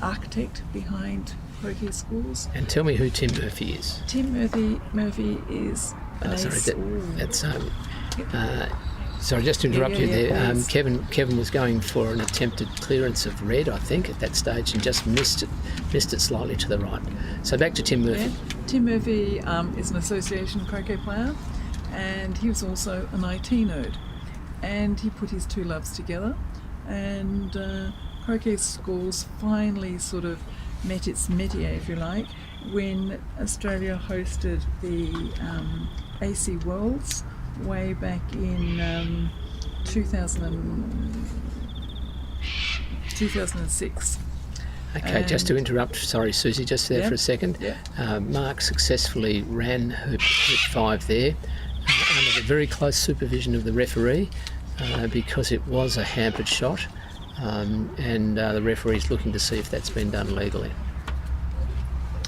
architect behind croquet schools. And tell me who Tim Murphy is. Tim Murphy is an sorry, just to interrupt you there. please. Kevin was going for an attempted clearance of red, I think, at that stage, and just missed it slightly to the right. So back to Tim Murphy. Yeah. Tim Murphy is an association croquet player, and he was also an IT nerd. And he put his two loves together, and croquet schools finally sort of met its métier, if you like, when Australia hosted the AC Worlds way back in 2006. Okay, just to interrupt, sorry Susie, just there for a second. Yeah. Mark successfully ran hoop 5 there under the very close supervision of the referee because it was a hampered shot, and the referee's looking to see if that's been done legally.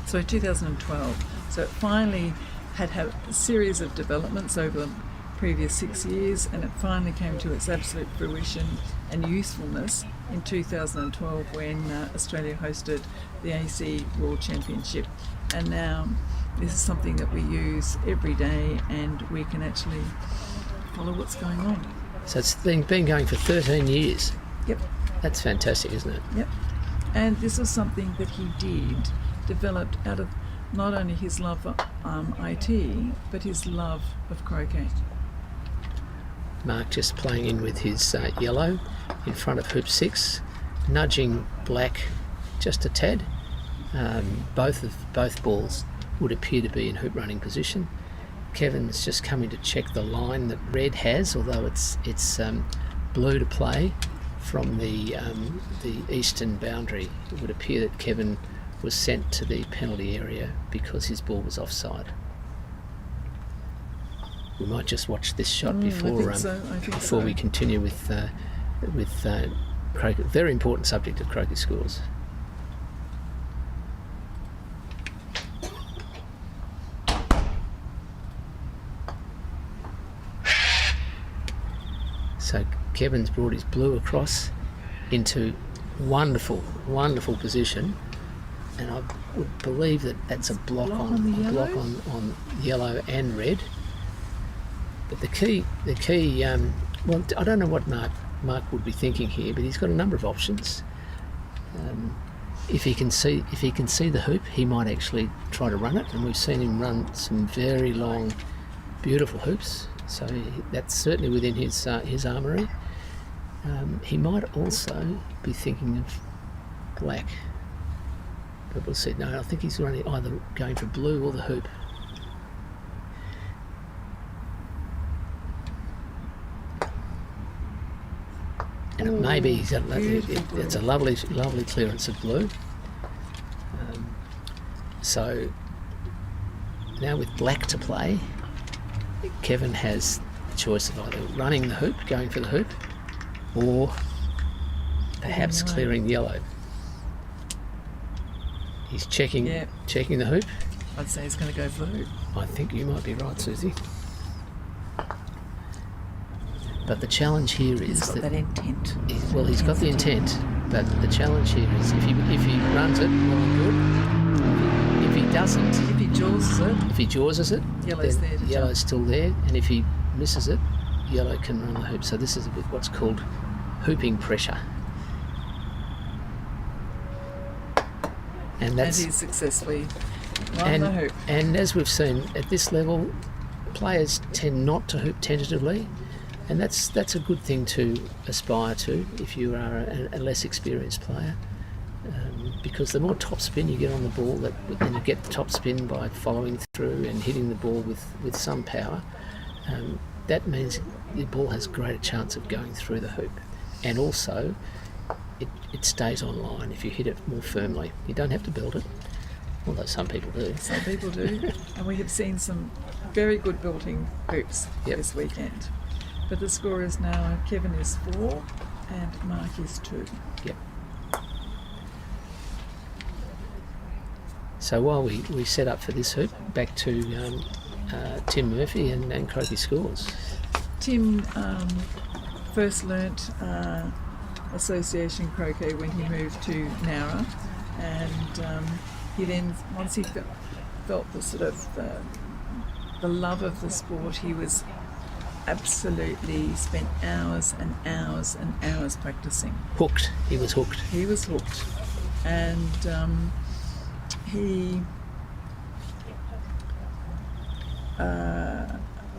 So 2012. So it finally had a series of developments over the previous 6 years, and it finally came to its absolute fruition and usefulness in 2012 when Australia hosted the AC World Championship. And now this is something that we use every day, and we can actually follow what's going on. So it's been going for 13 years. Yep. That's fantastic, isn't it? Yep. And this was something that he developed out of not only his love for IT, but his love of croquet. Mark just playing in with his yellow in front of hoop 6, nudging black just a tad. Both balls would appear to be in hoop running position. Kevin's just coming to check the line that red has, although it's blue to play from the eastern boundary, it would appear that Kevin was sent to the penalty area because his ball was offside. We might just watch this shot before I think before so. we continue with croquet. Very important subject of croquet scores. So Kevin's brought his blue across into wonderful position, and I would believe that that's a block on yellow and red. But the key, well, I don't know what Mark would be thinking here, but he's got a number of options. If he can see the hoop, he might actually try to run it, and we've seen him run some very long, beautiful hoops. So that's certainly within his armoury. He might also be thinking of black, but we'll see. No, I think he's running either going for blue or the hoop. And it may be it's a lovely clearance of blue. So now with black to play, Kevin has the choice of either running the hoop, going for the hoop, or perhaps clearing yellow. He's checking the hoop. I'd say he's going to go for the hoop. I think you might be right, Susie. But the challenge here is He's got that intent. Well, he's got the intent, but the challenge here is if he runs it, well and good. If he doesn't, If he jawses it, yellow's there to yellow's still there, and if he misses it, yellow can run the hoop. So this is a bit what's called hooping pressure. And he's successfully run the hoop. And as we've seen at this level, players tend not to hoop tentatively, and that's a good thing to aspire to if you are a less experienced player, because the more topspin you get on the ball, and you get the topspin by following through and hitting the ball with some power, that means the ball has a greater chance of going through the hoop, and also it stays on line if you hit it more firmly. You don't have to build it, although some people do. Some people do. And we have seen some very good building hoops this weekend. But the score is now Kevin is 4 and Mark is 2. Yep. So while we set up for this hoop, back to Tim Murphy and croquet scores. Tim first learnt association croquet when he moved to Nowra, and he then, once he felt the sort of the love of the sport, he was absolutely spent hours and hours and hours practicing. Hooked. He was hooked. He was hooked, and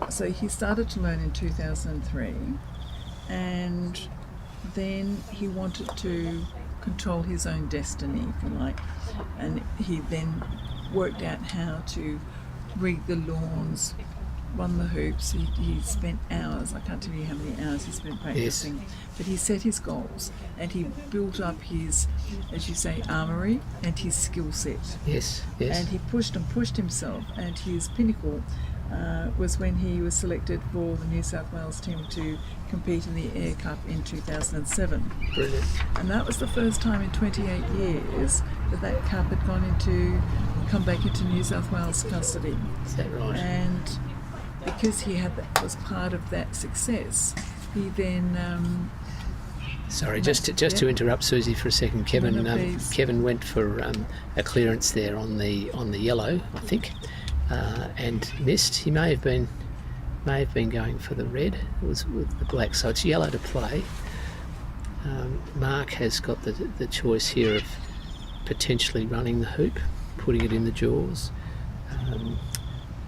so he started to learn in 2003, and then he wanted to control his own destiny, if you like, and he then worked out how to rig the lawns, run the hoops. He spent hours, I can't tell you how many hours he spent practicing, but he set his goals and he built up his, as you say, armoury and his skill set. Yes. And he pushed and pushed himself, and his pinnacle was when he was selected for the New South Wales team to compete in the Air Cup in 2007. Brilliant. And that was the first time in 28 years that cup had come back into New South Wales custody. Is that right? And because he was part of that success, he then sorry, just to interrupt Susie for a second. Kevin went for a clearance there on the yellow, I think, and missed. He may have been going for the red. It was with the black, so it's yellow to play. Mark has got the choice here of potentially running the hoop, putting it in the jaws,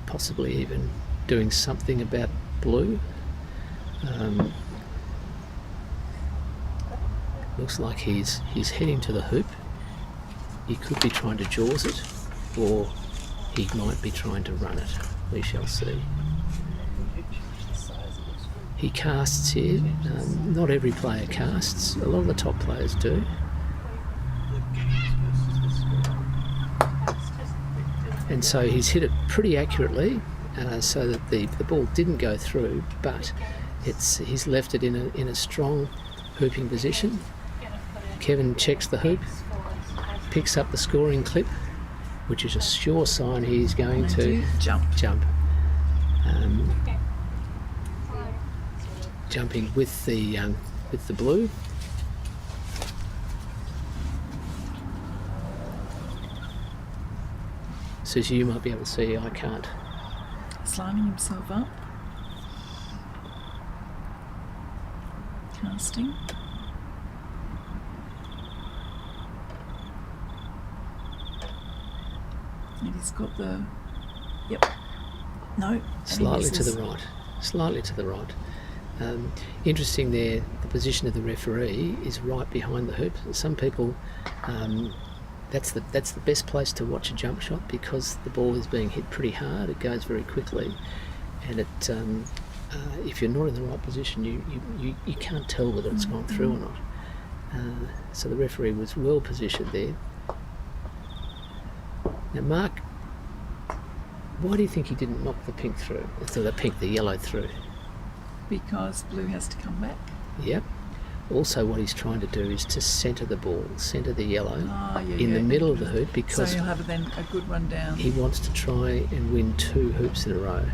possibly even doing something about blue. Looks like he's heading to the hoop. He could be trying to jaws it, or he might be trying to run it. We shall see. He casts here. Not every player casts. A lot of the top players do. And so he's hit it pretty accurately, so that the ball didn't go through, but he's left it in a strong hooping position. Kevin checks the hoop, picks up the scoring clip, which is a sure sign he's going to jump. Jumping with the blue. Susie, you might be able to see, I can't. He's lining himself up. Casting. And he's got the... Yep. No. Slightly to the right. Slightly to the right. Interesting there, the position of the referee is right behind the hoop. Some people... That's the best place to watch a jump shot, because the ball is being hit pretty hard. It goes very quickly, and if you're not in the right position, you can't tell whether it's gone through or not. So the referee was well positioned there. Now, Mark, why do you think he didn't knock the yellow through? Because blue has to come back. Yep. Also, what he's trying to do is to centre the ball, centre the yellow in the middle of the hoop, because so he'll have then a good run down. He wants to try and win 2 hoops in a row.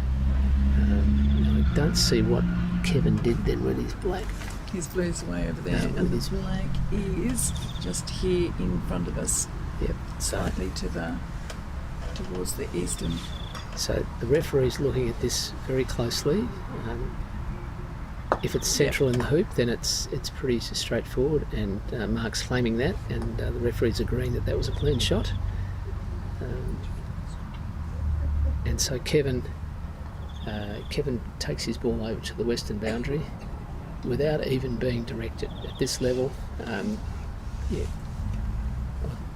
I don't see what Kevin did then with his black. His blue's way over there, and his black is just here in front of us. Yep. Slightly towards the eastern. So the referee's looking at this very closely. If it's central in the hoop, then it's pretty straightforward, and Mark's claiming that, and the referee's agreeing that was a clean shot. And so Kevin takes his ball over to the western boundary without even being directed. At this level, I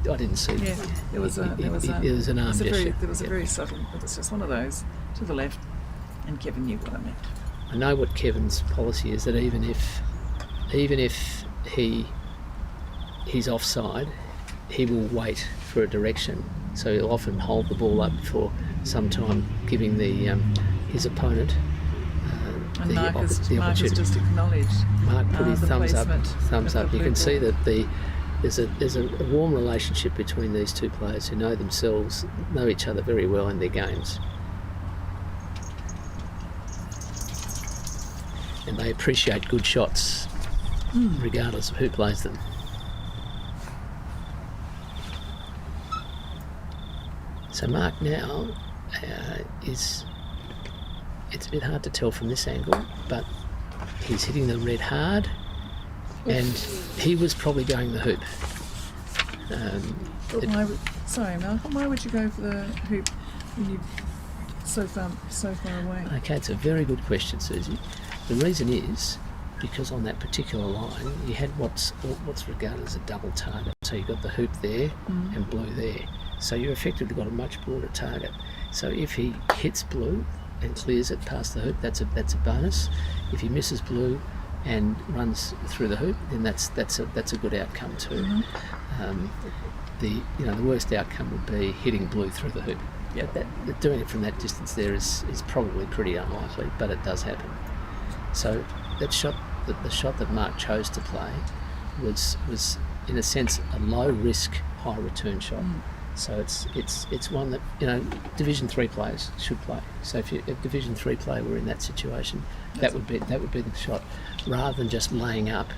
didn't see. Yeah, it was an arm gesture. There was a very subtle. It was just one of those to the left, and Kevin knew what I meant. I know what Kevin's policy is, that even if he's offside, he will wait for a direction. So he'll often hold the ball up for some time, giving his opponent and the Mark opportunity. Mark has just acknowledged. Mark put his thumbs up. You can ball. see that there's a warm relationship between these two players who know each other very well in their games. And they appreciate good shots, regardless of who plays them. So Mark now it's a bit hard to tell from this angle, but he's hitting the red hard, and he was probably going the hoop. Sorry, Malcolm, why would you go for the hoop when you're so far away? Okay, it's a very good question, Susie. The reason is because on that particular line you had what's regarded as a double target. So you've got the hoop there and blue there. So you effectively got a much broader target. So if he hits blue and clears it past the hoop, that's a bonus. If he misses blue and runs through the hoop, then that's a good outcome too. The worst outcome would be hitting blue through the hoop. Yeah, doing it from that distance there is probably pretty unlikely, but it does happen. So that shot, the shot that Mark chose to play, was in a sense a low risk, high return shot. So it's one that Division 3 players should play. So if a Division 3 player were in that situation, that would be the shot, rather than just laying up.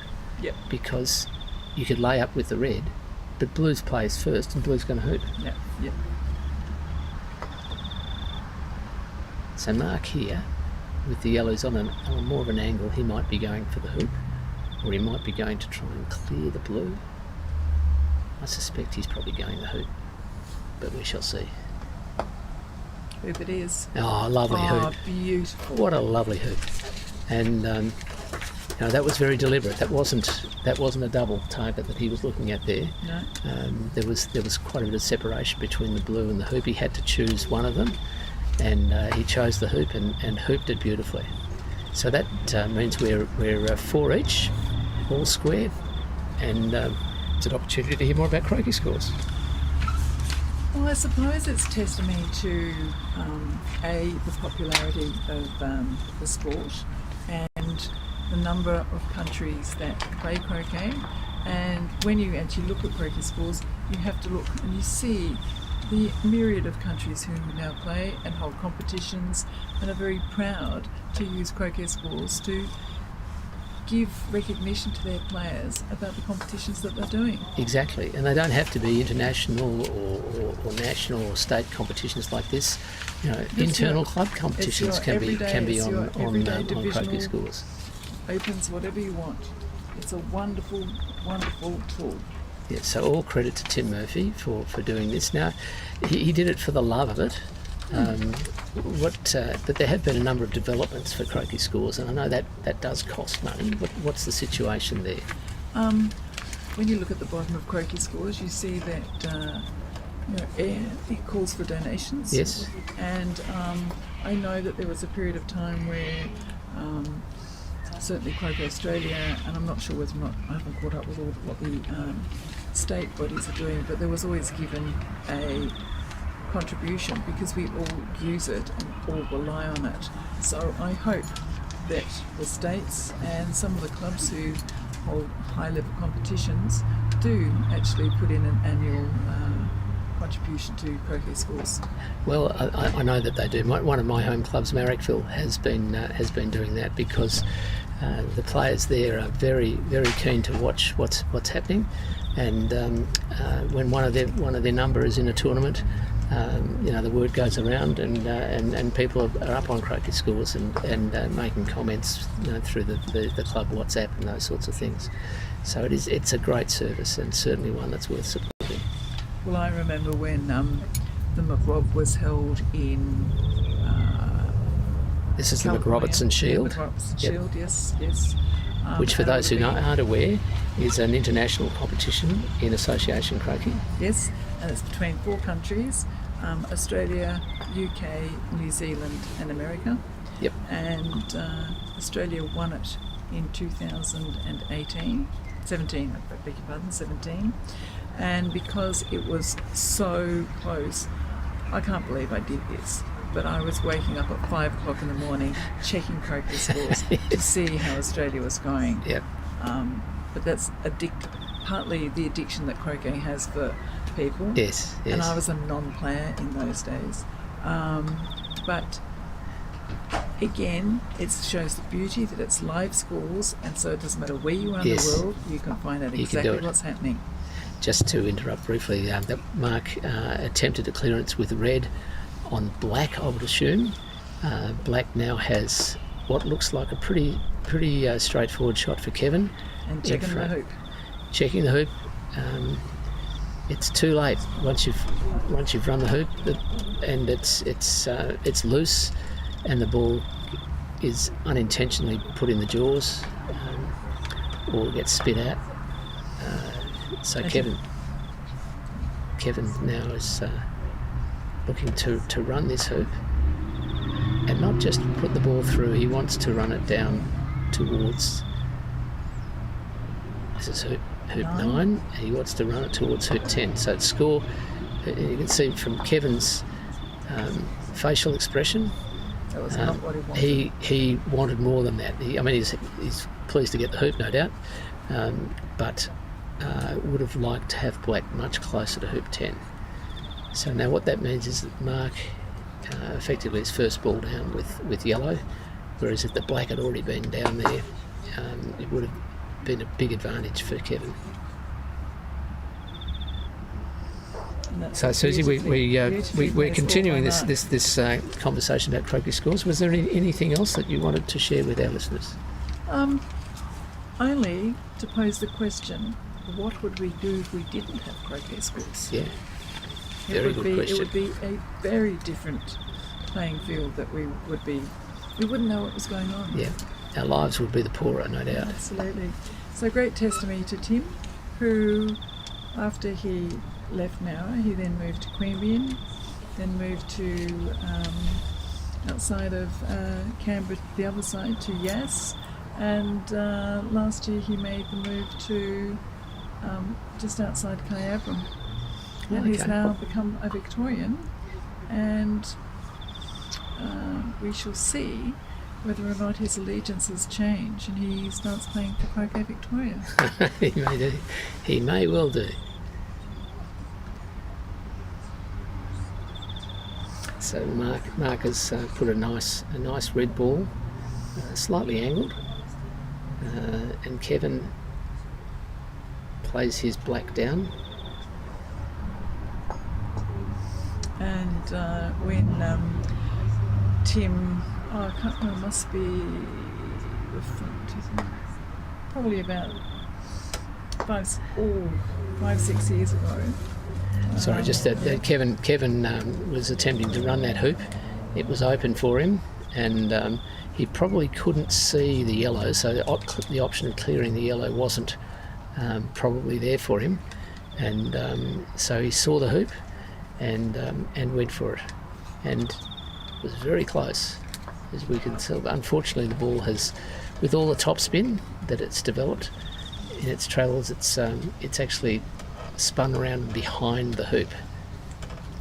Yep. Because you could lay up with the red, but blue's plays first, and blue's going to hoop. Yeah. Yep. So Mark here, with the yellows on more of an angle, he might be going for the hoop, or he might be going to try and clear the blue. I suspect he's probably going the hoop, but we shall see. Hoop it is. Oh, lovely hoop. Beautiful. What a lovely hoop. And that was very deliberate. That wasn't a double target that he was looking at there. No. There was quite a bit of separation between the blue and the hoop. He had to choose one of them, and he chose the hoop and hooped it beautifully. So that means we're 4 each, all square, and it's an opportunity to hear more about croquet scores. Well, I suppose it's testimony to the popularity of the sport and the number of countries that play croquet. And when you actually look at croquet scores, you have to look and you see the myriad of countries who now play and hold competitions and are very proud to use croquet scores to give recognition to their players about the competitions that they're doing. Exactly, and they don't have to be international or national or state competitions like this. You know, internal club competitions can be on croquet scores. Opens whatever you want. It's a wonderful, wonderful tool. Yeah, so all credit to Tim Murphy for doing this. Now, he did it for the love of it. But there have been a number of developments for croquet scores, and I know that does cost money. What's the situation there? When you look at the bottom of croquet scores, you see that it calls for donations. Yes. And I know that there was a period of time where certainly Croquet Australia, and I'm not sure whether or not I haven't caught up with all what the state bodies are doing, but there was always given a contribution because we all use it and all rely on it. So I hope that the states and some of the clubs who hold high-level competitions do actually put in an annual contribution to croquet scores. Well, I know that they do. One of my home clubs, Marrickville, has been doing that because the players there are very, very keen to watch what's happening, and when one of their number is in a tournament, the word goes around, and people are up on croquet scores and making comments through the club WhatsApp and those sorts of things. So it's a great service and certainly one that's worth supporting. Well, I remember when the McRob was held in. This is the McRobertson Shield. Yeah, McRobertson Shield, yes. Which, for those who aren't aware, is an international competition in association croquet. Yes, and it's between 4 countries: Australia, UK, New Zealand, and America. Yep. And Australia won it in 2017. I beg your pardon, 17. And because it was so close, I can't believe I did this, but I was waking up at 5 o'clock in the morning checking croquet scores to see how Australia was going. Yep. But that's partly the addiction that croquet has for people. Yes. And I was a non-player in those days. But again, it shows the beauty that it's live scores, and so it doesn't matter where you are in the world, you can find out exactly what's happening. Just to interrupt briefly, that Mark attempted a clearance with red on black, I would assume. Black now has what looks like a pretty straightforward shot for Kevin. And checking the hoop. Checking the hoop. It's too late once you've run the hoop, and it's loose, and the ball is unintentionally put in the jaws or gets spit out. So Kevin now is looking to run this hoop, and not just put the ball through. He wants to run it down towards. This is hoop 9, and he wants to run it towards hoop 10. So it's score. You can see from Kevin's facial expression. That was not what he wanted. He wanted more than that. He's pleased to get the hoop, no doubt, but would have liked to have black much closer to hoop 10. So now what that means is that Mark effectively his first ball down with yellow, whereas if the black had already been down there, it would have been a big advantage for Kevin. So Susie, we're continuing this conversation about croquet scores. Was there anything else that you wanted to share with our listeners? Only to pose the question: what would we do if we didn't have croquet scores? Yeah, very good question. It would be a very different playing field that we wouldn't know what was going on. Yeah, our lives would be the poorer, no doubt. Absolutely. So great testimony to Tim, who, after he left Nowra, he then moved to Queanbeyan, then moved to outside of Canberra, the other side to Yass, and last year he made the move to just outside Kyabram, and he's now become a Victorian, and we shall see whether or not his allegiances change and he starts playing for Croquet Victoria. He may do. He may well do. So Mark has put a nice red ball, slightly angled, and Kevin plays his black down. And when Tim, I can't remember, must be probably about 5-6 years ago. Sorry, just that Kevin was attempting to run that hoop. It was open for him, and he probably couldn't see the yellow, so the option of clearing the yellow wasn't probably there for him, and so he saw the hoop and went for it, and was very close, as we can tell. Unfortunately, the ball has, with all the topspin that it's developed in its travels, it's actually spun around behind the hoop.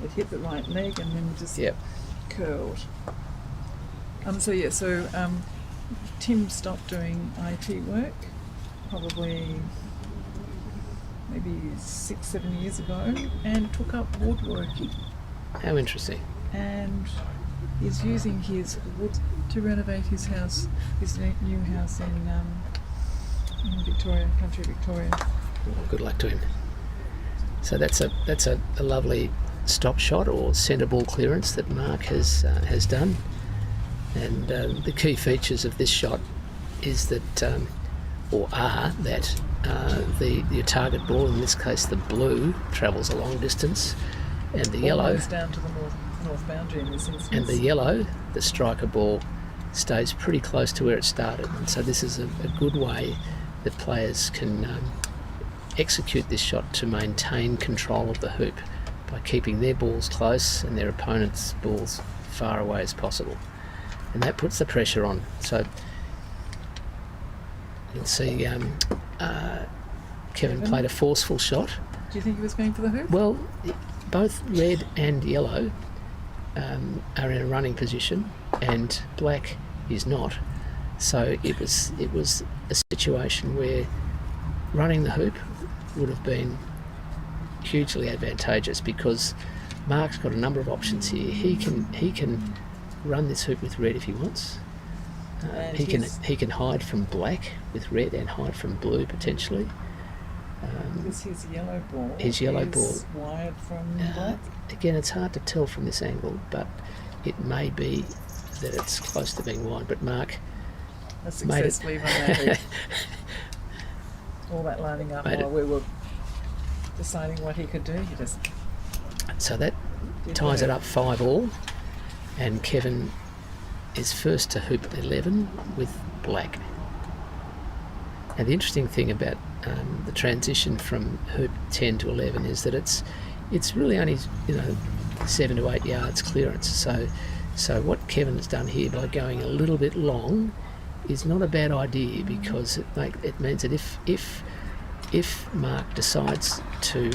It hit the right leg and then just curled. Tim stopped doing IT work probably maybe 6-7 years ago and took up woodworking. How interesting. And is using his wood to renovate his house, his new house in Victoria, country Victoria. Well, good luck to him. So that's a lovely stop shot or centre ball clearance that Mark has done, and the key features of this shot is that, the target ball, in this case the blue, travels a long distance, and the yellow goes down to the north boundary in this instance. And the yellow, the striker ball, stays pretty close to where it started, and so this is a good way that players can execute this shot to maintain control of the hoop by keeping their balls close and their opponent's balls far away as possible, and that puts the pressure on. So you can see Kevin played a forceful shot. Do you think he was going for the hoop? Well, both red and yellow are in a running position, and black is not. So it was a situation where running the hoop would have been hugely advantageous, because Mark's got a number of options here. He can run this hoop with red if he wants. He can hide from black with red and hide from blue potentially. Because his yellow ball is wired from black. Again, it's hard to tell from this angle, but it may be that it's close to being wide. But Mark has successfully run that hoop. All that lining up while we were deciding what he could do. He just that ties it up 5-all, and Kevin is first to hoop 11 with black. And the interesting thing about the transition from hoop 10 to 11 is that it's really only 7 to 8 yards clearance. So what Kevin has done here by going a little bit long is not a bad idea, because it means that if Mark decides to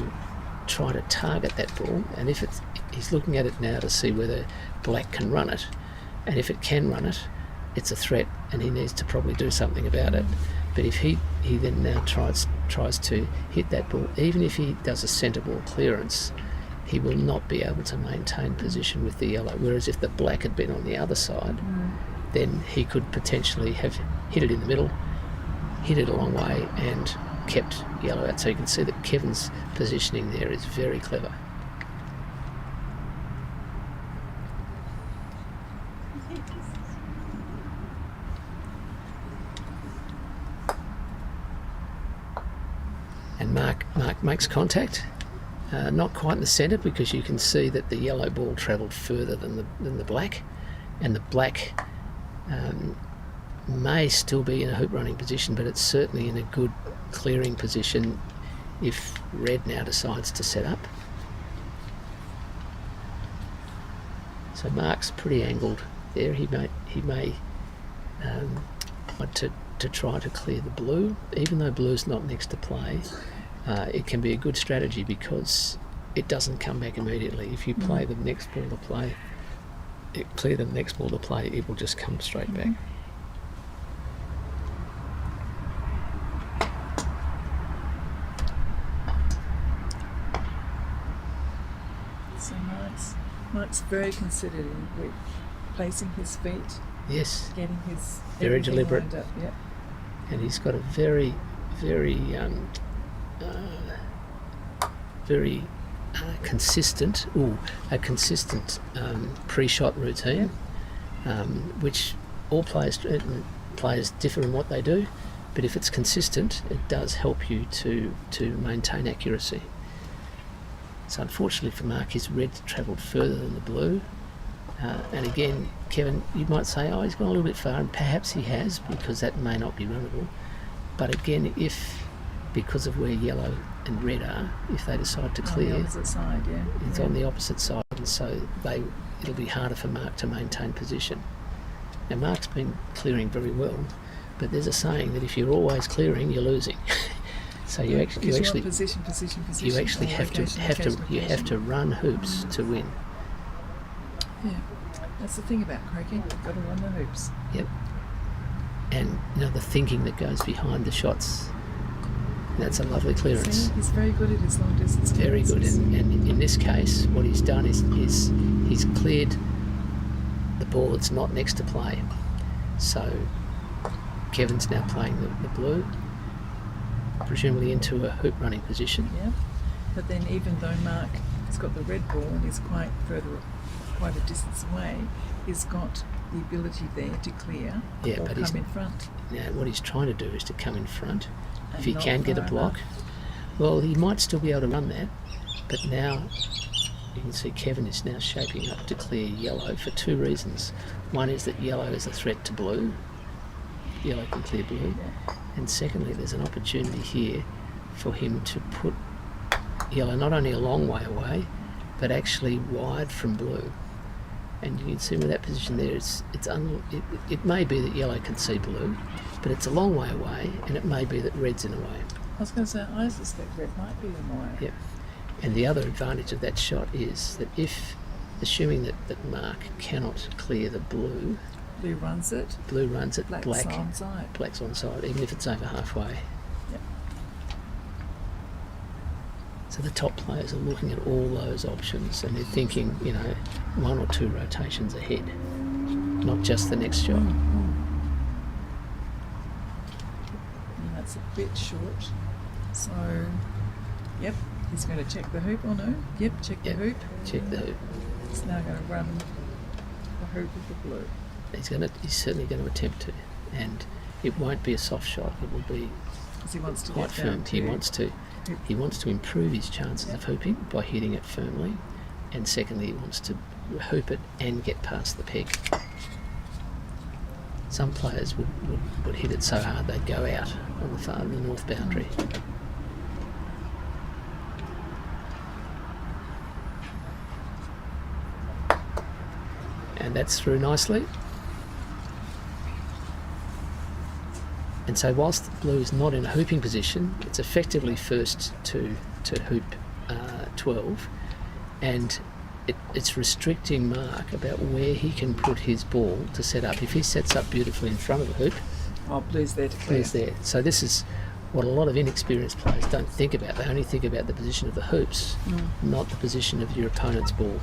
try to target that ball, and he's looking at it now to see whether black can run it, and if it can run it, it's a threat, and he needs to probably do something about it. But if he then now tries to hit that ball, even if he does a centre ball clearance, he will not be able to maintain position with the yellow. Whereas if the black had been on the other side, then he could potentially have hit it in the middle, hit it a long way, and kept yellow out. So you can see that Kevin's positioning there is very clever. And Mark makes contact, not quite in the centre, because you can see that the yellow ball travelled further than the black, and the black may still be in a hoop running position, but it's certainly in a good clearing position if red now decides to set up. So Mark's pretty angled there. He may want to try to clear the blue, even though blue's not next to play. It can be a good strategy because it doesn't come back immediately. If you play the next ball to play, clear the next ball to play, it will just come straight back. So Mark's very considered in placing his feet, Yes, getting his very everything deliberate. lined up. Yeah. And he's got a very consistent pre-shot routine, which all players differ in what they do, but if it's consistent, it does help you to maintain accuracy. So unfortunately for Mark, his red travelled further than the blue. And again, Kevin, you might say, oh, he's gone a little bit far, and perhaps he has, because that may not be runnable. But again, if, because of where yellow and red are, if they decide to clear, on the opposite side, it's on the opposite side, and so it'll be harder for Mark to maintain position. Now, Mark's been clearing very well, but there's a saying that if you're always clearing, you're losing. So you actually You actually have to run hoops to win. Yeah, that's the thing about croquet. You've got to run the hoops. Yep. And the thinking that goes behind the shots. That's a lovely clearance. See, he's very good at his long distance. Very good. And in this case, what he's done is he's cleared the ball that's not next to play. So Kevin's now playing the blue, presumably into a hoop running position. Yeah. But then even though Mark has got the red ball and is quite a distance away, he's got the ability there to clear or come in front. Now what he's trying to do is to come in front. And if he can get a block, well, he might still be able to run that, but now you can see Kevin is now shaping up to clear yellow for two reasons. One is that yellow is a threat to blue. Yellow can clear blue. And secondly, there's an opportunity here for him to put yellow not only a long way away, but actually wide from blue. And you can see with that position there, it may be that yellow can see blue, but it's a long way away, and it may be that red's in a way. I was going to say, I suspect red might be in the way. Yep. And the other advantage of that shot is that assuming that Mark cannot clear the blue, Blue runs it, black's on side. Black's on side, even if it's over halfway. Yep. So the top players are looking at all those options, and they're thinking, one or two rotations ahead, not just the next shot. And that's a bit short. So, yep, he's going to check the hoop or no? Yep, check the hoop. Check the hoop. He's now going to run the hoop with the blue. He's certainly going to attempt to, and it won't be a soft shot. It will be quite firm. He wants to improve his chances of hooping by hitting it firmly, and secondly, he wants to hoop it and get past the peg. Some players would hit it so hard they'd go out on the north boundary. And that's through nicely. And so whilst blue is not in a hooping position, it's effectively first to hoop 12, and it's restricting Mark about where he can put his ball to set up. If he sets up beautifully in front of the hoop, blue's there to clear. Blue's there. So this is what a lot of inexperienced players don't think about. They only think about the position of the hoops, not the position of your opponent's ball.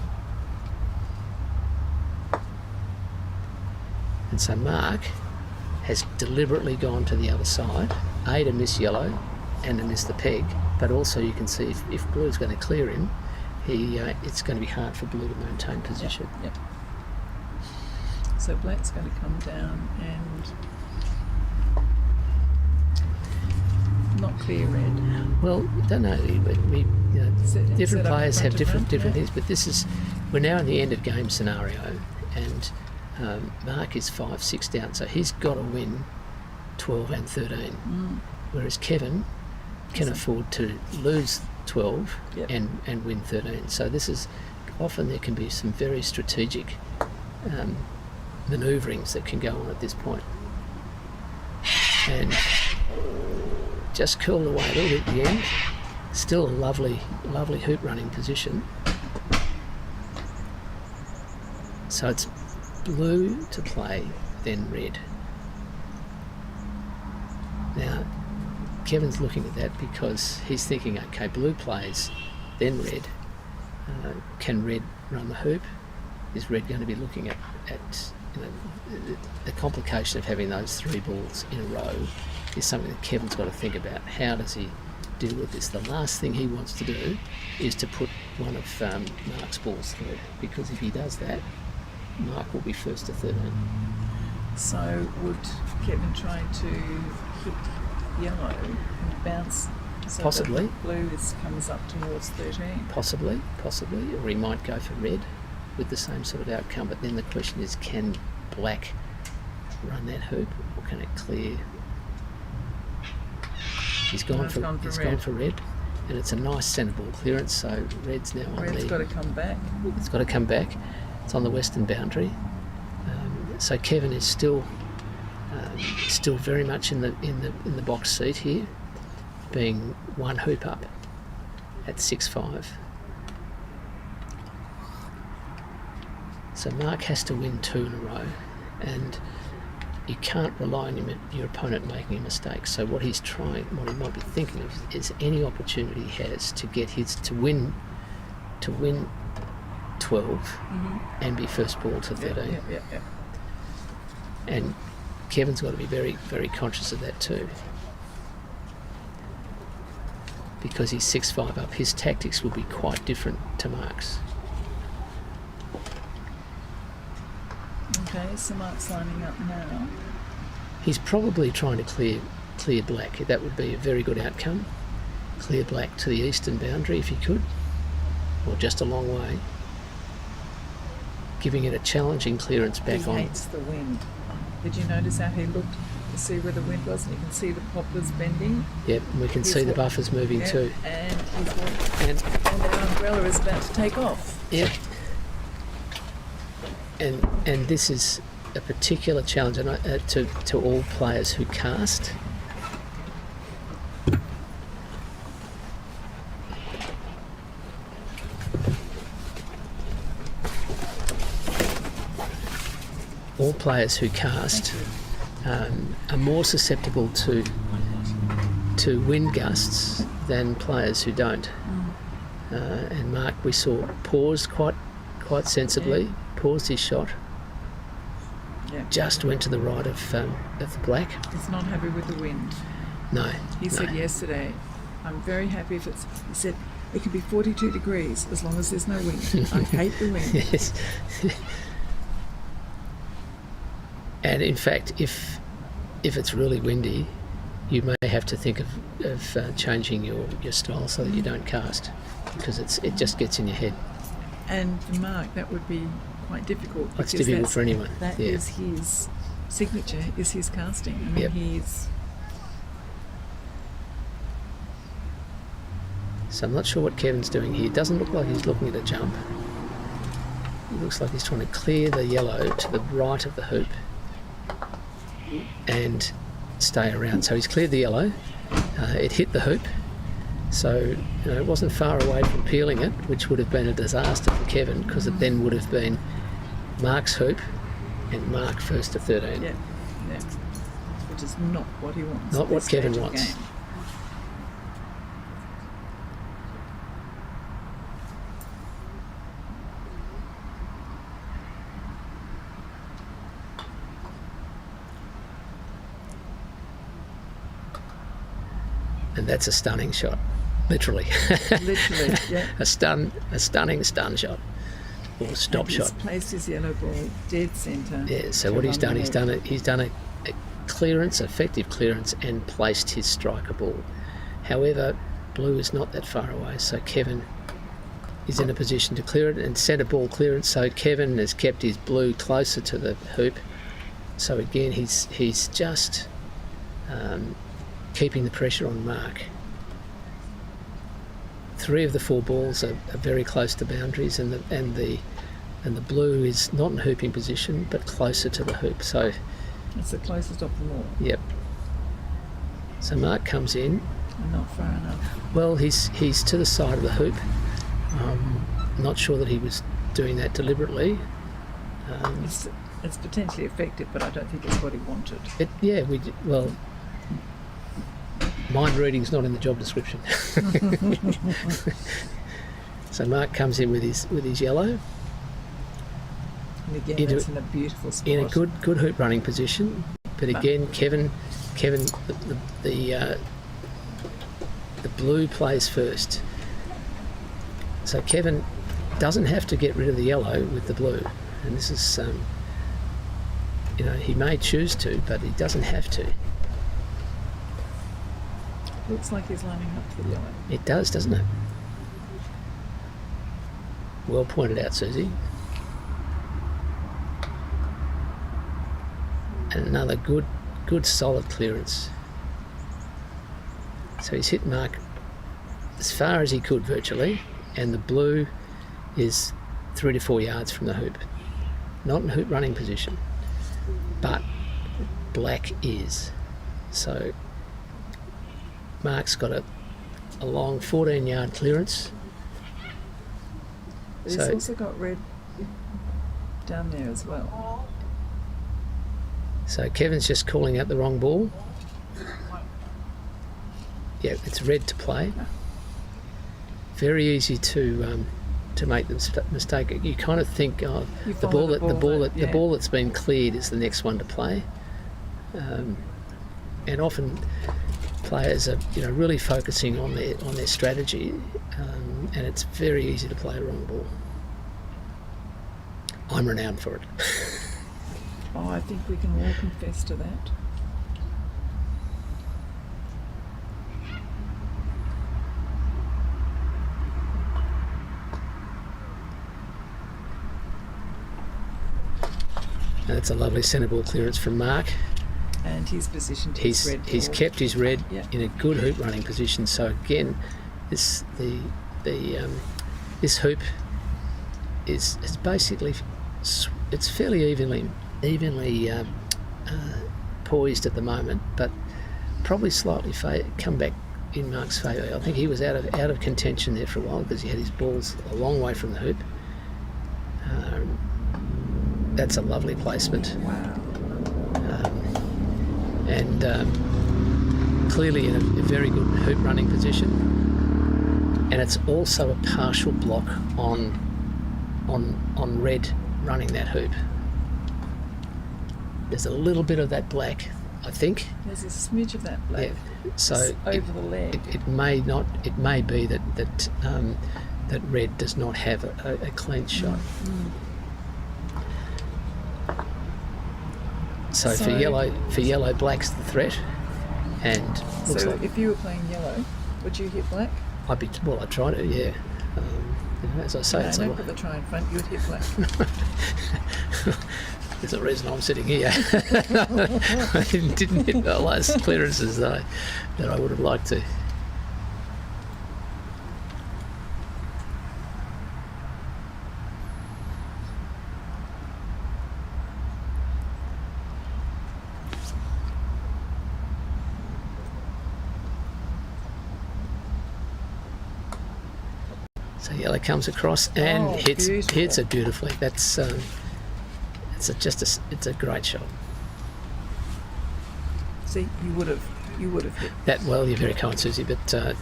And so Mark has deliberately gone to the other side, A, to miss yellow and to miss the peg, but also you can see if blue's going to clear him, it's going to be hard for blue to maintain position. Yep. So black's going to come down and not clear red. Well, I don't know. Different players have different things, but we're now in the end of game scenario, and Mark is 5-6 down, so he's got to win 12 and 13. Whereas Kevin can afford to lose 12 and win 13. So this is often there can be some very strategic manoeuvrings that can go on at this point. And just curled away a little bit at the end. Still a lovely, lovely hoop running position. So it's blue to play, then red. Now, Kevin's looking at that because he's thinking, okay, blue plays, then red. Can red run the hoop? Is red going to be looking at the complication of having those 3 balls in a row is something that Kevin's got to think about. How does he deal with this? The last thing he wants to do is to put one of Mark's balls through, because if he does that, Mark will be first to 13. So would Kevin try to hit yellow and bounce so Possibly. that blue comes up towards 13? Possibly, or he might go for red with the same sort of outcome. But then the question is, can black run that hoop, or can it clear? He's gone for red, and it's a nice centre ball clearance. So red's now on Red's got to come back. It's got to come back. It's on the western boundary. So Kevin is still very much in the box seat here, being 1 hoop up at 6-5. So Mark has to win 2 in a row, and you can't rely on your opponent making a mistake. So what he might be thinking of is any opportunity he has to get to win 12 and be first ball to 13. Yeah. And Kevin's got to be very, very conscious of that too. Because he's 6-5 up, his tactics will be quite different to Mark's. Okay, so Mark's lining up now. He's probably trying to clear black. That would be a very good outcome. Clear black to the eastern boundary if he could, or just a long way. Giving it a challenging clearance back on. He hates the wind. Did you notice how he looked to see where the wind was? And you can see the poplars bending. Yep, and we can see the buffers moving too. And that umbrella is about to take off. Yep. And this is a particular challenge to all players who cast. All players who cast are more susceptible to wind gusts than players who don't. And Mark, we saw, paused quite sensibly, paused his shot, just went to the right of the black. He's not happy with the wind. No. He said yesterday, I'm very happy if he said, it can be 42 degrees as long as there's no wind. I hate the wind. Yes. And in fact, if it's really windy, you may have to think of changing your style so that you don't cast, because it just gets in your head. And for Mark, that would be quite difficult. It's difficult for anyone. That is his signature, is his casting. I mean, he's... So I'm not sure what Kevin's doing here. It doesn't look like he's looking at a jump. It looks like he's trying to clear the yellow to the right of the hoop and stay around. So he's cleared the yellow. It hit the hoop. So it wasn't far away from peeling it, which would have been a disaster for Kevin, because it then would have been Mark's hoop and Mark first to 13. Yeah. Which is not what he wants. Not what Kevin wants. Game. And that's a stunning shot, literally. Literally, yeah. a stunning stun shot, or stop shot. He's placed his yellow ball dead centre. Yeah. So what he's done a clearance, effective clearance, and placed his striker ball. However, blue is not that far away, so Kevin is in a position to clear it and set a ball clearance. So Kevin has kept his blue closer to the hoop. So again, he's just keeping the pressure on Mark. 3 of the 4 balls are very close to boundaries, and the and the blue is not in hooping position but closer to the hoop. So, It's the closest of them all, yep. So Mark comes in. and not far enough. Well, he's to the side of the hoop. Not sure that he was doing that deliberately. It's potentially effective, but I don't think it's what he wanted. Well, mind reading's not in the job description. So Mark comes in with his yellow. And again, it's in a beautiful spot. In a good hoop running position, but again, Kevin, the blue plays first. So Kevin doesn't have to get rid of the yellow with the blue, and this is, he may choose to, but he doesn't have to. Looks like he's lining up for the yellow. It does, doesn't it? Well pointed out, Susie. And another good solid clearance. So he's hit Mark as far as he could virtually, and the blue is 3 to 4 yards from the hoop. Not in hoop running position, but black is. So Mark's got a long 14-yard clearance. But he's also got red down there as well. So Kevin's just calling out the wrong ball. Yeah, it's red to play. Very easy to make the mistake. You kind of think, the ball that's been cleared is the next one to play, and often players are really focusing on their strategy, and it's very easy to play a wrong ball. I'm renowned for it. Oh, I think we can all confess to that. That's a lovely centre ball clearance from Mark. And he's positioned his red. He's kept his red Yeah. in a good hoop running position. So again, this hoop is basically, it's fairly evenly poised at the moment, but probably slightly come back in Mark's favour. I think he was out of contention there for a while because he had his balls a long way from the hoop. That's a lovely placement. Wow. And clearly in a very good hoop running position. And it's also a partial block on red running that hoop. There's a little bit of that black, I think. There's a smidge of that black. Yeah. So over the leg. It may not. It may be that red does not have a clean shot. Mm. So for yellow, black's the threat, and looks so like if you were playing yellow, would you hit black? I'd try to, yeah. As I say, No, don't put the try in front. You would hit black. There's a reason I'm sitting here. I didn't hit the last clearances that I would have liked to. So yellow comes across and hits it beautifully. That's it's a great shot. See, you would have hit that. Well, you're very kind, Susie, but I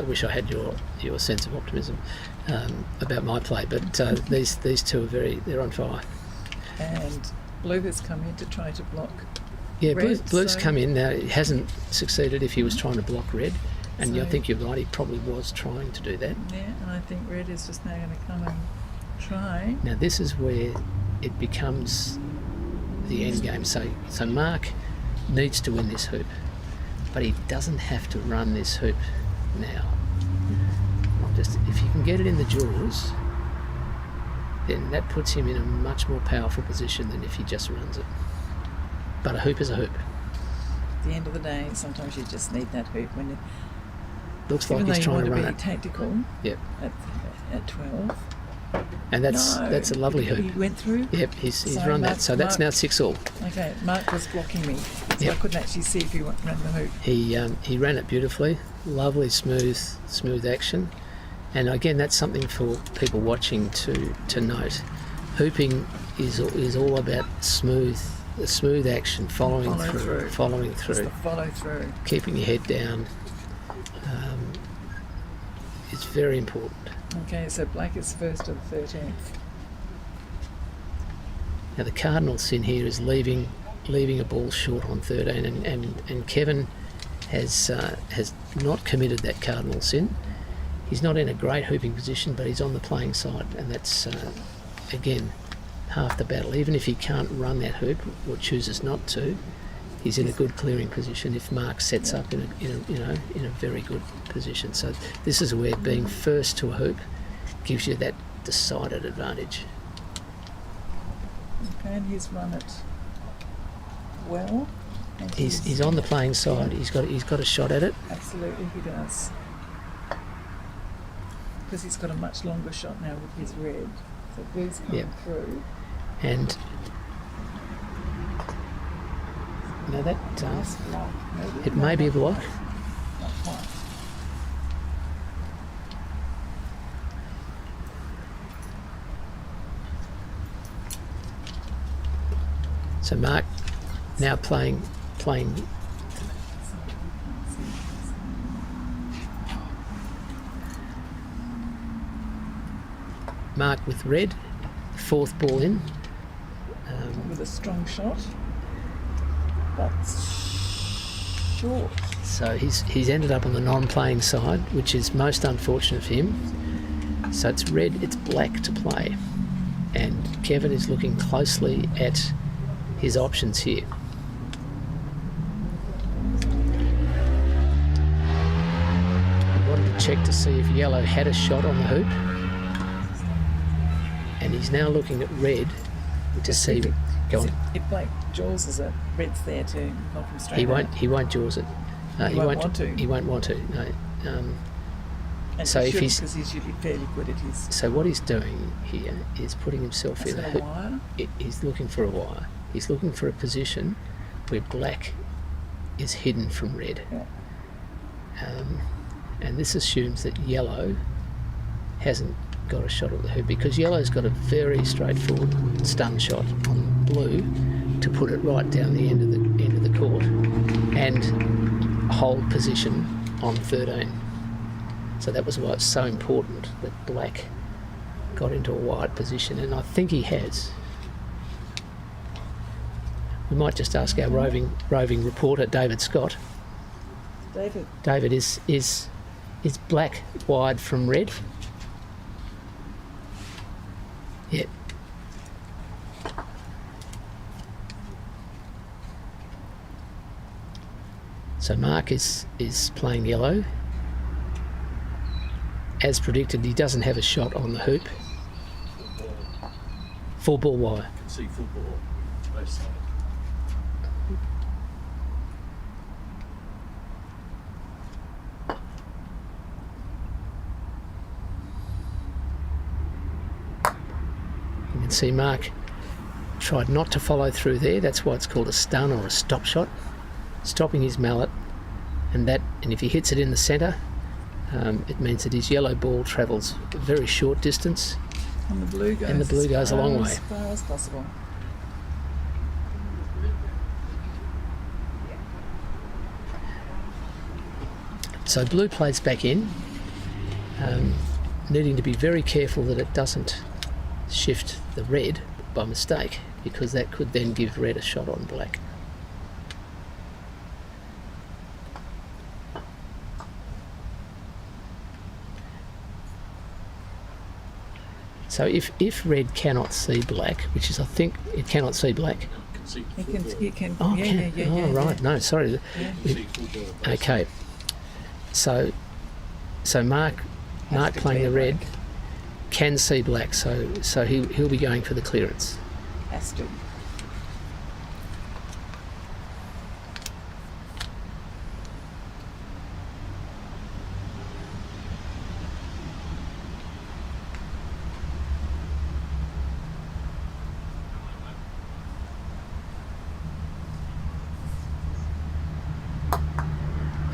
wish I had your sense of optimism about my play. But these two they're on fire. And blue has come in to try to block. Yeah, red, blue's come in. Now he hasn't succeeded if he was trying to block red. And I think you're right, he probably was trying to do that. Yeah, and I think red is just now going to come and try. Now this is where it becomes the end game. So Mark needs to win this hoop, but he doesn't have to run this hoop now. Just if you can get it in the jaws, then that puts him in a much more powerful position than if he just runs it. But a hoop is a hoop. At the end of the day, sometimes you just need that hoop when it looks like he's trying to run it. Even though you want to be tactical yep. at 12, And that's a lovely hoop. He went through? Yep, he's So run that. Mark- So that's Mark- now 6-all. Okay, Mark was blocking me, so Yep. I couldn't actually see if he ran the hoop. He ran it beautifully, lovely smooth action, and again that's something for people watching to note. Hooping is all about smooth action, following It's through, the follow through. keeping your head down. It's very important. Okay, so black is first of the 13th. Now the cardinal sin here is leaving a ball short on 13, and Kevin has not committed that cardinal sin. He's not in a great hooping position, but he's on the playing side, and that's again half the battle. Even if he can't run that hoop or chooses not to, he's in a good clearing position if Mark sets up in a very good position. So this is where being first to a hoop gives you that decided advantage. Okay, and he's run it well. And He's on the playing side. He's got a shot at it. Absolutely, he does. Because he's got a much longer shot now with his red. So blue's coming Yep. through. And now that Nice block, maybe. it may be a block. Not quite. So Mark now playing Mark with red, fourth ball in. With a strong shot. That's short. So he's ended up on the non-playing side, which is most unfortunate for him. So it's red, it's black to play, and Kevin is looking closely at his options here. He wanted to check to see if yellow had a shot on the hoop, and he's now looking at red to see. Go on. If black jaws it, red's there to knock him straight He out. won't jaws it. He won't want to. He won't want to. No. And So he if should, he's- because he's usually fairly good at his. So what he's doing here is putting himself That's in a got a hoop. wire. He's looking for a wire. He's looking for a position where black is hidden from red. Yeah. And this assumes that yellow hasn't got a shot at the hoop, because yellow's got a very straightforward stun shot on blue to put it right down the end of the court and hold position on 13. So that was why it's so important that black got into a wide position, and I think he has. We might just ask our roving reporter David Scott. David, is black wide from red? Yep. So Mark is playing yellow. As predicted, he doesn't have a shot on the hoop. Full ball wire. You can see football both sides. You can see Mark tried not to follow through there. That's why it's called a stun or a stop shot. Stopping his mallet, and if he hits it in the centre, it means that his yellow ball travels a very short distance, And the blue goes. and the blue goes a long way. As far as possible. So blue plays back in, needing to be very careful that it doesn't shift the red by mistake, because that could then give red a shot on black. So if red cannot see black, which is, I think it cannot see black. You can see He can. football. He can. Oh, yeah. oh right, no, sorry. You can see football both Okay. So Mark to playing the clear red can see black, so he'll be going for the clearance. Has to.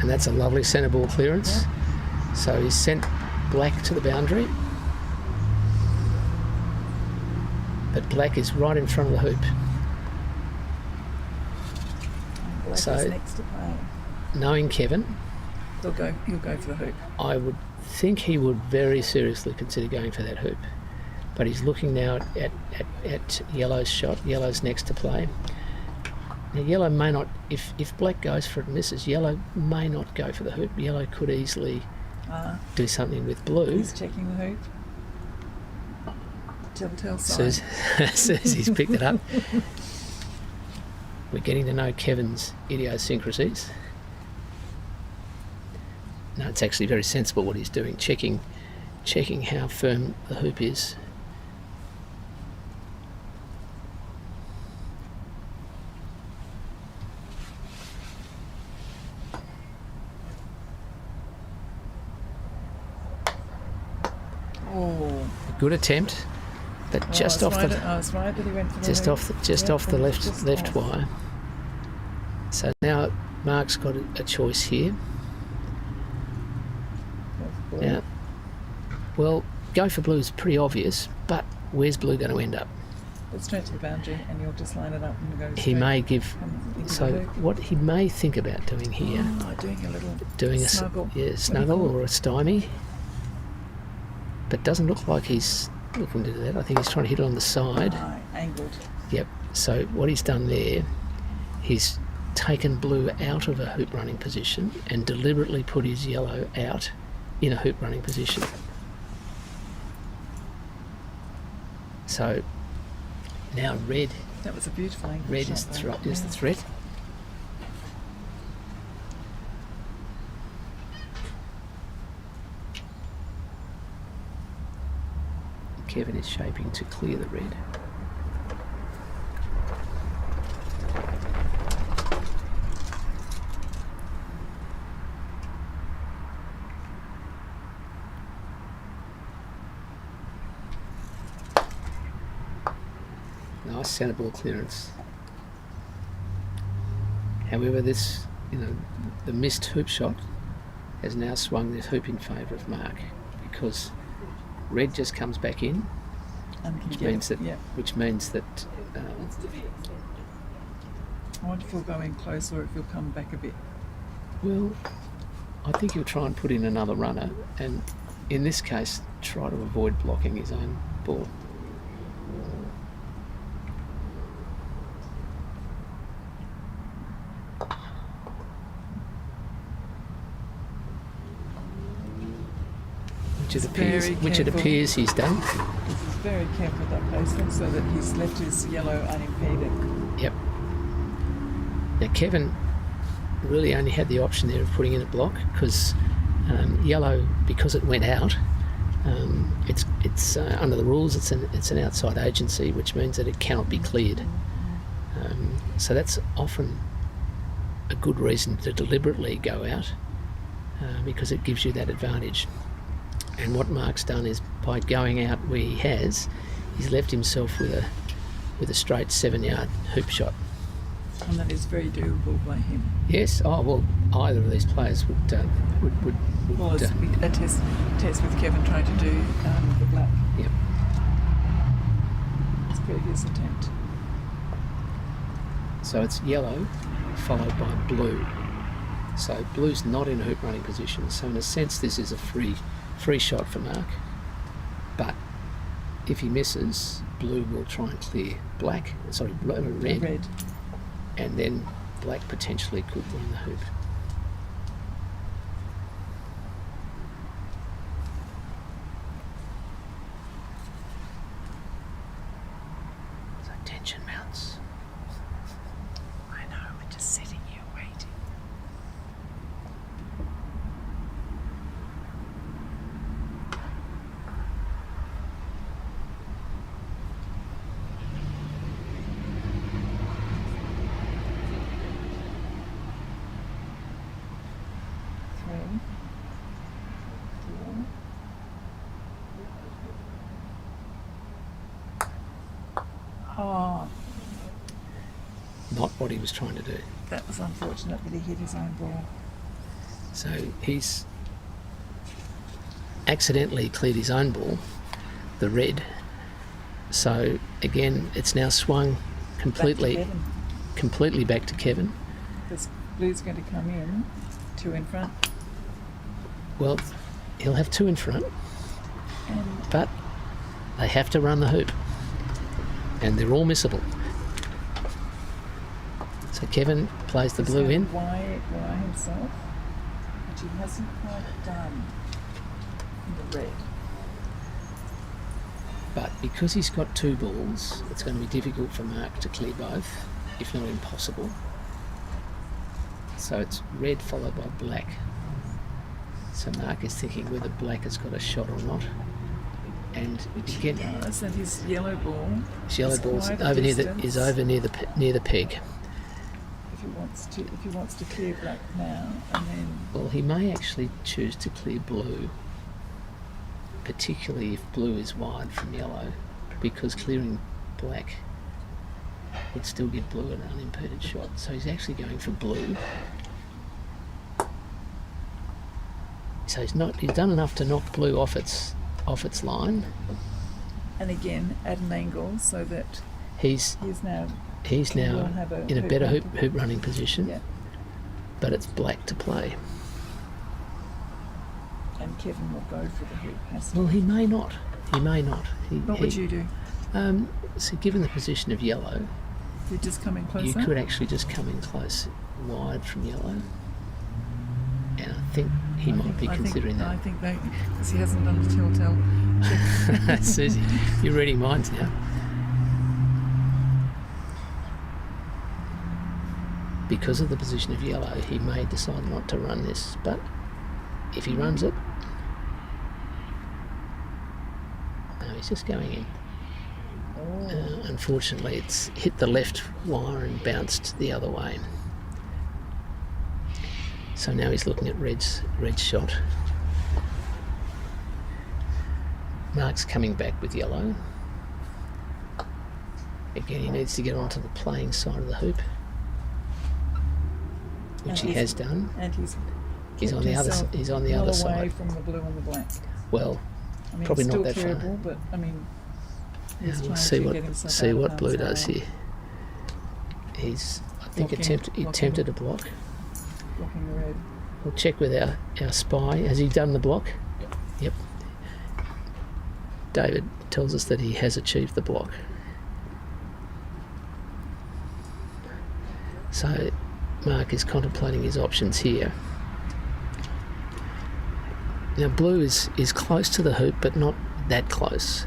And that's a lovely centre ball clearance. So he's sent Black to the boundary. But Black is right in front of the hoop. Black So- is next to play. Knowing Kevin, He'll go for the hoop. I would think he would very seriously consider going for that hoop. But he's looking now at Yellow's shot. Yellow's next to play. Now Yellow may not, if Black goes for it and misses, Yellow may not go for the hoop. Yellow could easily do something with Blue. He's checking the hoop. Telltale sign. Susie's picked it up. We're getting to know Kevin's idiosyncrasies. No, it's actually very sensible what he's doing, checking how firm the hoop is. Oh. Good attempt, but just off the I was right that he went for the just hoop. off the left Just off. wire. So now Mark's got a choice here. Now, well, go for Blue is pretty obvious, but where's Blue going to end up? It's straight to the boundary, and you'll just line it up and go straight. He may give. into the So hoop. what he may think about doing here, Doing a little doing snuggle. a snuggle or a stymie, but doesn't look like he's looking to do that. I think he's trying to hit it on the side. Angled. Yep. So what he's done there, he's taken Blue out of a hoop running position and deliberately put his Yellow out in a hoop running position. So now Red That was a beautiful angle. Red shot, is though. the threat. Kevin is shaping to clear the red. Nice centre ball clearance. However, this, the missed hoop shot has now swung this hoop in favour of Mark, because Red just comes back in, which means that I wonder if he'll go in close or if he'll come back a bit. well, I think he'll try and put in another runner, and in this case try to avoid blocking his own ball. Which it appears he's done. He's very careful with that placement so that he's left his Yellow unimpeded. Yep. Now Kevin really only had the option there of putting in a block, because Yellow, because it went out, it's under the rules it's an outside agency, which means that it cannot be cleared. So that's often a good reason to deliberately go out, because it gives you that advantage. And what Mark's done is, by going out where he has, he's left himself with a straight 7-yard hoop shot. And that is very doable by him. Yes. Oh well, either of these players would. Well, it's a test with Kevin trying to do the black. Yep. His previous attempt. So it's Yellow followed by Blue. So Blue's not in a hoop running position. So in a sense, this is a free shot for Mark. But if he misses, Blue will try and clear Red. And then Black potentially could win the hoop. So tension mounts. I know, we're just sitting here waiting. Oh, Not what he was trying to do. that was unfortunate that he hit his own ball. So he's accidentally cleared his own ball, the red. So again, it's now swung completely back to Kevin. Because blue's going to come in, 2 in front. Well, he'll have 2 in front, And but they have to run the hoop, and they're all missable. So Kevin plays the he's blue going in. to wire himself, which he hasn't quite done in the red. But because he's got 2 balls, it's going to be difficult for Mark to clear both, if not impossible. So it's red followed by black. So Mark is thinking whether black has got a shot or not. And again, Does, and his yellow ball. his yellow is ball's quite a over near distance. the peg. If he wants to clear black now, and then Well, he may actually choose to clear blue, particularly if blue is wide from yellow, because clearing black would still give blue an unimpeded shot. So he's actually going for blue. So he's done enough to knock blue off its line. and again at an angle so that He's now now will have a in a hoop better running. hoop running position. Yeah. But it's black to play. And Kevin will go for the hoop. Has to. Well, he may not. He may not. What would you do? So given the position of yellow, You just come in closer. you could actually just come in close, wide from yellow. And I think he might be considering I that. think that because he hasn't done the telltale check. Susie, you're reading minds now. Because of the position of yellow, he may decide not to run this, but if he runs it, no, he's just going in. Unfortunately, it's hit the left wire and bounced the other way. So now he's looking at red's shot. Mark's coming back with yellow. Again, he needs to get onto the playing side of the hoop, which he has done. And He's on the other. He's on the other away side. from the blue and the black. Well, I mean, probably it's not still that far. clearable, but I mean, he's We'll trying see to what get himself out of what blue harm's does way. here. He's, I think, Blocking. attempted a block. Blocking the red. We'll check with our spy. Has he done the block? Yep. David tells us that he has achieved the block. So Mark is contemplating his options here. Now blue is close to the hoop, but not that close.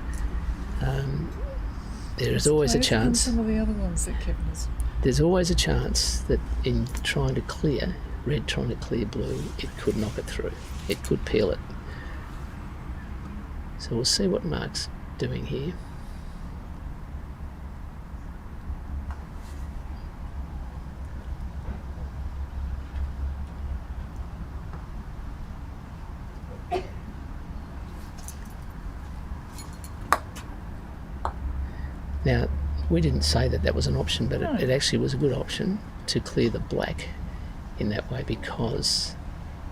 There is always a Closer than chance. some of the other ones that Kevin has. There's always a chance that in trying to clear, red trying to clear blue, it could knock it through. It could peel it. So we'll see what Mark's doing here. Now, we didn't say that was an option, but it actually was a good option to clear the black in that way, because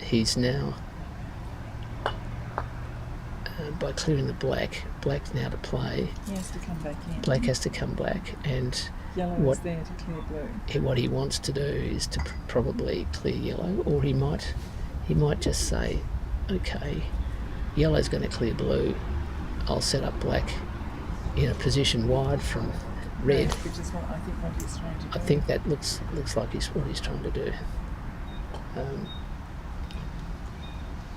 he's now, by clearing the black's now to play. He has to come back in. Black has to come back, and Yellow is there to clear blue. what he wants to do is to probably clear yellow, or he might just say, okay, yellow's going to clear blue, I'll set up black in a position wide from red. Which is what he's trying to do. I think that looks like what he's trying to do.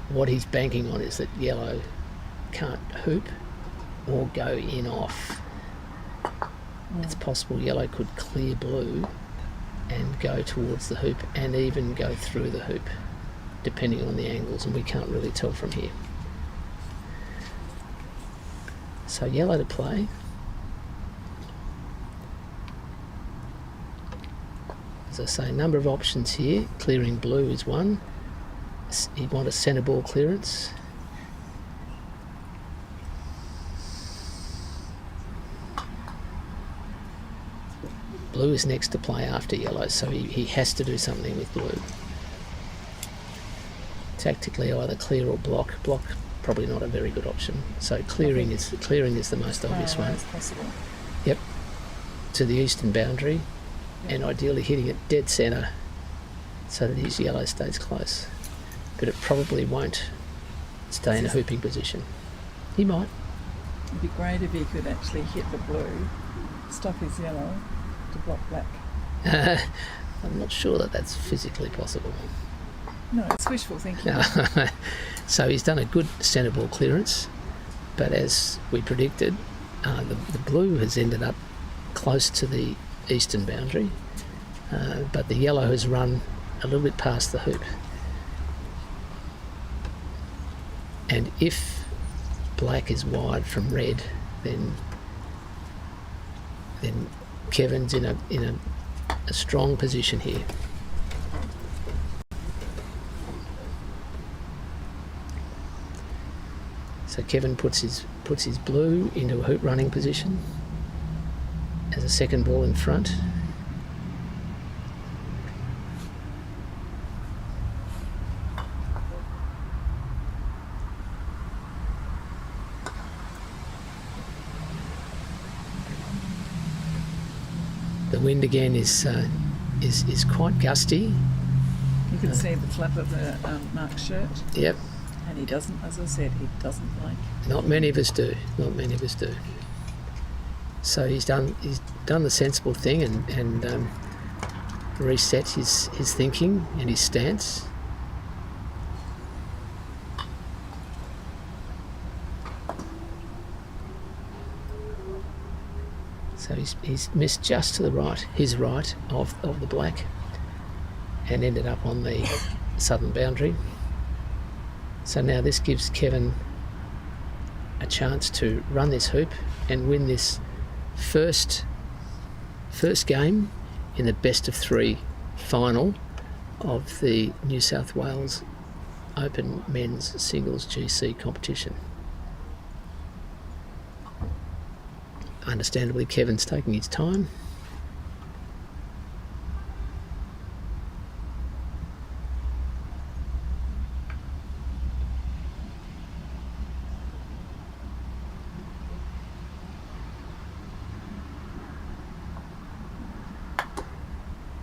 What he's banking on is that yellow can't hoop or go in off. It's possible yellow could clear blue and go towards the hoop, and even go through the hoop, depending on the angles, and we can't really tell from here. So yellow to play. As I say, a number of options here. Clearing blue is one. You want a centre ball clearance. Blue is next to play after yellow, so he has to do something with blue. tactically either clear or block. Block probably not a very good option. So clearing is the most obvious one. As possible. Yep, to the eastern boundary, and ideally hitting it dead centre so that his yellow stays close. But it probably won't stay in a hooping position. He might. It'd be great if he could actually hit the blue, stop his yellow to block black. I'm not sure that that's physically possible. No, it's wishful thinking. So he's done a good centre ball clearance, but as we predicted, the blue has ended up close to the eastern boundary, but the yellow has run a little bit past the hoop. And if black is wide from red, then Kevin's in a strong position here. So Kevin puts his blue into a hoop running position as a second ball in front. The wind again is quite gusty. You can see the flap of the Mark's shirt. Yep. And he doesn't, as I said, he doesn't like. Not many of us do. Not many of us do. So he's done the sensible thing and reset his thinking and his stance. So he's missed just to the right, his right of the black, and ended up on the southern boundary. So now this gives Kevin a chance to run this hoop and win this first game in the best of 3 final of the New South Wales Open Men's Singles GC competition. Understandably, Kevin's taking his time.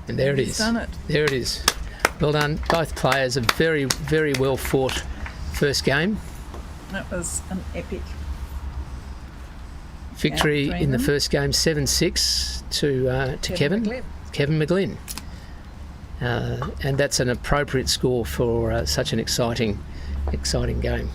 And there it is. He's done it. There it is. Well done. Both players. A very, very well fought first game. That was an epic Victory in the first game, 7-6 to Kevin. McGlynn. Kevin McGlynn. And that's an appropriate score for such an exciting game.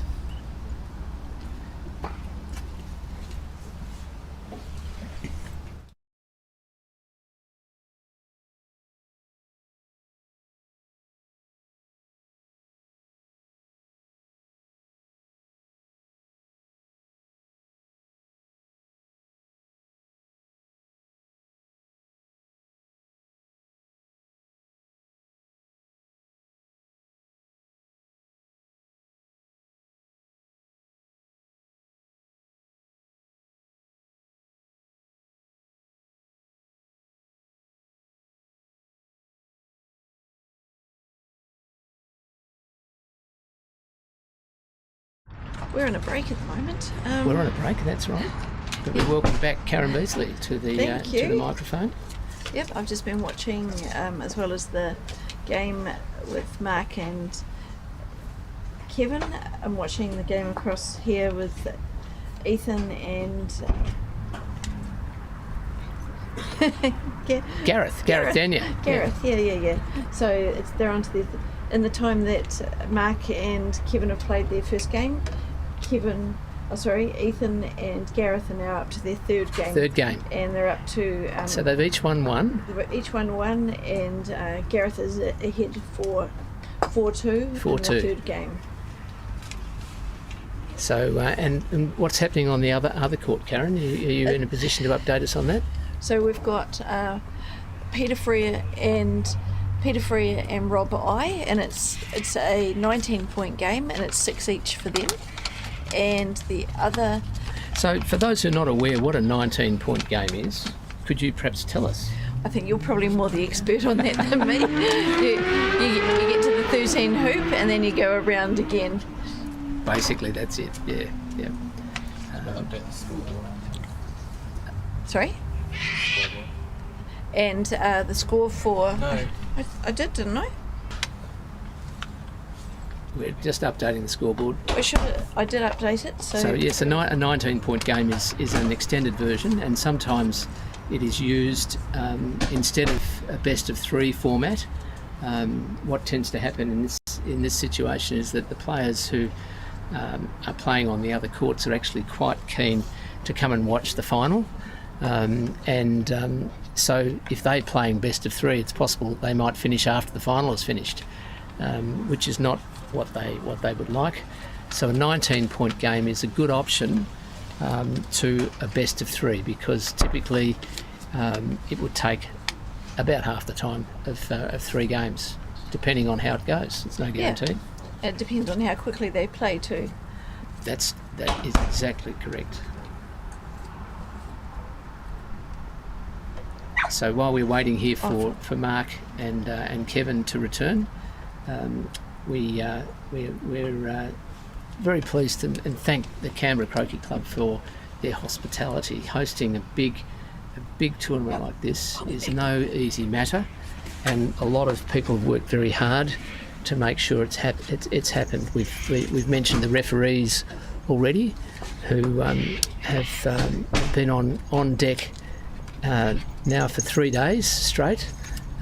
We're on a break at the moment. We're on a break, that's right. But we welcome back Karen Beasley to the microphone. Yep, I've just been watching, as well as the game with Mark and Kevin. I'm watching the game across here with Ethan and Gareth Daniel. Gareth, yeah. So they're on to in the time that Mark and Kevin have played their first game. Ethan and Gareth are now up to their third game. And they're up to... so they've each won one. They've each won one, and Gareth is ahead for 4-2 in the third game. So, and what's happening on the other court, Karen? Are you in a position to update us on that? So we've got Peter Freer and Rob I, and it's a 19-point game, and it's 6 each for them. And the other... So for those who are not aware what a 19-point game is, could you perhaps tell us? I think you're probably more the expert on that than me. You get to the 13 hoop, and then you go around again. Basically, that's it. Yeah. Sorry? And the score for... No. I did, didn't I? We're just updating the scoreboard. I did update it. So yes, a 19-point game is an extended version, and sometimes it is used instead of a best of 3 format. What tends to happen in this situation is that the players who are playing on the other courts are actually quite keen to come and watch the final, so if they're playing best of 3, it's possible they might finish after the final is finished, which is not what they would like. So a 19-point game is a good option to a best of 3, because typically it would take about half the time of 3 games, depending on how it goes. It's no guarantee. Yeah. It depends on how quickly they play too. That is exactly correct. So while we're waiting here for Mark and Kevin to return, we're very pleased and thank the Canberra Croquet Club for their hospitality. Hosting a big tournament like this is no easy matter, and a lot of people have worked very hard to make sure it's happened. We've mentioned the referees already, who have been on deck now for 3 days straight,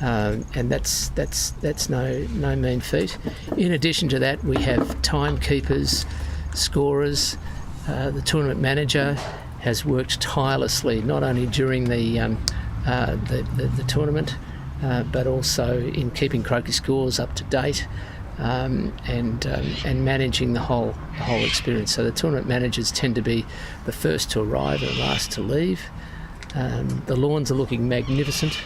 and that's no mean feat. In addition to that, we have timekeepers, scorers. The tournament manager has worked tirelessly, not only during the tournament, but also in keeping croquet scores up to date, and managing the whole experience. So the tournament managers tend to be the first to arrive and last to leave. The lawns are looking magnificent,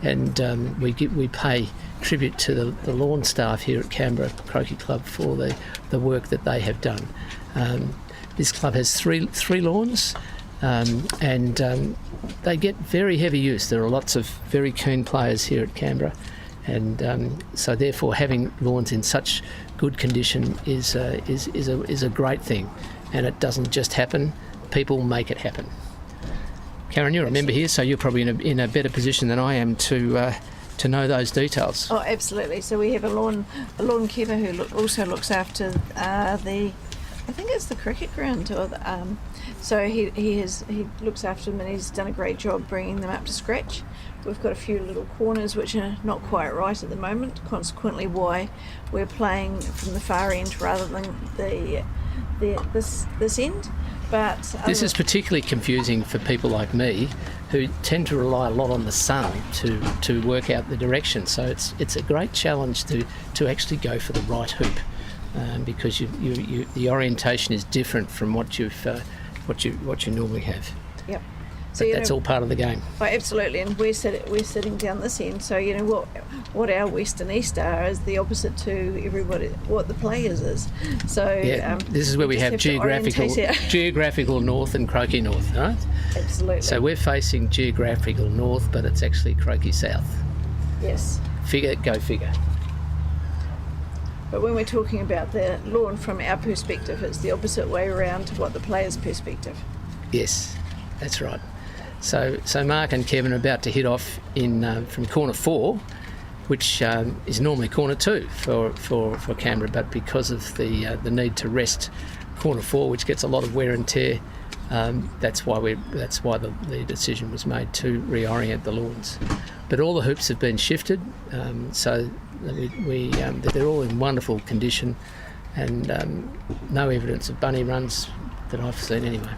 and we pay tribute to the lawn staff here at Canberra Croquet Club for the work that they have done. This club has three lawns, and they get very heavy use. There are lots of very keen players here at Canberra, and so therefore having lawns in such good condition is a great thing, and it doesn't just happen. People make it happen. Karen, you're a member here, so you're probably in a better position than I am to know those details. Oh, absolutely. So we have a lawn keeper who also looks after I think it's the cricket ground, or so he looks after them, and he's done a great job bringing them up to scratch. We've got a few little corners which are not quite right at the moment, consequently why we're playing from the far end rather than this end. But this is particularly confusing for people like me, who tend to rely a lot on the sun to work out the direction. So it's a great challenge to actually go for the right hoop, because the orientation is different from what you normally have. Yep. So that's all part of the game. Oh, absolutely, and we're sitting down this end. So you know what our west and east are is the opposite to everybody what the players is. So this is where we have geographical north and croquet north, right? Absolutely. So we're facing geographical north, but it's actually croquet south. Yes. Go figure. But when we're talking about the lawn from our perspective, it's the opposite way around to what the player's perspective. Yes, that's right. So Mark and Kevin are about to hit off in from corner 4, which is normally corner 2 for Canberra, but because of the need to rest corner 4, which gets a lot of wear and tear, that's why the decision was made to reorient the lawns. But all the hoops have been shifted, so they're all in wonderful condition, and no evidence of bunny runs that I've seen anyway.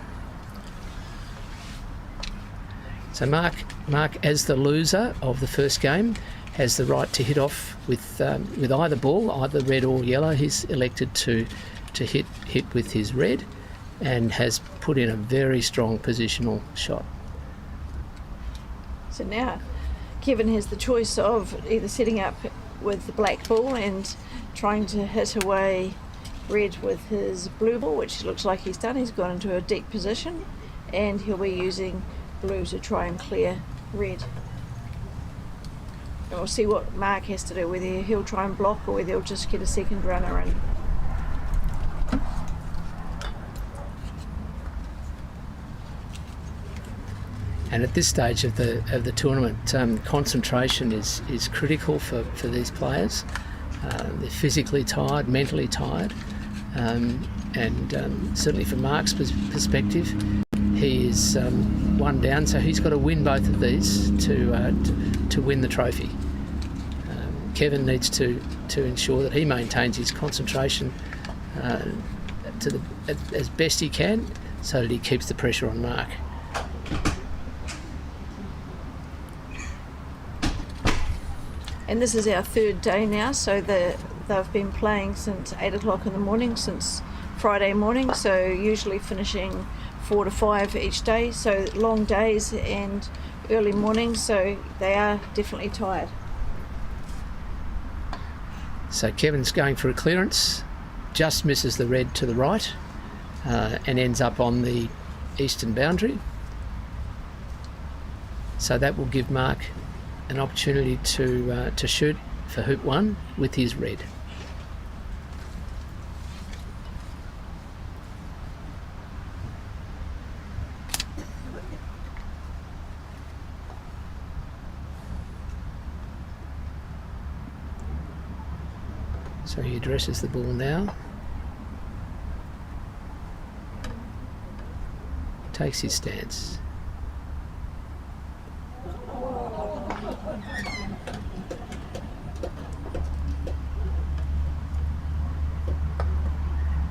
So Mark, as the loser of the first game, has the right to hit off with either ball, either red or yellow. He's elected to hit with his red, and has put in a very strong positional shot. So now Kevin has the choice of either setting up with the black ball and trying to hit away red with his blue ball, which looks like he's done. He's gone into a deep position, and he'll be using blue to try and clear red. And we'll see what Mark has to do, whether he'll try and block or whether he'll just get a second runner in. And at this stage of the tournament, concentration is critical for these players. They're physically tired, mentally tired, and certainly from Mark's perspective, he is one down, so he's got to win both of these to win the trophy. Kevin needs to ensure that he maintains his concentration as best he can, so that he keeps the pressure on Mark. And this is our third day now, so they've been playing since 8 o'clock in the morning, since Friday morning, so usually finishing 4 to 5 each day, so long days and early mornings, so they are definitely tired. So Kevin's going for a clearance, just misses the red to the right, and ends up on the eastern boundary. So that will give Mark an opportunity to shoot for hoop 1 with his red. So he addresses the ball now. Takes his stance.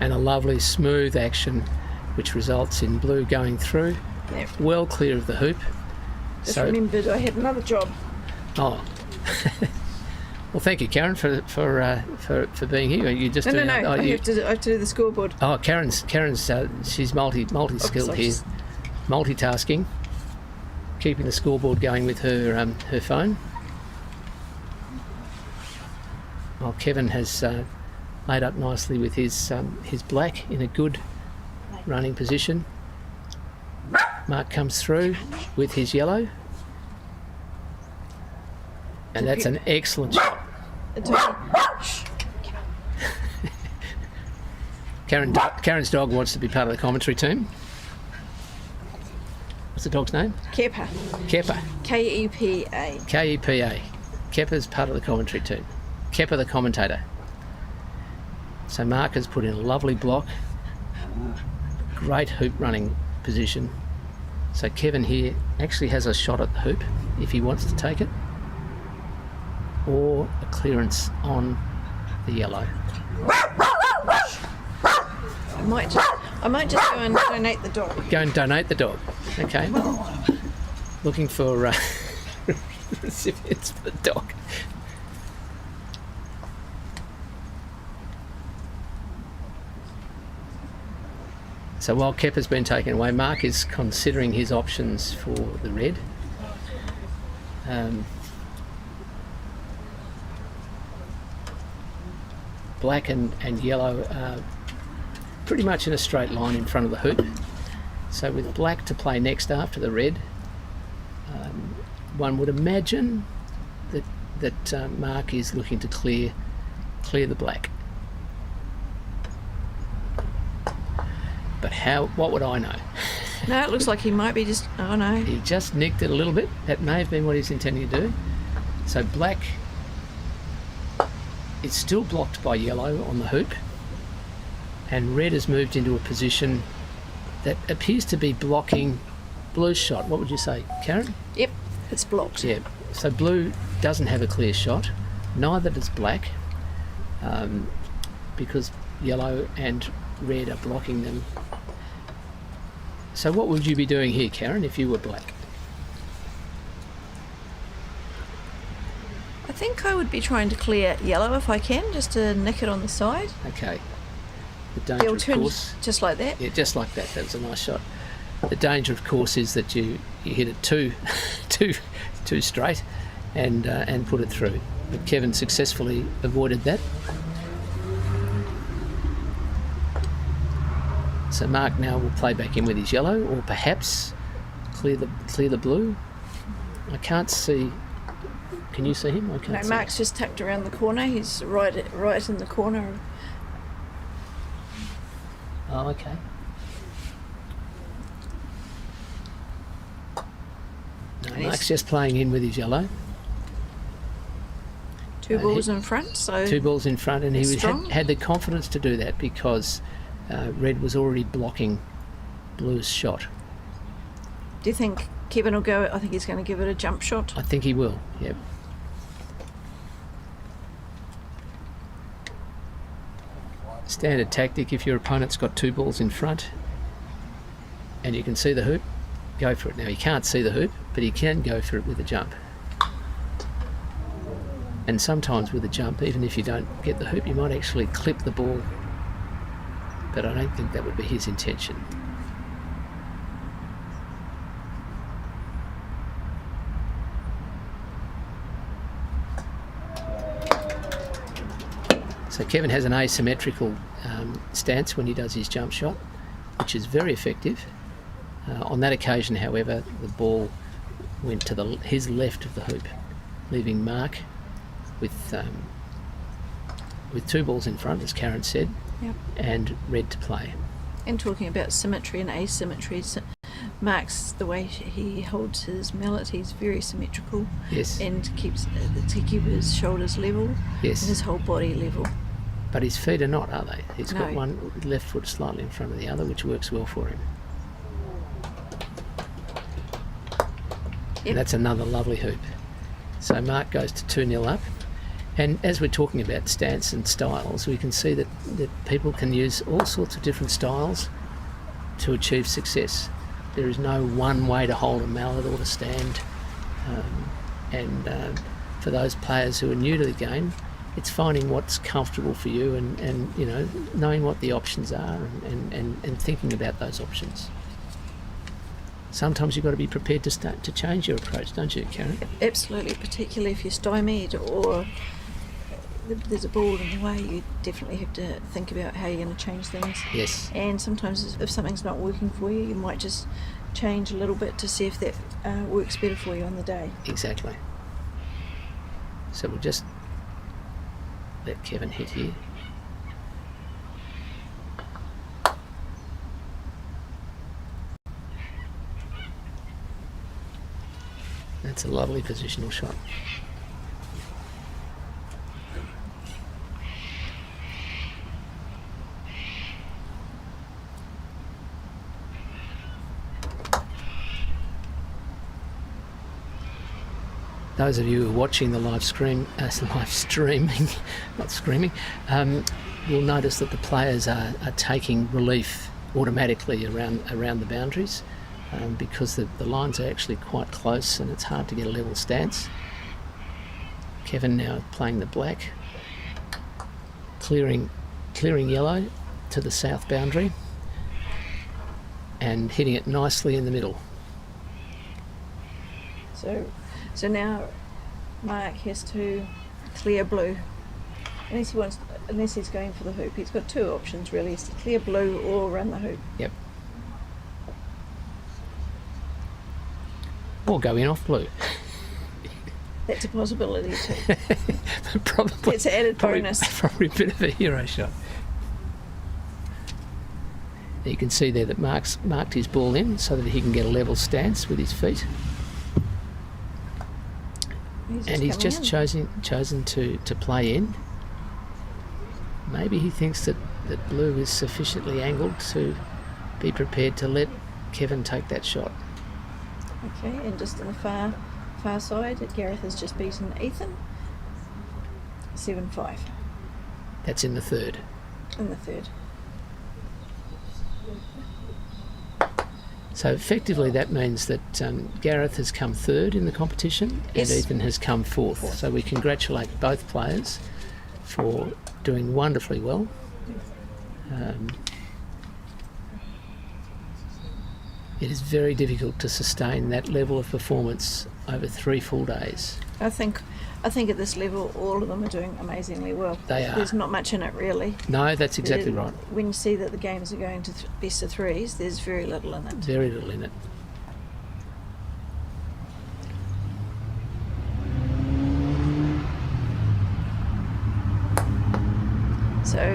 And a lovely smooth action which results in blue going through, well clear of the hoop. Just remembered I had another job. Oh. Well, thank you, Karen, for being here. You just No. I have to do the scoreboard. Oh, Karen's she's multi-skilled here, multitasking, keeping the scoreboard going with her phone. While Kevin has laid up nicely with his black in a good running position. Mark comes through with his yellow. And that's an excellent shot. Karen's dog wants to be part of the commentary team. What's the dog's name? Kepa. Kepa. K-E-P-A. K-E-P-A. Kepa's part of the commentary team. Kepa the commentator. So Mark has put in a lovely block. Great hoop running position. So Kevin here actually has a shot at the hoop if he wants to take it, or a clearance on the yellow. I might just go and donate the dog. Go and donate the dog. Okay. Looking for recipients for the dog. So while Kepa's been taken away, Mark is considering his options for the red. Black and yellow are pretty much in a straight line in front of the hoop. So with black to play next after the red, one would imagine that Mark is looking to clear the black. But what would I know? No, it looks like he might be just, oh no. He just nicked it a little bit. That may have been what he's intending to do. So black, it's still blocked by yellow on the hoop, and red has moved into a position that appears to be blocking blue's shot. What would you say, Karen? Yep, it's blocked. Yeah, so blue doesn't have a clear shot, neither does black, because yellow and red are blocking them. So what would you be doing here, Karen, if you were black? I think I would be trying to clear yellow if I can, just to nick it on the side. Okay. The danger, of course, just like that. Yeah, just like that. That was a nice shot. The danger, of course, is that you hit it too straight and put it through. But Kevin successfully avoided that. So Mark now will play back in with his yellow, or perhaps clear the blue. I can't see Can you see him? I No, can't see Mark's just tucked around the corner. He's right in the corner. him. Oh, okay. No, And Mark's he's- just playing in with his yellow. Two balls in front, so 2 balls in front, and he was, strong. had the confidence to do that because red was already blocking blue's shot. do you think Kevin will go? I think he's going to give it a jump shot. I think he will, yep. Standard tactic, if your opponent's got 2 balls in front and you can see the hoop, go for it. Now, he can't see the hoop, but he can go for it with a jump. And sometimes with a jump, even if you don't get the hoop, you might actually clip the ball. But I don't think that would be his intention. So Kevin has an asymmetrical stance when he does his jump shot, which is very effective. On that occasion, however, the ball went to his left of the hoop, leaving Mark with 2 balls in front, as Karen said, Yep. and red to play. And talking about symmetry and asymmetry, Mark's the way he holds his mallet. He's very symmetrical. Yes. And keeps to keep his shoulders level. Yes. And his whole body level. But his feet are not, are they? He's got No. one left foot slightly in front of the other, which works well for him. Yep. And that's another lovely hoop. So Mark goes to 2-0 up. And as we're talking about stance and styles, we can see that people can use all sorts of different styles to achieve success. There is no one way to hold a mallet or to stand. For those players who are new to the game, it's finding what's comfortable for you and you know, knowing what the options are and thinking about those options. Sometimes you've got to be prepared to change your approach, don't you, Karen? Absolutely, particularly if you're stymied or there's a ball in the way, you definitely have to think about how you're going to change things. Yes. And sometimes if something's not working for you, you might just change a little bit to see if that works better for you on the day. Exactly. So we'll just let Kevin hit here. That's a lovely positional shot. Those of you who are watching the live streaming, not screaming, will notice that the players are taking relief automatically around the boundaries because the lines are actually quite close and it's hard to get a level stance. Kevin now playing the black, clearing yellow to the south boundary and hitting it nicely in the middle. So now Mark has to clear blue. Unless he's going for the hoop. He's got 2 options really, is to clear blue or run the hoop. Yep. Or go in off blue. That's a possibility too. Probably. It's an added bonus. Probably a bit of a hero shot. You can see there that Mark's marked his ball in so that he can get a level stance with his feet. He's just chosen to play in. Maybe he thinks that blue is sufficiently angled to be prepared to let Kevin take that shot. Okay, and just on the far side, Gareth has just beaten Ethan. 7-5. That's in the third. In the third. So effectively that means that Gareth has come third in the competition Yes. and Ethan has come fourth. So we congratulate both players for doing wonderfully well. It is very difficult to sustain that level of performance over 3 full days. I think at this level, all of them are doing amazingly well. They are. There's not much in it really. No, that's exactly right. When you see that the games are going to best of 3s, there's very little in it. Very little in it.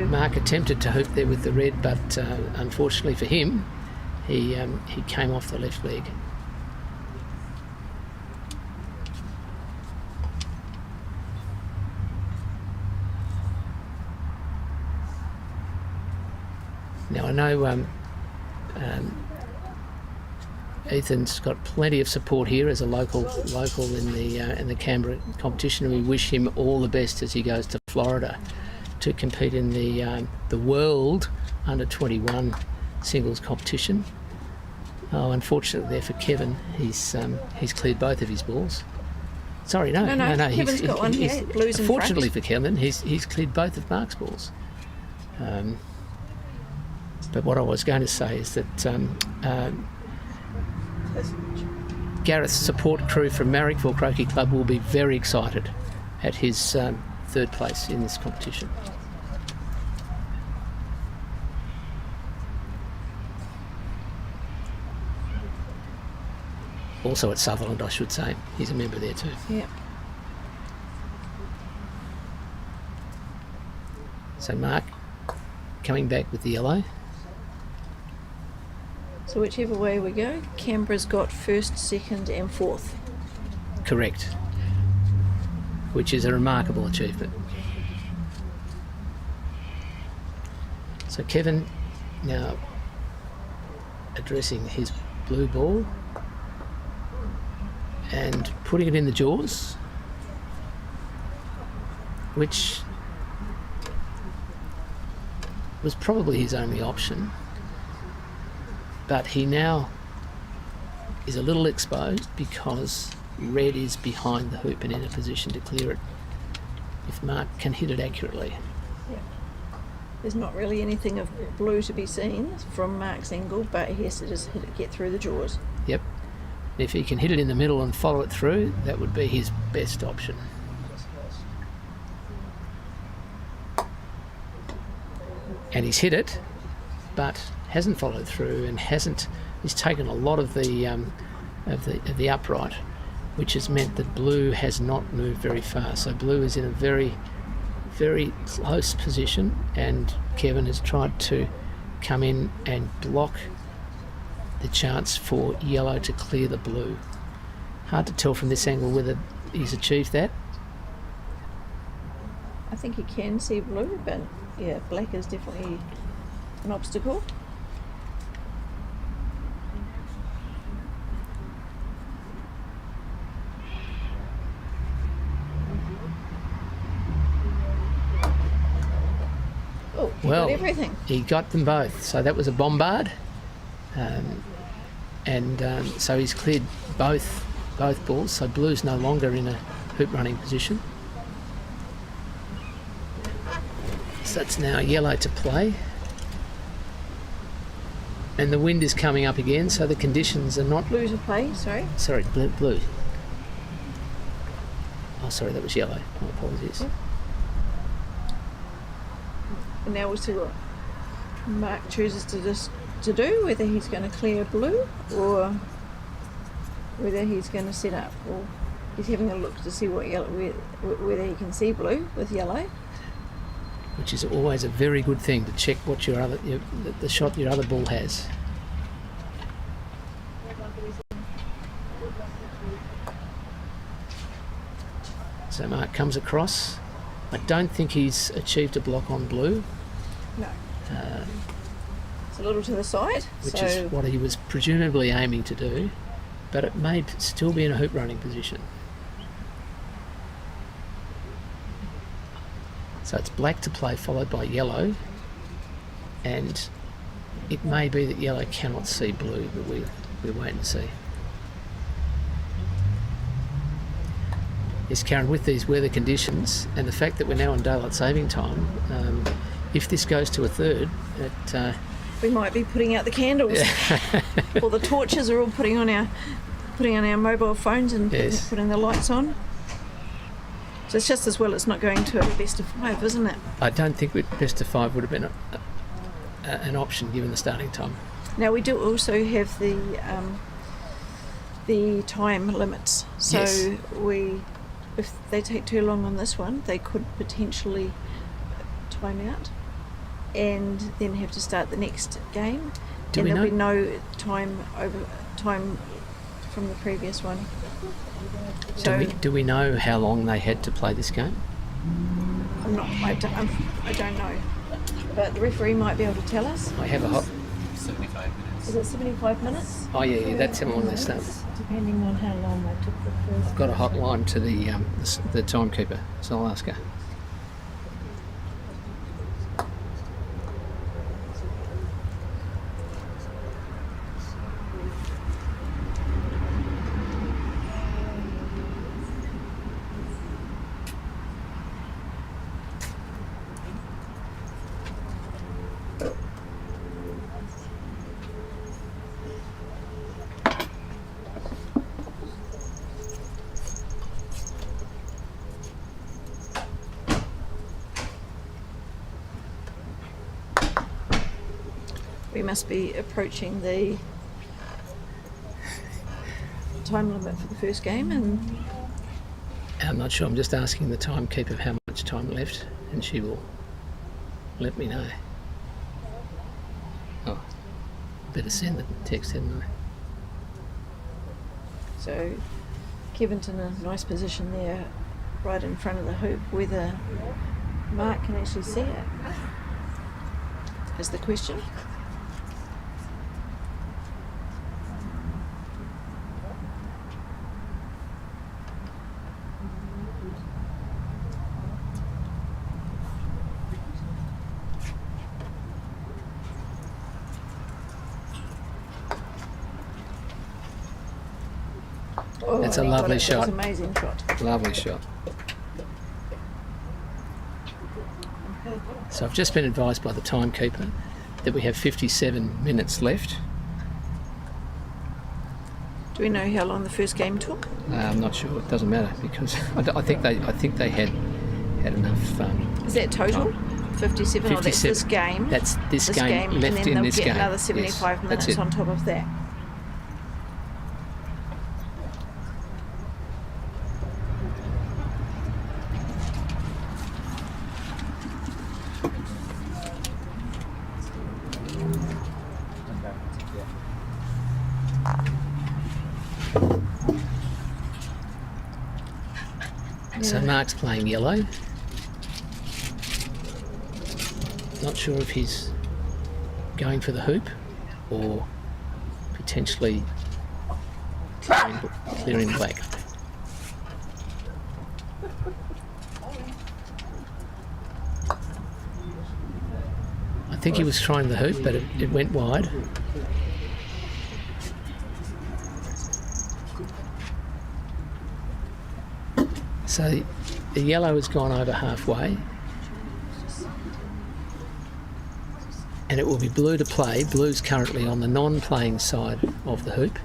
Mark attempted to hoop there with the red, but unfortunately for him, he came off the left leg. Now I know Ethan's got plenty of support here as a local in the Canberra competition, and we wish him all the best as he goes to Florida to compete in the World Under 21 singles competition. Oh, unfortunately there for Kevin, he's cleared both of his balls. Sorry, no. Kevin's got one here. Blues in front. Fortunately for Kevin, he's cleared both of Mark's balls. But what I was going to say is that Gareth's support crew from Marrickville Croquet Club will be very excited at his third place in this competition. Also at Sutherland, I should say. He's a member there too. Yeah. So Mark coming back with the yellow. So whichever way we go, Canberra's got first, second and fourth. Correct. Which is a remarkable achievement. So Kevin now addressing his blue ball and putting it in the jaws, which was probably his only option. But he now is a little exposed because red is behind the hoop and in a position to clear it if Mark can hit it accurately. Yeah. There's not really anything of blue to be seen from Mark's angle, but he has to just get through the jaws. Yep. If he can hit it in the middle and follow it through, that would be his best option. And he's hit it, but hasn't followed through and he's taken a lot of the upright, which has meant that blue has not moved very far. So blue is in a very, very close position, and Kevin has tried to come in and block the chance for yellow to clear the blue. Hard to tell from this angle whether he's achieved that. I think he can see blue, but yeah, black is definitely an obstacle. Oh, he got everything. He got them both. So that was a bombard, so he's cleared both balls. So blue's no longer in a hoop running position. So it's now yellow to play. And the wind is coming up again, so the conditions are not... Blue to play, sorry. Sorry, blue. Oh, sorry, that was yellow. My apologies. Yeah. And now we'll see what Mark chooses to do, whether he's going to clear blue or whether he's going to set up, or he's having a look to see what yellow, whether he can see blue with yellow. Which is always a very good thing to check what the shot your other ball has. So Mark comes across. I don't think he's achieved a block on blue. No. It's a little to the side. Which is what he was presumably aiming to do, but it may still be in a hoop running position. So it's black to play followed by yellow, and it may be that yellow cannot see blue, but we'll wait and see. Yes, Karen, with these weather conditions and the fact that we're now on daylight saving time, if this goes to a third, we might be putting out the candles. Or the torches are all putting on our mobile phones and putting the lights on. So it's just as well it's not going to a best of 5, isn't it? I don't think best of 5 would have been an option given the starting time. Now we do also have the time limits. So if they take too long on this one, they could potentially time out. and then have to start the next game. Do and we there'll know? be no time from the previous one. Do we know how long they had to play this game? I don't know. But the referee might be able to tell us. I have a hot. 75 minutes. Is it 75 minutes? Oh yeah, that's how long they start. Depending on how long they took the first. I've got a hotline to the timekeeper, so I'll ask her. We must be approaching the time limit for the first game, and I'm not sure. I'm just asking the timekeeper how much time left, and she will let me know. Oh, better send the text, hadn't I? so Kevin's in a nice position there, right in front of the hoop, whether Mark can actually see it is the question. Oh, That's a he got lovely it. shot. That was an amazing shot. Lovely shot. So I've just been advised by the timekeeper that we have 57 minutes left. Do we know how long the first game took? I'm not sure. It doesn't matter because I think they had enough. Is that total? 57, or that's this 57. game? That's this game left and then in they'll this get game. another Yes, 75 that's minutes it. on top of that. So Mark's playing yellow. Not sure if he's going for the hoop or potentially clearing black. I think he was trying the hoop, but it went wide. So the yellow has gone over halfway, and it will be blue to play. Blue's currently on the non-playing side of the hoop,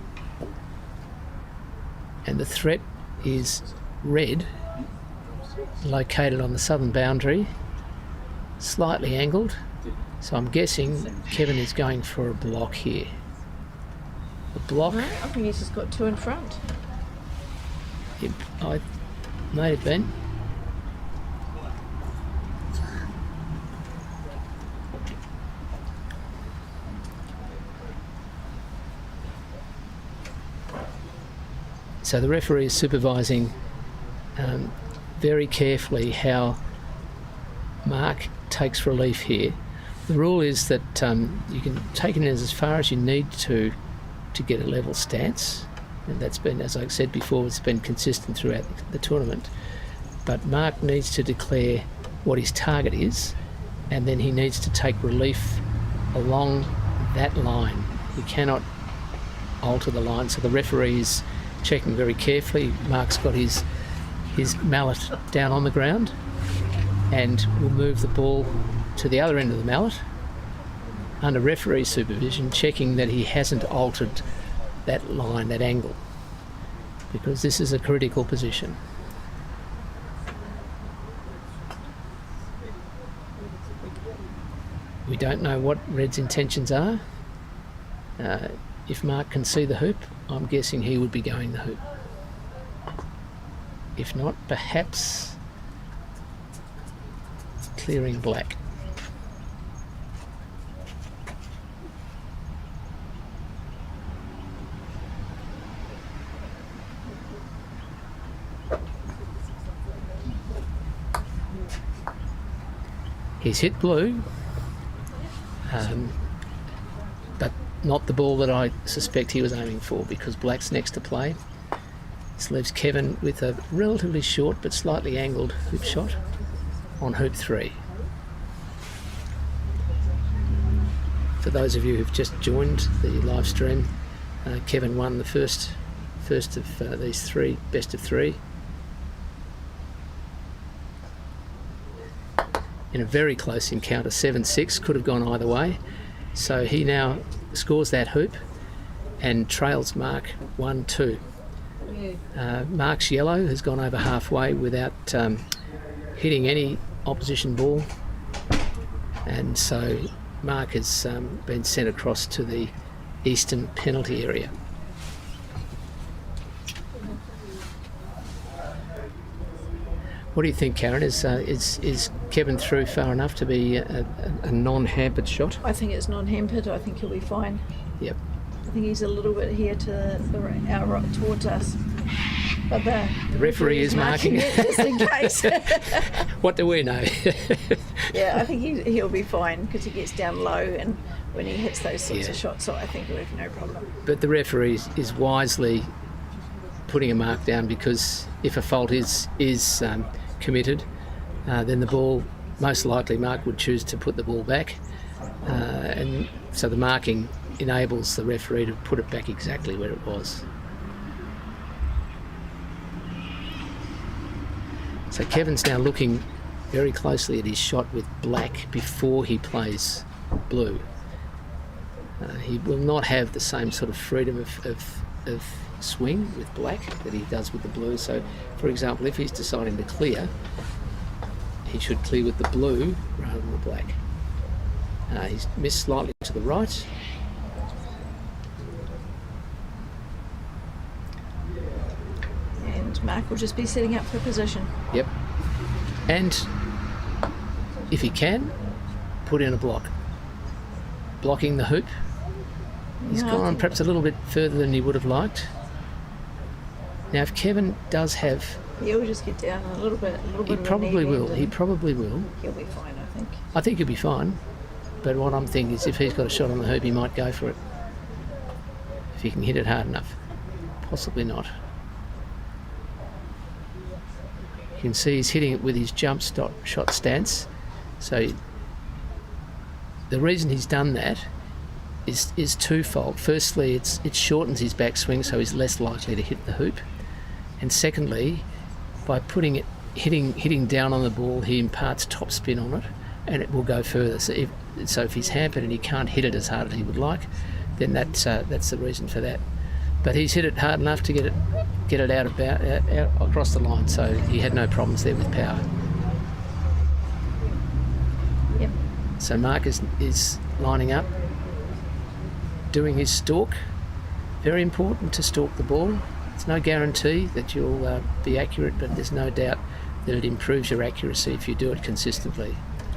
and the threat is red, located on the southern boundary, slightly angled. So I'm guessing Kevin is going for a block here. A block. No, I think he's just got two in front. I may have been. So the referee is supervising very carefully how Mark takes relief here. The rule is that you can take it as far as you need to get a level stance, and that's been, as I said before, it's been consistent throughout the tournament. But Mark needs to declare what his target is, and then he needs to take relief along that line. He cannot alter the line, so the referee is checking very carefully. Mark's got his mallet down on the ground, and will move the ball to the other end of the mallet under referee supervision, checking that he hasn't altered that line, that angle, because this is a critical position. We don't know what Red's intentions are. If Mark can see the hoop, I'm guessing he would be going the hoop. If not, perhaps clearing black. He's hit blue, but not the ball that I suspect he was aiming for, because black's next to play. This leaves Kevin with a relatively short but slightly angled hoop shot on hoop 3. For those of you who've just joined the live stream, Kevin won the first of these 3 best of 3 in a very close encounter. 7-6, could have gone either way. So he now scores that hoop and trails Mark 1-2. Mark's yellow has gone over halfway without hitting any opposition ball, and so Mark has been sent across to the eastern penalty area. What do you think, Karen? Is Kevin through far enough to be a non-hampered shot? I think it's non-hampered. I think he'll be fine. Yep. I think he's a little bit here to our right towards us. But the referee is marking it just in case. What do we know? Yeah, I think he'll be fine because he gets down low, and when he hits those sorts of shots, so I think we'll have no problem. But the referee is wisely putting a mark down, because if a fault is committed, then the ball, most likely Mark would choose to put the ball back, and so the marking enables the referee to put it back exactly where it was. So Kevin's now looking very closely at his shot with black before he plays blue. He will not have the same sort of freedom of swing with black that he does with the blue. So, for example, if he's deciding to clear, he should clear with the blue rather than the black. He's missed slightly to the right. And Mark will just be setting up for position. Yep. And if he can, put in a block. Blocking the hoop. He's gone perhaps a little bit further than he would have liked. Now, if Kevin does have... He'll just get down a little bit. He probably will. He probably will. He'll be fine, I think. I think he'll be fine. But what I'm thinking is if he's got a shot on the hoop, he might go for it. If he can hit it hard enough. Possibly not. You can see he's hitting it with his jump shot stance. So the reason he's done that is twofold. Firstly, it shortens his backswing, so he's less likely to hit the hoop. And secondly, by hitting down on the ball, he imparts top spin on it, and it will go further. So if he's hampered and he can't hit it as hard as he would like, then that's the reason for that. But he's hit it hard enough to get it out across the line, so he had no problems there with power. Yep. So Mark is lining up, doing his stalk. Very important to stalk the ball. It's no guarantee that you'll be accurate, but there's no doubt that it improves your accuracy if you do it consistently.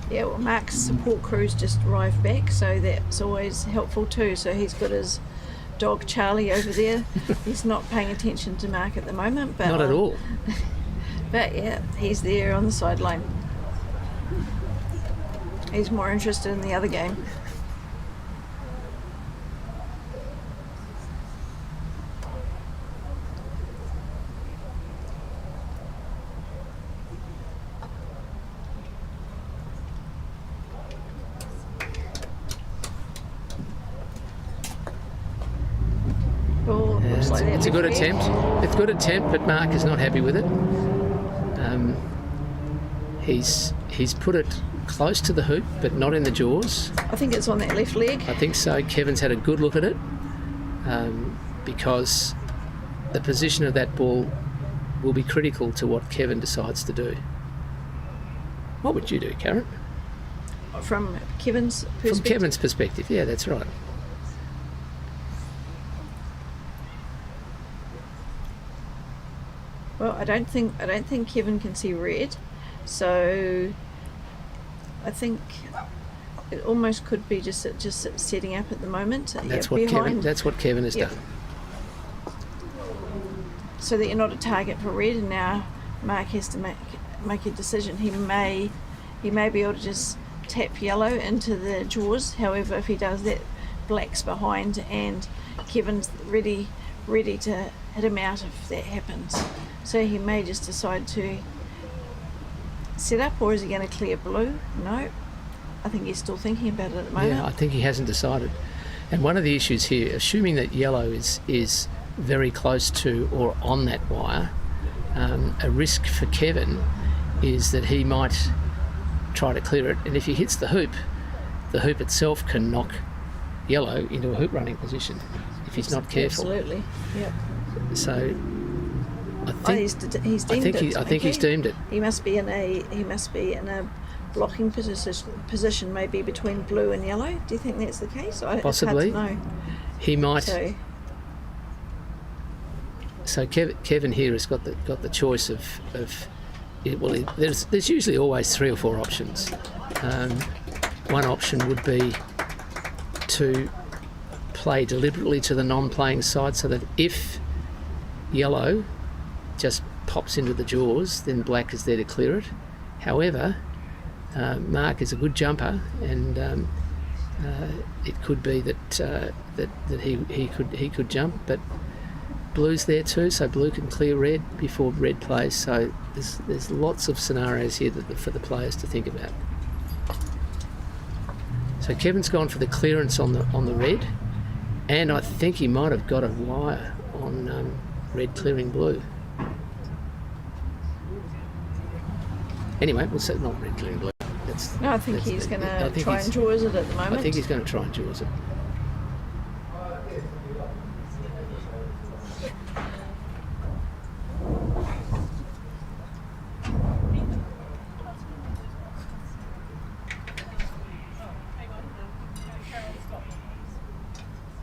Yeah, well, Mark's support crew's just arrived back, so that's always helpful too. So he's got his dog Charlie over there. He's not paying attention to Mark at the moment, but not at all. But yeah, he's there on the sideline. He's more interested in the other game. It's a good attempt. It's a good attempt, but Mark is not happy with it. He's put it close to the hoop, but not in the jaws. I think it's on that left leg. I think so. Kevin's had a good look at it, because the position of that ball will be critical to what Kevin decides to do. What would you do, Karen? From Kevin's perspective? From Kevin's perspective, yeah, that's right. Well, I don't think Kevin can see red, so I think it almost could be just setting up at the moment. That's what Kevin has done. So that you're not a target for red, and now Mark has to make a decision. He may be able to just tap yellow into the jaws. However, if he does that, black's behind, and Kevin's ready to hit him out if that happens. So he may just decide to set up, or is he going to clear blue? No, I think he's still thinking about it at the moment. Yeah, I think he hasn't decided. And one of the issues here, assuming that yellow is very close to or on that wire, a risk for Kevin is that he might try to clear it, and if he hits the hoop itself can knock yellow into a hoop running position if he's not careful. Absolutely, yep. So I think he's deemed it. I think he's deemed it. He must be in a blocking position, maybe between blue and yellow. Do you think that's the case? Possibly. It's hard to know. He might. So Kevin here has got the choice of there's usually always 3 or 4 options. One option would be to play deliberately to the non-playing side, so that if yellow just pops into the jaws, then black is there to clear it. However, Mark is a good jumper, and it could be that he could jump, but blue's there too, so blue can clear red before red plays. So there's lots of scenarios here for the players to think about. So Kevin's gone for the clearance on the red, and I think he might have got a wire on red clearing blue. Anyway, we'll say not red clearing blue. I think he's going to try and jaws it at the moment. I think he's going to try and jaws it.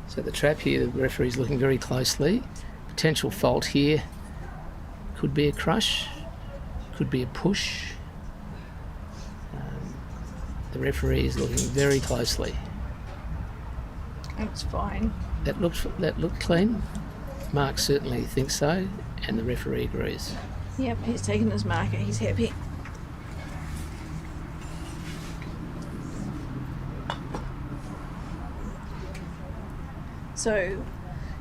So the trap here, the referee's looking very closely. Potential fault here. Could be a crush, could be a push. The referee is looking very closely. That's fine. That looked clean. Mark certainly thinks so, and the referee agrees. Yep, he's taken his marker. He's happy. So,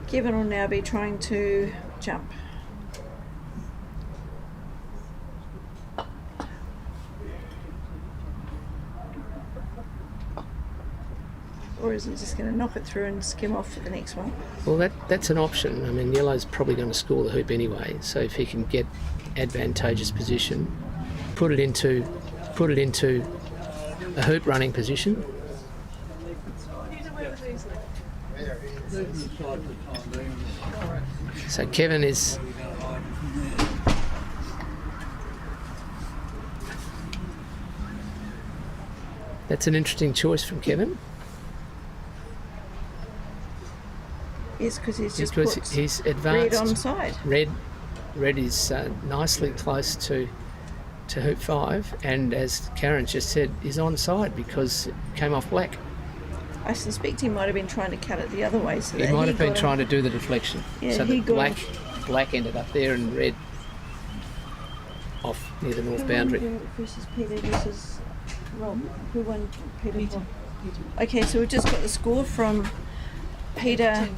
Kevin will now be trying to jump. Or is he just going to knock it through and skim off for the next one? Well, that's an option. I mean, yellow's probably going to score the hoop anyway, so if he can get advantageous position, put it into a hoop running position. So Kevin is that's an interesting choice from Kevin. Yes, because he's advanced. Red on side. Red is nicely close to hoop 5, and as Karen just said, is on side because it came off black. I suspect he might have been trying to cut it the other way. So he might have been trying to do the deflection. Yeah, so that black ended up there and red off near the north boundary. Versus Peter versus Rob. Who won? Peter. Okay, so we've just got the score from Peter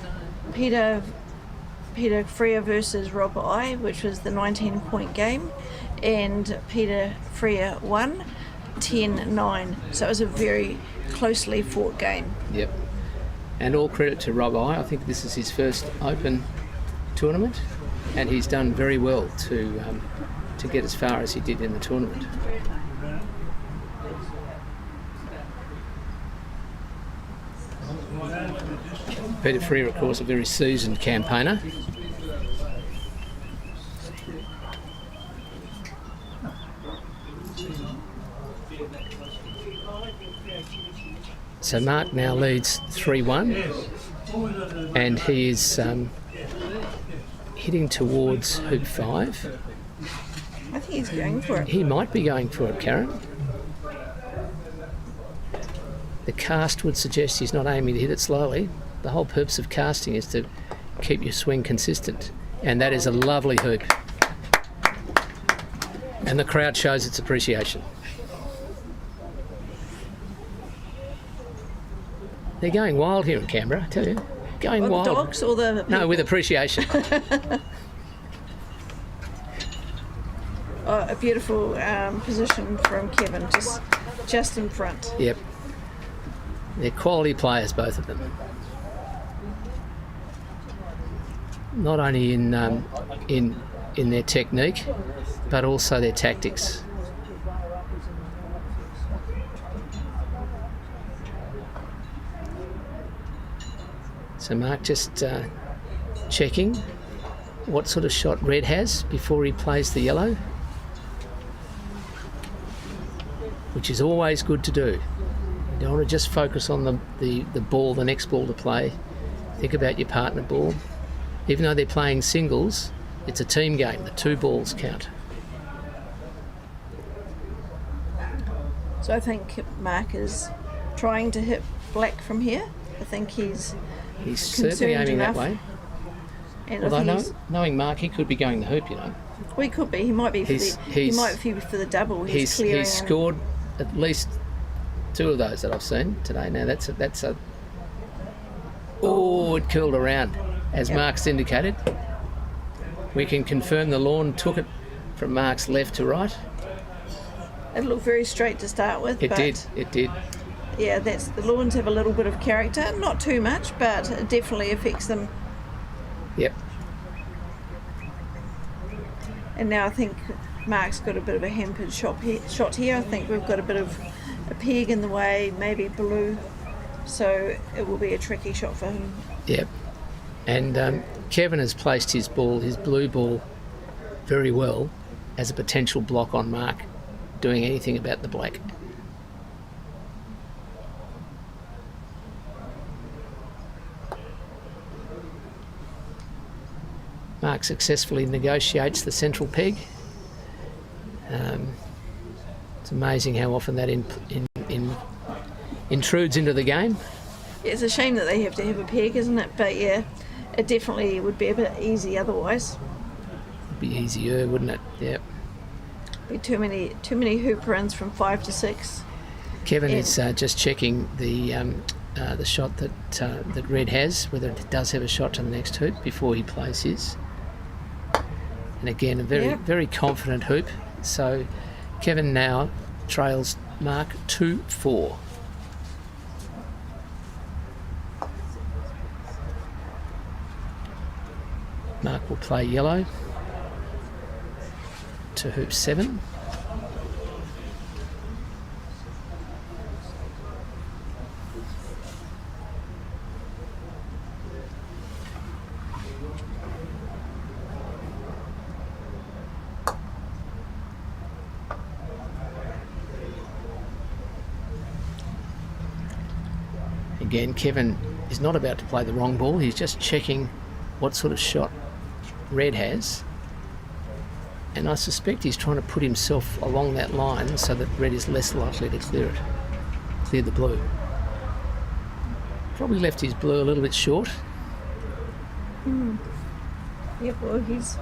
Freer versus Rob I, which was the 19-point game, and Peter Freer won 10-9. So it was a very closely fought game. Yep. And all credit to Rob I. I think this is his first Open tournament, and he's done very well to get as far as he did in the tournament. Peter Freer, of course, a very seasoned campaigner. So Mark now leads 3-1, and he is heading towards hoop 5. I think he's going for it. He might be going for it, Karen. The cast would suggest he's not aiming to hit it slowly. The whole purpose of casting is to keep your swing consistent, and that is a lovely hoop. And the crowd shows its appreciation. They're going wild here in Canberra, I tell you. Going Or the wild. dogs or the No, with appreciation. Oh, a beautiful position from Kevin, just in front. Yep. They're quality players, both of them. Not only in their technique, but also their tactics. So Mark just checking what sort of shot red has before he plays the yellow, which is always good to do. You don't want to just focus on the ball, the next ball to play. Think about your partner ball. Even though they're playing singles, it's a team game. The 2 balls count. So I think Mark is trying to hit black from here. I think he's certainly aiming enough. that way. And Although knowing Mark, he could be going the hoop, you know. We could be. He might be for he might be for the double. He's clearing. He's scored at least 2 of those that I've seen today. Now that's a. Oh, it curled around, as Mark's indicated. We can confirm the lawn took it from Mark's left to right. It looked very straight to start with. It did. Yeah, the lawns have a little bit of character, not too much, but it definitely affects them. Yep. And now I think Mark's got a bit of a hampered shot here. I think we've got a bit of a peg in the way, maybe blue, so it will be a tricky shot for him. Yep. And Kevin has placed his blue ball, very well as a potential block on Mark doing anything about the black. Mark successfully negotiates the central peg. It's amazing how often that intrudes into the game. It's a shame that they have to have a peg, isn't it? But yeah, it definitely would be a bit easy otherwise. It'd be easier, wouldn't it? Yep. Be too many hoop runs from 5 to 6. Kevin is just checking the shot that red has, whether it does have a shot to the next hoop before he plays his. And again, a very confident hoop. So Kevin now trails Mark 2-4. Mark will play yellow to hoop 7. Again, Kevin is not about to play the wrong ball. He's just checking what sort of shot red has. And I suspect he's trying to put himself along that line so that red is less likely to clear the blue. Probably left his blue a little bit short. Yeah, well, he's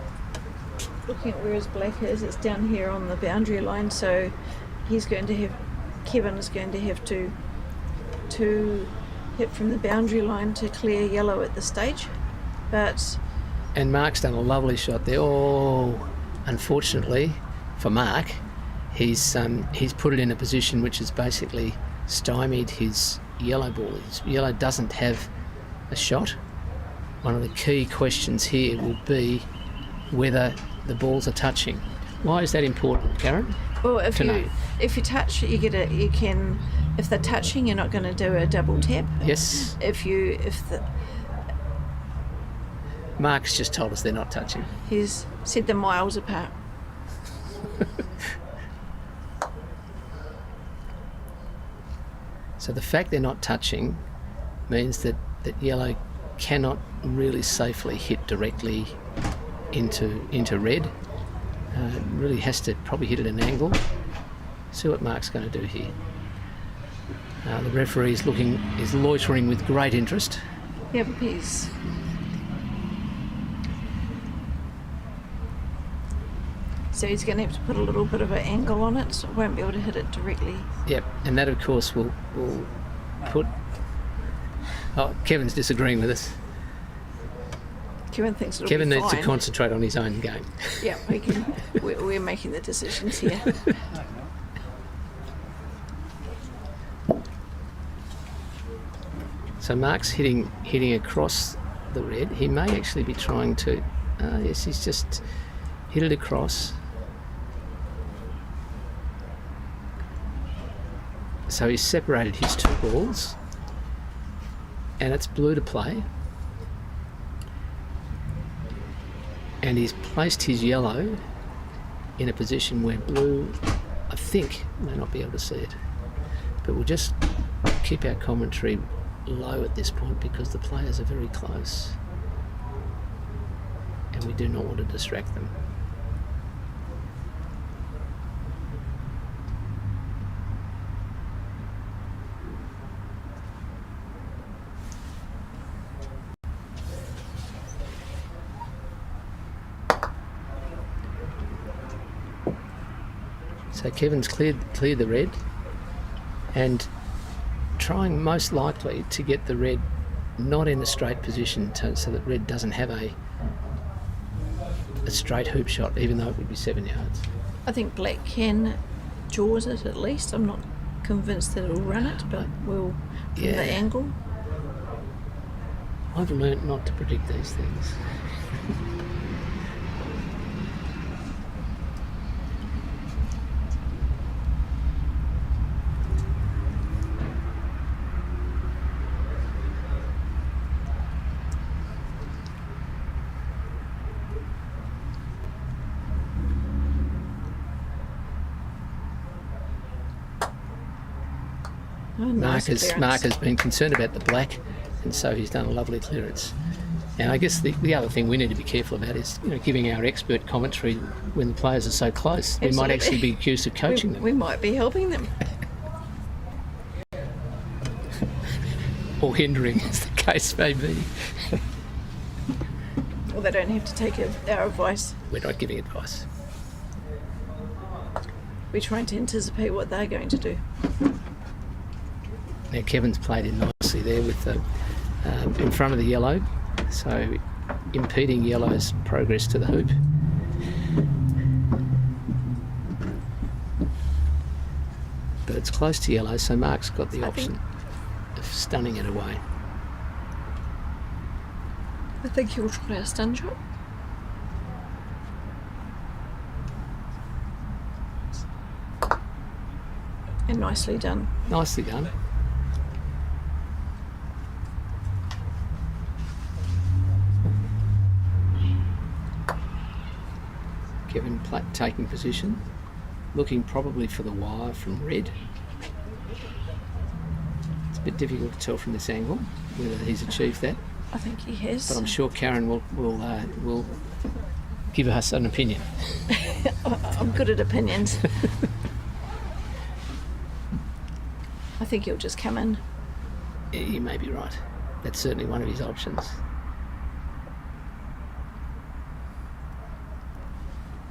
looking at where his black is. It's down here on the boundary line, so Kevin is going to have to hit from the boundary line to clear yellow at this stage. And Mark's done a lovely shot there. Oh, unfortunately for Mark, he's put it in a position which has basically stymied his yellow ball. His yellow doesn't have a shot. One of the key questions here will be whether the balls are touching. Why is that important, Karen? Well, if you touch, if they're touching, you're not going to do a double tap. Yes. Mark's just told us they're not touching. He's said they're miles apart. So the fact they're not touching means that yellow cannot really safely hit directly into red. Really has to probably hit at an angle. See what Mark's going to do here. The referee is loitering with great interest. Yeah, but he's... So he's going to have to put a little bit of an angle on it, so it won't be able to hit it directly. Yep, and that of course will put Oh, Kevin's disagreeing with us. Kevin thinks it'll Kevin be needs to fine. concentrate on his own game. Yeah, we're making the decisions here. So Mark's hitting across the red. He may actually be trying to. Yes, he's just hit it across. So he's separated his two balls, and it's blue to play. And he's placed his yellow in a position where blue, I think, may not be able to see it. But we'll just keep our commentary low at this point because the players are very close. And we do not want to distract them. So Kevin's cleared the red and trying most likely to get the red not in a straight position so that red doesn't have a straight hoop shot, even though it would be 7 yards. I think black can jaws it at least. I'm not convinced that it'll run it, but we'll from the angle. I've learnt not to predict these things. Mark has been concerned about the black, and so he's done a lovely clearance. And I guess the other thing we need to be careful about is giving our expert commentary when the players are so close. Absolutely. We might actually be accused of coaching them. We might be helping them. Or hindering, as the case may be. Well, they don't have to take our advice. We're not giving advice. We're trying to anticipate what they're going to do. Now Kevin's played in nicely there with the in front of the yellow, so impeding yellow's progress to the hoop. But it's close to yellow, so Mark's got the option of stunning it away. I think he'll try a stun shot. And nicely done. Nicely done. Kevin taking position, looking probably for the wire from red. It's a bit difficult to tell from this angle whether he's achieved that. I think he has. But I'm sure Karen will give us an opinion. I'm good at opinions. I think he'll just come in. You may be right. That's certainly one of his options.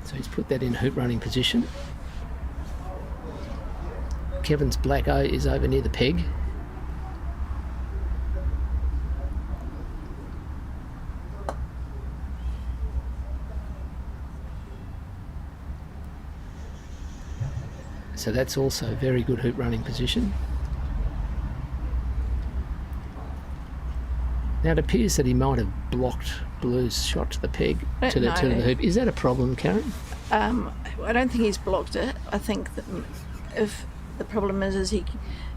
So he's put that in hoop running position. Kevin's black O is over near the peg. So that's also a very good hoop running position. Now it appears that he might have blocked Blue's shot to the peg, to the hoop. Is that a problem, Karen? I don't think he's blocked it. I think that if the problem is he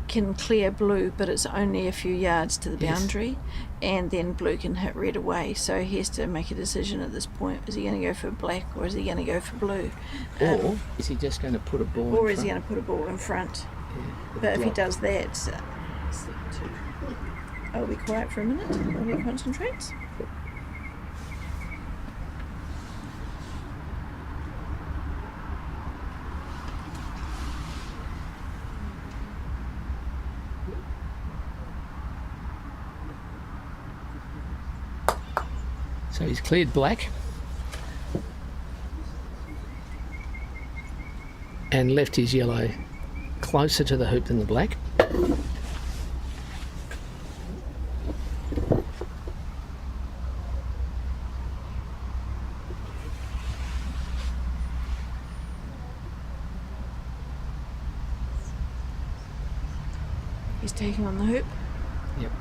can clear Blue, but it's only a few yards to the boundary, and then Blue can hit red away. So he has to make a decision at this point. Is he going to go for black or is he going to go for blue? Or is he just going to put a ball in front? Or is he going to put a ball in front? Yeah, but if he does that, I'll be quiet for a minute while he concentrates. So he's cleared black and left his yellow closer to the hoop than the black. He's taking on the hoop. Yep.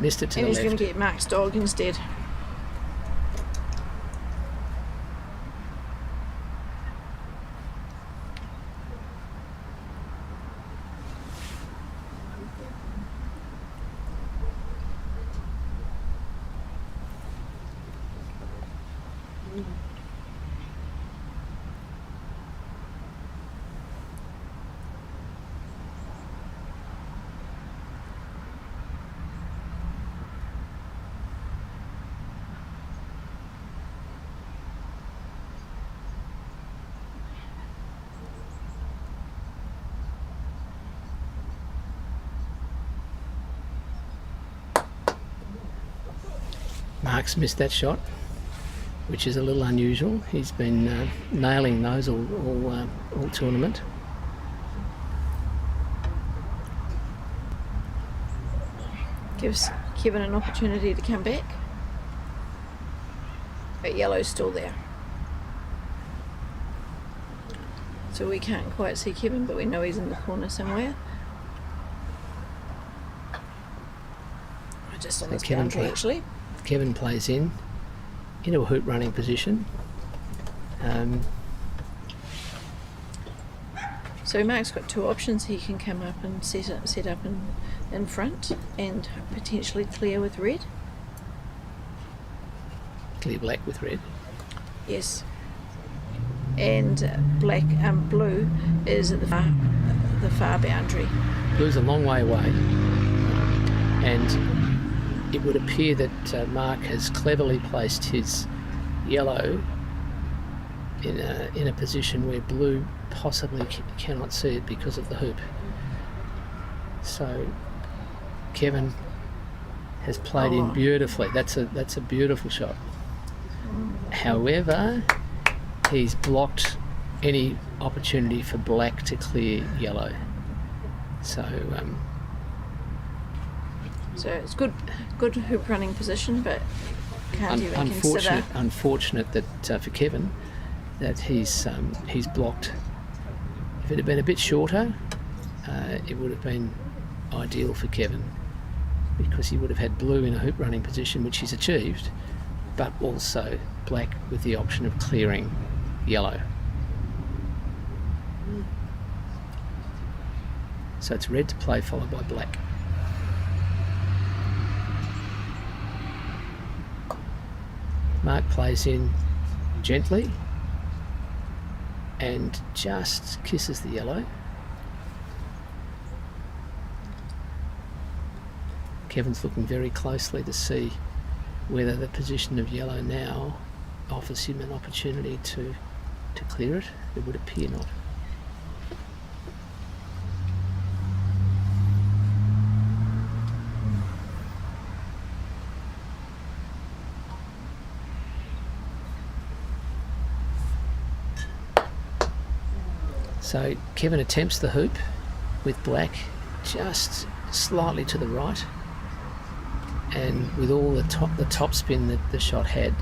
Missed it to And the he's going left. to get Mark's dog instead. Mark's missed that shot, which is a little unusual. He's been nailing those all tournament. Gives Kevin an opportunity to come back. But yellow's still there. So we can't quite see Kevin, but we know he's in the corner somewhere. Just on this boundary, actually. Kevin plays into a hoop running position. So Mark's got two options. He can come up and set up in front and potentially clear with red. Clear black with red. Yes. And blue is at the far boundary. Blue's a long way away, and it would appear that Mark has cleverly placed his yellow in a position where blue possibly cannot see it because of the hoop. So Kevin has played in beautifully. That's a beautiful shot. However, he's blocked any opportunity for black to clear yellow. So it's good hoop running position, but can't even consider. Unfortunate that for Kevin that he's blocked. If it had been a bit shorter, it would have been ideal for Kevin, because he would have had blue in a hoop running position, which he's achieved, but also black with the option of clearing yellow. So it's red to play, followed by black. Mark plays in gently and just kisses the yellow. Kevin's looking very closely to see whether the position of yellow now offers him an opportunity to clear it. It would appear not. So Kevin attempts the hoop with black just slightly to the right, and with all the top spin that the shot had,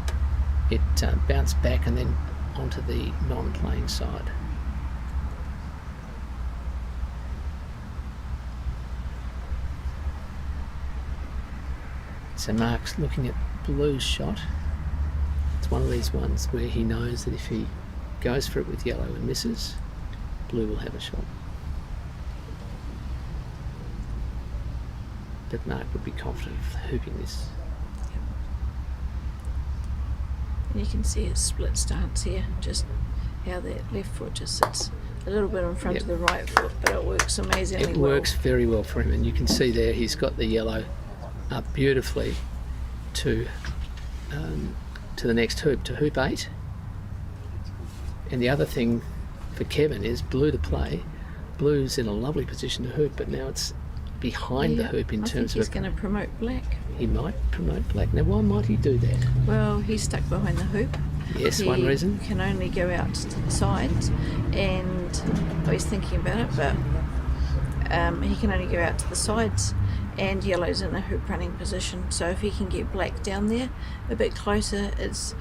it bounced back and then onto the non-playing side. So Mark's looking at blue's shot. It's one of these ones where he knows that if he goes for it with yellow and misses, blue will have a shot. But Mark would be confident of hooping this. And you can see his split stance here, just how that left foot just sits a little bit in front of the right foot, but it works amazingly well. It works very well for him, and you can see there he's got the yellow up beautifully to the next hoop, to hoop 8. And the other thing for Kevin is blue to play. Blue's in a lovely position to hoop, but now it's behind the hoop in terms of... he's going to promote black. He might promote black. Now, why might he do that? Well, he's stuck behind the hoop. Yes, one reason. He can only go out to the sides, and he's thinking about it, but he can only go out to the sides, and yellow's in a hoop running position. So if he can get black down there a bit closer, it's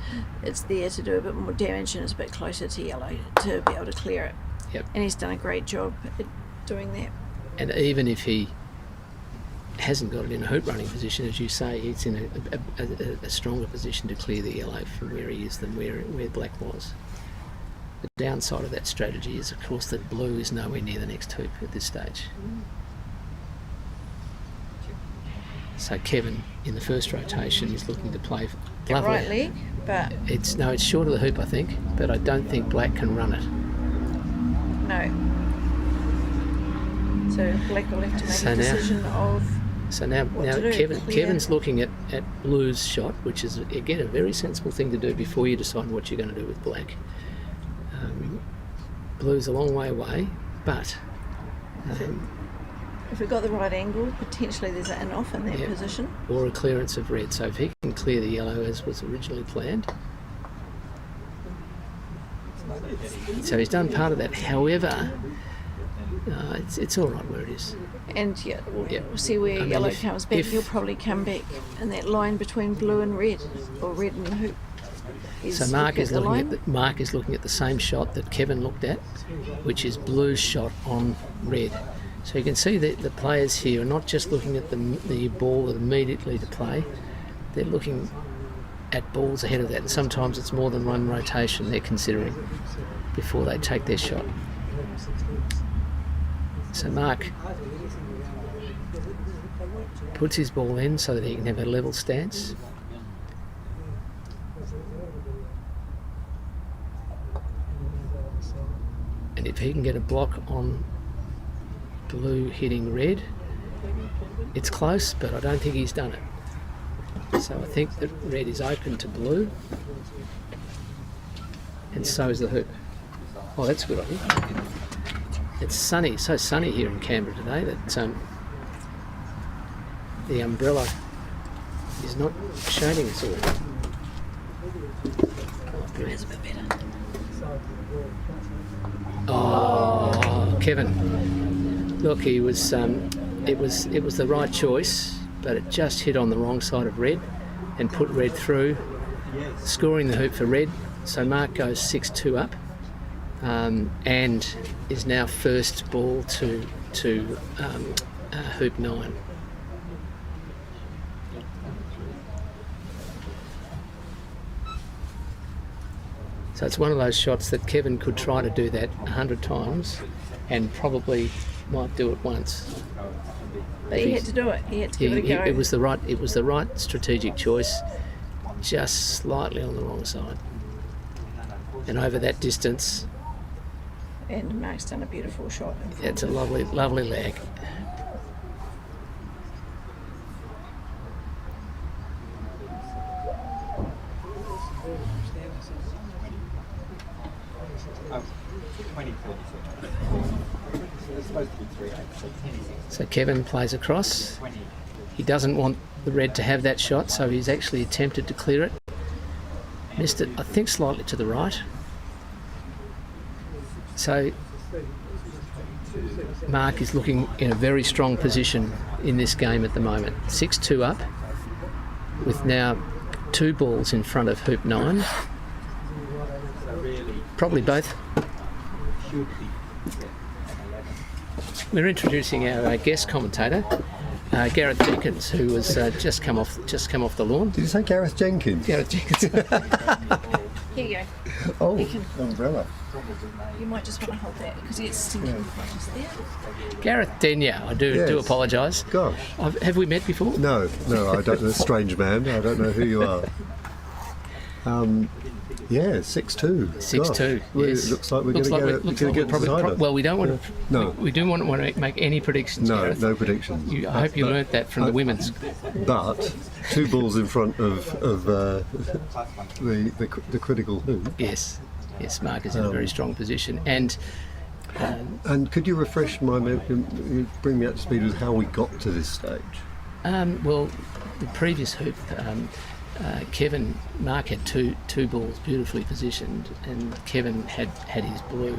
there to do a bit more damage, and it's a bit closer to yellow to be able to clear it. Yep. And he's done a great job at doing that. And even if he hasn't got it in a hoop running position, as you say, it's in a stronger position to clear the yellow from where he is than where black was. The downside of that strategy is, of course, that blue is nowhere near the next hoop at this stage. So Kevin, in the first rotation, is looking to play lovely. Right leg, but It's short of the hoop, I think, but I don't think black can run it. no. So black will have to make So a now- decision of. So now to do, clear. Kevin's looking at blue's shot, which is, again, a very sensible thing to do before you decide what you're going to do with black. Blue's a long way away, but If we've got the right angle, potentially there's an off in that Yeah. position. or a clearance of red. So if he can clear the yellow as was originally planned. So he's done part of that. However, it's all right where it is. And yeah, we'll see where I mean, yellow if- comes back. if- He'll probably come back in that line between blue and red, or red and hoop. So Mark is looking at the same shot that Kevin looked at, which is blue's shot on red. So you can see that the players here are not just looking at the ball immediately to play, they're looking at balls ahead of that. And sometimes it's more than one rotation they're considering before they take their shot. So Mark puts his ball in so that he can have a level stance. And if he can get a block on blue hitting red, it's close, but I don't think he's done it. So I think that red is open to blue, and so is the hoop. Oh, that's good, I think. It's sunny, so sunny here in Canberra today that the umbrella is not shading us all. Oh, brilliant. Oh, Kevin. Look, he was. It was the right choice, but it just hit on the wrong side of red, and put red through, scoring the hoop for red. So Mark goes 6-2 up, and is now first ball to hoop 9. So it's one of those shots that Kevin could try to do that 100 times and probably might do it once. But he had to do it. He had to give it a go. It was the right strategic choice, just slightly on the wrong side. And over that distance, And Mark's done a beautiful shot. it's a lovely lag. So Kevin plays across. He doesn't want the red to have that shot, so he's actually attempted to clear it. Missed it, I think, slightly to the right. So Mark is looking in a very strong position in this game at the moment. 6-2 up, with now 2 balls in front of hoop 9. Probably both. We're introducing our guest commentator, Gareth Jenkins, who has just come off the lawn. Did you say Gareth Jenkins? Gareth Jenkins. Here you go. Oh, You can- umbrella. You might just want to hold that because it's stinking just there. Gareth Denyer, I do Yes. apologise. Gosh. Have we met before? No, I don't know. Strange man. I don't know who you are. Yeah, 6-2. 6-2. Well, Yes. it looks like we're going to get probably. decided. Well, we don't want to. No. We do want to make any predictions. No, Gareth. no predictions. I hope you learnt that from the women's. But 2 balls in front of the critical hoop. Yes, Mark is in a very strong position, and And could you refresh my memory, bring me up to speed with how we got to this stage? well, the previous hoop, Mark had two balls beautifully positioned, and Kevin had his blue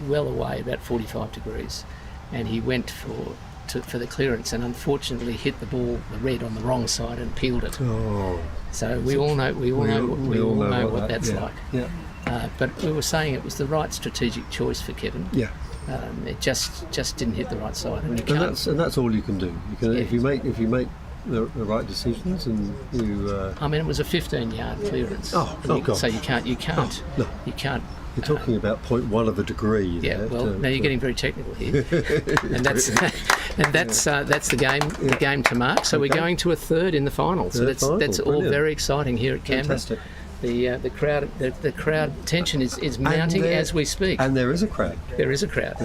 well away, about 45 degrees, and he went for the clearance, and unfortunately hit the red on the wrong side and peeled it. Oh. So we all know what that's like. Yeah. But we were saying it was the right strategic choice for Kevin. Yeah. It just didn't hit the right side, and you can't. And that's all you can do. You can if you make the right decisions, and you. I mean, it was a 15-yard clearance. God. So you can't. You can't. You're talking about 0.1 of a degree. Yeah. Well, now you're getting very technical here, and that's the game to mark. So we're going to a third in the final. So that's all very exciting here at Canberra. Fantastic. The crowd tension is mounting as we speak. And there is a crowd. There is a crowd.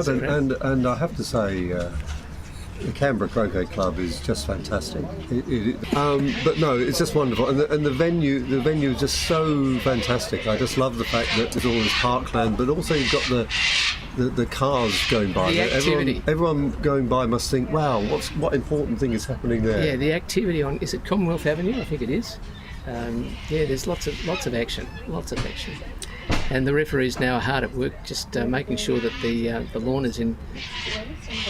And I have to say, the Canberra Croquet Club is just fantastic. But no, it's just wonderful, and the venue is just so fantastic. I just love the fact that there's all this parkland, but also you've got the cars going by. The activity. Everyone going by must think, wow, what important thing is happening there? Yeah, the activity on, is it Commonwealth Avenue? I think it is. There's lots of action. And the referees now are hard at work, just making sure that the lawn is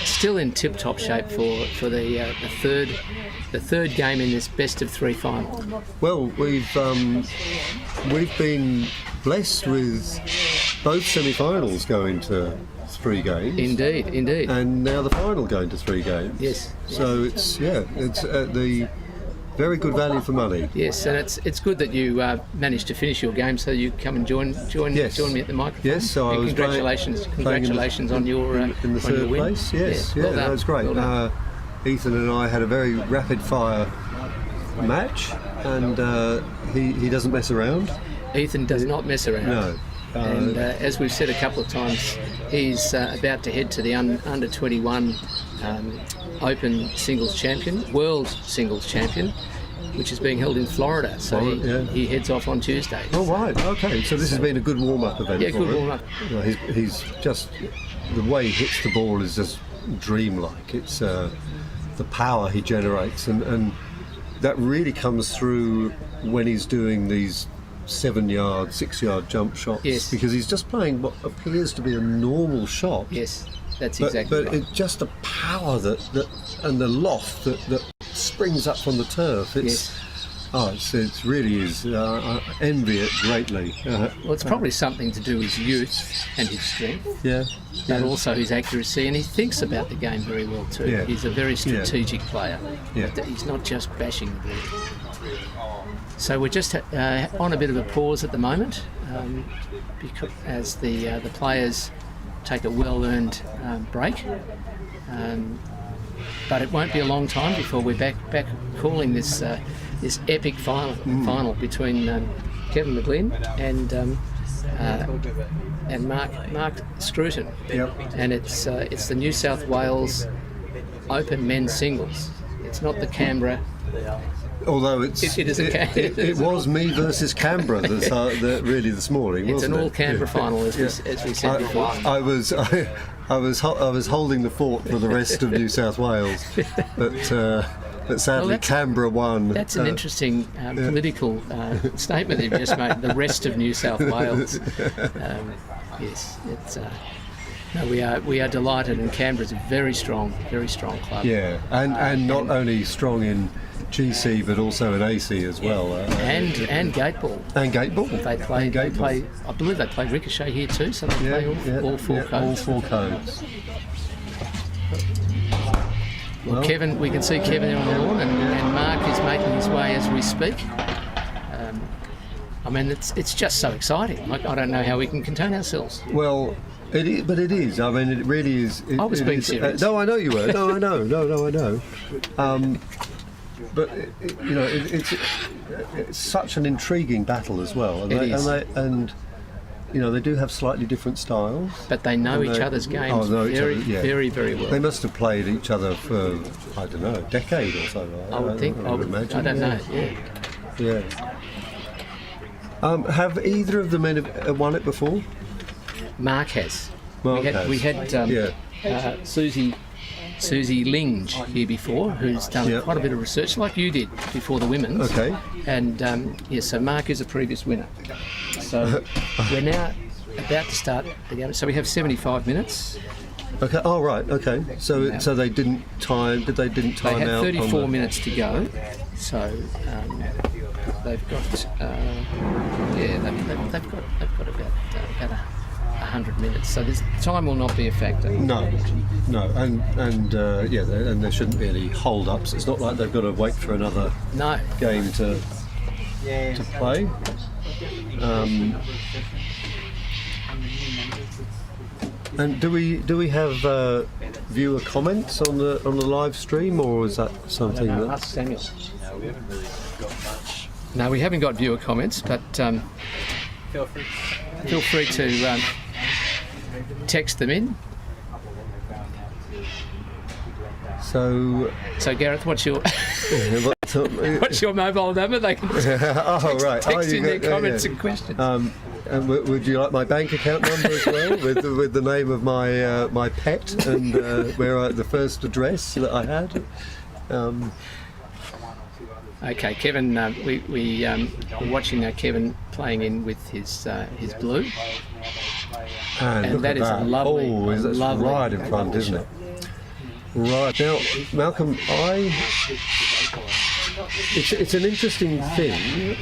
still in tip-top shape for the third game in this best of three final. Well, we've been blessed with both semi-finals going to 3 games. Indeed. And now the final going to 3 games. Yes. So it's the very good value for money. Yes, and it's good that you managed to finish your game, so you come and join me at the microphone. Yes, so I was congratulations on your in the third win. place. Yes, well that was great. Well Ethan and I had a very rapid fire match, and he doesn't mess around. Ethan does not mess around. No. And as we've said a couple of times, he's about to head to the under 21 Open Singles Champion, World Singles Champion, which is being held in Florida. So he heads off on Tuesday. Oh, right. Okay. So this has been a good warm-up event. Yeah, good warm-up. He's just, the way he hits the ball is just dreamlike. It's the power he generates, and that really comes through when he's doing these 7-yard, 6-yard jump shots. Yes. Because he's just playing what appears to be a normal shot. Yes, that's exactly right. But it's just the power that and the loft that springs up from the turf. It really is. I envy it greatly. Well, it's probably something to do with his youth and his strength. Yeah. And also his accuracy, and he thinks about the game very well too. Yeah. He's a very strategic player. Yeah. He's not just bashing the ball. So we're just on a bit of a pause at the moment, because as the players take a well-earned break. But it won't be a long time before we're back calling this epic final between Kevin McGlynn and Mark Scruton. Yep. And it's the New South Wales Open Men's Singles. It's not the Canberra. Although it was me versus Canberra really this morning. It's an all Canberra final, as we said before. I was holding the fort for the rest of New South Wales, but sadly Canberra won. That's an interesting political statement that you've just made. The rest of New South Wales. Yes, it's. No, we are delighted, and Canberra's a very strong club. Yeah, and not only strong in GC but also in AC as well. And gateball. And gateball. They play. I believe they play ricochet here too. So they play all four codes. All 4 codes. Well, Kevin, we can see Kevin on the lawn, and Mark is making his way as we speak. I mean, it's just so exciting. I don't know how we can contain ourselves. Well. It is. I mean, it really is. I was being serious. No, I know you were. No, I know. No, I know. But it's such an intriguing battle as well. And they do have slightly different styles. But they know each other's games very, very well. They must have played each other for, I don't know, a decade or so. I would think. I would imagine. I don't know. Yeah. Have either of the men won it before? Mark has. We had Susie Linge here before, who's done quite a bit of research, like you did before the women's. Okay. And so Mark is a previous winner. So we're now about to start the game. So we have 75 minutes. Okay. Oh, right. Okay. So they didn't time. Did they didn't time They had out? 34 minutes to go, so they've got they've got about 100 minutes. So this time will not be a factor. No, and there shouldn't be any hold-ups. It's not like they've got to wait for another game to play. And do we have viewer comments on the live stream, or is that something that? Ask Samuel. No, we haven't got viewer comments, but feel free to text them in. So Gareth, what's your what's your mobile number? They can text in their comments and questions. And would you like my bank account number as well, with the name of my pet and the first address that I had? Okay, Kevin. We're watching now. Kevin playing in with his blue, and that is a lovely. Oh, that's lovely right in front, isn't it? Right now, Malcolm, it's an interesting thing.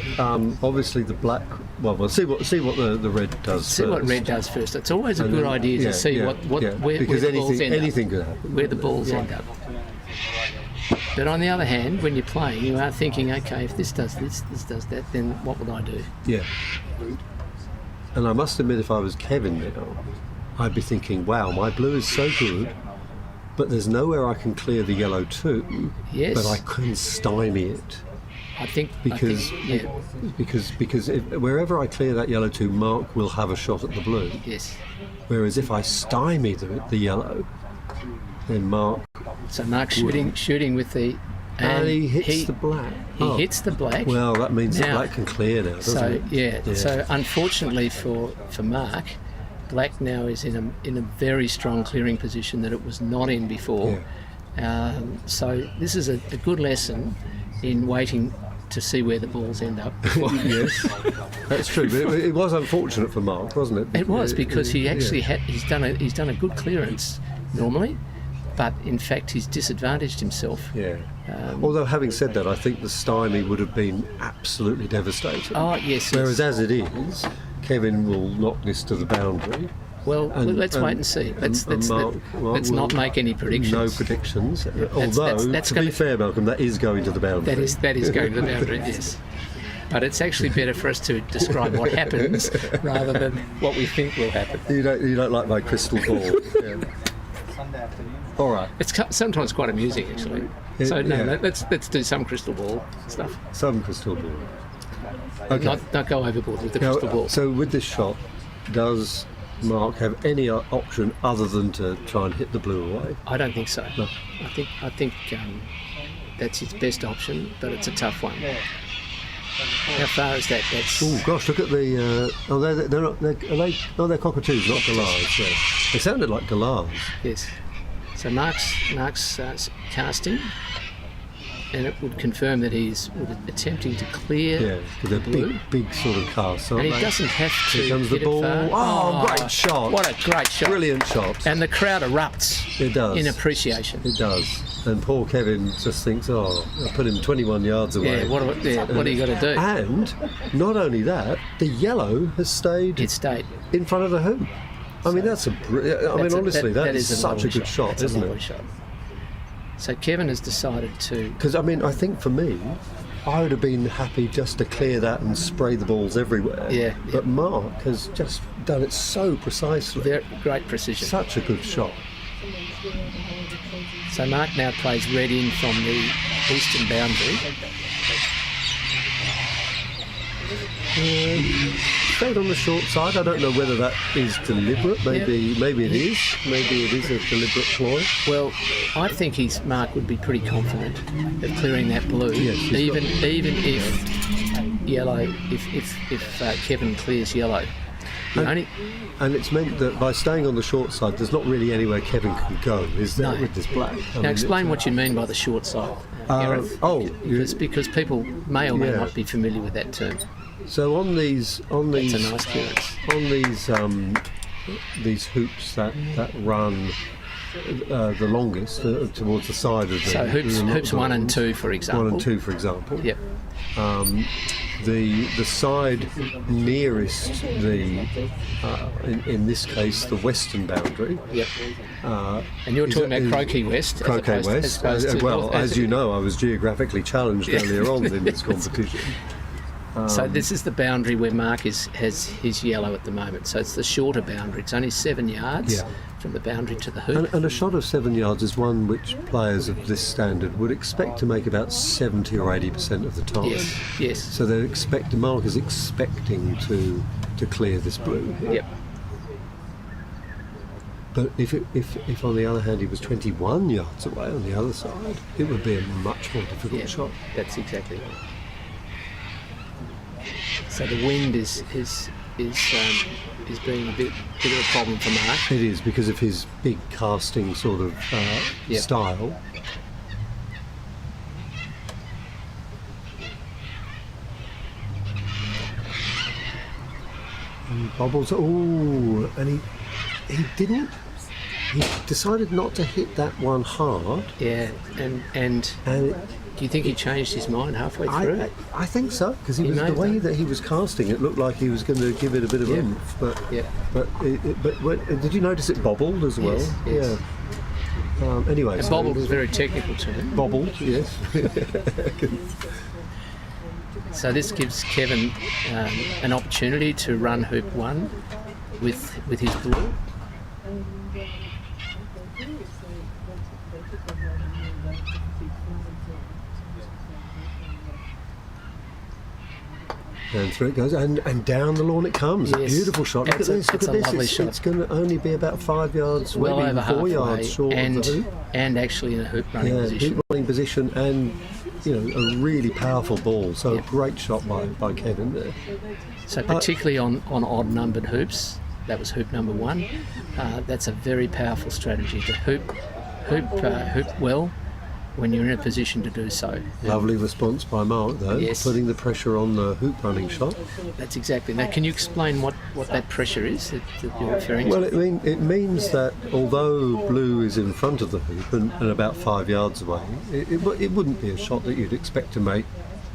Obviously, the black. Well, we'll see what the red does. See what red does first. It's always a good idea to see where the balls end anything up. could happen. Where the balls end up. But on the other hand, when you're playing, you are thinking, okay, if this does this does that, then what would I do? Yeah. And I must admit, if I was Kevin now, I'd be thinking, wow, my blue is so good, but there's nowhere I can clear the yellow too. Yes. But I couldn't stymie it. Because wherever I clear that yellow to, Mark will have a shot at the blue. Yes. Whereas if I stymie the yellow, then Mark. So Mark's shooting with the. And he hits the black. He hits the black. Well, that means the black can clear now, doesn't it? Yeah. So unfortunately for Mark, black now is in a very strong clearing position that it was not in before. Yeah. So this is a good lesson in waiting to see where the balls end up. Yes, that's true. But it was unfortunate for Mark, wasn't it? It was, because he actually he's done a good clearance normally, but in fact he's disadvantaged himself. Yeah. Although having said that, I think the stymie would have been absolutely devastating. Oh yes. Whereas as it is, Kevin will knock this to the boundary. Well, let's wait and see. Let's not make any predictions. No predictions. Although, to be fair, Malcolm, that is going to the boundary. That is going to the boundary, yes. But it's actually better for us to describe what happens rather than what we think will happen. You don't like my crystal ball. Yeah. All right. It's sometimes quite amusing, actually. Let's do some crystal ball stuff. Some crystal ball. Okay. Not go overboard with the crystal ball. So with this shot, does Mark have any option other than to try and hit the blue away? I don't think so. No. I think that's his best option, but it's a tough one. How far is that? Oh gosh, look at the. They're cockatoos, not galahs. Yeah. They sounded like galahs. Yes. So Mark's casting, and it would confirm that he's attempting to clear. Yeah, because they're big sort of casts. And he doesn't have to. Here comes the ball. Oh, great shot! What a great shot! Brilliant shot. And the crowd erupts. It does. In appreciation. It does. And poor Kevin just thinks, I put him 21 yards away. Yeah, what are you got to do? And not only that, the yellow has stayed. It stayed in front of the hoop. I mean, honestly, that is such a good shot, isn't it? Shot. So Kevin has decided to. Because I think for me, I would have been happy just to clear that and spray the balls everywhere. Yeah. But Mark has just done it so precisely. Great precision. Such a good shot. So Mark now plays red in from the eastern boundary. Stayed on the short side. I don't know whether that is deliberate. Maybe it is. Maybe it is a deliberate ploy. Well, I think Mark would be pretty confident of clearing that blue, even if yellow. If Kevin clears yellow. And it's meant that by staying on the short side, there's not really anywhere Kevin can go, is there, with this black? Now explain what you mean by the short side, Gareth. Because people may or may not be familiar with that term. So on these, that's a nice clearance. On these hoops that run the longest towards the side of the. So hoops 1 and 2, for example. 1 and 2, for example. Yep. The side nearest the, in this case, the western boundary. Yep. And you're talking about Croquet West. Croquet West. As you know, I was geographically challenged earlier on in this competition. So this is the boundary where Mark has his yellow at the moment. So it's the shorter boundary. It's only 7 yards from the boundary to the hoop. And a shot of 7 yards is one which players of this standard would expect to make about 70 or 80% of the time. Yes. So Mark is expecting to clear this blue. Yep. But if on the other hand he was 21 yards away on the other side, it would be a much more difficult shot. That's exactly right. So the wind is being a bit of a problem for Mark. It is, because of his big casting sort of style. And bobbles. Oh, and he didn't. He decided not to hit that one hard. Yeah, and do you think he changed his mind halfway through? I think so, because the way that he was casting, it looked like he was going to give it a bit of oomph. But did you notice it bobbled as well? Yes. Yeah. Anyway, and bobbled was a very technical term. Bobbled, yes. So this gives Kevin an opportunity to run hoop 1 with his blue. And through it goes, and down the lawn it comes. Yes. Beautiful shot. Look at this. Look at this. Lovely shot. It's going to only be about 5 yards, well maybe over 4 yards short of the hoop. And actually in a hoop running position. Hoop running position, and a really powerful ball. So great shot by Kevin there. So particularly on odd numbered hoops, that was hoop number 1. That's a very powerful strategy to hoop well when you're in a position to do so. Lovely response by Mark, though, putting the pressure on the hoop running shot. That's exactly. Now, can you explain what that pressure is that you're referring to? Well, it means that although blue is in front of the hoop and about 5 yards away, it wouldn't be a shot that you'd expect to make,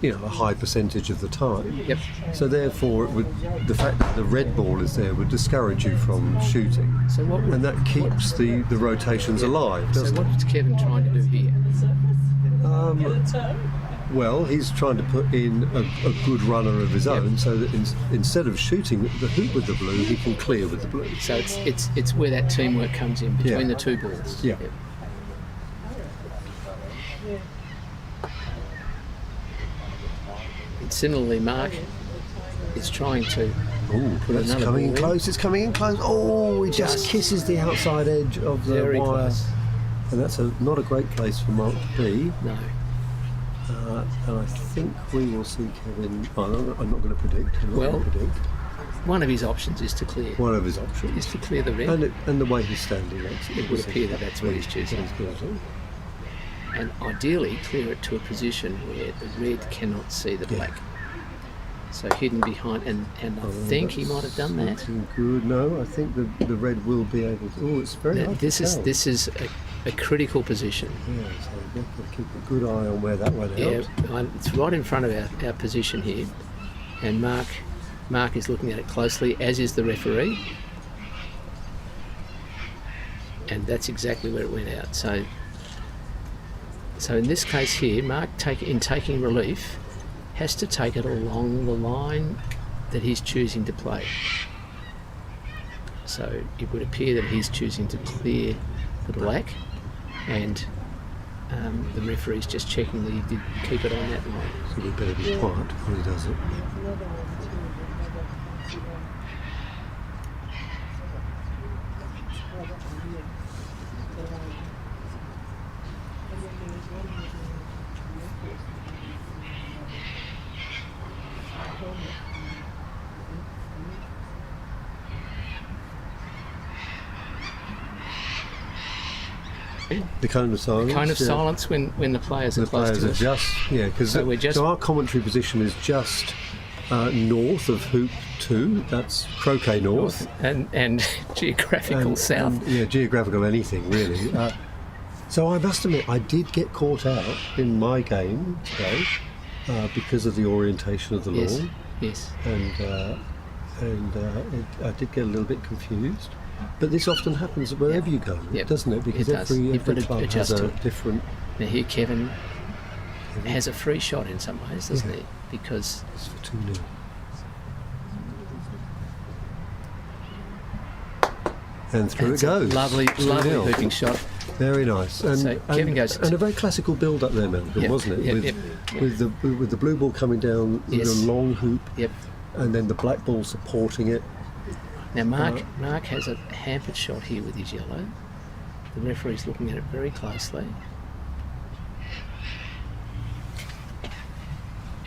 a high percentage of the time. Yep. So therefore, the fact that the red ball is there would discourage you from shooting. So and that keeps the rotations alive, doesn't it? So what's Kevin trying to do here? Well, he's trying to put in a good runner of his own, so that instead of shooting the hoop with the blue, he can clear with the blue. So it's where that teamwork comes in between the two balls. Yeah. And similarly, Mark is trying to put that's another coming in ball close. It's coming in close. Oh, he just kisses the outside edge of the very wire. Close. And that's not a great place for Mark to be. No. And I think we will see Kevin. I'm not going to predict. One of his options is to clear. One of his options is to clear the red. And the way he's standing, it would appear that that's what he's choosing. And ideally, clear it to a position where the red cannot see the black. So hidden behind, and I think he might have done that. Good. No, I think the red will be able to. Oh, it's very hard to tell. This is a critical position. Yeah, so we've got to keep a good eye on where that went out. Yeah, it's right in front of our position here, and Mark is looking at it closely, as is the referee, and that's exactly where it went out. So in this case here, Mark taking relief, has to take it along the line that he's choosing to play. So it would appear that he's choosing to clear the black, and the referee's just checking that he did keep it on that line. So we better be quiet when he does it. The cone of silence. The cone of silence when the players are close to us. Because our commentary position is just north of Hoop 2. That's Croquet North. And geographical south. Geographical anything, really. So I must admit, I did get caught out in my game today because of the orientation of the lawn. Yes. And I did get a little bit confused. But this often happens wherever you go, doesn't it? Because every club has a different... Now here Kevin has a free shot in some ways, doesn't he? Because... It's for 2-0. And through it goes. Lovely hooping shot. Very nice. And, so Kevin goes... And a very classical build-up there, Malcolm, wasn't it? With the blue ball coming down with a long hoop. Yep. And then the black ball supporting it. Now Mark has a hampered shot here with his yellow. The referee's looking at it very closely.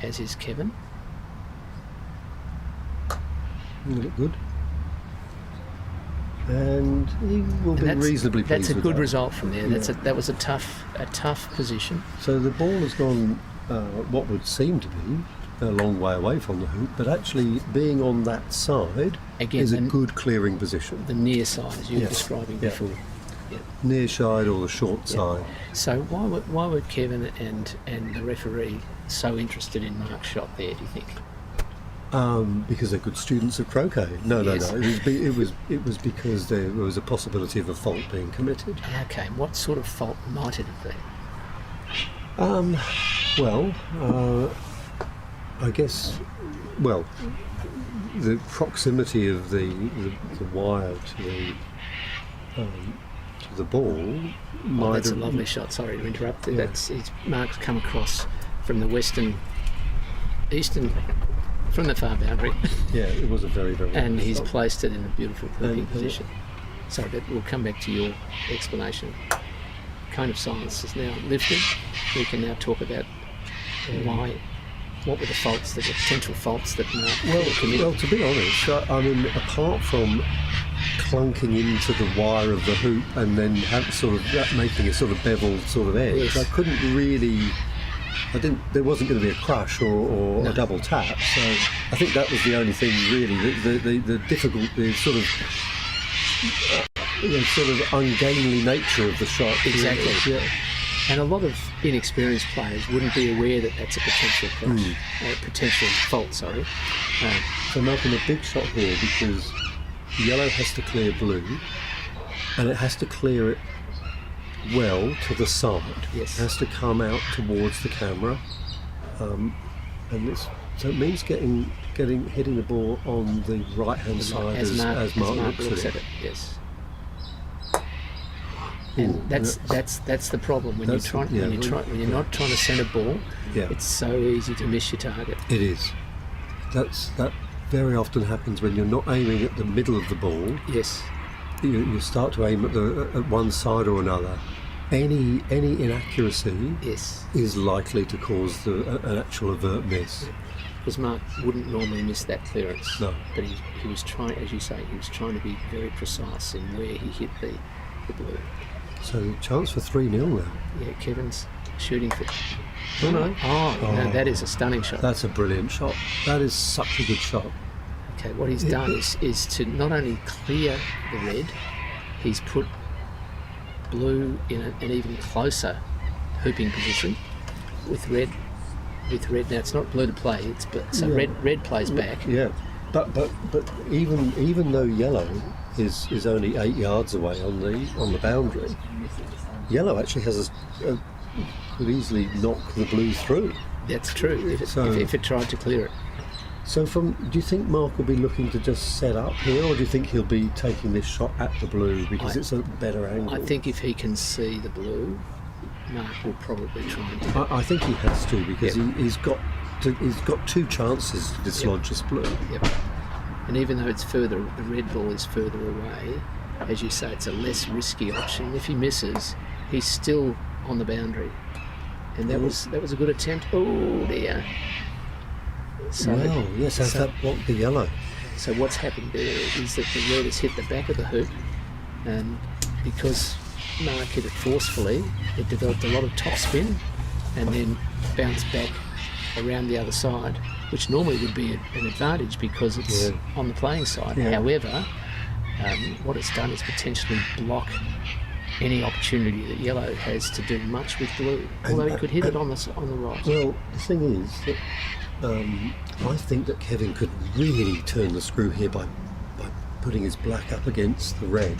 As is Kevin. You look good. And he will be reasonably pleased. That's a with good that. result from there. That was a tough position. So the ball has gone what would seem to be a long way away from the hoop, but actually being on that side is a good clearing position. The near side, as you were describing before. Yep. Near side or the short side. So why were Kevin and the referee so interested in Mark's shot there, do you think? Because they're good students of croquet. No. It was because there was a possibility of a fault being committed. Okay, what sort of fault might it have been? I guess, the proximity of the wire to the ball. That's a lovely shot. Sorry to interrupt. Yeah. Mark's come across from the eastern, from the far boundary. Yeah, it was a very, very. And he's placed it in a beautiful clipping position. Sorry, but we'll come back to your explanation. Cone of silence is now lifted. We can now talk about what were the faults, the potential faults that Mark committed? Well, to be honest, I mean, apart from clunking into the wire of the hoop and then making a sort of beveled sort of edge, I couldn't really. There wasn't going to be a crush or a double tap, so I think that was the only thing really. The difficult, the sort of ungainly nature of the shot. Exactly. Really. Yeah. And a lot of inexperienced players wouldn't be aware that that's a potential crush, or a potential fault. Sorry. So Malcolm, a big shot here because yellow has to clear blue, and it has to clear it well to the side. Yes. It has to come out towards the camera, so it means hitting the ball on the right hand side as Mark looks at it. Yes. And that's the problem when you're not trying to send a ball. Yeah. It's so easy to miss your target. It is. That very often happens when you're not aiming at the middle of the ball. Yes. You start to aim at one side or another. Any inaccuracy is likely to cause an actual overt miss. Because Mark wouldn't normally miss that clearance. No. But he was trying, as you say, he was trying to be very precise in where he hit the blue. So chance for 3-0 now. Yeah, Kevin's shooting for... No. No, that is a stunning shot. That's a brilliant shot. That is such a good shot. Okay, what he's done is to not only clear the red, he's put blue in an even closer hooping position with red. Now it's not blue to play, red plays back. Yeah, but even though yellow is only 8 yards away on the boundary, yellow actually has could easily knock the blue through. That's true. If it tried to clear it. So do you think Mark will be looking to just set up here, or do you think he'll be taking this shot at the blue because it's a better angle? I think if he can see the blue, Mark will probably try and do it. I think he has to because he's got 2 chances to dislodge this blue. Yep. And even though it's further, the red ball is further away, as you say, it's a less risky option. If he misses, he's still on the boundary. And that was a good attempt. Oh dear. Has that blocked the yellow? So what's happened there is that the red has hit the back of the hoop, and because Mark hit it forcefully, it developed a lot of top spin and then bounced back around the other side which normally would be an advantage because it's on the playing side. Yeah. However, what it's done is potentially block any opportunity that yellow has to do much with blue, although he could hit it on the right. Well, the thing is that I think that Kevin could really turn the screw here by putting his black up against the red.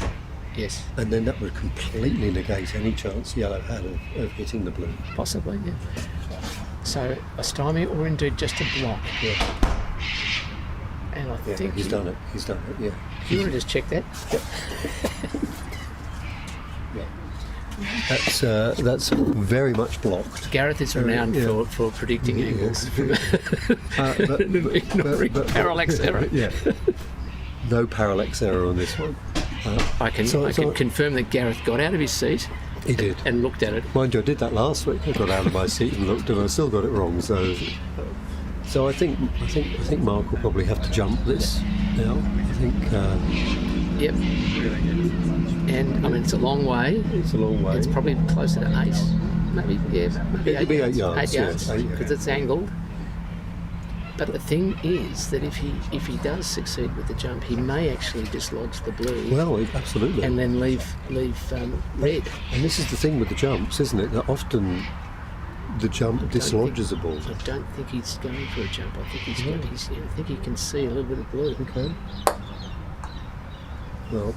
Yes. And then that would completely negate any chance yellow had of hitting the blue. Possibly, yeah. So a stymie or indeed just a block. Yeah. And I think he's done it. He's done it, yeah. You want to just check that? That's very much blocked. Gareth is renowned for predicting angles. Ignoring parallax error. Yeah. No parallax error on this one. I can confirm that Gareth got out of his seat. He did. And looked at it. Mind you, I did that last week. I got out of my seat and looked, and I still got it wrong. So I think Mark will probably have to jump this now. I think. Yep. And I mean, it's a long way. It's a long way. It's probably closer to 8, maybe. Yeah, maybe it'd be 8 yards. 8 yards, yeah, because it's angled. But the thing is that if he does succeed with the jump, he may actually dislodge the blue. Well, absolutely. And then leave red. And this is the thing with the jumps, isn't it? That often the jump dislodges a ball. I don't think he's going for a jump. I think I think he can see a little bit of blue. Okay. Well.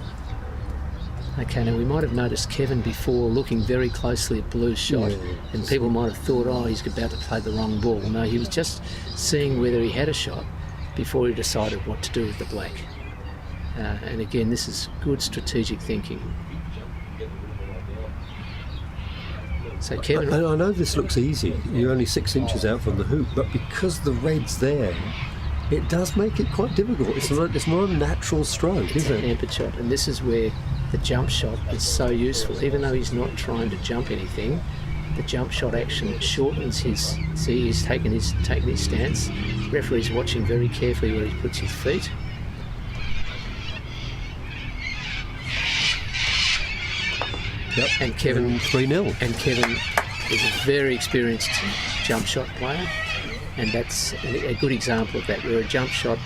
Okay, now we might have noticed Kevin before looking very closely at Blue's shot, and people might have thought, oh, he's about to play the wrong ball. No, he was just seeing whether he had a shot before he decided what to do with the black. And again, this is good strategic thinking. So Kevin... I know this looks easy. You're only 6 inches out from the hoop, but because the red's there, it does make it quite difficult. It's not a natural stroke, is it? It's a hampered shot, and this is where the jump shot is so useful. Even though he's not trying to jump anything, the jump shot action shortens his... See, he's taken his stance. The referee's watching very carefully where he puts his feet. Yep. And Kevin 3-0. And Kevin is a very experienced jump shot player, and that's a good example of that, where a jump shot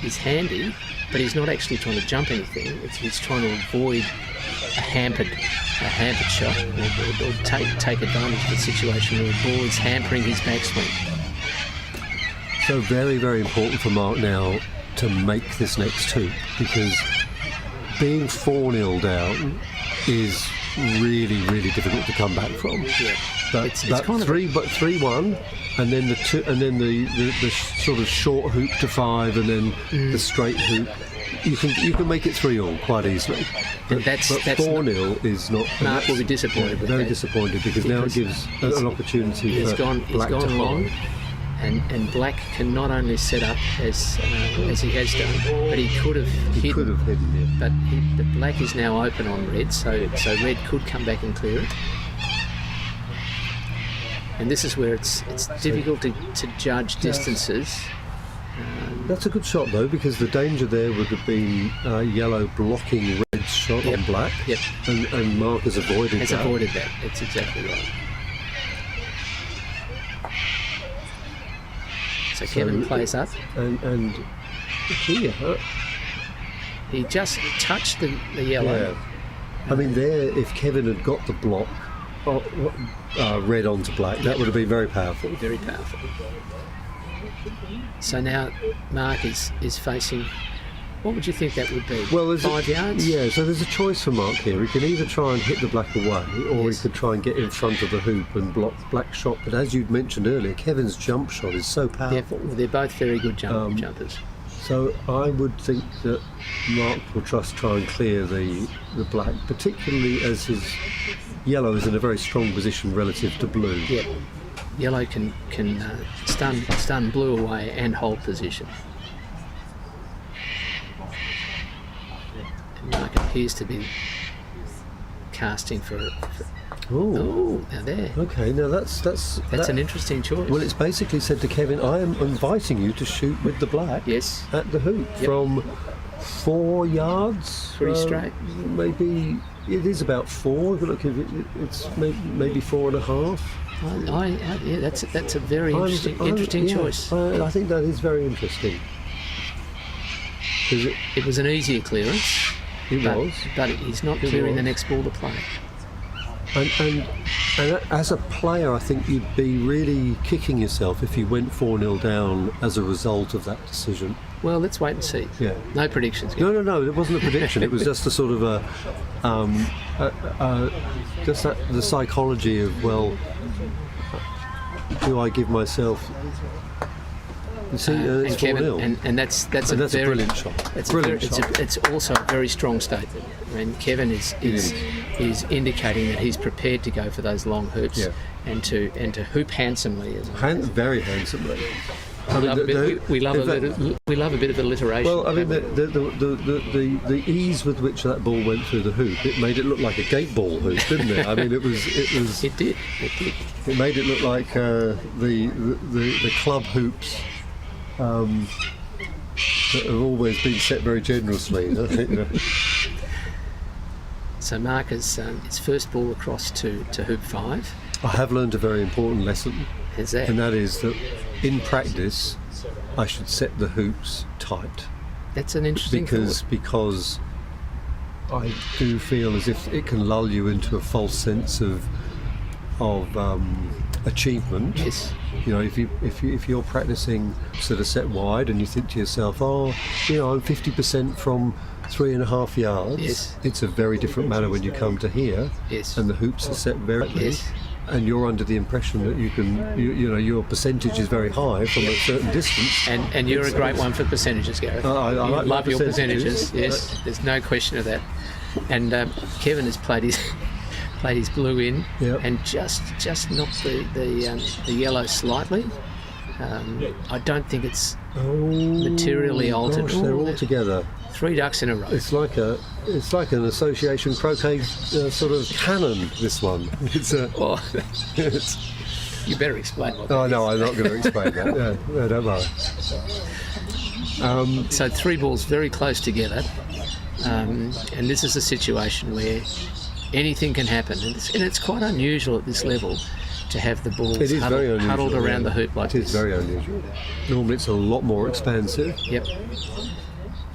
is handy, but he's not actually trying to jump anything. He's trying to avoid a hampered shot, or take advantage of the situation where the ball is hampering his backswing. So very, very important for Mark now to make this next hoop, because being 4-0 down is really, really difficult to come back from. Yeah. But it's kind of 3-1, and then the sort of short hoop to 5, and then the straight hoop. You can make it 3-all quite easily. But 4-0 is not. Mark will be disappointed. Very disappointed, because now it gives an opportunity for Black to long. And Black can not only set up as he has done, but he could have hidden. But the Black is now open on Red, so Red could come back and clear it. And this is where it's difficult to judge distances. That's a good shot though, because the danger there would have been yellow blocking Red's shot on Black. Yep. And Mark has avoided that. Avoided that. That's exactly right. So Kevin plays up. And here... He just touched the yellow. Yeah. I mean, there, if Kevin had got the block, Red onto Black, that would have been very powerful. Very powerful. So now Mark is facing... What would you think that would be? Well, 5 yards? Yeah, so there's a choice for Mark here. He can either try and hit the Black away, or he could try and get in front of the hoop and block Black's shot. But as you'd mentioned earlier, Kevin's jump shot is so powerful. They're both very good jumpers. So I would think that Mark will try and clear the Black, particularly as his yellow is in a very strong position relative to blue. Yeah, yellow can stun blue away and hold position. And Mark appears to be casting for Oh, now there. Okay, now that's an interesting choice. Well, it's basically said to Kevin, I am inviting you to shoot with the Black at the hoop from 4 yards. Pretty straight. Maybe it is about 4. Look, it's maybe 4.5. Yeah, that's a very interesting choice. I think that is very interesting. It was an easier clearance. But he's not clearing the next ball to play. And as a player, I think you'd be really kicking yourself if you went 4-0 down as a result of that decision. Well, let's wait and see. Yeah. No predictions. No. It wasn't a prediction. It was just a sort of just the psychology of, well, do I give myself? You see, it's and Kevin, 4-0. and that's a brilliant shot. It's also a very strong statement. I mean, Kevin is indicating that he's prepared to go for those long hoops and to hoop handsomely. Very handsomely. We love a bit of alliteration. Well, I mean, the ease with which that ball went through the hoop, it made it look like a gate ball hoop, didn't it? I mean, it was. It did. It made it look like the club hoops that have always been set very generously. So Mark has his first ball across to hoop 5. I have learned a very important lesson. Is that? And that is that in practice, I should set the hoops tight. That's an interesting because I do feel as if it can lull you into a false sense of achievement. Yes. You know, if you're practicing sort of set wide and you think to yourself, I'm 50% from 3.5 yards. Yes. It's a very different matter when you come to here. Yes. And the hoops are set very. Yes. And you're under the impression that your percentage is very high from a certain distance. And you're a great one for percentage, Gareth. I like love your percentages. Yes, there's no question of that. And Kevin has played his blue in and just knocked the yellow slightly. I don't think it's materially altered. Gosh, they're all together. 3 ducks in a row. It's like an association croquet sort of cannon. This one. You better explain what. No, I'm not going to explain that. No, don't worry. So 3 balls very close together, and this is a situation where anything can happen, and it's quite unusual at this level to have the balls huddled around the hoop like this. It is very unusual. Normally it's a lot more expansive. Yep.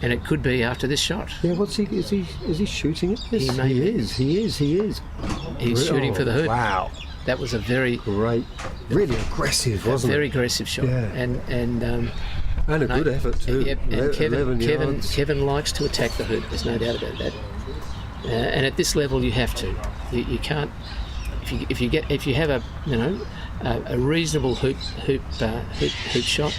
And it could be after this shot. Yeah, is he shooting it? Yes, He is. He's shooting for the hoop. Wow. That was a very great, really aggressive, wasn't it? Very aggressive shot. Yeah. And a good effort too. Yep. And Kevin likes to attack the hoop. There's no doubt about that. And at this level, you have to. You can't. If you have a reasonable hoop shot,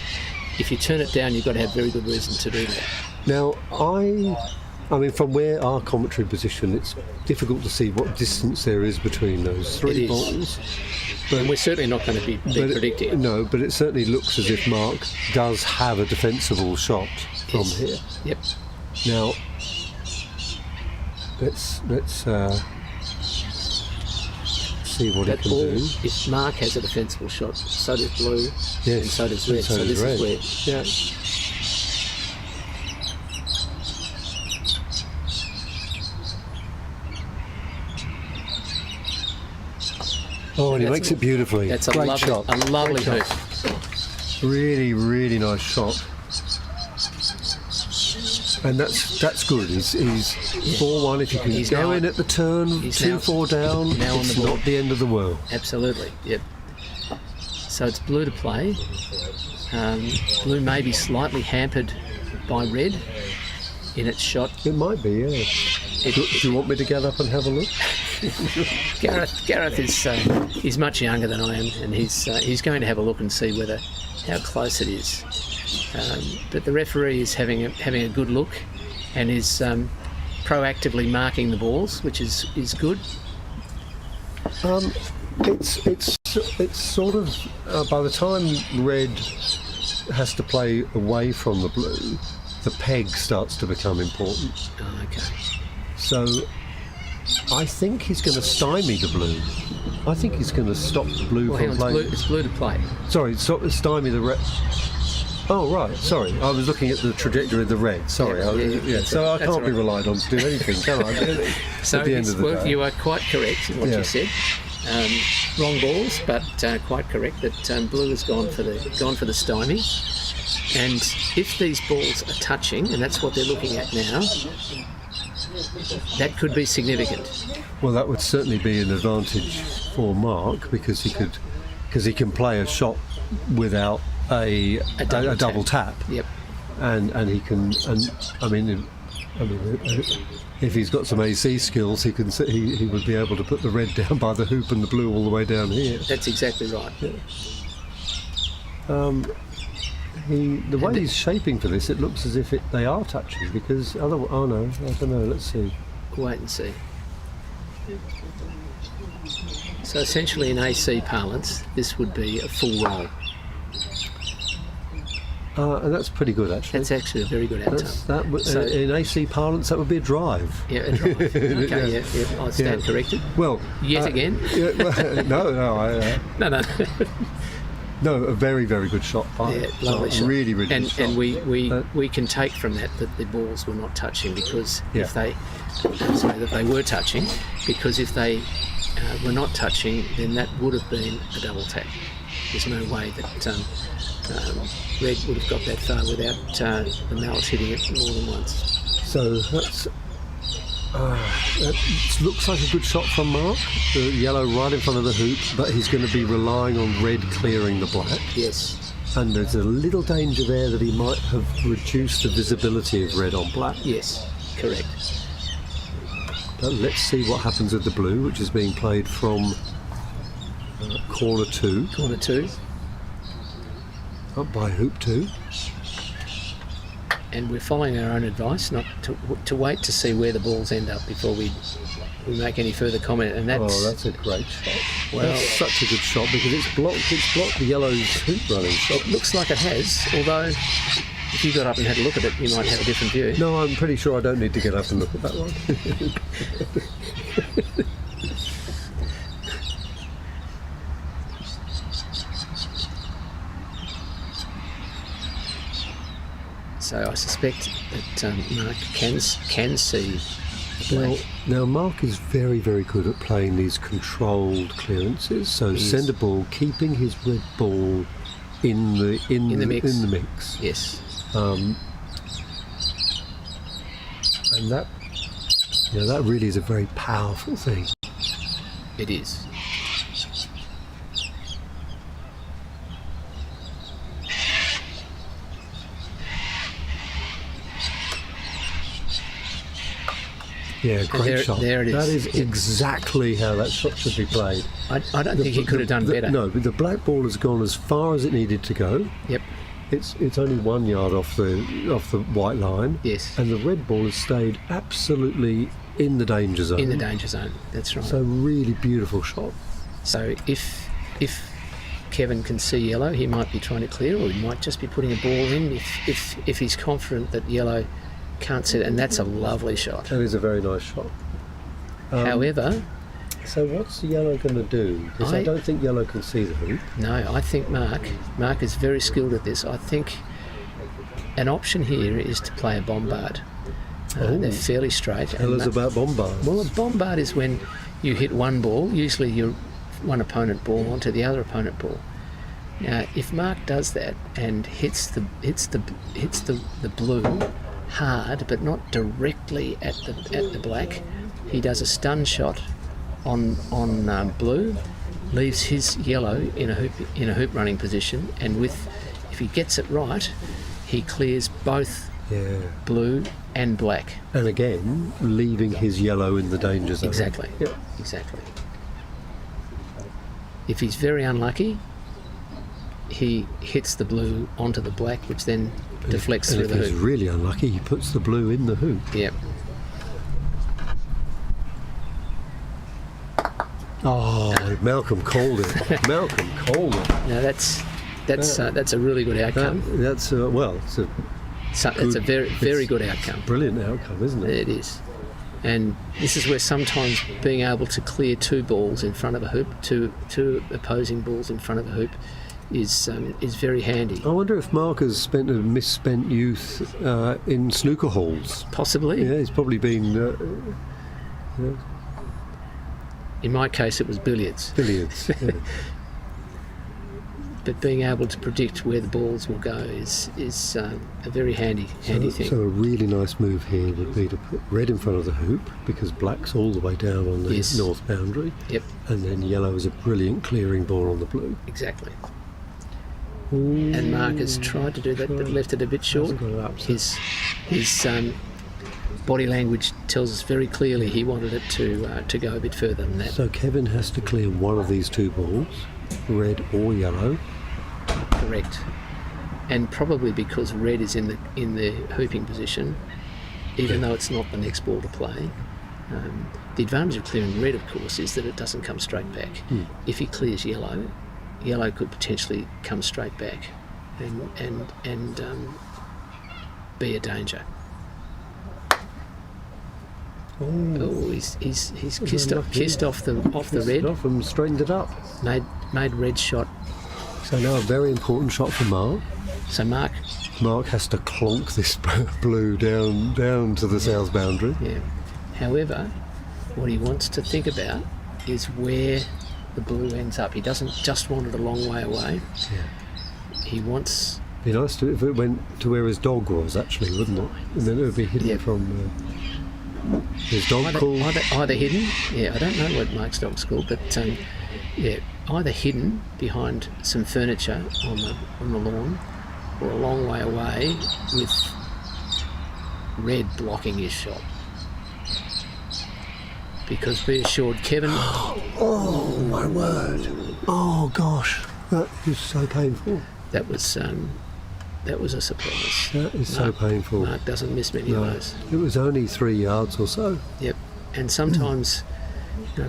if you turn it down, you've got to have very good reason to do that. Now, I mean, from where our commentary position, it's difficult to see what distance there is between those 3 balls. And we're certainly not going to be predicting it. No, but it certainly looks as if Mark does have a defensible shot from here. Yep. Now, let's see what he can do. If Mark has a defensible shot, so does blue, yes, and so does red. So this is where. Yeah. Oh, and he makes it beautifully. That's a great lovely shot. A lovely hoop. Really, really nice shot. And that's good. He's 4-1. If you can go in at the turn, 2-4 down, it's not the end of the world. Absolutely, yep. So it's blue to play. Blue may be slightly hampered by red in its shot. It might be, yeah. Do you want me to get up and have a look? Gareth is much younger than I am, and he's going to have a look and see how close it is. But the referee is having a good look, and is proactively marking the balls, which is good. It's sort of by the time red has to play away from the blue, the peg starts to become important. Oh, okay. So I think he's going to stymie the blue. I think he's going to stop the blue from playing. It's blue to play. Sorry, stymie the red. Oh, right, sorry. I was looking at the trajectory of the red. Sorry. So I can't be relied on to do anything, can I? Really? So at the end of the day. You are quite correct in what you said. wrong balls, but quite correct that blue has gone for the stymie. And if these balls are touching, and that's what they're looking at now, that could be significant. Well, that would certainly be an advantage for Mark because he can play a shot without a double tap. Yep. And he can, and I mean, if he's got some AC skills, he would be able to put the red down by the hoop and the blue all the way down here. That's exactly right. Yeah. The way he's shaping for this, it looks as if they are touching because otherwise, oh no, I don't know. Let's see. Wait and see. So essentially, in AC parlance, this would be a full roll. And that's pretty good, actually. That's actually a very good outcome. In AC parlance, that would be a drive. Yeah, a drive. Okay, yeah. I stand corrected. Well, yet again. No. No. No, a very, very good shot. Lovely shot. Really, really good shot. And we can take from that the balls were not touching because if they were touching, because if they were not touching, then that would have been a double tap. There's no way that red would have got that far without the mallet hitting it more than once. So that looks like a good shot from Mark. The yellow right in front of the hoop, but he's going to be relying on red clearing the black. Yes. And there's a little danger there that he might have reduced the visibility of red on black. Yes, correct. But let's see what happens with the blue, which is being played from corner 2. Corner 2. Up by hoop 2. And we're following our own advice, not to wait to see where the balls end up before we make any further comment. And that's a great shot. Well, that's such a good shot because it's blocked the yellow's hoop running shot. It looks like it has, although if you got up and had a look at it, you might have a different view. No, I'm pretty sure I don't need to get up and look at that one. So I suspect that Mark can see the black. Now Mark is very, very good at playing these controlled clearances. So centre ball, keeping his red ball in the mix. Yes. And that really is a very powerful thing. It is. Yeah, great shot. There it is. That is exactly how that shot should be played. I don't think he could have done better. No, but the black ball has gone as far as it needed to go. Yep. It's only 1 yard off the white line. Yes. And the red ball has stayed absolutely in the danger zone. In the danger zone. That's right. So really beautiful shot. So if Kevin can see yellow, he might be trying to clear, or he might just be putting a ball in if he's confident that yellow can't see it, and that's a lovely shot. That is a very nice shot. However, so what's yellow going to do? Because I don't think yellow can see the hoop. No, I think Mark is very skilled at this. I think an option here is to play a bombard. They're fairly straight. Tell us about bombard. Well, a bombard is when you hit one ball, usually your one opponent ball onto the other opponent ball. Now, if Mark does that and hits the blue hard, but not directly at the black, he does a stun shot on blue, leaves his yellow in a hoop running position, and if he gets it right, he clears both blue and black. And again, leaving his yellow in the danger zone. Exactly. Yep. Exactly. If he's very unlucky, he hits the blue onto the black, which then deflects through the hoop. If he's really unlucky, he puts the blue in the hoop. Yep. Oh, Malcolm called it. Malcolm called it. Now that's a really good outcome. It's a very good outcome. Brilliant outcome, isn't it? It is. And this is where sometimes being able to clear two balls in front of a hoop, two opposing balls in front of a hoop, is very handy. I wonder if Mark has spent a misspent youth in snooker halls. Possibly. Yeah, he's probably been. In my case, it was billiards. Billiards. Yeah. But being able to predict where the balls will go is a very handy thing. So a really nice move here would be to put red in front of the hoop, because black's all the way down on the Yes. north boundary. Yep, And then yellow is a brilliant clearing ball on the blue. exactly. Ooh, And Mark has tried to do that, but left it a bit short. Hasn't got it up, so- His body language tells us very clearly he wanted it to go a bit further than that. So Kevin has to clear one of these two balls, red or yellow. Correct. And probably because red is in the hooping position, even though it's not the next ball to play. The advantage of clearing red, of course, is that it doesn't come straight back. If he clears yellow, yellow could potentially come straight back and be a danger. Oh, he's kissed off the red. Off and straightened it up. Made red shot. So now a very important shot for Mark. So Mark has to clonk this blue down to the south boundary. Yeah. However, what he wants to think about is where the blue ends up. He doesn't just want it a long way away. Yeah. He wants... It'd be nice if it went to where his dog was, actually, wouldn't it? And then it would be hidden from his dog called... Either hidden, I don't know what Mark's dog's called, but either hidden behind some furniture on the lawn, or a long way away with red blocking his shot. Because be assured, Kevin... Oh, my word. Oh, gosh. That is so painful. That was a surprise. That is so painful. Mark doesn't miss many of those. It was only 3 yards or so. Yep. And sometimes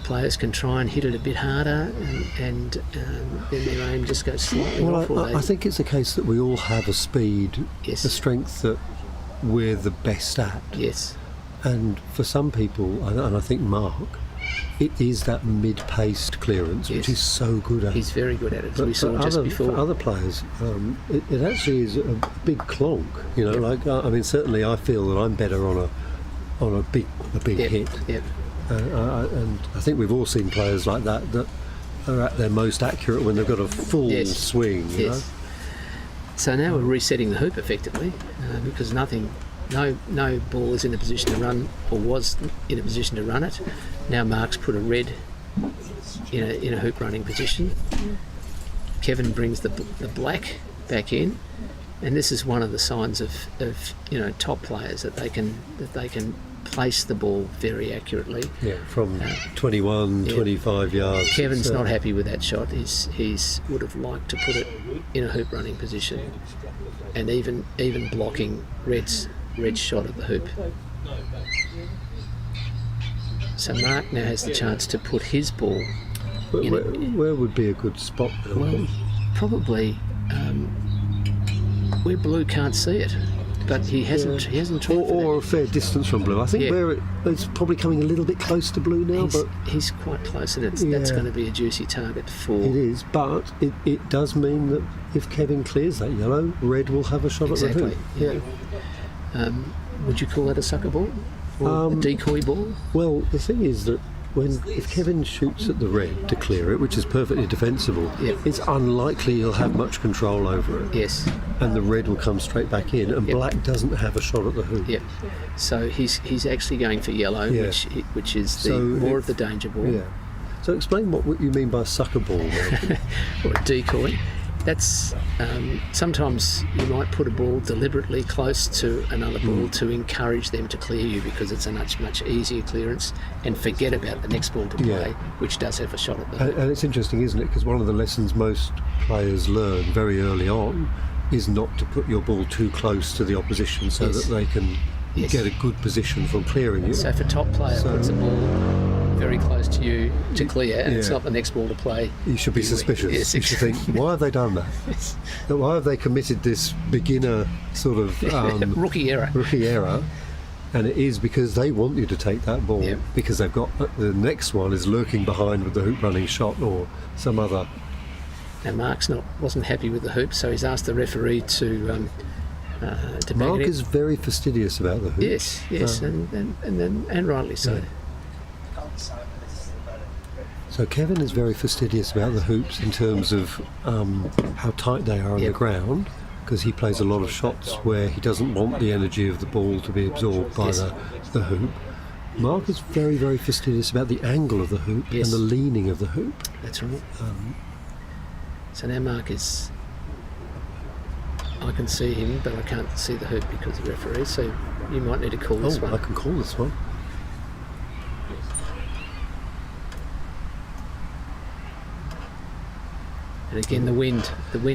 players can try and hit it a bit harder, and then their aim just goes slightly off. I think it's a case that we all have a speed, Yes. a strength that we're the best at. Yes. And for some people, and I think Mark, it is that mid-paced clearance, which Yes. is so good at. He's very good at it, as But we saw for just other, before. For other players, it actually is a big clonk. You know, Yep. like I mean, certainly I feel that I'm better on a big Yep. hit. Yep. And I think we've all seen players like that are at their most accurate when they've got a full Yes. swing. You know? So now we're resetting the hoop effectively, because no ball is in a position to run, or was in a position to run it. Now Mark's put a red in a hoop running position. Kevin brings the black back in, and this is one of the signs of top players, that they can place the ball very accurately. Yeah, from 21, 25 yards. Kevin's not happy with that shot. He's would have liked to put it in a hoop running position, and even blocking Red's shot at the hoop. So Mark now has the chance to put his ball. Where would be a good spot? Well, probably where blue can't see it, but he hasn't tried. Or a fair distance from blue. I think where it's probably coming a little bit close to blue now. He's quite close, and that's going to be a juicy target for. It is, but it does mean that if Kevin clears that yellow, red will have a shot at the hoop. Yeah. Would you call that a sucker ball or a decoy ball? Well, the thing is that if Kevin shoots at the red to clear it, which is perfectly defensible, it's unlikely he'll have much control over it. Yes. And the red will come straight back in, and black doesn't have a shot at the hoop. Yep. So he's actually going for yellow, which is more of the danger ball. Yeah. So explain what you mean by sucker ball, or a decoy. That's sometimes you might put a ball deliberately close to another ball to encourage them to clear you, because it's a much easier clearance, and forget about the next ball to play, which does have a shot at the hoop. And it's interesting, isn't it? Because one of the lessons most players learn very early on is not to put your ball too close to the opposition, so that they can get a good position from clearing you. So if a top player puts a ball very close to you to clear, and it's not the next ball to play, you should be suspicious. Yes, you should think, why have they done that? Why have they committed this beginner sort of rookie error? And it is because they want you to take that ball, because they've got the next one is lurking behind with the hoop running shot or some other. Now Mark's wasn't happy with the hoop, so he's asked the referee to Mark is very fastidious about the hoop. Yes, and rightly so. So Kevin is very fastidious about the hoops in terms of how tight they are on the ground, because he plays a lot of shots where he doesn't want the energy of the ball to be absorbed by the hoop. Mark is very, very fastidious about the angle of the hoop and the leaning of the hoop. That's right. So now Mark is... I can see him, but I can't see the hoop because of the referee, so you might need to call this one. I can call this one. And again, the wind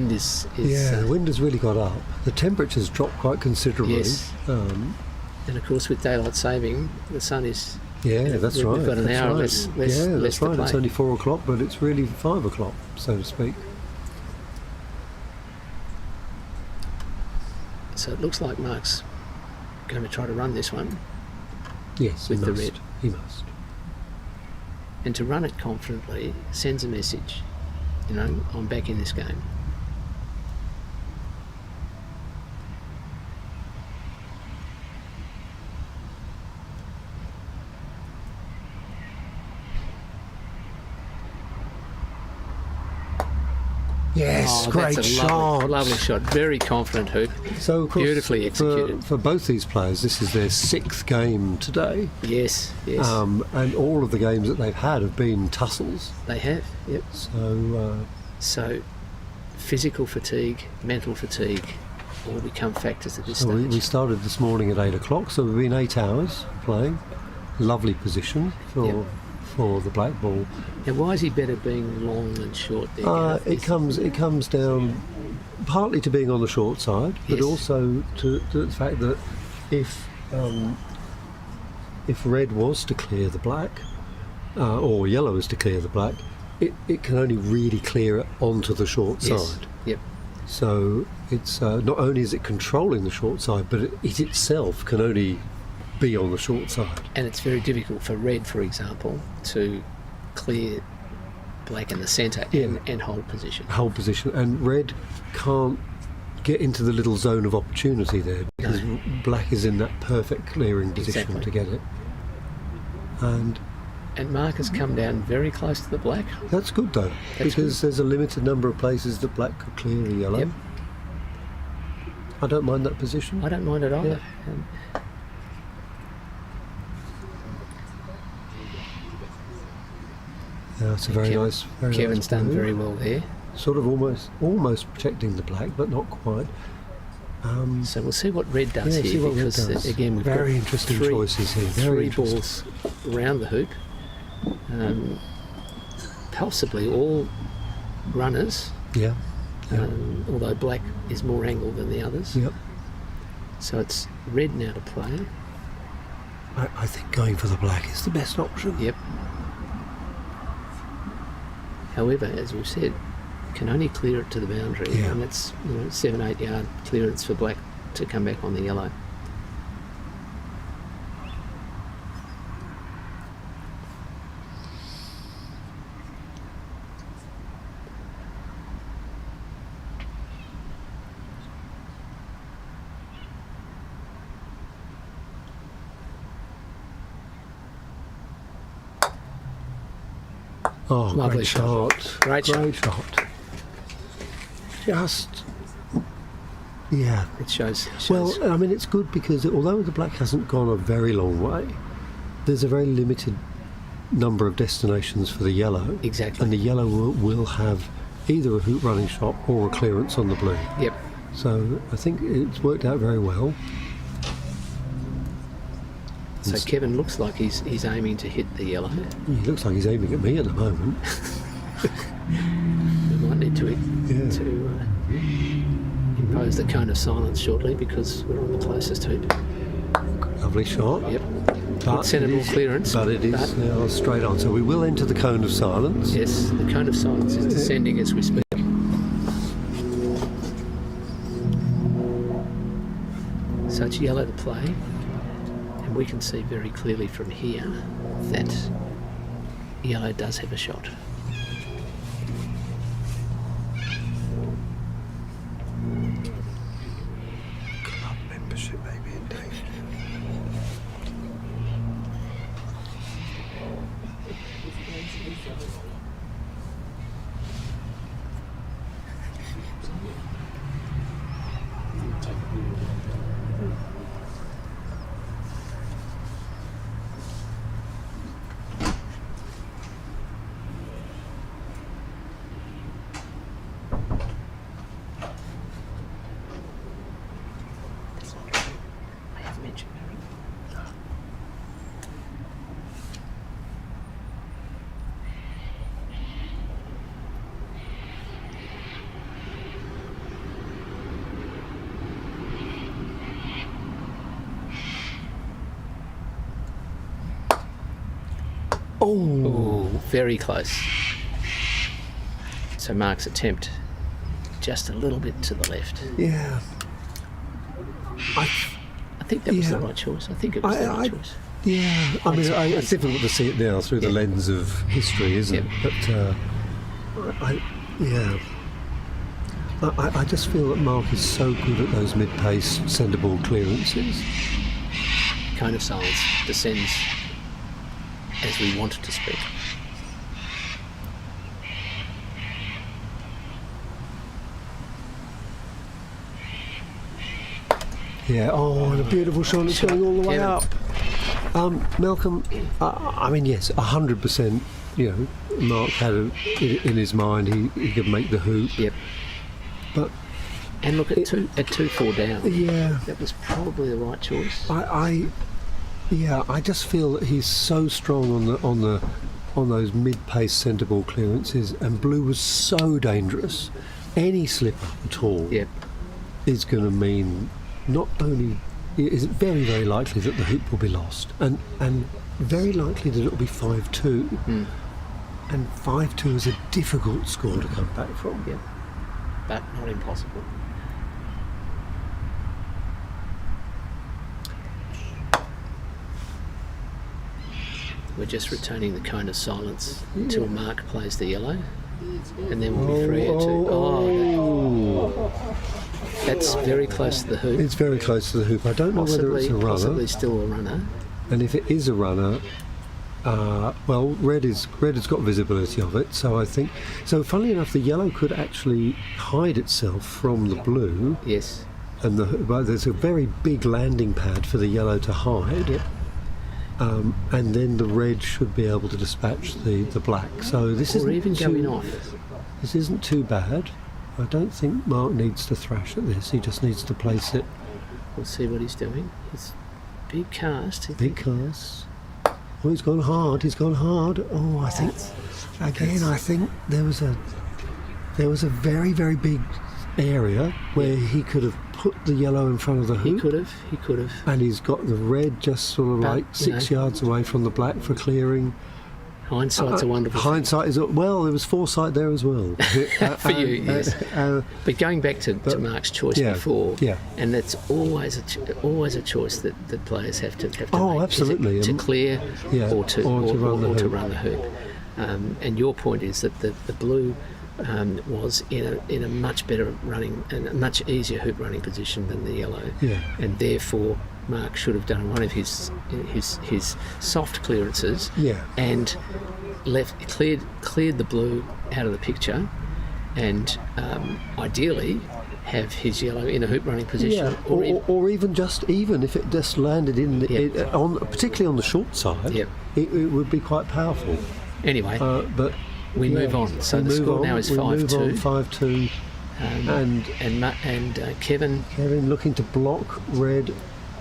is the wind has really got up. The temperature's dropped quite considerably. Yes. And of course, with daylight saving, the sun is... that's right. We've got an hour less Yeah, that's to right. play. It's only 4 o'clock, but it's really 5 o'clock, so to speak. So it looks like Mark's going to try to run this one. Yes, with he the must. red. He must. And to run it confidently sends a message, I'm back in this game. Yes, great that's a shot. Lovely shot. Very confident hoop. So, of course, beautifully executed. For both these players, this is their 6th game today. Yes. And all of the games that they've had have been tussles. They have, yep. So, physical fatigue, mental fatigue, all become factors at this so stage. we started this morning at 8 o'clock, so we've been 8 hours playing. Lovely position for the black ball. Now, why is he better being long than short there? It comes down partly to being on the short side, but also to the fact that if red was to clear the black, or yellow is to clear the black, it can only really clear it onto the short side. Yep. So it's not only is it controlling the short side, but it itself can only be on the short side. And it's very difficult for red, for example, to clear black in the centre and hold position. Hold position. And red can't get into the little zone of opportunity there because black is in that perfect clearing position to get it. And Mark has come down very close to the black. That's good though, because there's a limited number of places that black could clear the yellow. Yep. I don't mind that position. I don't mind it either. It's a very nice. Kevin's done very well there. Sort of almost protecting the black, but not quite. So we'll see what red does here, because again we've very got interesting choices here. Three balls around the hoop, possibly all runners. Yeah. Although black is more angled than the others. Yep. So it's red now to play. I think going for the black is the best option. Yep. However, as we've said, can only clear it to the boundary, and it's 7-8 yard clearance for black to come back on the yellow. Oh, Lovely great shot. Great shot. Just, It shows. Well, I mean, it's good because although the black hasn't gone a very long way, there's a very limited number of destinations for the yellow. Exactly. And the yellow will have either a hoop running shot or a clearance on the blue. Yep. So I think it's worked out very well. So Kevin looks like he's aiming to hit the yellow. He looks like he's aiming at me at the moment. We might need to impose the cone of silence shortly because we're on the closest hoop. Lovely shot. Yep. But centre ball clearance. But it is now straight on. So we will enter the cone of silence. Yes, the cone of silence is descending as we speak. So it's yellow to play. And we can see very clearly from here that yellow does have a shot. Club membership, maybe, indeed. Oh, very close. So Mark's attempt just a little bit to the left. Yeah. I think that was the right choice. I think it was the right choice. Yeah, I mean, it's difficult to see it now through the lens of history, isn't it? But I just feel that Mark is so good at those mid-pace centre ball clearances. Cone of silence descends as we wanted to speak. Yeah, and a beautiful shot. It's going all the way up. Malcolm, I mean, yes, 100%. You know, Mark had it in his mind he could make the hoop. Yep. But look at 2-4 down. Yeah, that was probably the right choice. I just feel that he's so strong on those mid-pace centre ball clearances, and Blue was so dangerous. Any slip up at all is going to mean not only is it very, very likely that the hoop will be lost, and very likely that it will be 5-2. And 5-2 is a difficult score to come back from. Yeah, but not impossible. We're just returning the cone of silence until Mark plays the yellow, and then we'll be free to. That's very close to the hoop. It's very close to the hoop. I don't know whether it's a runner. Possibly still a runner. And if it is a runner, red has got visibility of it. So I think. So funnily enough, the yellow could actually hide itself from the blue. Yes. And but there's a very big landing pad for the yellow to hide. Yep. And then the red should be able to dispatch the black. So this is even going off. This isn't too bad. I don't think Mark needs to thrash at this. He just needs to place it. We'll see what he's doing. It's big cast. Big cast. Oh, he's gone hard. Oh, I think I think there was a very, very big area where he could have put the yellow in front of the hoop. He could have. And he's got the red just sort of like 6 yards away from the black for clearing. Hindsight's a wonderful thing. Hindsight is, well, there was foresight there as well. For you, yes. But going back to Mark's choice before, and that's always a choice that players have to make. Absolutely. To clear or to run the hoop. And your point is that the blue was in a much better running and a much easier hoop running position than the yellow. Yeah. And therefore Mark should have done one of his soft clearances and cleared the blue out of the picture, and ideally have his yellow in a hoop running position, or even if it just landed in particularly on the short side, it would be quite powerful. Anyway, but we move on. So the score now is 5-2. 5-2. And Kevin looking to block red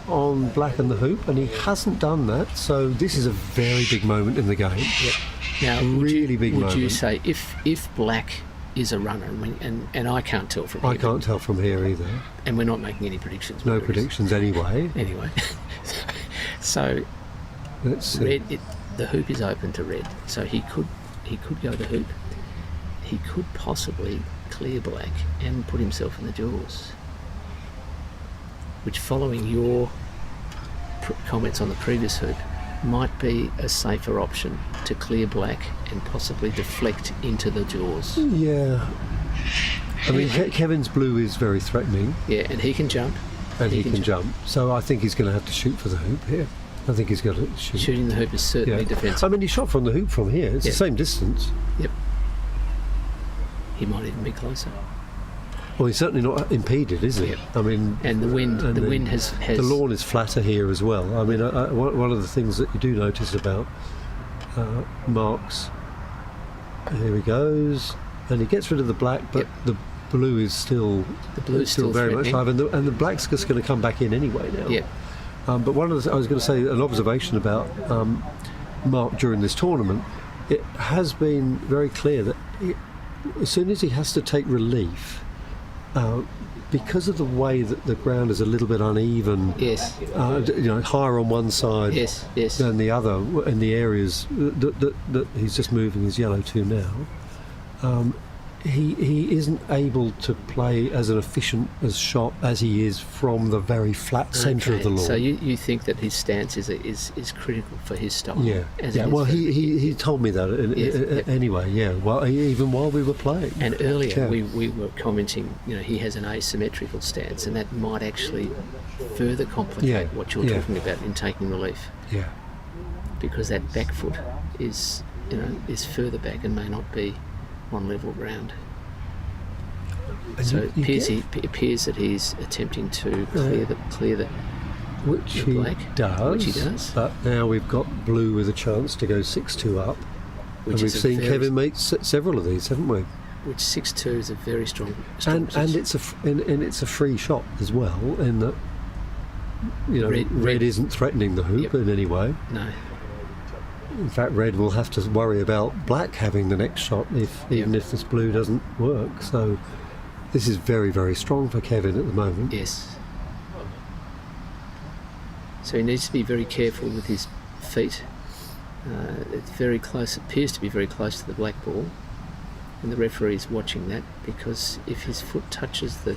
on black and the hoop, and he hasn't done that. So this is a very big moment in the game. Yep. Now, really big moment. Would you say if black is a runner, and I can't tell from here. I can't tell from here either. And we're not making any predictions. No predictions anyway. Anyway, so let's see. The hoop is open to red, so he could go the hoop. He could possibly clear black and put himself in the jaws, which, following your comments on the previous hoop, might be a safer option to clear black and possibly deflect into the jaws. Yeah. I mean, Kevin's blue is very threatening. Yeah, and he can jump. And he can jump. So I think he's going to have to shoot for the hoop here. I think he's got to shoot. Shooting the hoop is certainly defensive. I mean, he shot from the hoop from here. It's the same distance. Yep. He might even be closer. Well, he's certainly not impeded, is he? Yep. I mean, and the wind has the lawn is flatter here as well. I mean, one of the things that you do notice about Mark's, here he goes, and he gets rid of the black, but the blue is still very much alive, and the black's just going to come back in anyway now. Yeah. But I was going to say an observation about Mark during this tournament. It has been very clear that as soon as he has to take relief, because of the way that the ground is a little bit uneven, Yes. Higher on one side Yes. Yes. than the other, in the areas that he's just moving his yellow to now, he isn't able to play as an efficient shot as he is from the very flat centre of the lawn. So you think that his stance is critical for his style? Yeah. as it Yeah. is Well, for- he told me that Yes. anyway. Yeah. Well, even while we were playing. And earlier Yeah. we were commenting, he has an asymmetrical stance, and that might actually further complicate what you're talking about in taking relief, Yeah. because that back foot is further back and may not be on level ground. And So you it appears that he's attempting to clear the Which the he black, does. which he does. But now we've got blue with a chance to go 6-2 up. Which And we've is a seen very- Kevin make several of these, haven't we? which 6-2 is a very strong And position. it's a free shot as well, in that red isn't threatening the hoop in any way. No. In fact, red will have to worry about black having the next shot even if this blue doesn't work. So this is very, very strong for Kevin at the moment. Yes. So he needs to be very careful with his feet. It's very close, appears to be very close to the black ball, and the referee is watching that, because if his foot touches the...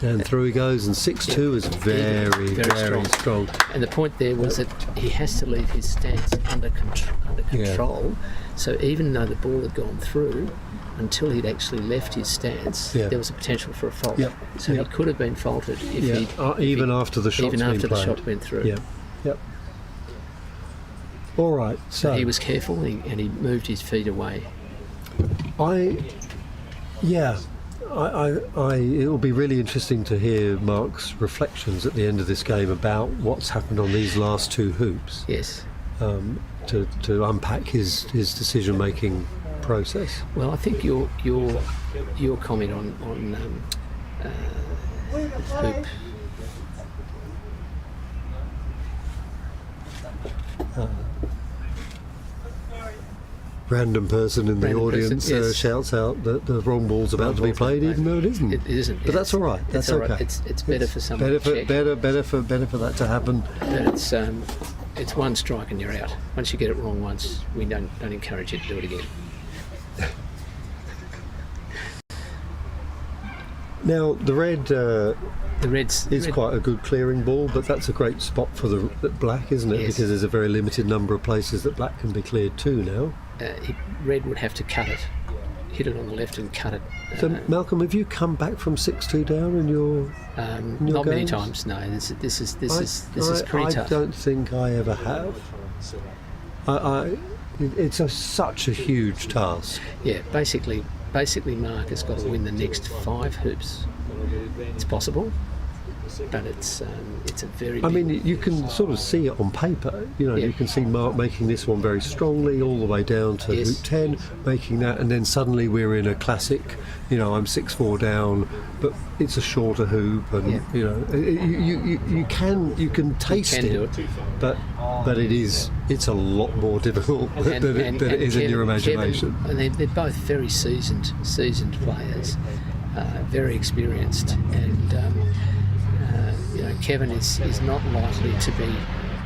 And through he goes, and 6-2 is very, very strong. And the point there was that he has to leave his stance under control. So even though the ball had gone through, until he'd actually left his stance, there was a potential for a fault. Yep. So he could have been faulted even after the shot went through. Yep. All right. So he was careful, and he moved his feet away. It'll be really interesting to hear Mark's reflections at the end of this game about what's happened on these last two hoops. Yes. To unpack his decision-making process. Well, I think your comment on hoop. Random person in the audience shouts out that the wrong ball's about to be played, even though it isn't. It isn't. But that's all right. That's okay. Right. It's better for someone to check. Better for that to happen. But it's one strike and you're out. Once you get it wrong once, we don't encourage you to do it again. Now the red is quite a good clearing ball, but that's a great spot for the black, isn't it? Yes. Because there's a very limited number of places that black can be cleared to now. Red would have to cut it, hit it on the left and cut it. So Malcolm, have you come back from 6-2 down in your not many games? times. No, this is pretty tough. I don't think I ever have. It's such a huge task. Yeah, basically, Mark has got to win the next 5 hoops. It's possible, but it's a very. I mean, you can sort of see it on paper. You can see Mark making this one very strongly, all the way down to hoop 10, making that, and then suddenly we're in a classic. I'm 6-4 down, but it's a shorter hoop, and you can taste it. Do it. But it's a lot more difficult than it is in your imagination. Kevin, and they're both very seasoned players, very experienced, and Kevin is not likely to be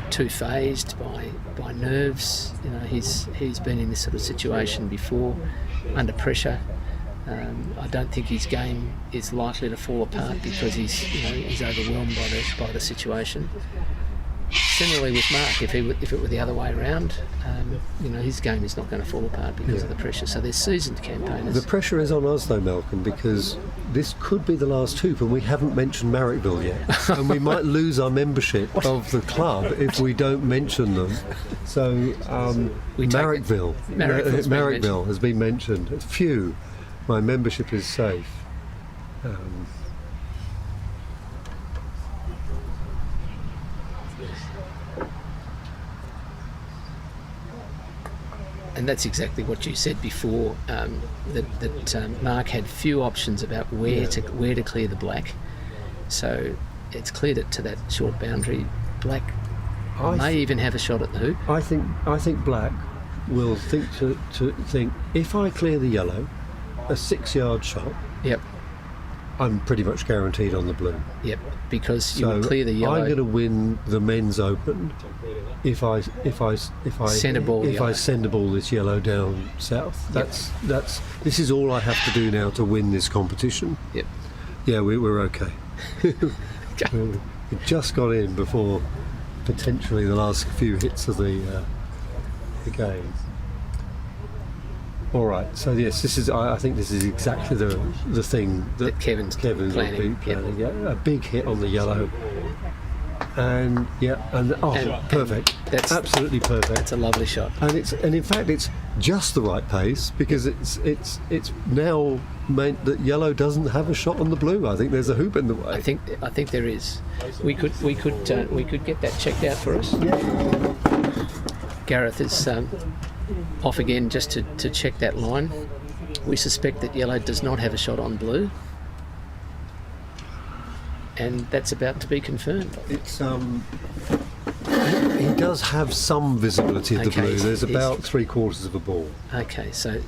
too phased by nerves. He's been in this sort of situation before, under pressure. I don't think his game is likely to fall apart because he's overwhelmed by the situation. Similarly with Mark, if it were the other way around, his game is not going to fall apart because of the pressure. So they're seasoned campaigners. The pressure is on us though, Malcolm, because this could be the last hoop and we haven't mentioned Marrickville yet. And we might lose our membership of the club if we don't mention them. So Marrickville has been mentioned. Phew, my membership is safe. And that's exactly what you said before. That Mark had few options about where to clear the black, so it's cleared it to that short boundary. Black may even have a shot at the hoop. I think black will think to think, if I clear the yellow, a 6-yard shot. Yep. I'm pretty much guaranteed on the blue. Yep, because you So will clear the yellow. I'm going to win the men's open if I Send a ball yellow. send a ball this yellow down south. This is all I have to do now to win this competition. Yep. Yeah, we're okay. We just got in before potentially the last few hits of the game. All right. So yes, this is. I think this is exactly the thing that Kevin will be planning. planning. Yeah, a big hit on the yellow. And perfect. That's absolutely perfect. That's a lovely shot. And in fact it's just the right pace because it's now meant that yellow doesn't have a shot on the blue. I think there's a hoop in the way. I think there is. We could get that checked out for us. Yeah. Gareth is off again just to check that line. We suspect that yellow does not have a shot on blue. And that's about to be confirmed. It's he does have some visibility of the blue. There's about 3/4 of a ball. Okay, so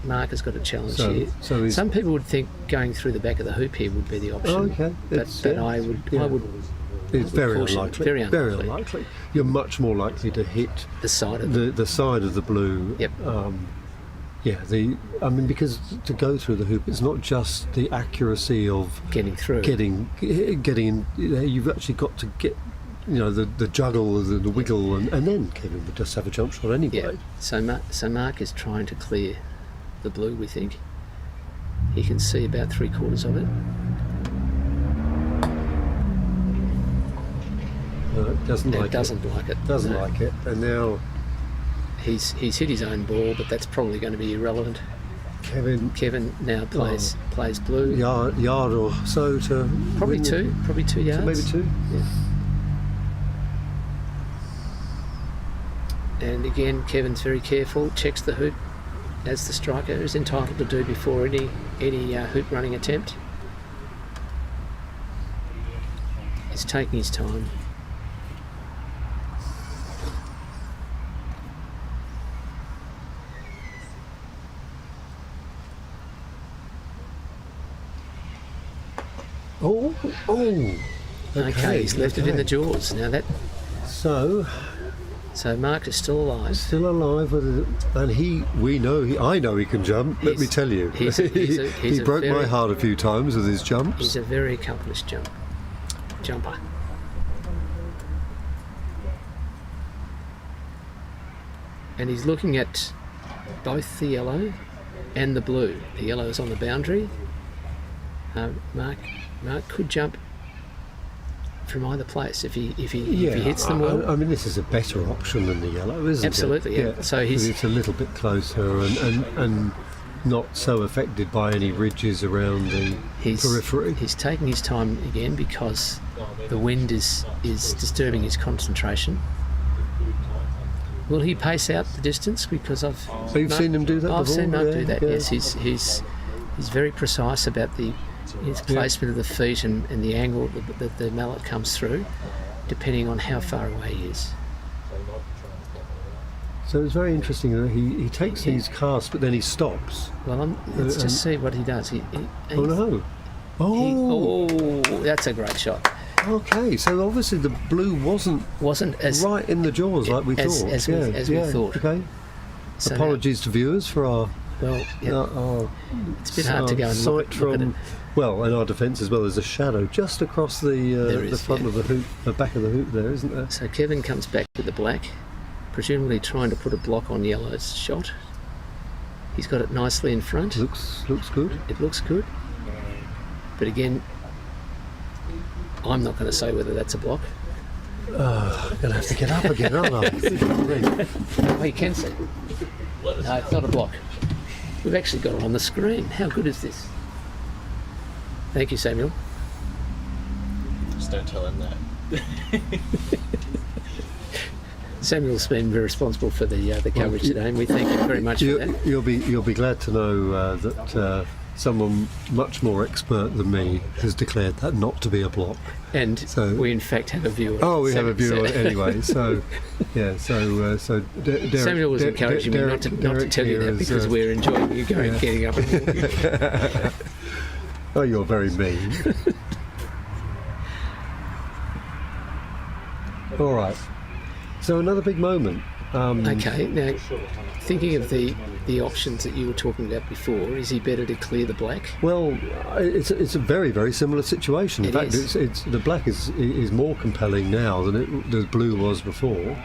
Mark has got a challenge here. So some people would think going through the back of the hoop here would be the option. Oh, okay. But I would. It's very caution, unlikely. Very unlikely. You're much more likely to hit the side of the side of the blue. Yep. Because to go through the hoop, it's not just the accuracy of getting through. Getting in. You've actually got to get, the juggle, the wiggle, and then Kevin would just have a jump shot anyway. Yeah. So Mark is trying to clear the blue. We think he can see about 3/4 of it. No, it doesn't like it. Doesn't like it. And now he's hit his own ball, but that's probably going to be irrelevant. Kevin now plays blue. Yard or so to probably 2 yards. So maybe 2. Yeah. And again, Kevin's very careful. Checks the hoop, as the striker is entitled to do before any hoop running attempt. He's taking his time. Oh. Okay, he's left it in the jaws. Now that. So Mark is still alive. Still alive, and I know he can jump. Let me tell you, he broke my heart a few times with his jumps. He's a very accomplished jumper. And he's looking at both the yellow and the blue. The yellow is on the boundary. Mark could jump from either place if he hits them well. I mean, this is a better option than the yellow, isn't Absolutely, it? yeah. So it's a little bit closer and not so affected by any ridges around the periphery. He's taking his time again because the wind is disturbing his concentration. Will he pace out the distance? Because you've seen him do that before? I've seen Mark do that. Yeah. Yes, he's very precise about his placement of the feet and the angle that the mallet comes through, depending on how far away he is. So it's very interesting that he takes these casts, but then he stops. Well, let's just see what he does. That's a great shot. Okay, so obviously the blue wasn't as right in the jaws like we thought. As we thought. Okay. So apologies to viewers for our. Well, it's a bit hard to go and look at it. Well, in our defence as well, there's a shadow just across the front of the hoop, the back of the hoop there, isn't there? So Kevin comes back with the black, presumably trying to put a block on yellow's shot. He's got it nicely in front. Looks good. It looks good. But again, I'm not going to say whether that's a block. I'm going to have to get up again, aren't I? Oh, you can see. No, it's not a block. We've actually got it on the screen. How good is this? Thank you, Samuel. Just don't tell him that. Samuel's been very responsible for the coverage today, and we thank him very much for that. You'll be glad to know that someone much more expert than me has declared that not to be a block. And so, we in fact have a view on it. Oh, we have a view on it anyway. So, yeah. So Derek, Samuel was encouraging me not to tell you that because we're enjoying you getting up and walking. Oh, you're very mean. All right. So another big moment. Okay, now thinking of the options that you were talking about before, is he better to clear the black? Well, it's a very, very similar situation. In fact, is. it's the black is more compelling now than the blue was before.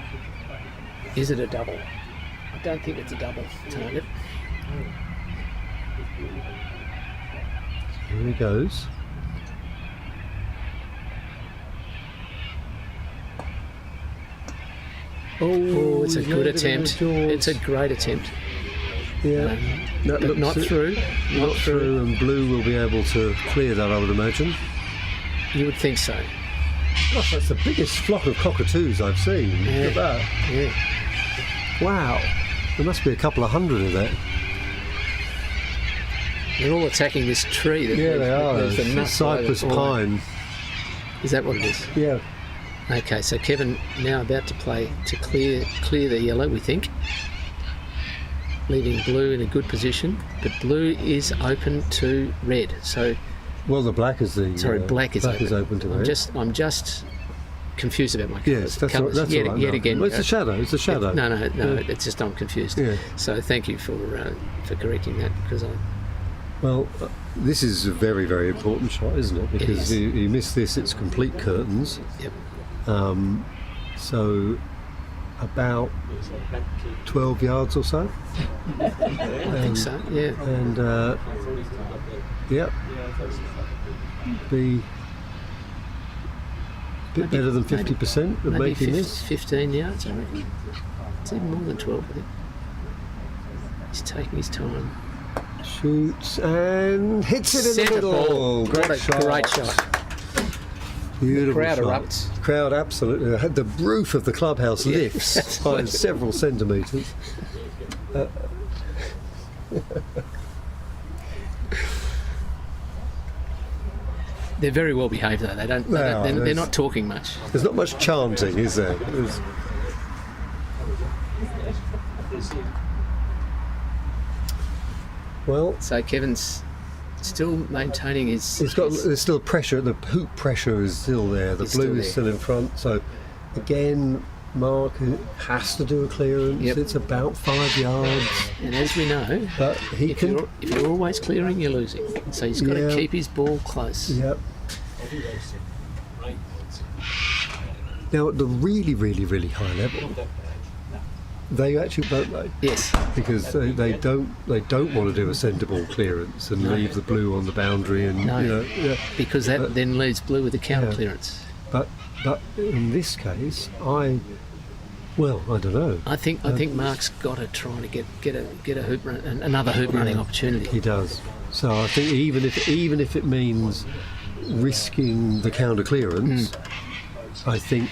Is it a double? I don't think it's a double target. Here he goes. Oh, it's a he's good landed on attempt. the jaws. It's a great attempt. Yeah, that But looks not it. through. Not through, and blue will be able to clear that, I would imagine. You would think so. Gosh, that's the biggest flock of cockatoos I've seen. Yeah. Look at that. Yeah. Wow. There must be a couple of hundred of that. They're all attacking this tree. That Yeah, they are. there's the nut Cypress all over. pine. Is that what it is? Yeah. Okay, so Kevin now about to play to clear the yellow, we think, leaving blue in a good position. But blue is open to red. So Well, the black is the. black is open. to red. I'm just confused about my colours. Yes, that's all, Colours. that's yet, all right. yet No. again. Well, it's a shadow. It's a shadow. No. Yeah. It's just I'm confused. Yeah. So thank you for correcting that because I. Well, this is a very, very important shot, isn't it? Because is. you miss this, it's complete curtains. Yep. So about 12 yards or so. I think so. Yeah. And yep, be a bit better than 50% of Maybe making this. 15 yards, I reckon. It's even more than 12, I think. He's taking his time. Shoots and hits it in Centre the middle. ball. Great What a shot. great shot. Beautiful crowd shot. erupts. Crowd absolutely. The roof of the clubhouse Yeah, lifts that's by right. several centimetres. They're very well behaved though. They're there's- not talking much. There's not much chanting, is there? There's- Well, So Kevin's still maintaining his. there's still pressure. The hoop pressure is still there. The It's blue still is there. still in front. So again, Mark has to do a clearance. Yep. It's about 5 yards, And as we know, but he if can. you're always clearing, you're losing. So he's got Yeah. to keep his ball close. Yep. Now at the really, really, really high level, they actually don't they? Yes. Because they don't want to do a centre ball clearance and leave the blue on the boundary and No. you know. Yeah. Because that then leaves blue with a counter Yeah. clearance. But in this case, I don't know. I think Mark's got to try to get a hoop run, another hoop running opportunity. He does. So I think even if it means risking the counter clearance, I think,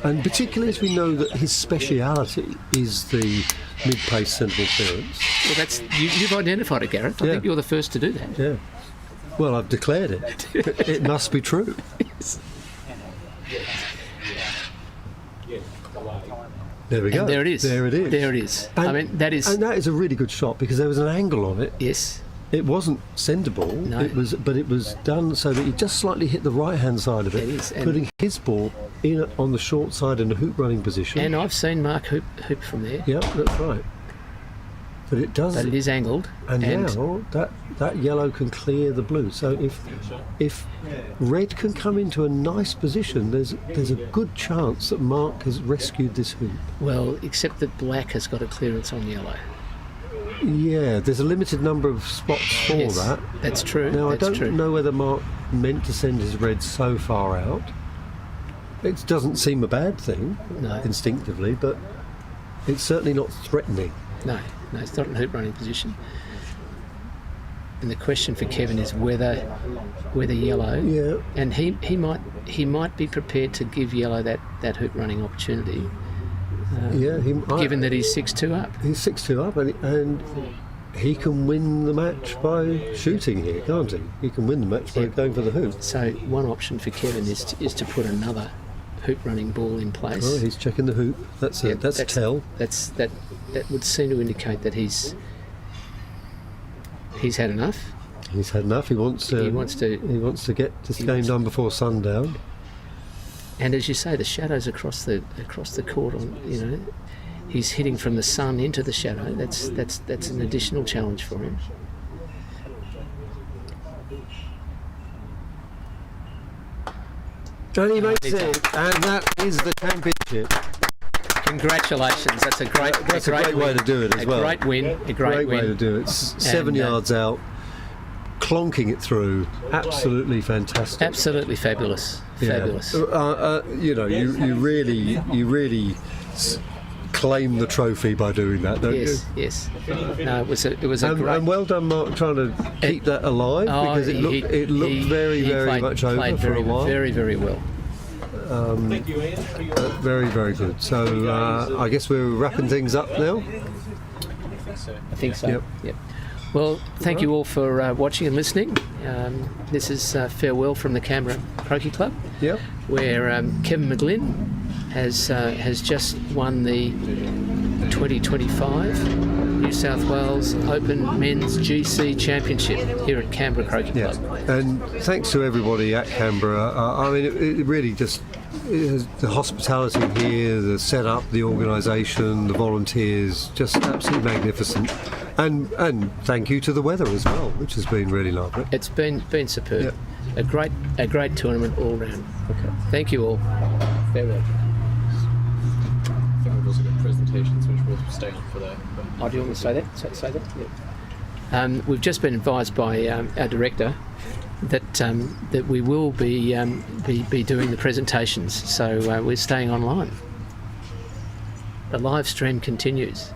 and particularly as we know that his speciality is the mid-pace centre ball clearance. Well, that's you've identified it, Gareth. I Yeah. think you're the first to do that. Yeah. Well, I've declared it. It must be true. There we go. And there it is. There it is. There it is. I mean, that is. And that is a really good shot because there was an angle on it. Yes. It wasn't centre ball. No. It was done so that he just slightly hit the right hand side of it, It is, and- putting his ball in on the short side in a hoop running position. And I've seen Mark hoop from there. Yep, that's right. But it does. But it is angled. And now that yellow can clear the blue. So if red can come into a nice position, there's a good chance that Mark has rescued this hoop. Well, except that black has got a clearance on yellow. Yeah, there's a limited number of spots for Yes, that. that's true. Now That's I don't true. know whether Mark meant to send his red so far out. It doesn't seem a bad thing No. instinctively, but it's certainly not threatening. No, it's not in a hoop running position. And the question for Kevin is whether yellow. Yeah. And he might be prepared to give yellow that hoop running opportunity. Given that he's 6-2 up. He's 6-2 up, and he can win the match by shooting here, can't he? He can win the match by going for the hoop. So one option for Kevin is to put another hoop running ball in place. Oh, he's checking the hoop. That's a tell. That would seem to indicate that he's had enough. He's had enough. He wants to. He wants to. He wants to get this game done before sundown. And as you say, the shadows across the court. He's hitting from the sun into the shadow. That's an additional challenge for him. And he makes it, and that is the championship. Congratulations! That's a great way to do it as well. A great win. A great way to do it. 7 yards out, clonking it through. Absolutely fantastic. Absolutely fabulous. Fabulous. You really claim the trophy by doing that, don't you? Yes. No, it was a great. And well done, Mark, trying to keep that alive, because it looked very much over for a while. Very, very well. Thank you, Ian. Very, very good. So I guess we're wrapping things up now. I think so. Yep. Well, thank you all for watching and listening. This is farewell from the Canberra Croquet Club. Yep. Where Kevin McGlynn has just won the 2025 New South Wales Open Men's GC Championship here at Canberra Croquet Club. And thanks to everybody at Canberra. It really just the hospitality here, the setup, the organisation, the volunteers, just absolutely magnificent. And thank you to the weather as well, which has been really lovely. It's been superb. Yep. A great tournament all round. Okay. Thank you all. Farewell. I think we've also got presentations which will stay on for that. Oh, do you want me to say that? Say that? Yeah. We've just been advised by our director that we will be doing the presentations, so we're staying online. The live stream continues.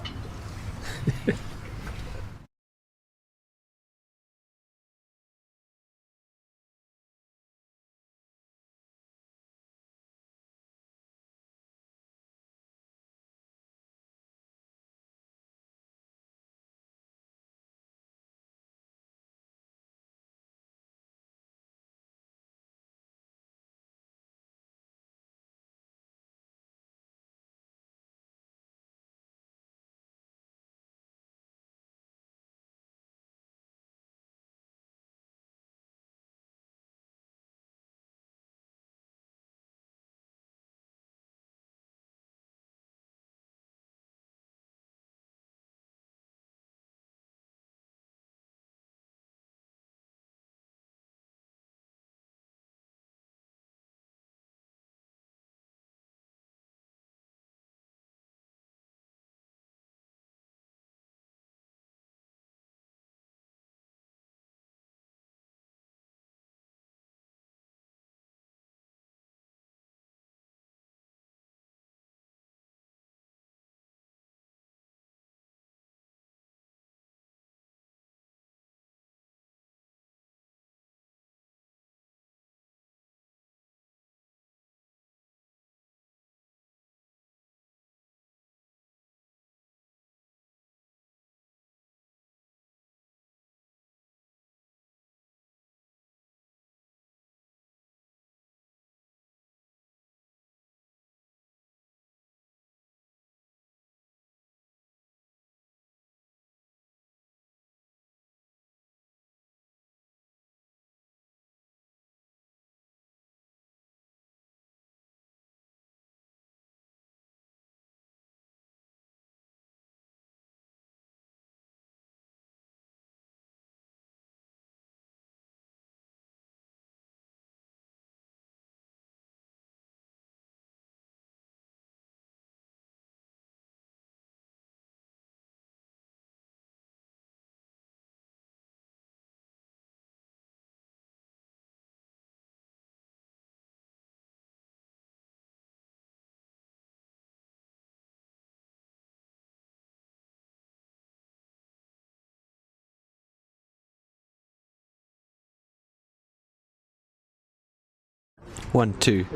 One, two.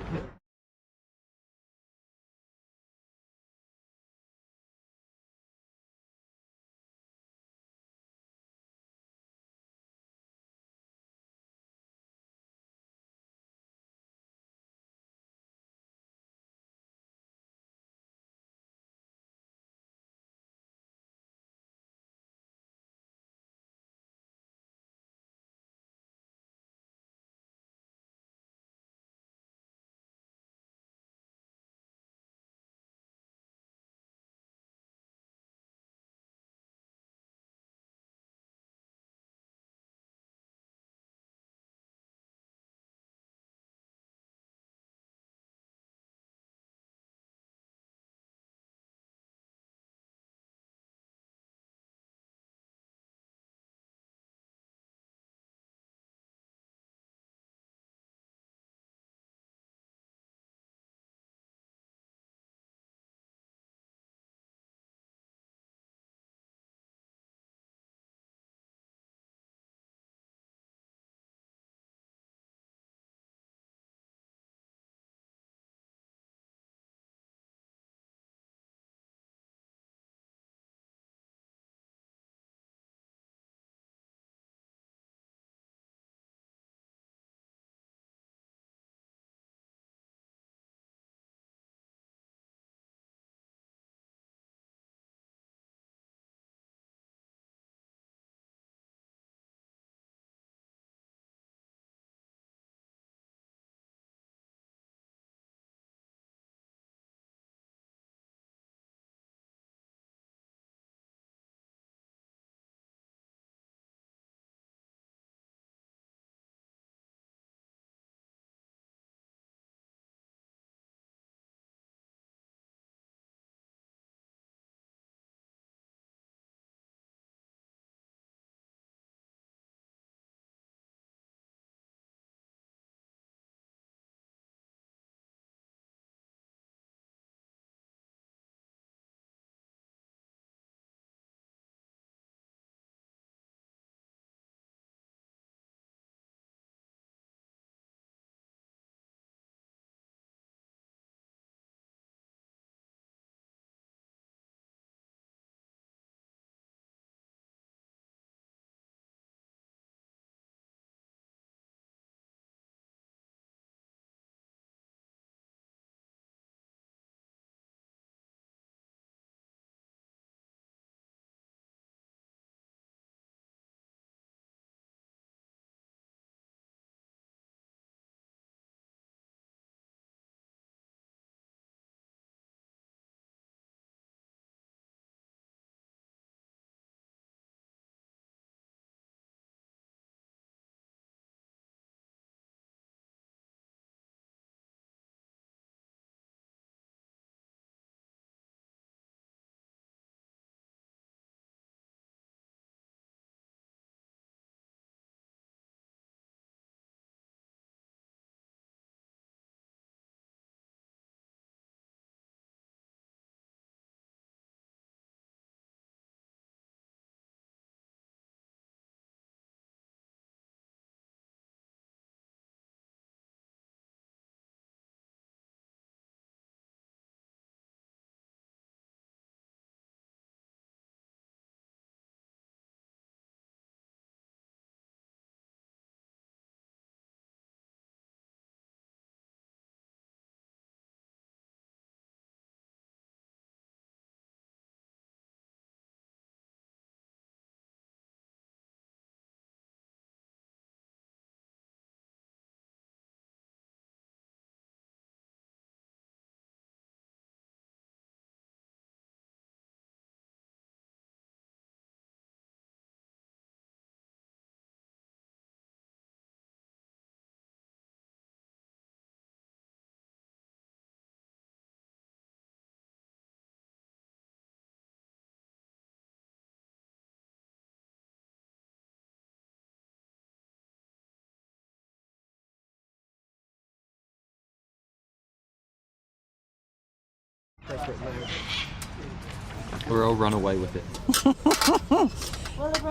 Or I'll run away with it.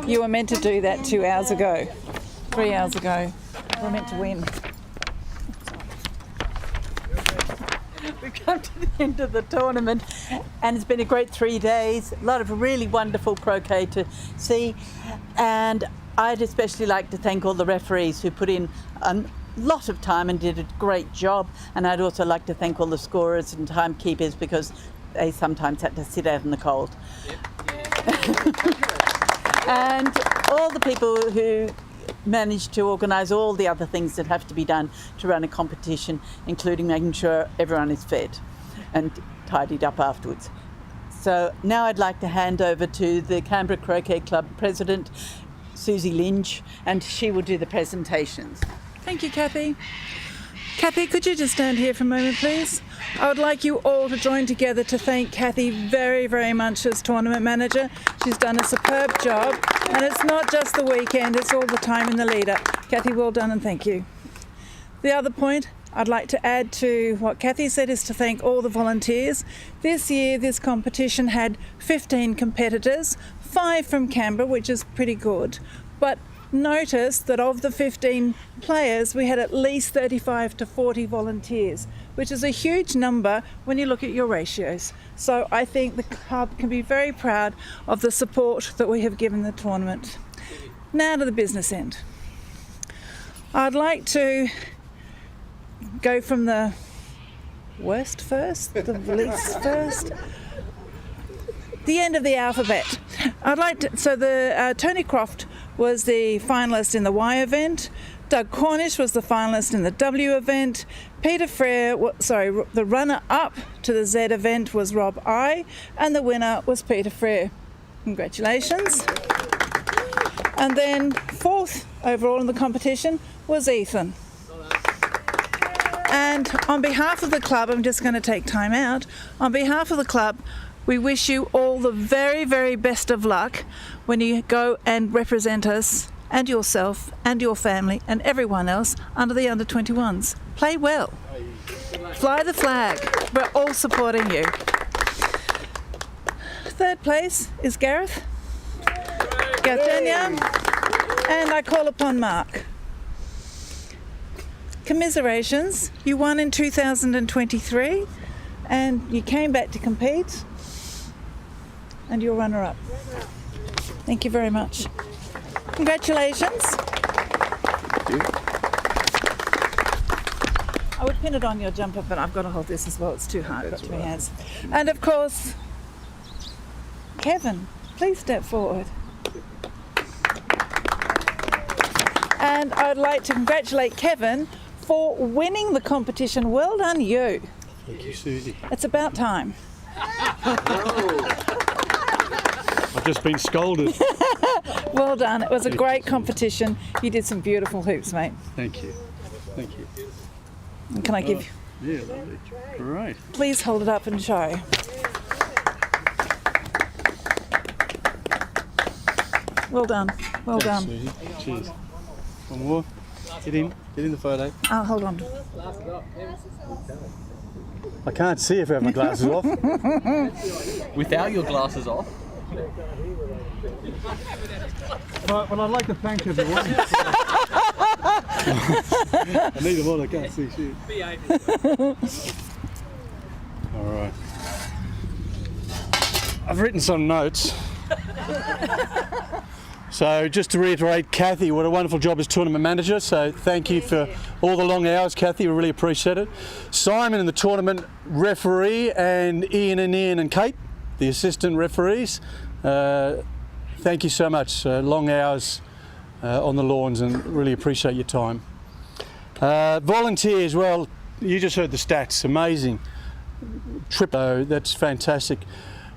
You were meant to do that 2 hours ago, 3 hours ago. We were meant to win. We've come to the end of the tournament and it's been a great 3 days. A lot of really wonderful croquet to see. And I'd especially like to thank all the referees who put in a lot of time and did a great job. And I'd also like to thank all the scorers and timekeepers because they sometimes had to sit out in the cold. And all the people who managed to organise all the other things that have to be done to run a competition, including making sure everyone is fed and tidied up afterwards. So now I'd like to hand over to the Canberra Croquet Club President, Susie Lynch, and she will do the presentations. Thank you, Kathy. Kathy, could you just stand here for a moment, please? I would like you all to join together to thank Kathy very, very much as tournament manager. She's done a superb job, and it's not just the weekend, it's all the time in the lead up. Kathy, well done and thank you. The other point I'd like to add to what Kathy said is to thank all the volunteers. This year, this competition had 15 competitors, 5 from Canberra, which is pretty good, but notice that of the 15 players, we had at least 35 to 40 volunteers, which is a huge number when you look at your ratios. So I think the club can be very proud of the support that we have given the tournament. Now to the business end. I'd like to go from the worst first, the least first. The end of the alphabet. Tony Croft was the finalist in the Y event. Doug Cornish was the finalist in the W event. Peter Frere, the runner-up to the Z event was Rob I, and the winner was Peter Frere. Congratulations. And then 4th overall in the competition was Ethan. And on behalf of the club, I'm just going to take time out. On behalf of the club, we wish you all the very, very best of luck when you go and represent us and yourself and your family and everyone else under the under-21s. Play well. Fly the flag. We're all supporting you. 3rd place is Gareth. Gardenia. And I call upon Mark. Commiserations. You won in 2023 and you came back to compete. And you're runner-up. Thank you very much. Congratulations. Thank you. I would pin it on your jumper, but I've got to hold this as well. It's too hard. I've got too many hands. And of course, Kevin, please step forward. And I'd like to congratulate Kevin for winning the competition. Well done, you. Thank you, Susie. It's about time. I've just been scolded. Well done. It was a great competition. You did some beautiful hoops, mate. Thank you. Thank you. And can I give you? Yeah, lovely. Great. Please hold it up and show. Well done. Well Thanks, done. Susie. Cheers. One more. Get in the photo. Oh, hold on. I can't see if I have my glasses off. Without your glasses off? Well, I'd like to thank everyone. I need them all, I can't see shit. All right. I've written some notes. So just to reiterate, Kathy, what a wonderful job as tournament manager. So thank you for all the long hours, Kathy. We really appreciate it. Simon and the tournament referee, and Ian and Kate, the assistant referees. Thank you so much. Long hours on the lawns, and really appreciate your time. Volunteers, well, you just heard the stats. Amazing. That's fantastic.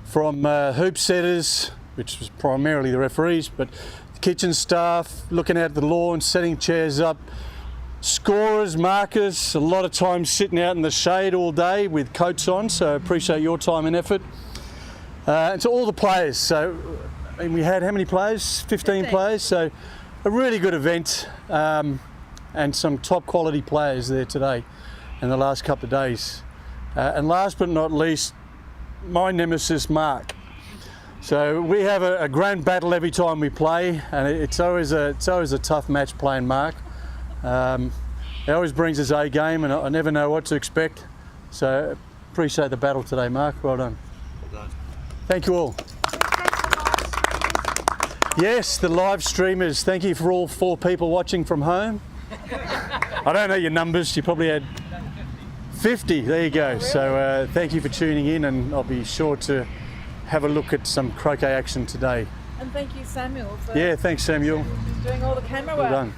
From hoop setters, which was primarily the referees, but the kitchen staff, looking out the lawn, setting chairs up, scorers, markers, a lot of times sitting out in the shade all day with coats on, so appreciate your time and effort. And to all the players, so and we had how many players? 15 players, so a really good event, and some top quality players there today in the last couple of days. And last but not least, my nemesis, Mark. So we have a grand battle every time we play, and it's always a tough match playing Mark. He always brings his A game, and I never know what to expect. So appreciate the battle today, Mark. Well done. Well done. Thank you all. Yes, the live streamers. Thank you for all 4 people watching from home. I don't know your numbers. You probably had 50. There you go. So thank you for tuning in, and I'll be sure to have a look at some croquet action today. And thank you, Samuel, for Yeah, thanks, Samuel. doing all the camera work. Well done.